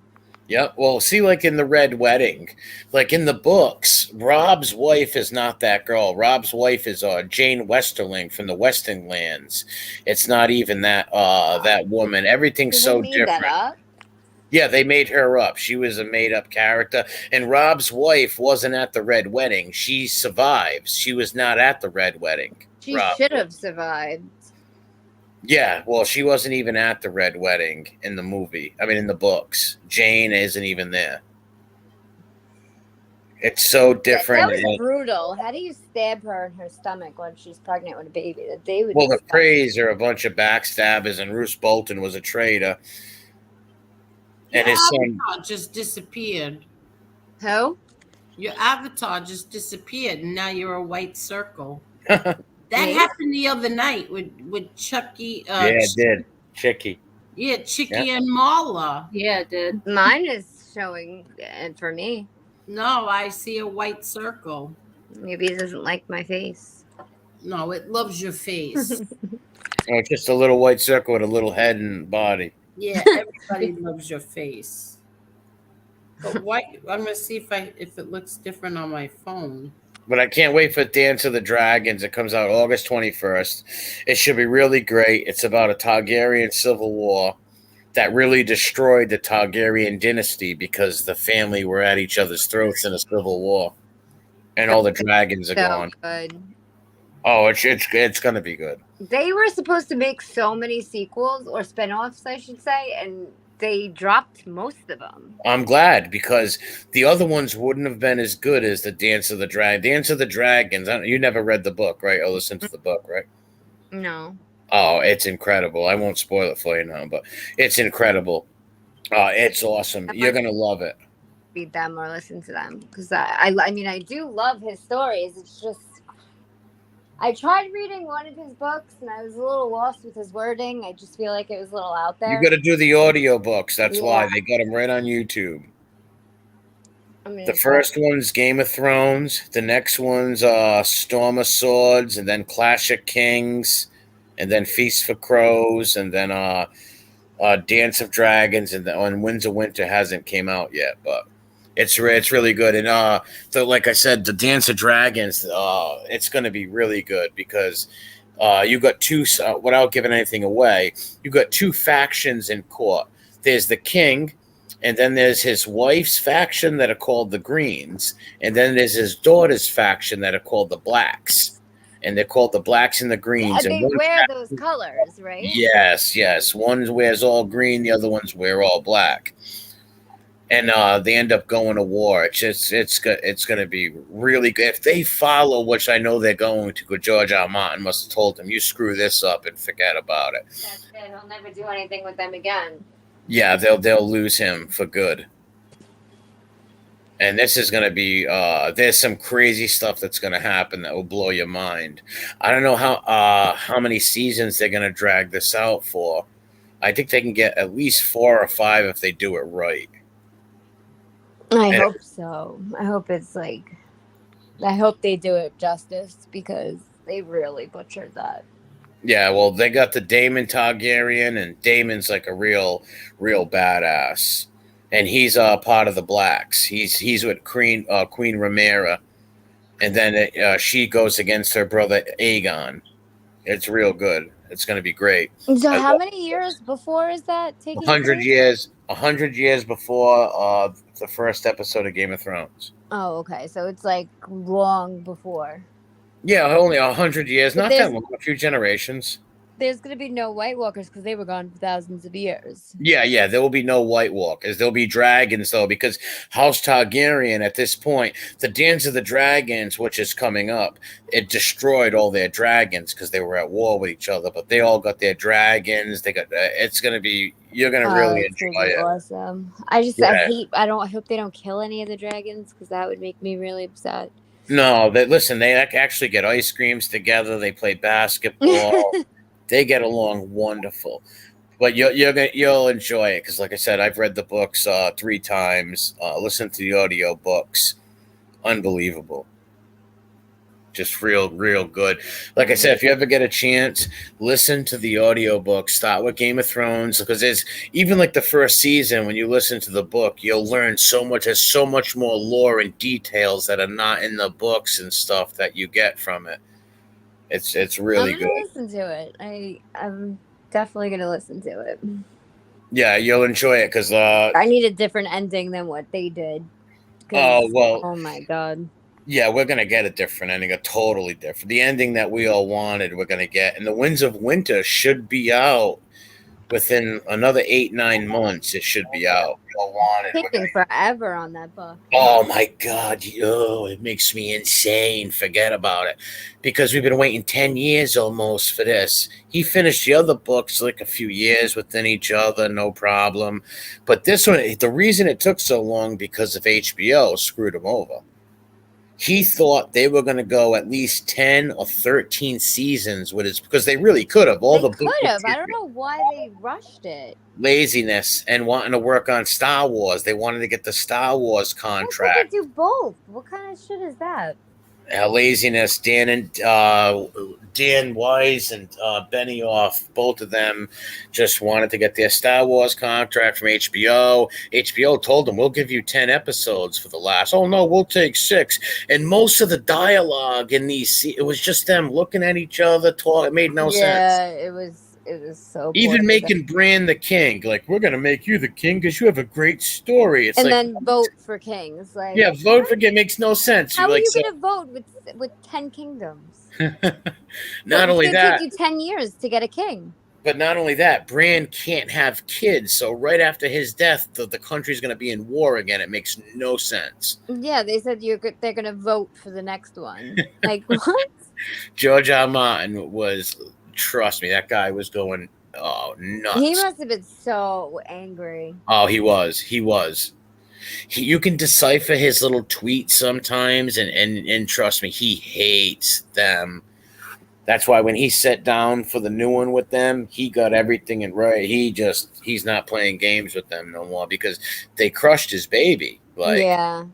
Yep. Well, see, in the Red Wedding, in the books, Rob's wife is not that girl. Rob's wife is Jane Westerling from the Western Lands. It's not even that woman. Everything's so different. That up? Yeah, they made her up. She was a made-up character. And Rob's wife wasn't at the Red Wedding. She survives. She was not at the Red Wedding. She should have survived. Yeah, well, she wasn't even at the Red Wedding in the movie. I mean, in the books. Jane isn't even there. It's so different. That was brutal. How do you stab her in her stomach when she's pregnant with a baby? The Freys are a bunch of backstabbers, and Roose Bolton was a traitor. And his son just disappeared. Who? Your avatar just disappeared, and now you're a white circle. That happened the other night with Chucky. It did. Chicky. Yeah, Chicky and Marla. Yeah, it did. Mine is showing for me. No, I see a white circle. Maybe it doesn't like my face. No, it loves your face. Oh, it's just a little white circle with a little head and body. Yeah, everybody loves your face. But why? I'm gonna see if it looks different on my phone. But I can't wait for Dance of the Dragons. It comes out August 21st. It should be really great. It's about a Targaryen civil war that really destroyed the Targaryen dynasty because the family were at each other's throats in a civil war, and all the dragons are So gone. good. Oh, it's gonna be good. They were supposed to make so many sequels or spinoffs, I should say, and they dropped most of them. I'm glad because the other ones wouldn't have been as good as the Dance of the Dragons. You never read the book, right? Or listened to the book, right? No. Oh, it's incredible. I won't spoil it for you now, but it's incredible. It's awesome. You're gonna love it. Read them or listen to them because I mean I do love his stories. It's just I tried reading one of his books and I was a little lost with his wording. I just feel like it was a little out there. You got to do the audio books. That's Yeah. why they got them right on YouTube. I mean, The first one's Game of Thrones. The next one's Storm of Swords, and then Clash of Kings, and then Feast for Crows, and then Dance of Dragons, and Winds of Winter hasn't came out yet, but it's really good. And so like I said, the Dance of Dragons, it's going to be really good because you got two. Without giving anything away, you got two factions in court. There's the king. And then there's his wife's faction that are called the Greens. And then there's his daughter's faction that are called the Blacks. And they're called the Blacks and the Greens. they And one wear those colors, right? Yes. One wears all green, the other ones wear all black. And they end up going to war. It's going to be really good. If they follow, which I know they're going to, George R. R. Martin must have told them, you screw this up and forget about it. That's it. He'll never do anything with them again. Yeah, they'll lose him for good. And this is going to be there's some crazy stuff that's going to happen that will blow your mind. I don't know how many seasons they're going to drag this out for. I think they can get at least 4 or 5 if they do it right. I hope so. I hope I hope they do it justice because they really butchered that. Yeah, well, they got the Daemon Targaryen, and Daemon's like a real badass, and he's part of the Blacks. He's with Queen Rhaenyra, and then she goes against her brother Aegon. It's real good. It's going to be great. So, how many years before is that taking? 100 years. 100 years before the first episode of Game of Thrones. Oh, okay. So it's like long before. Yeah, only 100 years. Not that long. A few generations. There's going to be no White Walkers because they were gone for thousands of years. Yeah. There will be no White Walkers. There'll be dragons, though, because House Targaryen, at this point, the Dance of the Dragons, which is coming up, it destroyed all their dragons because they were at war with each other. But they all got their dragons. They got. It's going to be. You're going to really enjoy it. Awesome. I hope they don't kill any of the dragons because that would make me really upset. No, they actually get ice creams together. They play basketball. They get along wonderful. But you'll enjoy it because, like I said, I've read the books 3 times, listened to the audio books. Unbelievable. Just real good. Like I said, if you ever get a chance, listen to the audio book. Start with Game of Thrones because there's even like the first season when you listen to the book, you'll learn so much. There's so much more lore and details that are not in the books and stuff that you get from it. It's really good. I'm gonna listen to it. I'm definitely gonna listen to it. Yeah, you'll enjoy it because I need a different ending than what they did. Oh my god. Yeah, we're going to get a different ending, a totally different. The ending that we all wanted, we're going to get. And the Winds of Winter should be out within another 8-9 months. It should be out. Taking forever on that book. Oh, my God. It makes me insane. Forget about it. Because we've been waiting 10 years almost for this. He finished the other books like a few years within each other, no problem. But this one, the reason it took so long because of HBO screwed him over. he thought they were going to go at least 10 or 13 seasons with his, because they really could have. They could have. I don't know why they rushed it. Laziness and wanting to work on Star Wars. They wanted to get the Star Wars contract. Why can't they do both? What kind of shit is that? Laziness. Dan Wise and Benioff, both of them just wanted to get their Star Wars contract from HBO. HBO told them, we'll give you 10 episodes for the last. Oh, no, we'll take 6. And most of the dialogue in these, it was just them looking at each other, talking. It made no sense. Yeah, it was so even making Bran the king, like, we're gonna make you the king because you have a great story. It's and like, then vote for kings. Like, yeah, vote for king makes no sense. How You're are you like, gonna vote with 10 kingdoms? not only it's that, gonna take you 10 years to get a king. but not only that, Bran can't have kids. So right after his death, the country's gonna be in war again. It makes no sense. Yeah, they said they're gonna vote for the next one. Like, what? George R. Martin was, trust me, that guy was going, oh, nuts. He must have been so angry. Oh, he was. You can decipher his little tweets sometimes, and trust me, he hates them. That's why when he sat down for the new one with them, he got everything in right. He's not playing games with them no more because they crushed his baby. Like, yeah.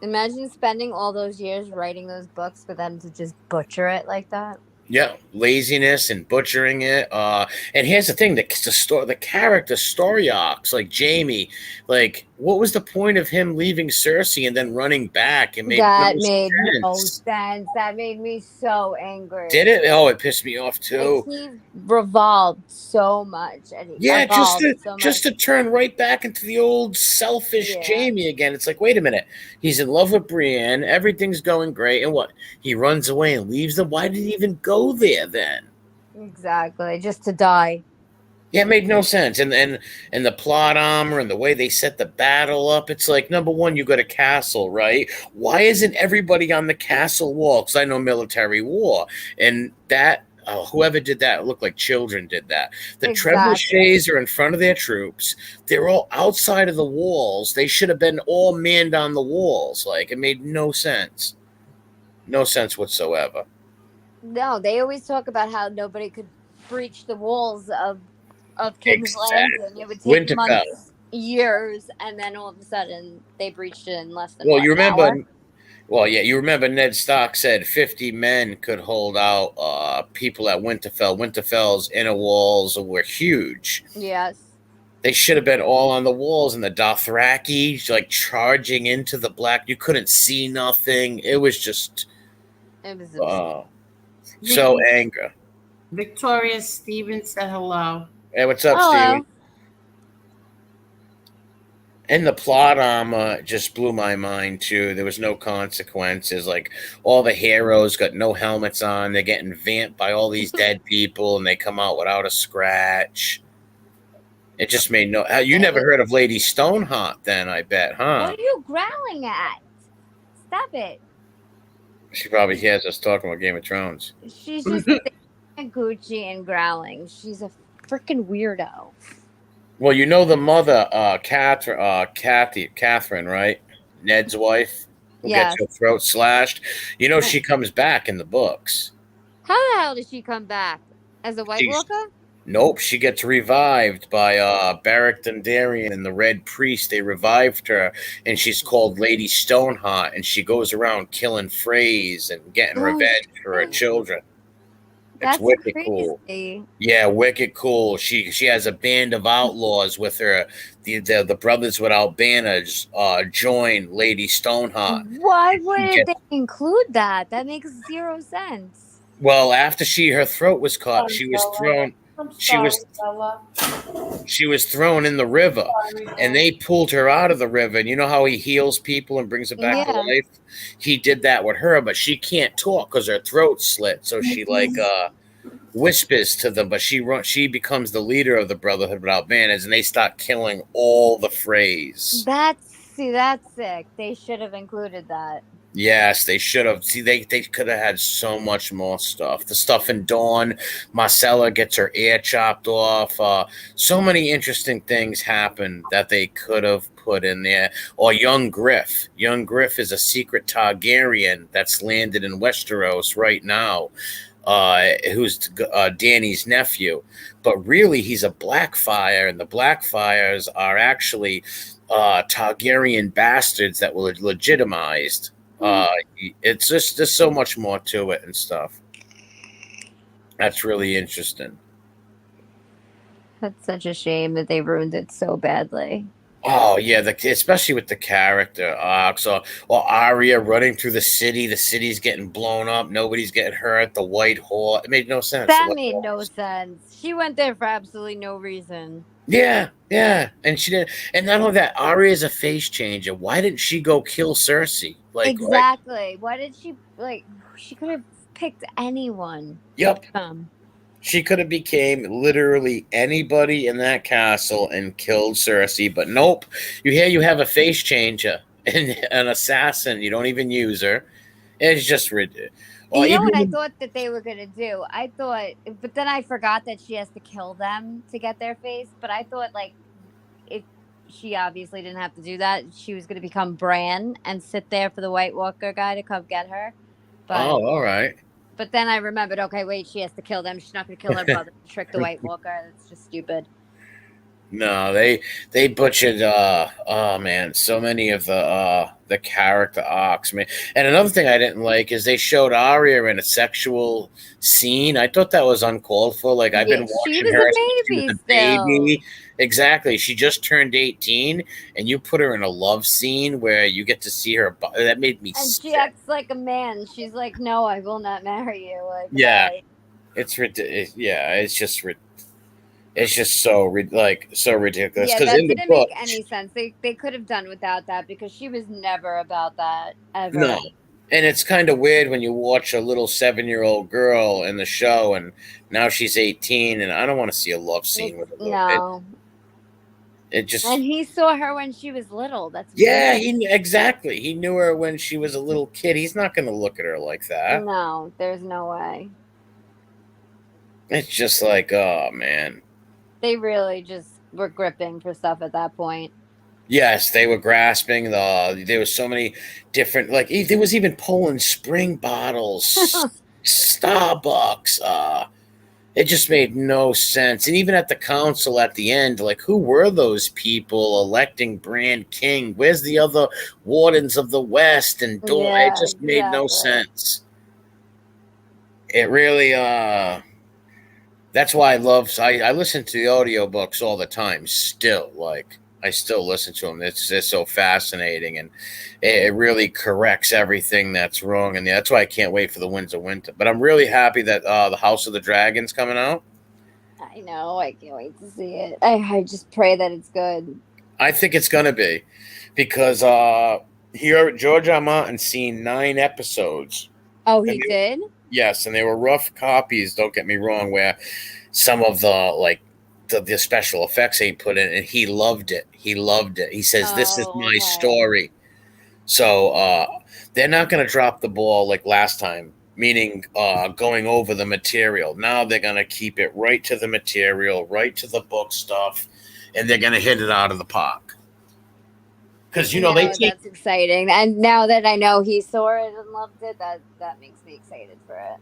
Imagine spending all those years writing those books for them to just butcher it like that. yeah, laziness and butchering it. And here's the thing: the character story arcs, like Jaime, like what was the point of him leaving Cersei and then running back? It made That no made no sense. sense. That made me so angry. Did it? Oh, it pissed me off too. Like, he revolved so much. And Yeah, so just to turn right back into the old selfish Jaime again. It's like, wait a minute. He's in love with Brienne. Everything's going great. And what? He runs away and leaves them? Why did he even go there then? Exactly. Just to die. Yeah, it made no sense. And the plot armor and the way they set the battle up, it's like, number one, you got a castle, right? Why isn't everybody on the castle wall? Because I know military war. And that, whoever did that, it looked like children did that. The trebuchets are in front of their troops. They're all outside of the walls. They should have been all manned on the walls. Like, it made no sense. No sense whatsoever. No, they always talk about how nobody could breach the walls of King's Landing. It would take months, years, and then all of a sudden they breached it in less than you remember. hour? Well, yeah, you remember Ned Stark said 50 men could hold out people at Winterfell. Winterfell's inner walls were huge. Yes. They should have been all on the walls, and the Dothraki like charging into the black. You couldn't see nothing. It was just. It was. So anger. Victoria Stevens said hello. Hey, what's up, Steven? And the plot armor just blew my mind, too. There was no consequences. Like, all the heroes got no helmets on. They're getting vamped by all these dead people, and they come out without a scratch. It just made no... You never heard of Lady Stoneheart, then, I bet, huh? What are you growling at? Stop it. She probably hears us talking about Game of Thrones. She's just Gucci and growling. She's a freaking weirdo. Well, you know the mother, Catherine, right? Ned's wife, who gets her throat slashed. You know she comes back in the books. How the hell did she come back? As a White Walker? Nope, she gets revived by Beric Dondarrion and the Red Priest. They revived her, and she's called Lady Stoneheart, and she goes around killing Freys and getting revenge for her children. It's wicked cool. Yeah, wicked cool. She has a band of outlaws with her. The Brothers Without Banners join Lady Stoneheart. Why wouldn't they include that? That makes zero sense. Well, after her throat was cut, she was thrown. She was thrown in the river, and they pulled her out of the river. And you know how he heals people and brings them back to life? He did that with her, but she can't talk because her throat's slit. So she whispers to them, but she becomes the leader of the Brotherhood Without Banners, and they start killing all the Freys. That's sick. They should have included that. Yes, they should have. See, they could have had so much more stuff. The stuff in Dawn, Marcella gets her ear chopped off. So many interesting things happen that they could have put in there. Or young Griff. Young Griff is a secret Targaryen that's landed in Westeros right now. Who's Danny's nephew, but really he's a Blackfire, and the Blackfires are actually Targaryen bastards that were legitimized. It's just there's so much more to it and stuff. That's really interesting. That's such a shame that they ruined it so badly. Oh yeah, especially with the character arcs, or Arya running through the city. The city's getting blown up. Nobody's getting hurt. The White Horse. It made no sense. That made no sense. She went there for absolutely no reason. Yeah, and she didn't. And not only that, Arya's a face changer. Why didn't she go kill Cersei? Exactly. Why did she She could have picked anyone. Yep. She could have became literally anybody in that castle and killed Cersei, but nope. You have a face changer and an assassin. You don't even use her. It's just ridiculous. You know what I thought that they were going to do? I thought, but then I forgot that she has to kill them to get their face. But I thought, if she obviously didn't have to do that, she was going to become Bran and sit there for the White Walker guy to come get her. But, all right. But then I remembered, okay, wait, she has to kill them. She's not going to kill her brother to trick the White Walker. That's just stupid. No, they butchered. Oh man, so many of the character arcs, man. And another thing I didn't like is they showed Arya in a sexual scene. I thought that was uncalled for. Like I've been watching her. She was a baby. Exactly. She just turned 18, and you put her in a love scene where you get to see her. That made me. And sick. she acts like a man. She's like, "No, I will not marry you." Yeah, it's ridiculous. Yeah, it's just ridiculous. It's just so ridiculous. Yeah, that didn't make any sense. They could have done without that because she was never about that ever. No, and it's kind of weird when you watch a little 7-year-old girl in the show, and now she's 18, and I don't want to see a love scene with her. No, it just. And he saw her when she was little. That's weird. Exactly. He knew her when she was a little kid. He's not going to look at her like that. No, there's no way. It's just like, oh man. They really just were gripping for stuff at that point. Yes, they were grasping. There was so many different, there was even Poland Spring bottles, Starbucks. It just made no sense. And even at the council at the end, who were those people electing Bran king? Where's the other wardens of the West? And it just made no sense. It really, that's why I listen to the audiobooks all the time still. I still listen to them. It's just so fascinating, and it really corrects everything that's wrong. And that's why I can't wait for the Winds of Winter. But I'm really happy that the House of the Dragon's coming out. I know. I can't wait to see it. I just pray that it's good. I think it's going to be because here George R. Martin's seen 9 episodes. Oh, he did? Yes, and they were rough copies, don't get me wrong, where some of the special effects ain't put in, and he loved it. He loved it. He says, this is my story. So they're not going to drop the ball like last time, meaning going over the material. Now they're going to keep it right to the material, right to the book stuff, and they're going to hit it out of the park. Because, that's exciting. And now that I know he saw it and loved it, that makes me excited for it.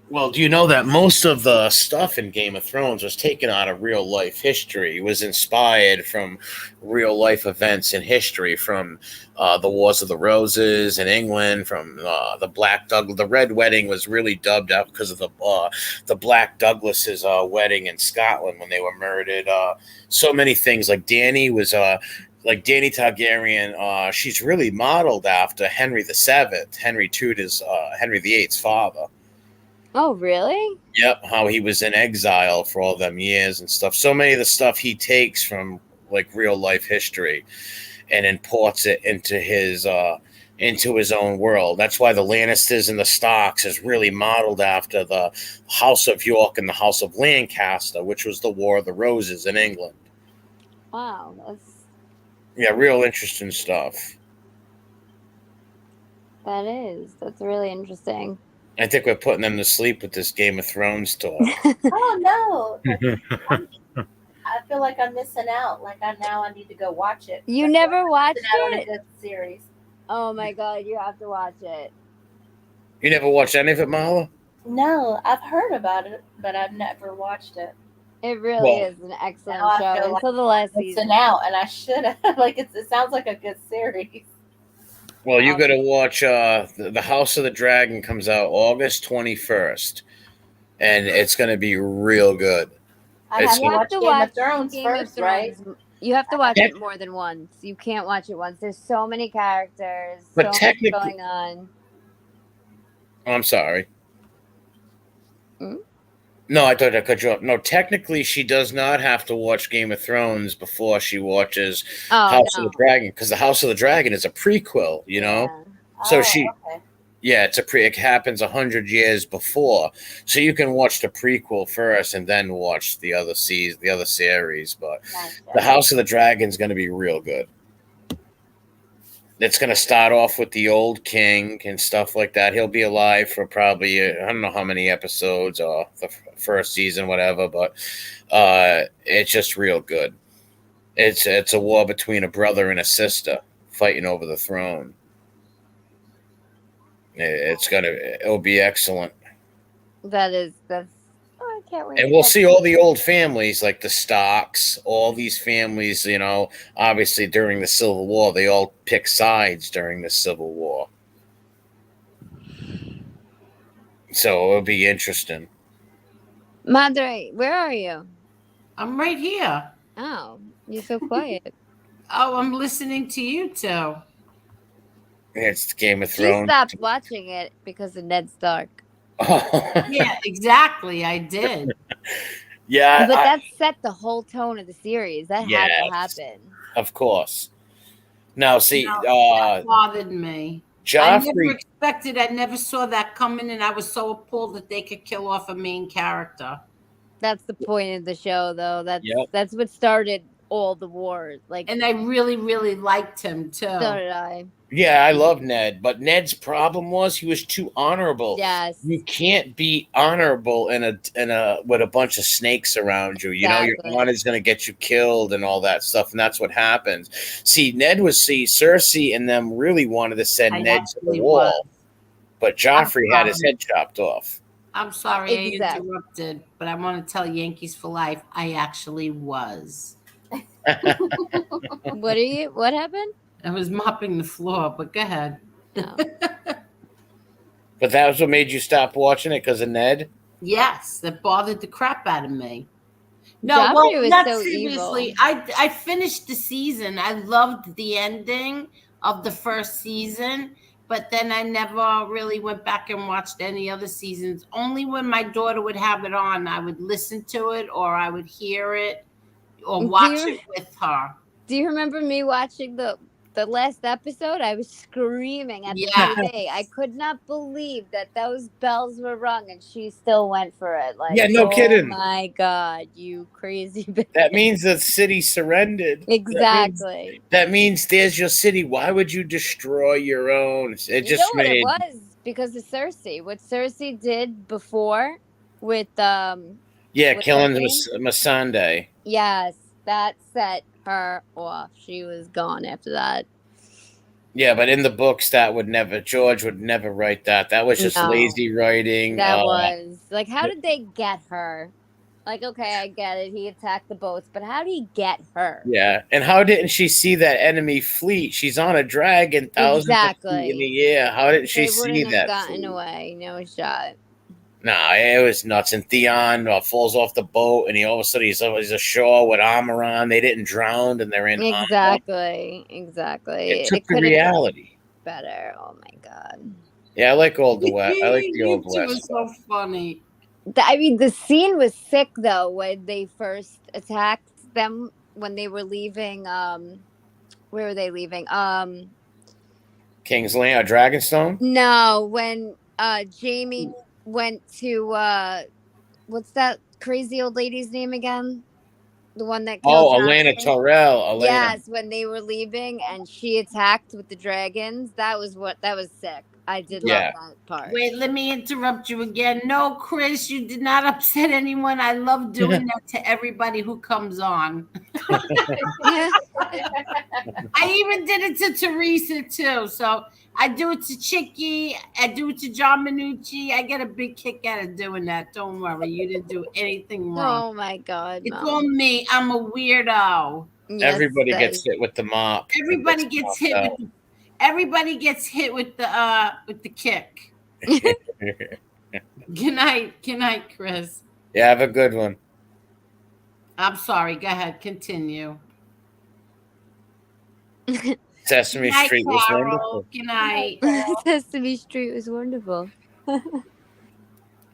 Well, do you know that most of the stuff in Game of Thrones was taken out of real life history? It was inspired from real life events in history, from the Wars of the Roses in England, from the Red Wedding was really dubbed out because of the Black Douglas's wedding in Scotland when they were murdered. So many things, like Dany was. Dany Targaryen, she's really modeled after Henry VII, Henry VIII's father. Oh, really? Yep, how he was in exile for all them years and stuff. So many of the stuff he takes from real life history and imports it into his own world. That's why the Lannisters and the Starks is really modeled after the House of York and the House of Lancaster, which was the War of the Roses in England. Wow, that's real interesting stuff. That is. That's really interesting. I think we're putting them to sleep with this Game of Thrones talk. Oh no! I feel like I'm missing out. Like I need to go watch it. You I feel never like I'm watched missing out on a it? good series. Oh my god, you have to watch it. You never watched any of it, Marla? No, I've heard about it, but I've never watched it. It really Well, is an excellent Now I show feel like until the last Missing season. out, and I should have. Like it sounds like a good series. Well, you got to watch the House of the Dragon comes out August 21st, and it's going to be real good. I It's have to You have watch to Game watch of Thrones Game of first, right? Thrones. You have to watch Yeah. it more than once. You can't watch it once. There's so many characters, But so much technically- going on. Oh, I'm sorry. Hmm? No, I thought I cut you off. No, technically, she does not have to watch Game of Thrones before she watches Oh House no. of the Dragon, because the House of the Dragon is a prequel, you know? Yeah. So Okay. Yeah, it happens 100 years before, so you can watch the prequel first and then watch the other series. But Gotcha. the House of the Dragon is going to be real good. It's going to start off with the old king and stuff like that. He'll be alive for probably I don't know how many episodes or the first season, whatever. But it's just real good. It's a war between a brother and a sister fighting over the throne. It'll be excellent. That's oh, I can't wait. And we'll see all the old families, like the Starks, all these families, you know, obviously during the Civil War, they all pick sides during the Civil War. So it'll be interesting. Madre, where are you? I'm right here. Oh, you're so quiet. Oh, I'm listening to you two. It's Game of She Thrones. stopped watching it because of Ned Stark. Yeah, exactly. I did. Yeah, But that set the whole tone of the series. That had Yes. to happen. of course. Now, see, That bothered me. I never Joffrey. expected. I never saw that coming, and I was so appalled that they could kill off a main character. That's the point of the show, though. Yep. That's what started all the wars. Like, And I really, really liked him too. so did I. Yeah, I love Ned, but Ned's problem was he was too honorable. Yes. You can't be honorable in a with a bunch of snakes around you. You know, Exactly. your honor's going to get you killed and all that stuff, and that's what happens. See, Cersei and them really wanted to send I Ned to the actually wall, was. but Joffrey had his sorry. head chopped off. I'm sorry Exact. I interrupted, but I want to tell Yankees for life. I actually was. What happened? I was mopping the floor, but go ahead. No. But that was what made you stop watching it, because of Ned? Yes, that bothered the crap out of me. No, Joffrey well, was not so seriously. evil. I finished the season. I loved the ending of the first season, but then I never really went back and watched any other seasons. Only when my daughter would have it on, I would listen to it, or I would hear it, or Do watch you- it with her. Do you remember me watching the last episode? I was screaming at the Yes. TV. I could not believe that those bells were rung and she still went for it. Like, Yeah, no kidding. Oh my God, you crazy bitch. That means the city surrendered. Exactly. That means there's your city. Why would you destroy your own? It You just know what made. it was? Because of Cersei. What Cersei did before with Yeah, with killing Cersei? Missandei. Yes, that set her off. She was gone after that. Yeah, but in the books, George would never write that. That was just No. lazy writing. That was like, how did they get her? Like, okay, I get it. He attacked the boats, but how did he get her? Yeah, and how didn't she see that enemy fleet? She's on a dragon, thousands of feet in the air. How didn't she They see wouldn't that? have gotten fleet? away. No shot. No, it was nuts. And Theon falls off the boat, and he all of a sudden he's ashore with armor on. They didn't drown, and they're in armor. Exactly. It took the could've been reality. better. Oh my God. Yeah, I like Old West. I like the You Old two are West. so funny. I mean, the scene was sick though when they first attacked them when they were leaving. Where were they leaving? King's Landing, Dragonstone. No, when Jamie went to what's that crazy old lady's name again? The one that killed Oh, Elena Joffrey? Tyrell. Elena. Yes, when they were leaving and she attacked with the dragons. That was sick. I did Yeah. love that part. Wait, let me interrupt you again. No, Chris, you did not upset anyone. I love doing that to everybody who comes on. Yeah. I even did it to Theresa too. So I do it to Chicky. I do it to John Minucci. I get a big kick out of doing that. Don't worry, you didn't do anything wrong. Oh my God, It's Mom. on me. I'm a weirdo. Yes, Everybody that gets is- hit with the mop. Everybody gets hit with the, everybody gets hit with the kick. Good night, Chris. Yeah, have a good one. I'm sorry. Go ahead. Continue. Sesame Good night, Street was Carol. wonderful. Good night. Sesame Street was wonderful.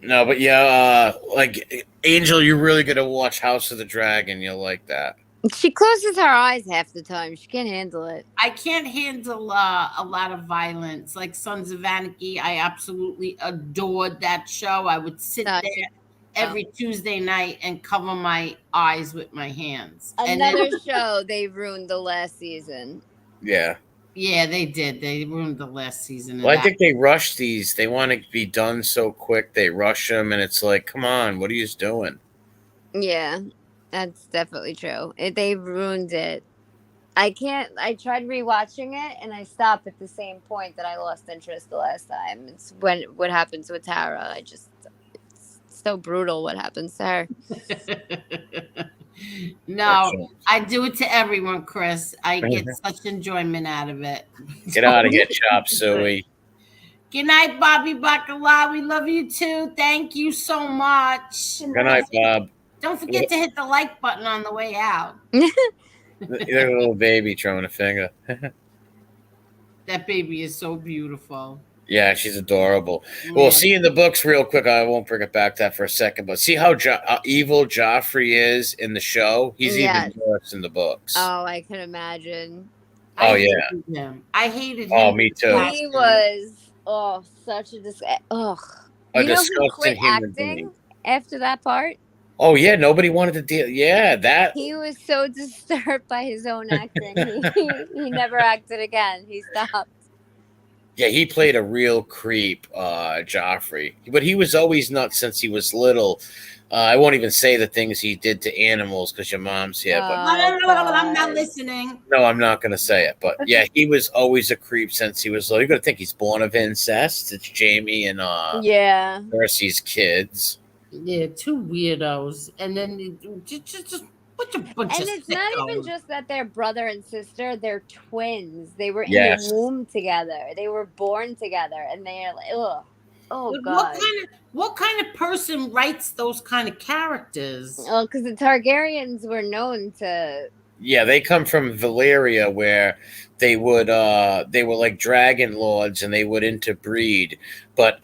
No, but yeah, like Angel, you're really gonna watch House of the Dragon. You'll like that. She closes her eyes half the time. She can't handle it. I can't handle a lot of violence. Like Sons of Anarchy, I absolutely adored that show. I would sit No, there every Tuesday night and cover my eyes with my hands. Another show they ruined the last season. Yeah. Yeah, they did. They ruined the last season. Of Well, I that. think they rush these. They want to be done so quick. They rush them, and it's like, come on, what are you doing? Yeah, that's definitely true. They ruined it. I can't. I tried rewatching it, and I stopped at the same point that I lost interest the last time. It's when what happens with Tara. It's so brutal what happens to her. No, I do it to everyone, Chris. I get such enjoyment out of it. Get out of here, Chop Suey. Good night, Bobby Bacala. We love you too. Thank you so much. Good night, Bob. Don't forget to hit the like button on the way out. There's a little baby throwing a finger. That baby is so beautiful. Yeah, she's adorable. Well, see in the books real quick. I won't bring it back to that for a second, but see how evil Joffrey is in the show. He's even worse in the books. Oh, I can imagine. Oh, I hated him. Oh, me too. He was such a You know who quit acting after that part? Oh yeah, nobody wanted to deal. Yeah, that He was so disturbed by his own acting. He never acted again. He stopped. Yeah, he played a real creep, Joffrey. But he was always nuts since he was little. I won't even say the things he did to animals because your mom's here. But I'm not listening. no, I'm not going to say it. But yeah, he was always a creep since he was little. You're going to think he's born of incest. It's Jamie and Cersei's kids. Yeah, two weirdos. And then just bunch of And it's not even just that they're brother and sister, they're twins. They were in Yes. the womb together. They were born together, and they're like, ugh. Oh God. What kind of person writes those kind of characters? Well, because the Targaryens were known to. Yeah, they come from Valyria, where they were like dragon lords, and they would interbreed. But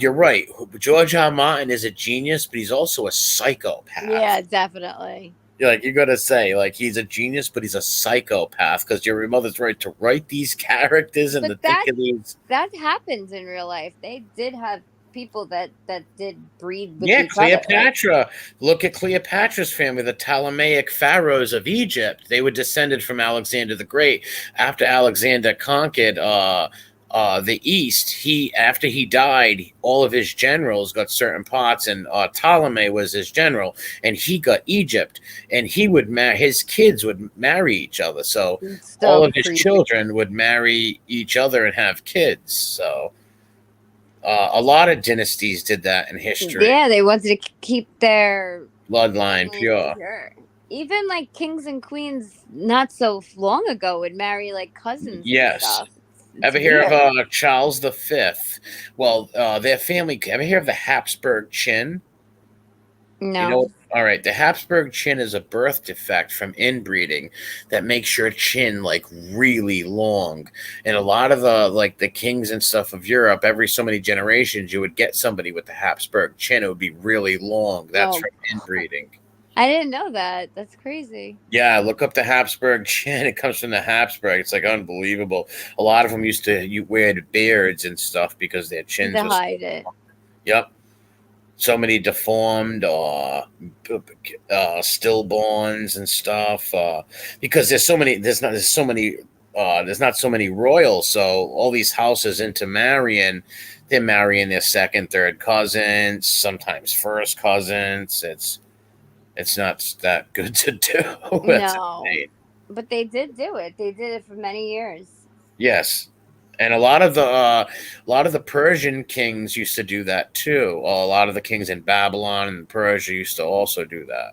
you're right, George R. R. Martin is a genius, but he's also a psychopath. Yeah, definitely. You gotta say, like, he's a genius, but he's a psychopath because your mother's right to write these characters and But to think of these. That happens in real life. They did have people that did breed with Yeah, each other. Cleopatra. Look at Cleopatra's family, the Ptolemaic pharaohs of Egypt. They were descended from Alexander the Great. After Alexander conquered the East, after he died, all of his generals got certain parts, and Ptolemy was his general, and he got Egypt, and he would his kids would marry each other. So all of his children would marry each other and have kids. So a lot of dynasties did that in history. Yeah, they wanted to keep their bloodline pure. Even like kings and queens not so long ago would marry like cousins. Yes. And stuff. Ever hear of Charles V? Well, their family. Ever hear of the Habsburg chin? No. All right. The Habsburg chin is a birth defect from inbreeding that makes your chin like really long. And a lot of the kings and stuff of Europe, every so many generations, you would get somebody with the Habsburg chin. It would be really long. That's from inbreeding. I didn't know that. That's crazy. Yeah, look up the Habsburg chin. It comes from the Habsburg. It's like unbelievable. A lot of them used to wear beards and stuff because their chins to hide it. Yep. So many deformed stillborns and stuff because there's so many there's not so many royals, so all these houses intermarrying, they're marrying their second, third cousins, sometimes first cousins. It's not that good to do. That's No, insane. but they did do it. They did it for many years. Yes, and a lot of the Persian kings used to do that too. A lot of the kings in Babylon and Persia used to also do that.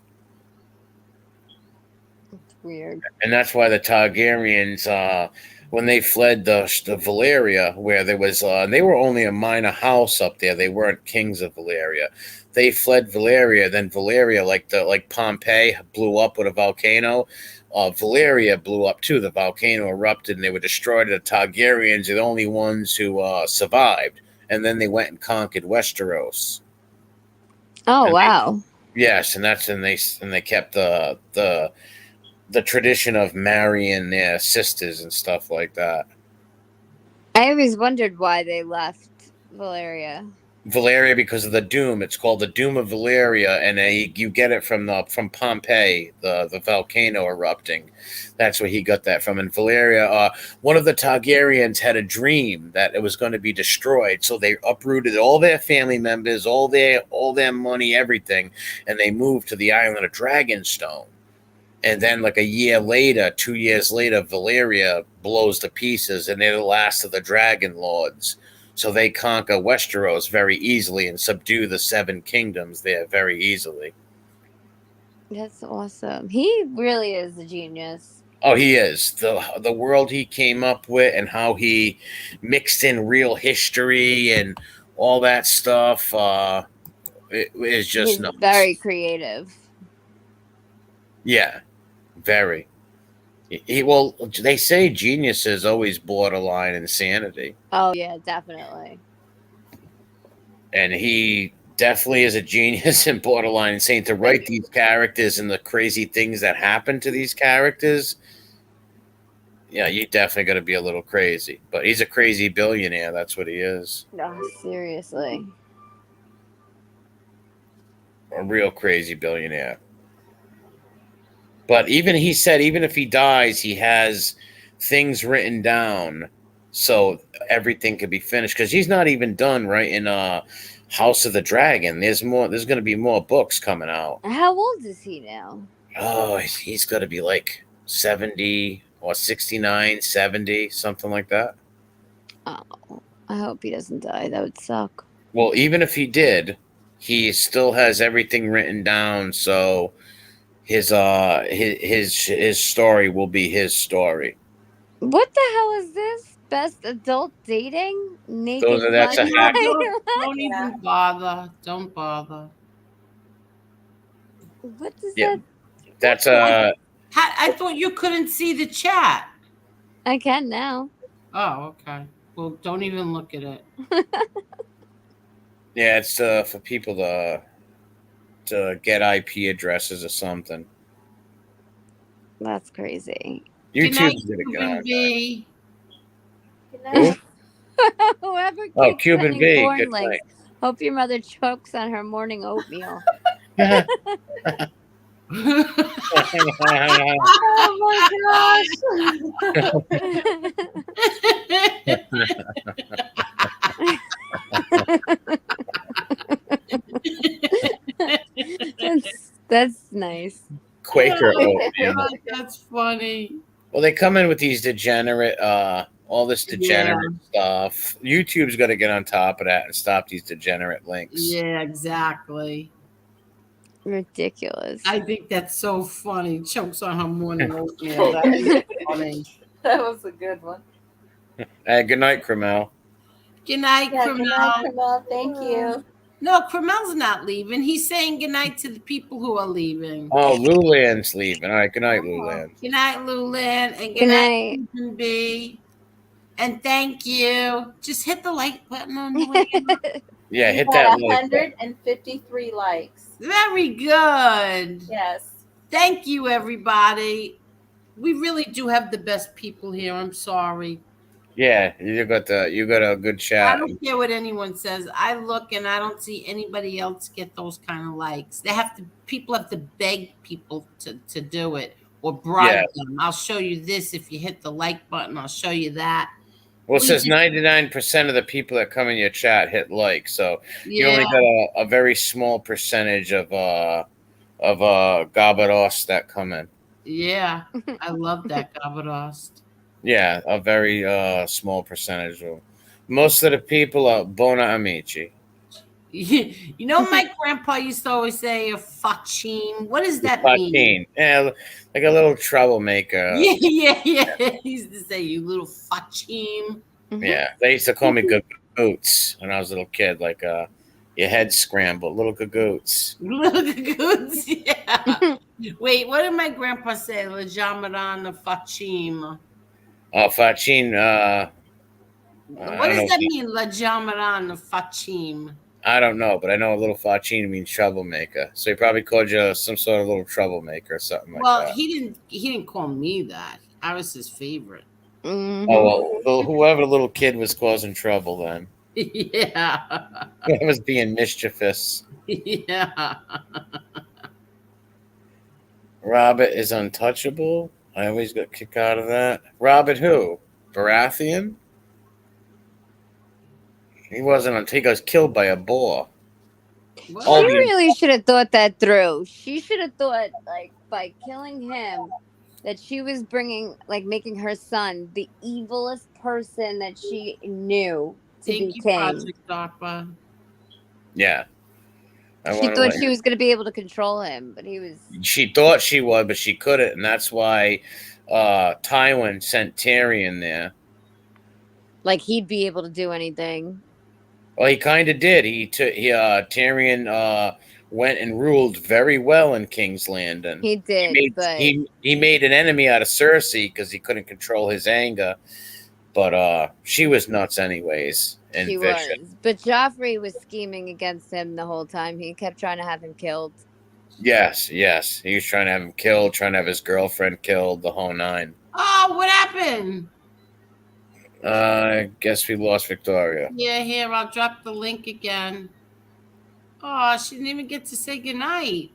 It's weird. And that's why the Targaryens, when they fled the Valyria, where there was, they were only a minor house up there. They weren't kings of Valyria. They fled Valyria. Then Valyria, like Pompeii, blew up with a volcano. Valyria blew up too. The volcano erupted, and they were destroyed. The Targaryens are the only ones who survived. And then they went and conquered Westeros. Oh, And wow. Yes, and they kept the tradition of marrying their sisters and stuff like that. I always wondered why they left Valeria. Valyria, because of the doom. It's called the Doom of Valyria, and you get it from Pompeii, the volcano erupting. That's where he got that from. And Valyria, one of the Targaryens had a dream that it was going to be destroyed, so they uprooted all their family members, all their money, everything, and they moved to the island of Dragonstone. And then, like 2 years later, Valyria blows to pieces, and they're the last of the Dragon Lords. So they conquer Westeros very easily and subdue the 7 kingdoms there very easily. That's awesome. He really is a genius. Oh, he is. The world he came up with and how he mixed in real history and all that stuff, it is just He's nuts. very creative. Yeah, very. Well, they say geniuses always borderline insanity. Oh, yeah, definitely. And he definitely is a genius and borderline insane to write these characters and the crazy things that happen to these characters. Yeah, you definitely got to be a little crazy. But he's a crazy billionaire. That's what he is. No, seriously. A real crazy billionaire. But he said even if he dies, he has things written down so everything could be finished. Because he's not even done writing House of the Dragon. There's going to be more books coming out. How old is he now? Oh, he's got to be like 70 or 69, 70, something like that. Oh, I hope he doesn't die. That would suck. Well, even if he did, he still has everything written down, so his story will be his story. What the hell is this? Best adult dating? Naked That's a hack. Don't even bother. Don't bother. What does Yeah. that? That's I thought you couldn't see the chat. I can now. Oh, okay. Well, don't even look at it. yeah, it's for people to get IP addresses or something. That's crazy. Good night, YouTube's gonna Cuban go. B. Good night. Whoever keeps Oh, Cuban sending B. porn Good links, night. hope your mother chokes on her morning oatmeal. Oh my that's nice. Quaker Oh, oatmeal. God, that's funny. Well, they come in with these degenerate, all this degenerate stuff. YouTube's got to get on top of that and stop these degenerate links. Yeah, exactly. Ridiculous. I think that's so funny. Chokes on her morning oatmeal. That is funny. That was a good one. Hey, good night, Cromel. Good night, Yeah, good night, Cromel. Cromel. Thank you. No, Cromel's not leaving. He's saying good night to the people who are leaving. Oh, Lulan's leaving. All right, good night, Lulan. Good night, Lulan, and Good night. Susan B. And thank you. Just hit the like button on the way. Yeah, We hit got that like button. 153 likes. Very good. Yes. Thank you, everybody. We really do have the best people here. I'm sorry. Yeah, you got a good I chat. don't care what anyone says. I look and I don't see anybody else get those kind of likes. People have to beg people to do it. or bribe them. I'll show you this if you hit the like button. I'll show you that. Well, it says 99% of the people that come in your chat hit like, so you Yeah. only got a very small percentage of Gabados that come in. Yeah, I love that Gabadost. Yeah, a very small percentage. Most of the people are Bona Amici. You know, my grandpa used to always say a fachin. What does that mean? Fachin. Yeah, like a little troublemaker. Yeah. He used to say, you little fachin. Yeah, they used to call me Gagoots when I was a little kid, like your head scrambled, little Gagoots. Little Gagoots, yeah. Wait, what did my grandpa say? La Jamaran, the fachin. Oh, Fachin. What does that mean? La Jamaran, the fachin. I don't know, but I know a little Fachin means troublemaker. So he probably called you some sort of little troublemaker or something like that. Well, he didn't call me that. I was his favorite. Mhm. Oh, well, whoever little kid was causing trouble then. Yeah. I was being mischievous. Yeah. Robert is untouchable. I always got kicked out of that. Robert who? Baratheon? He wasn't. He got killed by a boar. She really should have thought that through. She should have thought, like, by killing him, that she was making her son the evilest person that she knew to be king. Project DARPA. Yeah. She thought she was going to be able to control him, but he was. She thought she would, but she couldn't, and that's why Tywin sent Tyrion there. Like he'd be able to do anything. Well, he kind of did. Tyrion went and ruled very well in King's Landing. He did, he made an enemy out of Cersei because he couldn't control his anger. But she was nuts anyways. She was. But Joffrey was scheming against him the whole time. He kept trying to have him killed. Yes. He was trying to have him killed, trying to have his girlfriend killed, the whole nine. Oh, what happened? I guess we lost Victoria. Yeah, here, I'll drop the link again. Oh, she didn't even get to say goodnight.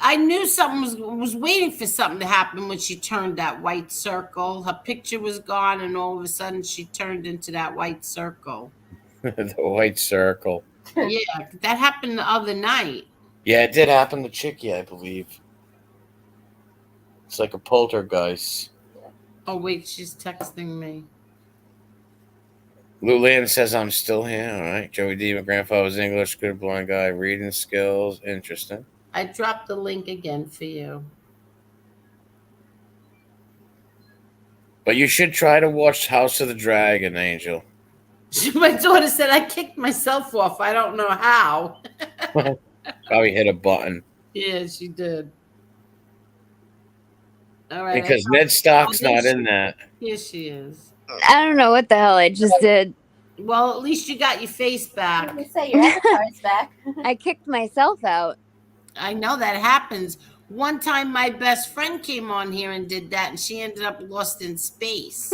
I knew something was waiting for something to happen when she turned that white circle. Her picture was gone, and all of a sudden she turned into that white circle. The white circle. Yeah, that happened the other night. Yeah, it did happen to Chicky, I believe. It's like a poltergeist. Oh, wait, she's texting me. Lulian says I'm still here. All right. Joey D, my grandfather was English, good blind guy, reading skills. Interesting. I dropped the link again for you. But you should try to watch House of the Dragon, Angel. My daughter said I kicked myself off. I don't know how. Probably hit a button. Yeah, she did. All right. Because Ned Stark's not in that. Here she is. I don't know what the hell I just did. Well, at least you got your face back. Let me say your avatar's back. I kicked myself out. I know that happens. One time my best friend came on here and did that, and she ended up lost in space.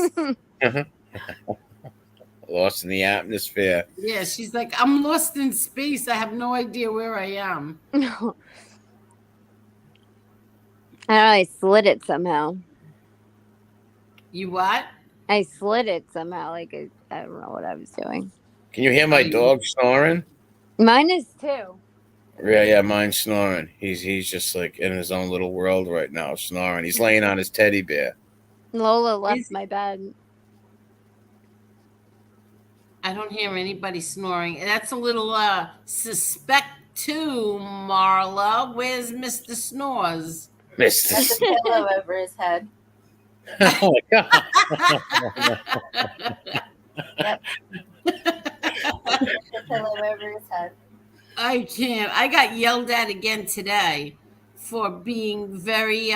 Lost in the atmosphere. Yeah, she's like, I'm lost in space. I have no idea where I am. No. I slid it somehow. You what? I slid it somehow. Like, I don't know what I was doing. Can you hear my dog snoring? Mine is too. Yeah, mine's snoring. He's just like in his own little world right now, snoring. He's laying on his teddy bear. Lola left my bed. I don't hear anybody snoring. That's a little suspect too, Marla. Where's Mr. Snores? That's a pillow over his head. Oh my god. Yep. The pillow over his head. I can't. I got yelled at again today for being very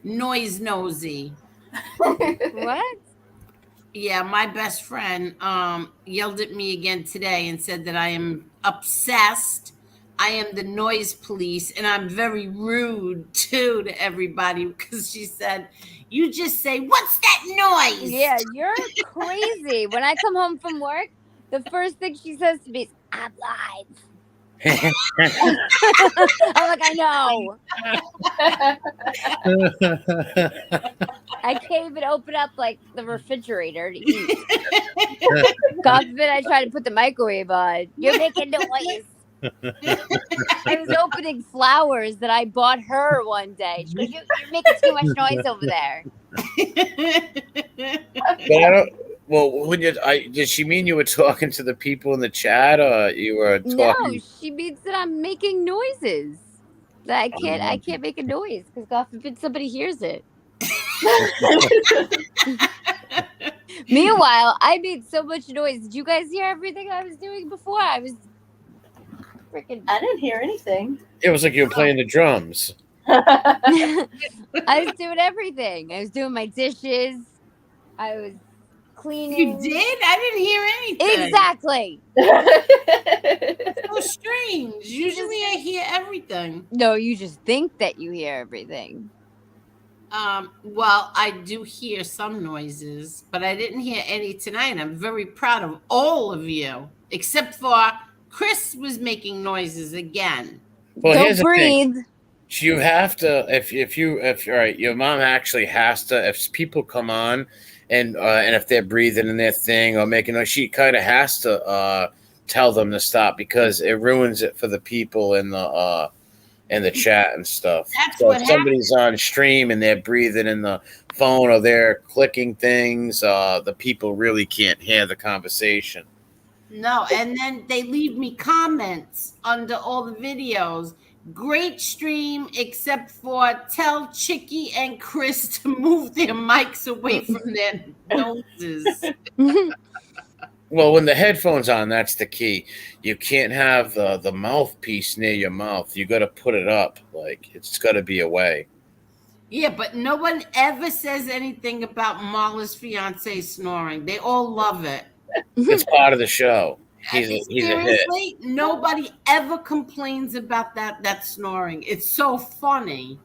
noise nosy. What? Yeah, my best friend yelled at me again today and said that I am obsessed. I am the noise police, and I'm very rude too to everybody because she said, "You just say, what's that noise?" Yeah, you're crazy. When I come home from work, the first thing she says to me is, "I'm live." I'm like, I know. I can't even open up like the refrigerator to eat. God forbid I try to put the microwave on. You're making noise. I was opening flowers that I bought her one day. She goes, "You're making too much noise over there." But I don't. Well, did she mean you were talking to the people in the chat, or you were talking? No, she means that I'm making noises. That I can't make a noise because God forbid somebody hears it. Meanwhile, I made so much noise. Did you guys hear everything I was doing before? I was freaking. I didn't hear anything. It was like you were playing the drums. I was doing everything. I was doing my dishes. I was cleaning. You did? I didn't hear anything. Exactly. So strange. Usually I hear everything. No, you just think that you hear everything. Well, I do hear some noises, but I didn't hear any tonight. I'm very proud of all of you, except for Chris was making noises again. Well, Don't here's the breathe. thing. You have to if all right, your mom actually has to, if people come on and if they're breathing in their thing or making noise, she kind of has to tell them to stop because it ruins it for the people in the chat and stuff. That's so what if somebody's on stream and they're breathing in the phone or they're clicking things, the people really can't hear the conversation. No, and then they leave me comments under all the videos. Great stream, except for tell Chicky and Chris to move their mics away from their noses. Well, when the headphones on, that's the key. You can't have the mouthpiece near your mouth. You got to put it up. Like, it's got to be away. Yeah, but no one ever says anything about Marla's fiance snoring. They all love it. It's part of the show. He's a hit. Seriously, nobody ever complains about that snoring. It's so funny.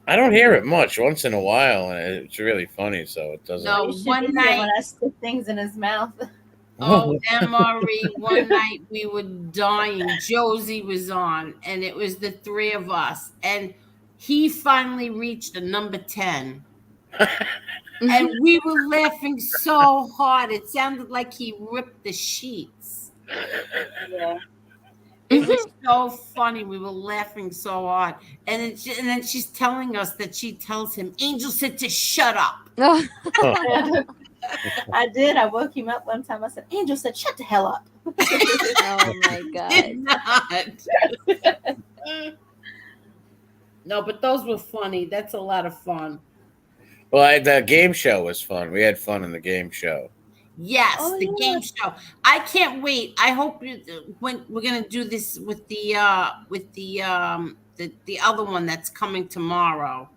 I don't hear it much. Once in a while, and it's really funny. So it doesn't. No, You should one be here night. when I stick things in his mouth. Oh, MRE, one night we were dying. Josie was on, and it was the three of us. And he finally reached a number 10. And we were laughing so hard. It sounded like he ripped the sheets. Yeah. It was so funny. We were laughing so hard. And then she's telling us that she tells him, Angel said to shut up. I did. I woke him up one time. I said, Angel said, shut the hell up. Oh my God. Did not. No, but those were funny. That's a lot of fun. Well, the game show was fun. We had fun in the game show. Yes, Oh, the yeah. game show. I can't wait. I hope when we're gonna do this with the other one that's coming tomorrow.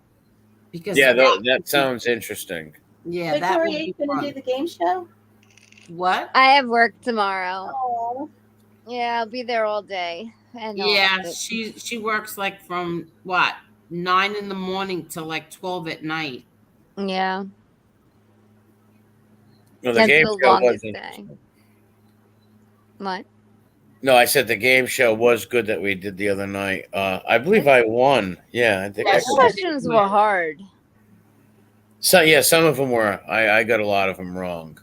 Because that sounds interesting. Yeah, that would Victoria, be you gonna fun. do the game show? What? I have work tomorrow. Oh. Yeah, I'll be there all day. And all Yeah, of it. she works like from 9 in the morning till like 12 at night. Yeah. No, the That's game the show longest wasn't. day. What? No, I said the game show was good that we did the other night. I believe I won. Yeah, I think. Yeah, The questions were hard. So some of them were. I got a lot of them wrong.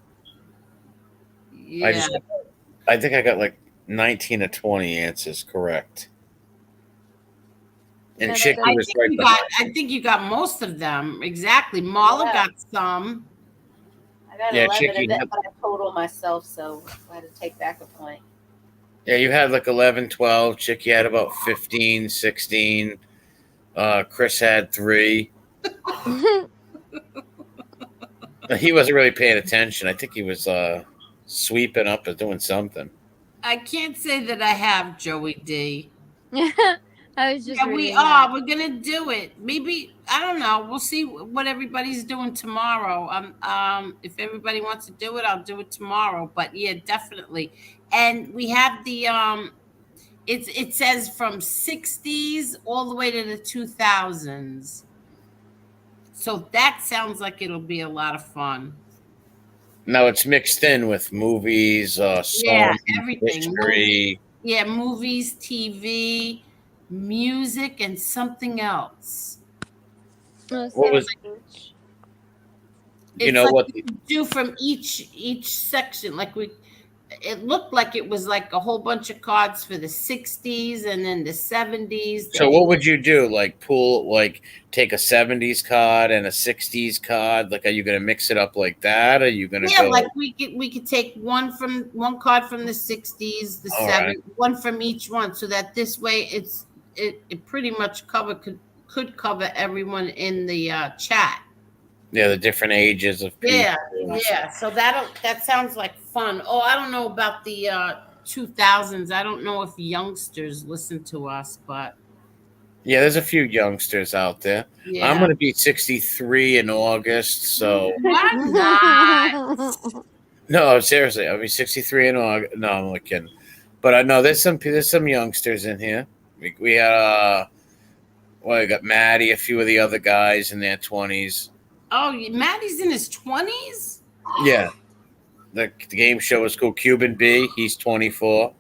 Yeah. I think I got like 19 or 20 answers correct. And That's Chicky good. was right behind. I think you got most of them. Exactly. Marla Yeah. got some. I got Yeah, 11 Chicky, of it, but I totaled myself, so I had to take back a point. Yeah, you had like 11, 12. Chicky had about 15, 16. Chris had 3. He wasn't really paying attention. I think he was sweeping up or doing something. I can't say that I have, Joey D. I was just Yeah, we reading are. that. We're gonna do it. Maybe I don't know. We'll see what everybody's doing tomorrow. If everybody wants to do it, I'll do it tomorrow. But yeah, definitely. And we have the it says from 60s all the way to the 2000s. So that sounds like it'll be a lot of fun. Now it's mixed in with movies, songs, Yeah, everything. history. Yeah, movies, TV, music, and something else. What was you It's know like what? we could do from each section. Like it looked like it was like a whole bunch of cards for the 60s and then the 70s. So what would you do? Like take a 70s card and a 60s card? Like, are you gonna mix it up like that? Are you gonna Yeah, go? like we could take one card from the 60s, the All 70s, right. one from each one, so that this way it pretty much could cover everyone in the chat. Yeah, the different ages of people. Yeah. So that sounds like fun. Oh, I don't know about the 2000s. I don't know if youngsters listen to us, but Yeah, there's a few youngsters out there. yeah. I'm gonna be 63 in August, so Why not? no, seriously, I'll be 63 in August. No, I'm only kidding. But I know there's some youngsters in here. We had we got Maddie, a few of the other guys in their 20s. Oh, Maddie's in his 20s? Yeah. The game show is called Cuban B. He's 24.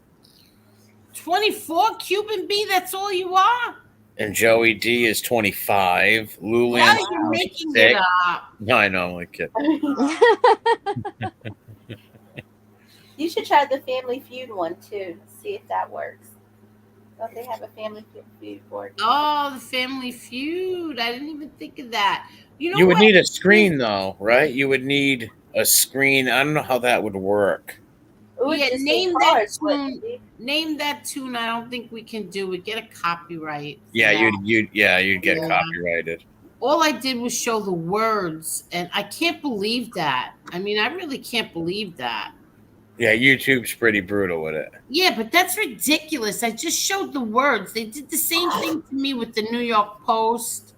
24 Cuban B, that's all you are? And Joey D is 25. Lulian. How are you making it up? No, I know, I'm only kidding. You should try the Family Feud one too. See if that works. Don't they have a Family Feud board? Oh, the Family Feud. I didn't even think of that. You know You would what? need a screen though, right? You would need a screen. I don't know how that would work. Ooh, Yeah, just name the that cards, tune. wouldn't it? Name that tune. I don't think we can do it. Get a copyright. for Yeah, that. you'd get Yeah. copyrighted. All I did was show the words, and I can't believe that. I mean, I really can't believe that. Yeah, YouTube's pretty brutal with it. Yeah, but that's ridiculous. I just showed the words. They did the same thing to me with the New York Post.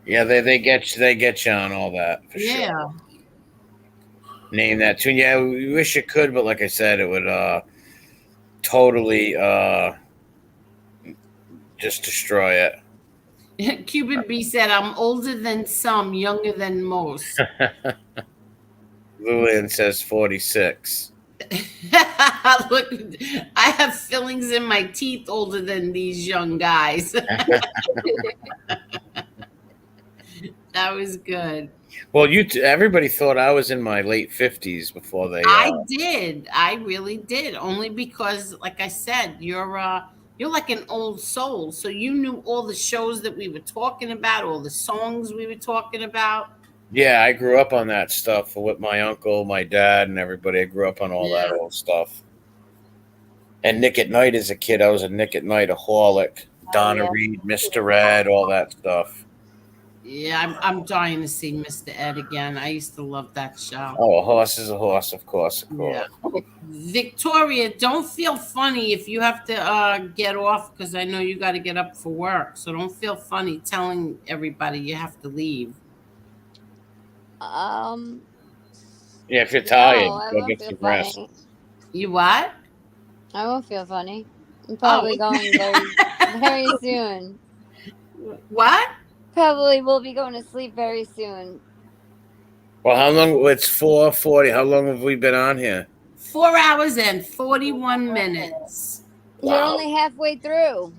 Yeah, they get you on all that for Yeah. sure. Name that tune. Yeah, we wish it could, but like I said, it would totally just destroy it. Cuban B said, I'm older than some, younger than most. Lulian says 46. Look, I have fillings in my teeth older than these young guys. That was good. Well, everybody thought I was in my late 50s before they. I did. I really did. Only because, like I said, you're like an old soul. So you knew all the shows that we were talking about, all the songs we were talking about. Yeah, I grew up on that stuff with my uncle, my dad, and everybody. I grew up on all that old stuff. And Nick at Night as a kid, I was a Nick at Night-aholic. Donna Reed, Mr. Ed, all that stuff. Yeah, I'm dying to see Mr. Ed again. I used to love that show. Oh, a horse is a horse, of course, of course. Yeah. Victoria, don't feel funny if you have to get off, because I know you got to get up for work. So don't feel funny telling everybody you have to leave. Yeah, if you're tired, go get some rest. Funny. You what? I won't feel funny. I'm probably going very soon. What? Probably will be going to sleep very soon. Well, how long? It's 4:40. How long have we been on here? 4 hours and 41 minutes. You're only halfway through.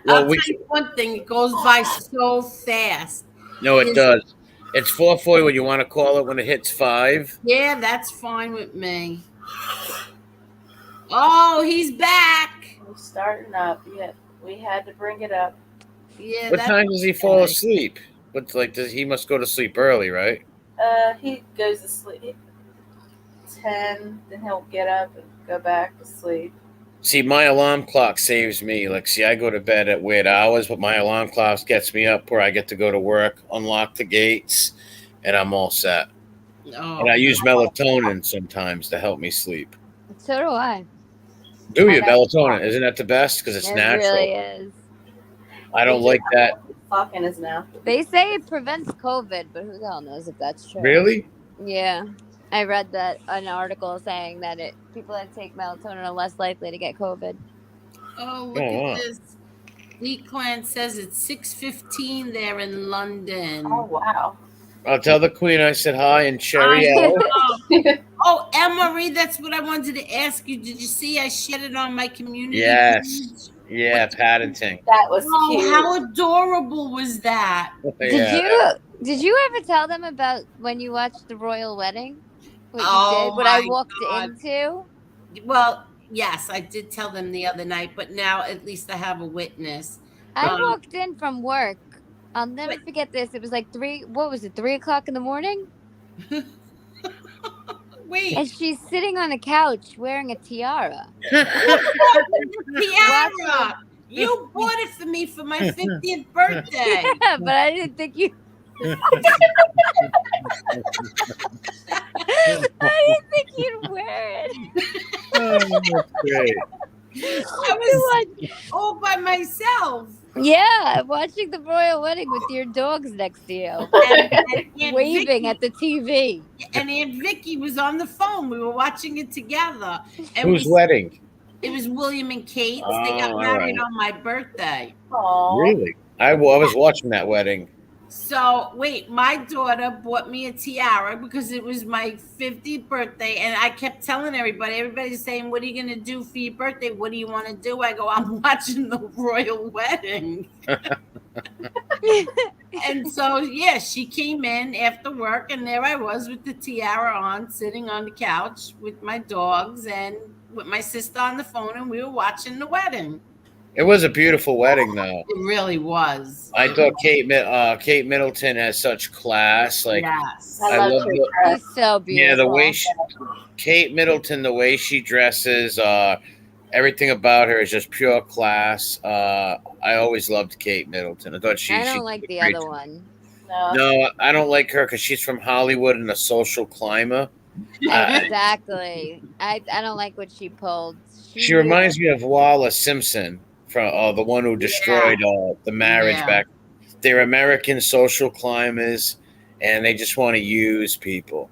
I'll tell you one thing, it goes by so fast. No, it does. It's 4:40. What you want to call it when it hits 5? Yeah, that's fine with me. Oh, he's back. We're starting up. Yeah, we had to bring it up. Yeah. What time does he fall asleep? What's he must go to sleep early, right? He goes to sleep 10, then he'll get up and go back to sleep. See, my alarm clock saves me. I go to bed at weird hours, but my alarm clock gets me up where I get to go to work, unlock the gates, and I'm all set. Oh. And I use melatonin sometimes to help me sleep. So do I. Do you? Melatonin? Isn't that the best? Because it's natural. It really is. I don't like that. Clock in his mouth. They say it prevents COVID, but who the hell knows if that's true? Really? Yeah. I read that an article saying that people that take melatonin are less likely to get COVID. Oh, look at this. Lee Clan says it's 6:15 there in London. Oh, wow. I'll tell the Queen I said hi and cheerio. Oh, Anne-Marie, that's what I wanted to ask you. Did you see I shared it on my community Yes. page? Yeah, patenting. That was Oh, cute. how adorable was that? Did you ever tell them about when you watched the royal wedding? What you did? What I my walked God. into? Well, yes, I did tell them the other night, but now at least I have a witness. I walked in from work. I'll never Wait. forget this. It was like 3:00 in the morning? Wait. And she's sitting on the couch wearing a tiara. Tiara, you bought it for me for my 50th birthday. Yeah, but I didn't think you. I didn't think you'd wear it. Oh, that's great. I was all by myself. Yeah, watching the royal wedding with your dogs next to you, And Aunt waving Vicky, at the TV. and Aunt Vicky was on the phone. We were watching it together. And Whose wedding? It was William and Kate's. Oh, They got all married right. on my birthday. Aww. Really? I was watching that wedding. So wait, my daughter bought me a tiara because it was my 50th birthday, and I kept telling everybody. Everybody's saying, "What are you gonna do for your birthday? What do you want to do?" I go, "I'm watching the royal wedding." And so yeah, she came in after work, and there I was with the tiara on, sitting on the couch with my dogs and with my sister on the phone, and we were watching the wedding. It was a beautiful wedding, though. It really was. I thought Kate Middleton has such class. Like, yes, I love her dress. She's so beautiful. yeah, the way Kate Middleton, the way she dresses, everything about her is just pure class. I always loved Kate Middleton. I thought she. I don't she like did the a great other job. one. No, I don't like her because she's from Hollywood and a social climber. Exactly. I don't like what she pulled. She reminds me of Wallace Simpson, from the one who destroyed the marriage back. They're American social climbers, and they just want to use people.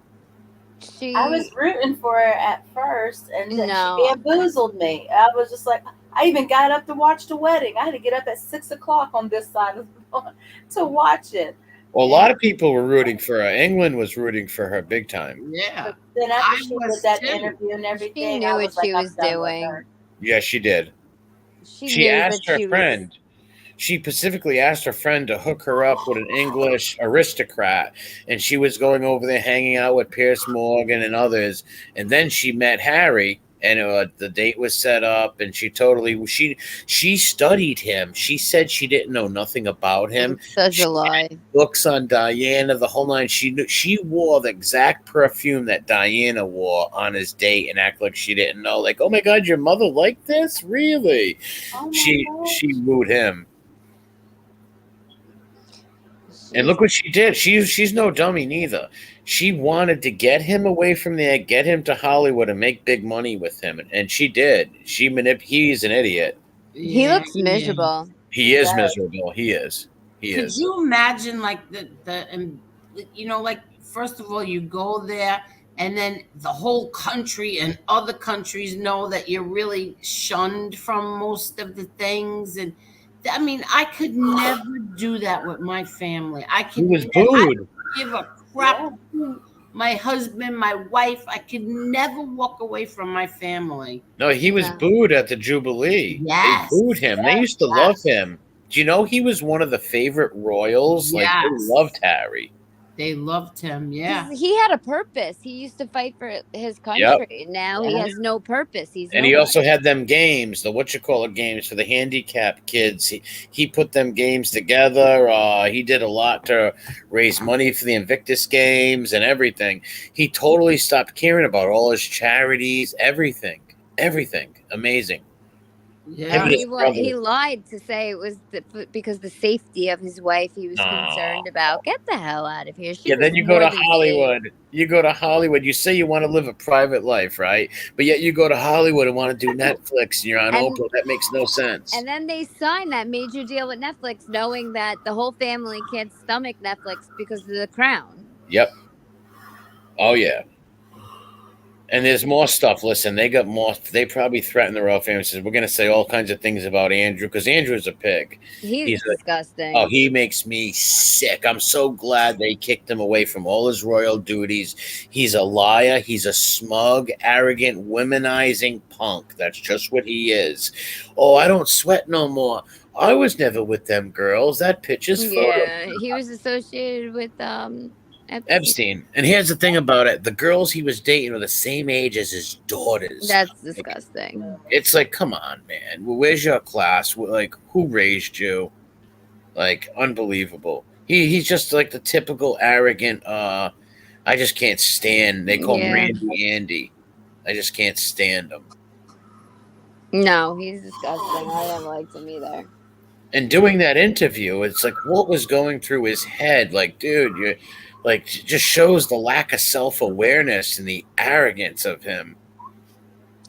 I was rooting for her at first, and then No. she bamboozled me. I was just like, I even got up to watch the wedding. I had to get up at 6 o'clock on this side of the to watch it. Well, a lot of people were rooting for her. England was rooting for her big time. Yeah. But then after she did that interview and everything, She knew I what was like, she I'm was done with doing. her. Yeah, she did. She She knew asked that her she was- friend. She specifically asked her friend to hook her up with an English aristocrat, and she was going over there hanging out with Piers Morgan and others. And then she met Harry, and the date was set up, and she studied him. She said she didn't know nothing about him. Such a lie. Books on Diana, the whole nine. She wore the exact perfume that Diana wore on his date, and act like she didn't know. Like, oh my God, your mother liked this? Really? Oh She wooed him. And look what she did. She's no dummy neither. She wanted to get him away from there, get him to Hollywood, and make big money with him. And she did. He's an idiot. He looks miserable. He is miserable. He is. Could you imagine, like like, first of all, you go there, and then the whole country and other countries know that you're really shunned from most of the things. And I mean, I could never do that with my family. He was booed. I give a crap. My husband, my wife, I could never walk away from my family. No, he was booed at the Jubilee. Yes. They booed him. They used to love him. Do you know he was one of the favorite royals? Like, they loved Harry. They loved him, yeah. He had a purpose. He used to fight for his country. Now he has no purpose. And he also had them games, the games for the handicapped kids. He put them games together. He did a lot to raise money for the Invictus Games and everything. He totally stopped caring about all his charities, everything. Amazing. Yeah, he lied to say it was because the safety of his wife he was concerned about. Get the hell out of here. Then you go to Hollywood. Safe. You go to Hollywood. You say you want to live a private life, right? But yet you go to Hollywood and want to do Netflix, and you're on Oprah. That makes no sense. And then they signed that major deal with Netflix, knowing that the whole family can't stomach Netflix because of the Crown. Yep. Oh yeah. And there's more stuff. Listen, they got more. They probably threatened the royal family. Says we're going to say all kinds of things about Andrew because Andrew's a pig. He's Like, disgusting. oh, he makes me sick. I'm so glad they kicked him away from all his royal duties. He's a liar. He's a smug, arrogant, womanizing punk. That's just what he is. Oh, I don't sweat no more. I was never with them girls. That picture's photo. Yeah, he was associated with Epstein. And here's the thing about it. The girls he was dating were the same age as his daughters. That's disgusting. It's like, come on, man. Where's your class? Like, who raised you? Like, unbelievable. He's just like the typical arrogant, I just can't stand. They call him Randy Andy. I just can't stand him. No, he's disgusting. I never liked him either. And doing that interview, it's like, what was going through his head? Like, dude, you're like, just shows the lack of self-awareness and the arrogance of him.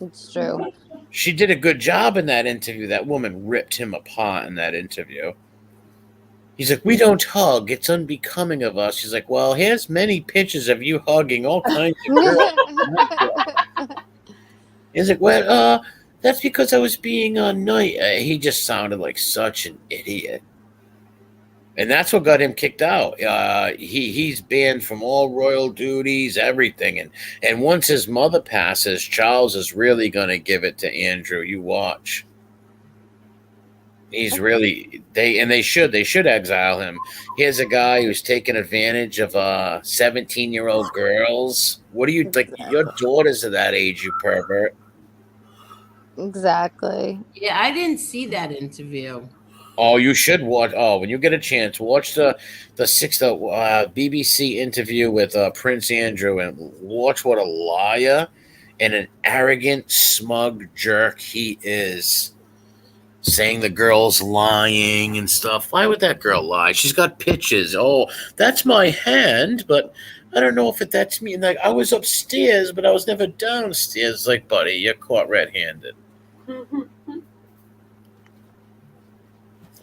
It's true. She did a good job in that interview. That woman ripped him apart in that interview. He's like, we don't hug. It's unbecoming of us. She's like, well, here's many pictures of you hugging all kinds of girls. He's like, well, that's because I was being nice. He just sounded like such an idiot. And that's what got him kicked out. He's banned from all royal duties, everything. And once his mother passes, Charles is really going to give it to Andrew. You watch. He's really they should exile him. Here's a guy who's taking advantage of 17-year-old girls. What do you like? Your daughters are that age, you pervert. Exactly. Yeah, I didn't see that interview. Oh, you should watch. Oh, when you get a chance, watch the BBC interview with Prince Andrew and watch what a liar and an arrogant, smug jerk he is. Saying the girl's lying and stuff. Why would that girl lie? She's got pictures. Oh, that's my hand, but I don't know if that's me. And like, I was upstairs, but I was never downstairs. Like, buddy, you're caught red-handed.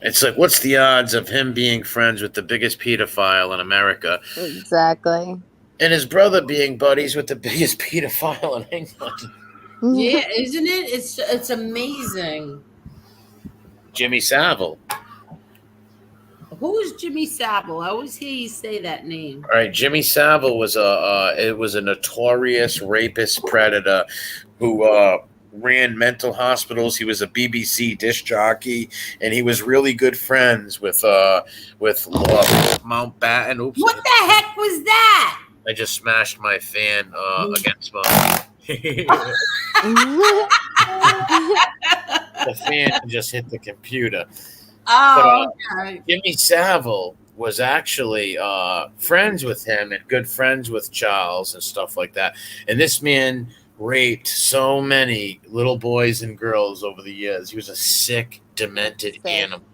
It's like, what's the odds of him being friends with the biggest pedophile in America? Exactly. And his brother being buddies with the biggest pedophile in England. Yeah, isn't it? It's amazing. Jimmy Savile. Who is Jimmy Savile? I always hear you say that name. All right, Jimmy Savile was a notorious rapist predator who ran mental hospitals. He was a BBC disc jockey, and he was really good friends with Mountbatten. Oops! What the heck was that? I just smashed my fan against my. The fan just hit the computer. Oh, but, Jimmy Savile was actually friends with him and good friends with Charles and stuff like that. And this man raped so many little boys and girls over the years. He was a sick, demented animal.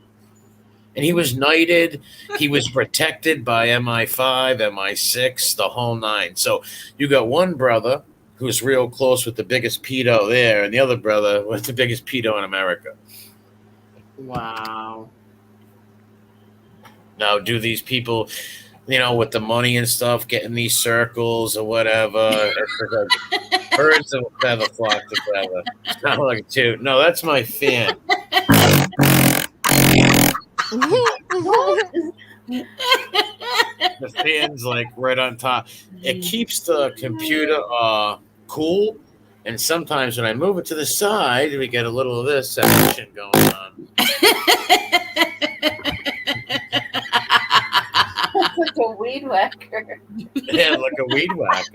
And he was knighted. He was protected by MI5, MI6, the whole nine. So you got one brother who's real close with the biggest pedo there, and the other brother was the biggest pedo in America. wow. Now, do these people, with the money and stuff, get in these circles or whatever? Birds of a feather flock together. It's not like a toot. No, that's my fan. The fan's like right on top. It keeps the computer cool, and sometimes when I move it to the side, we get a little of this action going on. It's like a weed whacker. Yeah, like a weed whacker.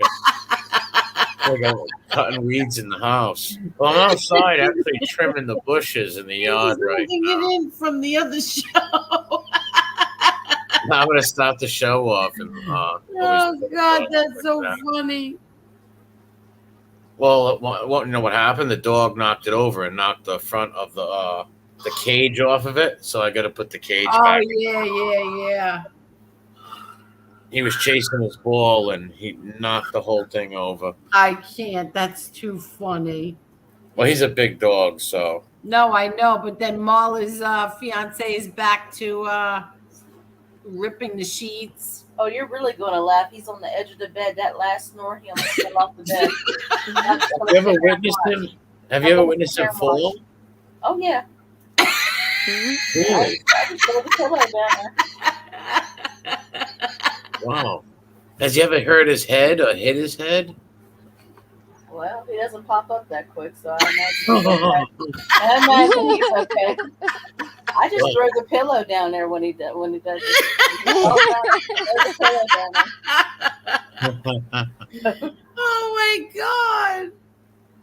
Like I'm cutting weeds in the house. Well, I'm outside actually trimming the bushes in the yard right now. It in from the other show. I'm going to start the show off. And, oh, God, that's so funny. Well, you know what happened? The dog knocked it over and knocked the front of the cage off of it. So I got to put the cage back. Oh, yeah. He was chasing his ball and he knocked the whole thing over. I can't. That's too funny. Well, he's a big dog, so. No, I know. But then Marla's fiance is back to ripping the sheets. Oh, you're really going to laugh. He's on the edge of the bed. That last snore, he almost fell off the bed. Have you ever witnessed him? Have you ever witnessed him fall? Oh, yeah. Really? I just throw the pillow down there. Wow. Has he ever hurt his head or hit his head? Well, he doesn't pop up that quick, so I imagine he's okay. I just throw the pillow down there when he does it. Oh my God.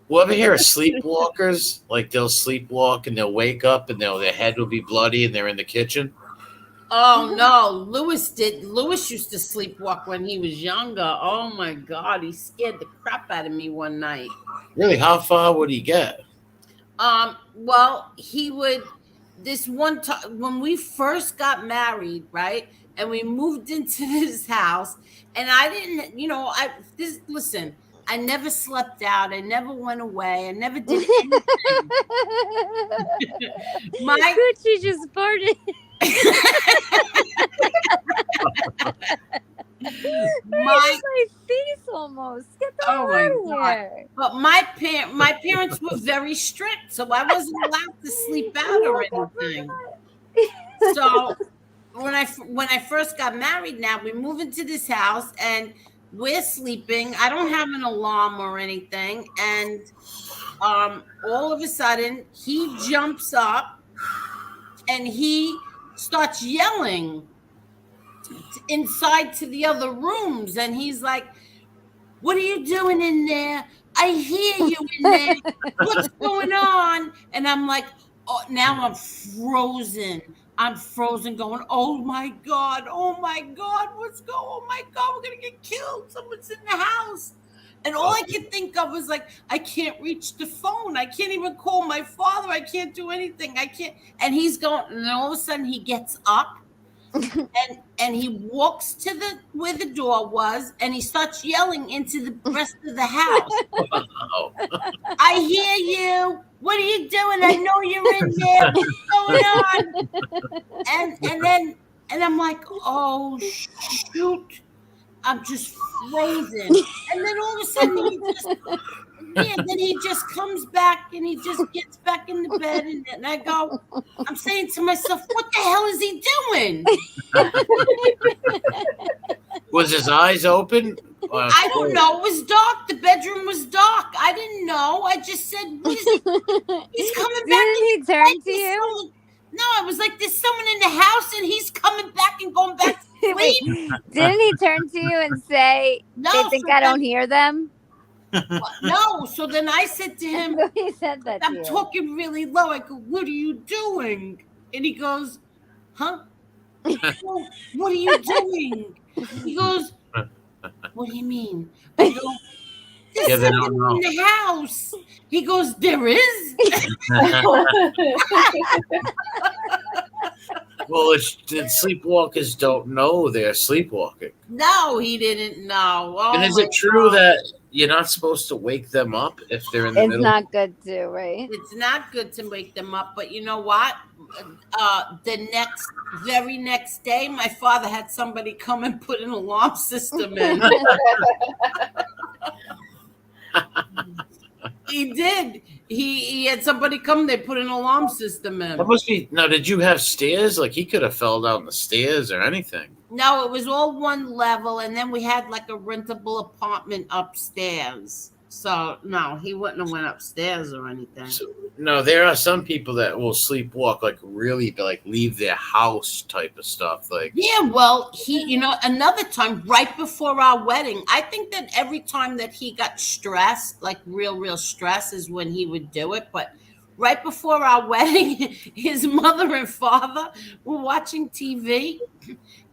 Well, ever hear of sleepwalkers? Like they'll sleepwalk and they'll wake up and their head will be bloody and they're in the kitchen. Oh no, Lewis did. Lewis used to sleepwalk when he was younger. Oh my God, he scared the crap out of me one night. Really? How far would he get? Well, he would. This one time when we first got married, right, and we moved into this house, and I didn't, listen. I never slept out. I never went away. I never did anything. Gucci just farted. My face almost. Get the oh out my of God. here. But my parents were very strict, so I wasn't allowed to sleep out or anything. So when I first got married, now we move into this house and we're sleeping. I don't have an alarm or anything, and all of a sudden he jumps up and he starts yelling inside to the other rooms, and he's like, "What are you doing in there? I hear you in there. What's going on?" And I'm like, oh, now I'm frozen. I'm frozen going, oh my God, oh my God, oh my God, we're going to get killed. Someone's in the house. And all I could think of was like, I can't reach the phone. I can't even call my father. I can't do anything. I can't. And he's going, and all of a sudden he gets up and he walks to where the door was, and he starts yelling into the rest of the house. I hear you. What are you doing? I know you're in there. What's going on? And I'm like, oh shoot. I'm just frozen. And then all of a sudden he just comes back and he just gets back in the bed, and I go, I'm saying to myself, what the hell is he doing? Was his eyes open? I don't know. It was dark. The bedroom was dark. I didn't know. I just said, what is he? He's coming back. Didn't he turn to you? No, I was like, there's someone in the house and he's coming back and going back to sleep. Didn't he turn to you and say, no, they think I don't hear them? No, so then I said to him, he said that I'm talking really low. I go, what are you doing? And he goes, huh? Go, what are you doing? He goes, what do you mean? I go, there's someone in the house. He goes, there is? Well, sleepwalkers don't know they're sleepwalking. No, he didn't know. Oh, and is it true that you're not supposed to wake them up if they're in the middle? It's not good to, right? It's not good to wake them up, but you know what? The very next day, my father had somebody come and put an alarm system in. He did. He had somebody come. They put an alarm system in. That must be. Now, did you have stairs? Like he could have fell down the stairs or anything. No, it was all one level, and then we had like a rentable apartment upstairs. So no, he wouldn't have went upstairs or anything. So, no, there are some people that will sleepwalk, like really, like leave their house type of stuff. Like yeah, well, another time right before our wedding, I think that every time that he got stressed, like real stress, is when he would do it. But right before our wedding, his mother and father were watching TV.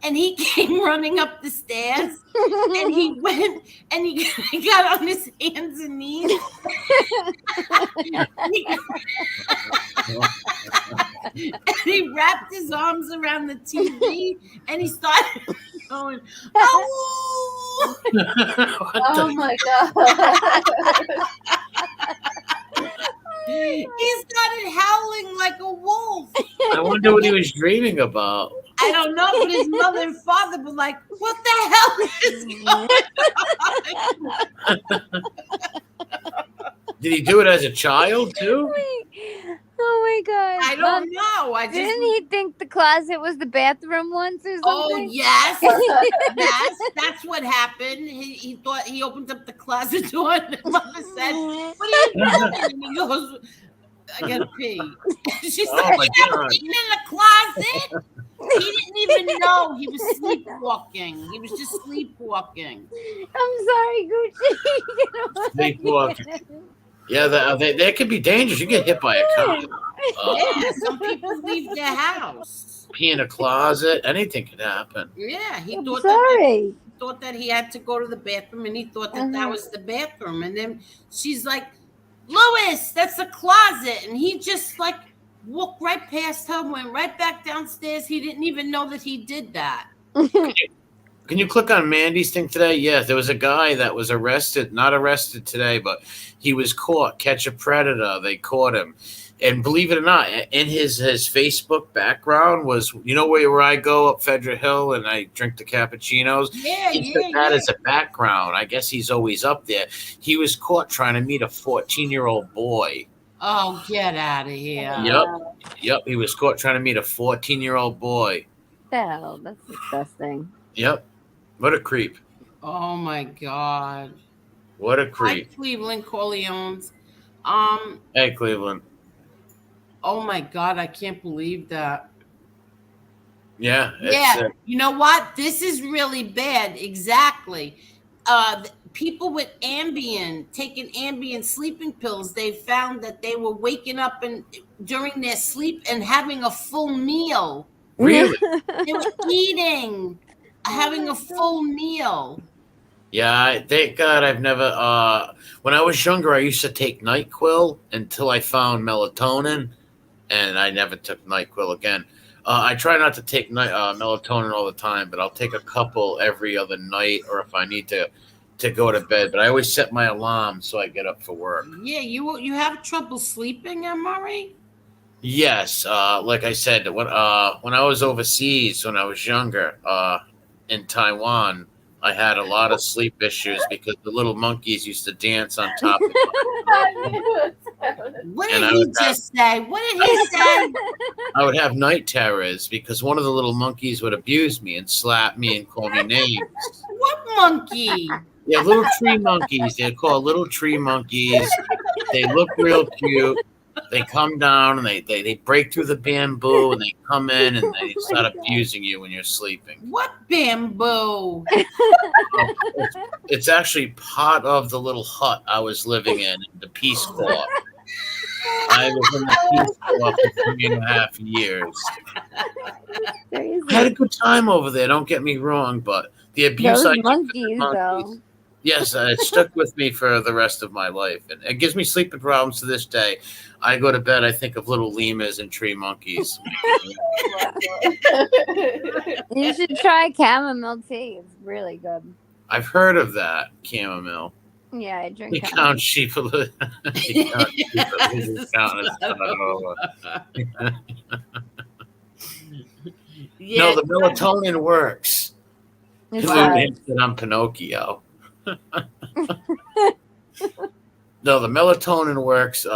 And he came running up the stairs, and he went and he got on his hands and knees. And he wrapped his arms around the TV, and he started going, "Oh, oh my God!" He started howling like a wolf. I wonder what he was dreaming about. I don't know, but his mother and father were like, "What the hell is going on?" Did he do it as a child too? Oh my god! I don't know. Didn't he think the closet was the bathroom once or something? Oh yes, yes, that's what happened. He thought he opened up the closet door, and the mother said, "What are you doing?" And he goes, "I gotta pee." She said, Oh my "You never God. peed in the closet." He didn't even know he was sleepwalking. He was just sleepwalking. I'm sorry, Gucci. Sleepwalking. Yeah, they could be dangerous. You get hit by a car. Yeah, some people leave their house. Pee in a closet. Anything could happen. Yeah, he I'm thought sorry. that he had to go to the bathroom, and he thought that was the bathroom. And then she's like, "Louis, that's the closet," and he just like walked right past her, went right back downstairs. He didn't even know that he did that. Can you click on Mandy's thing today? Yeah, there was a guy that was not arrested today, but he was caught. Catch a predator. They caught him. And believe it or not, in his Facebook background was, where I go up Federal Hill and I drink the cappuccinos? He put that as a background. I guess he's always up there. He was caught trying to meet a 14-year-old boy. Oh, get out of here. Yep. He was caught trying to meet a 14-year-old boy. Hell, that's disgusting. Yep. What a creep. Oh my God. What a creep. Hi, Cleveland Corleones. Hey, Cleveland. Oh my God, I can't believe that. Yeah. You know what? This is really bad. Exactly. People with Ambien, taking Ambien sleeping pills, they found that they were waking up during their sleep and having a full meal. Really? They were eating, having a full meal. Yeah, thank God I've never. When I was younger, I used to take NyQuil until I found melatonin, and I never took NyQuil again. I try not to take melatonin all the time, but I'll take a couple every other night, or if I need to go to bed. But I always set my alarm so I get up for work. Yeah, you have trouble sleeping, Murray? Yes, like I said, when I was overseas, when I was younger, in Taiwan, I had a lot of sleep issues because the little monkeys used to dance on top of me. What did he just say? What did he say? I would have night terrors because one of the little monkeys would abuse me and slap me and call me names. What monkey? Yeah, little tree monkeys. They're called little tree monkeys. They look real cute. They come down and they break through the bamboo and they come in and they start abusing you when you're sleeping. What bamboo? It's actually part of the little hut I was living in, the Peace Corps. I was in the Peace Corps for 3.5 years. I had a good time over there, don't get me wrong, but the abuse Those monkeys, though. Yes, it stuck with me for the rest of my life. And it gives me sleeping problems to this day. I go to bed, I think of little lemurs and tree monkeys. You should try chamomile tea. It's really good. I've heard of that, chamomile. Yeah, I drink You count sheep. No, the melatonin works. I'm Pinocchio. No, the melatonin works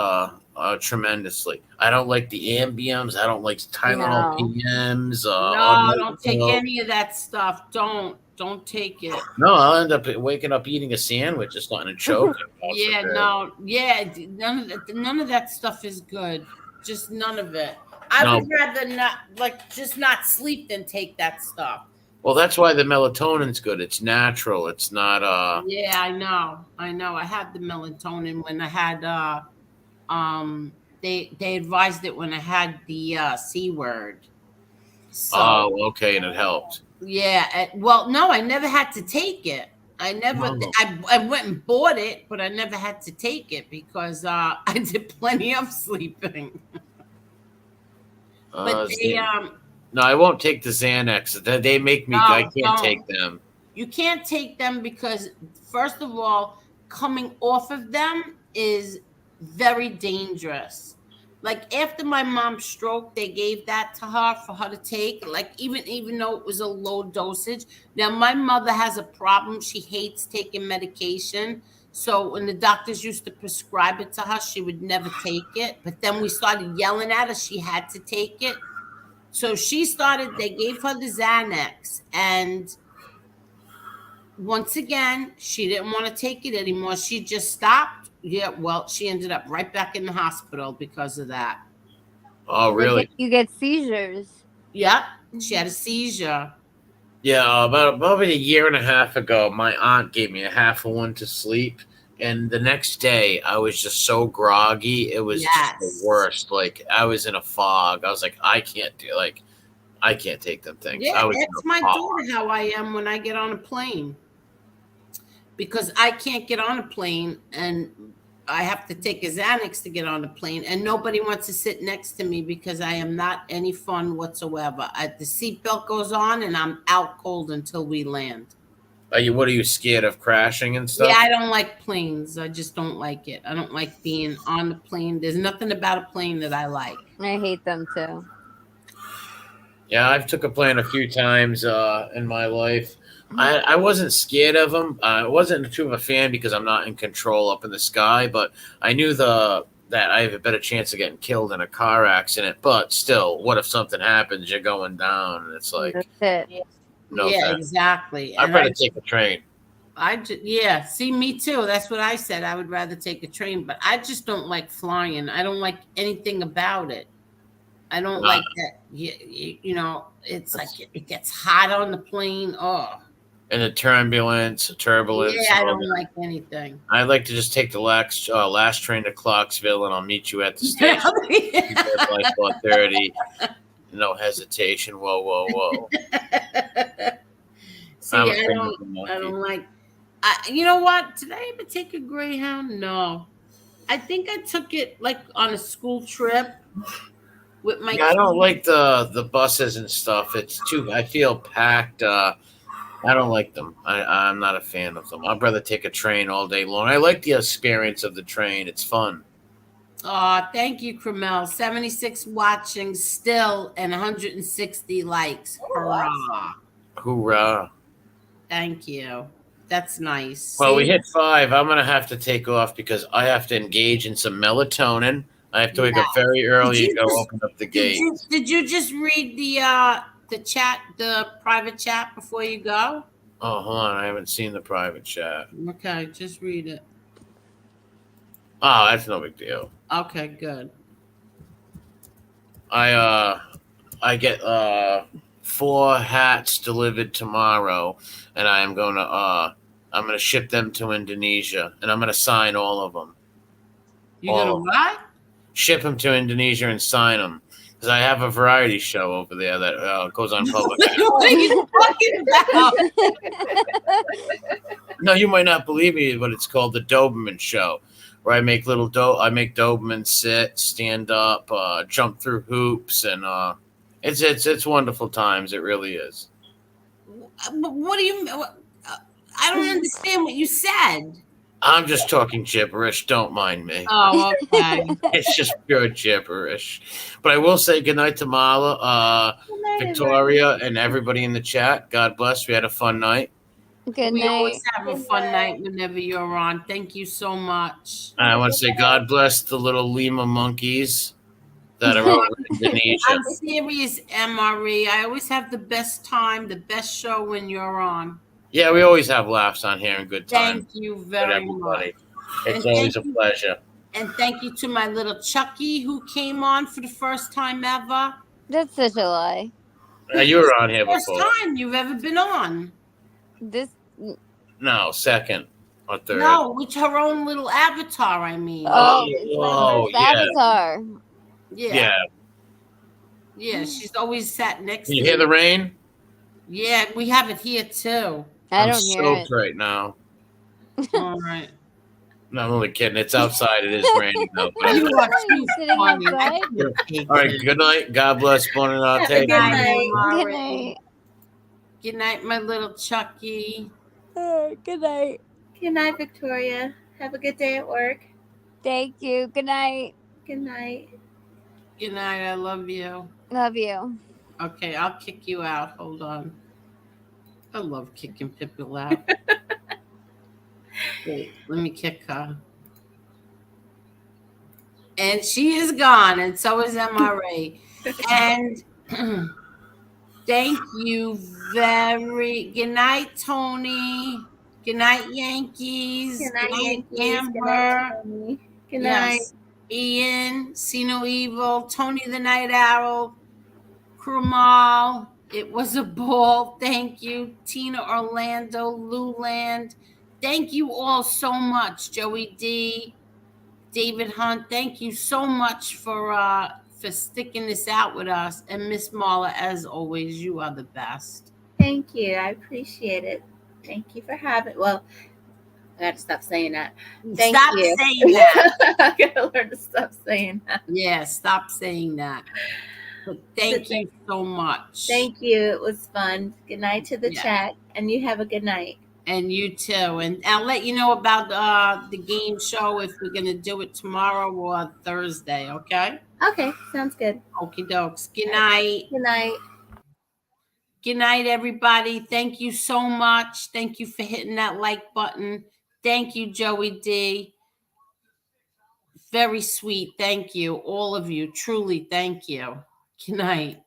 tremendously. I don't like the Ambiens. I don't like Tylenol PMs. No, don't take any of that stuff. Don't take it. No, I'll end up waking up eating a sandwich, just starting to choke. None of that stuff is good. Just none of it. I would rather not sleep than take that stuff. Well, that's why the melatonin's good. It's natural. It's not Yeah, I know. I had the melatonin when I had they advised it when I had the C word. So, okay, and it helped. Yeah. Well, no, I never had to take it. I went and bought it, but I never had to take it because I did plenty of sleeping. But no, I won't take the Xanax. They make me. I can't take them. You can't take them because, first of all, coming off of them is very dangerous. like after my mom's stroke, they gave that to her for her to take. Like even though it was a low dosage. Now my mother has a problem. She hates taking medication. So when the doctors used to prescribe it to her, she would never take it. But then we started yelling at her. She had to take it. So they gave her the Xanax. And once again, she didn't want to take it anymore. She just stopped. Yeah, well, she ended up right back in the hospital because of that. Oh, really? You get seizures. Yep, she had a seizure. Yeah, about a year and a half ago, my aunt gave me a half of one to sleep. And the next day, I was just so groggy. It was just the worst. Like, I was in a fog. I was like, I can't take them things. Yeah, that's my daughter, how I am when I get on a plane. Because I can't get on a plane and I have to take a Xanax to get on the plane, and nobody wants to sit next to me because I am not any fun whatsoever. The seatbelt goes on and I'm out cold until we land. What are you scared of, crashing and stuff? Yeah, I don't like planes. I just don't like it. I don't like being on the plane. There's nothing about a plane that I like. I hate them too. Yeah, I've took a plane a few times in my life. I wasn't scared of them. I wasn't too of a fan because I'm not in control up in the sky, but I knew that I have a better chance of getting killed in a car accident. But still, what if something happens? You're going down, and it's like, that's it. No, yeah, thanks. exactly. I'd rather take a train. See, me too. That's what I said. I would rather take a train, but I just don't like flying. I don't like anything about it. I don't like that. You know, it's like it gets hot on the plane. Oh. And the turbulence. Yeah, I don't like anything. I'd like to just take the last train to Clarksville, and I'll meet you at the station. Like 4:30. No hesitation. Whoa, whoa, whoa. See, I don't like. You know what? Did I ever take a Greyhound? No. I think I took it like on a school trip with my. I don't like the buses and stuff. It's too. I feel packed. I don't like them. I'm not a fan of them. I'd rather take a train all day long. I like the experience of the train. It's fun. Thank you, Cromel. 76 watching still and 160 likes. Hurrah. Hoorah. Thank you. That's nice. Well, we hit 5. I'm going to have to take off because I have to engage in some melatonin. I have to wake up very early and go open up the gate. Did you just read the chat, the private chat before you go? Oh, hold on. I haven't seen the private chat. Okay, just read it. Oh, that's no big deal. Okay, good. I get 4 hats delivered tomorrow, and I'm gonna ship them to Indonesia, and I'm gonna sign all of them. You gonna what? Ship them to Indonesia and sign them. Because I have a variety show over there that goes on public. What are you talking about? No, you might not believe me, but it's called the Doberman Show, where I make Dobermans sit, stand up, jump through hoops, and it's wonderful times. It really is. What do you? I don't understand what you said. I'm just talking gibberish. Don't mind me. Oh, okay. It's just pure gibberish. But I will say goodnight to Marla, Victoria, and everybody in the chat. God bless. We had a fun night. Good night. We always have a fun night whenever you're on. Thank you so much. And I want to say God bless the little lemur monkeys that are over in Indonesia. I'm serious, MRE. I always have the best time, the best show when you're on. Yeah, we always have laughs on here and good times. Thank you very much. It's always a pleasure. And thank you to my little Chucky who came on for the first time ever. That's such a lie. You were on here First before. time you've ever been on. No, second or third. No, with her own little avatar, I mean. Oh, yeah. Avatar. Yeah. Yeah, she's always sat next to me. Can you hear the rain? Yeah, we have it here too. I don't hear it. I'm soaked right now. All right. No, I'm only kidding. It's outside. It is raining though. You are too Sitting funny. outside? All right. Good night. God bless. Buonanotte. Good night. Good night. Good night, my little Chucky. Good night. Good night, Victoria. Have a good day at work. Thank you. Good night. Good night. Good night. I love you. Love you. Okay, I'll kick you out. Hold on. I love kicking people out. Wait, let me kick her. And she is gone, and so is MRA. And thank you very. Good night, Tony. Good night, Yankees. Good night, Yankees. Amber. Good night, Tony. Good night. Yes. Ian, See No Evil, Tony the Night Owl, Krumal. It was a ball. Thank you. Tina Orlando, Luland. Thank you all so much. Joey D, David Hunt. Thank you so much for sticking this out with us. And Miss Marla, as always, you are the best. Thank you. I appreciate it. Thank you for having. Well, I got to stop saying that. Thank Stop you. saying that. I got to learn to stop saying that. Yeah, stop saying that. But thank you so much. Thank you. It was fun. Good night to the Yeah. chat. And you have a good night. And you too. And I'll let you know about the game show if we're going to do it tomorrow or Thursday, okay? Okay. Sounds good. Okie dokes. Good night. Good night. Good night, everybody. Thank you so much. Thank you for hitting that like button. Thank you, Joey D. Very sweet. Thank you. All of you. Truly, thank you. Good night.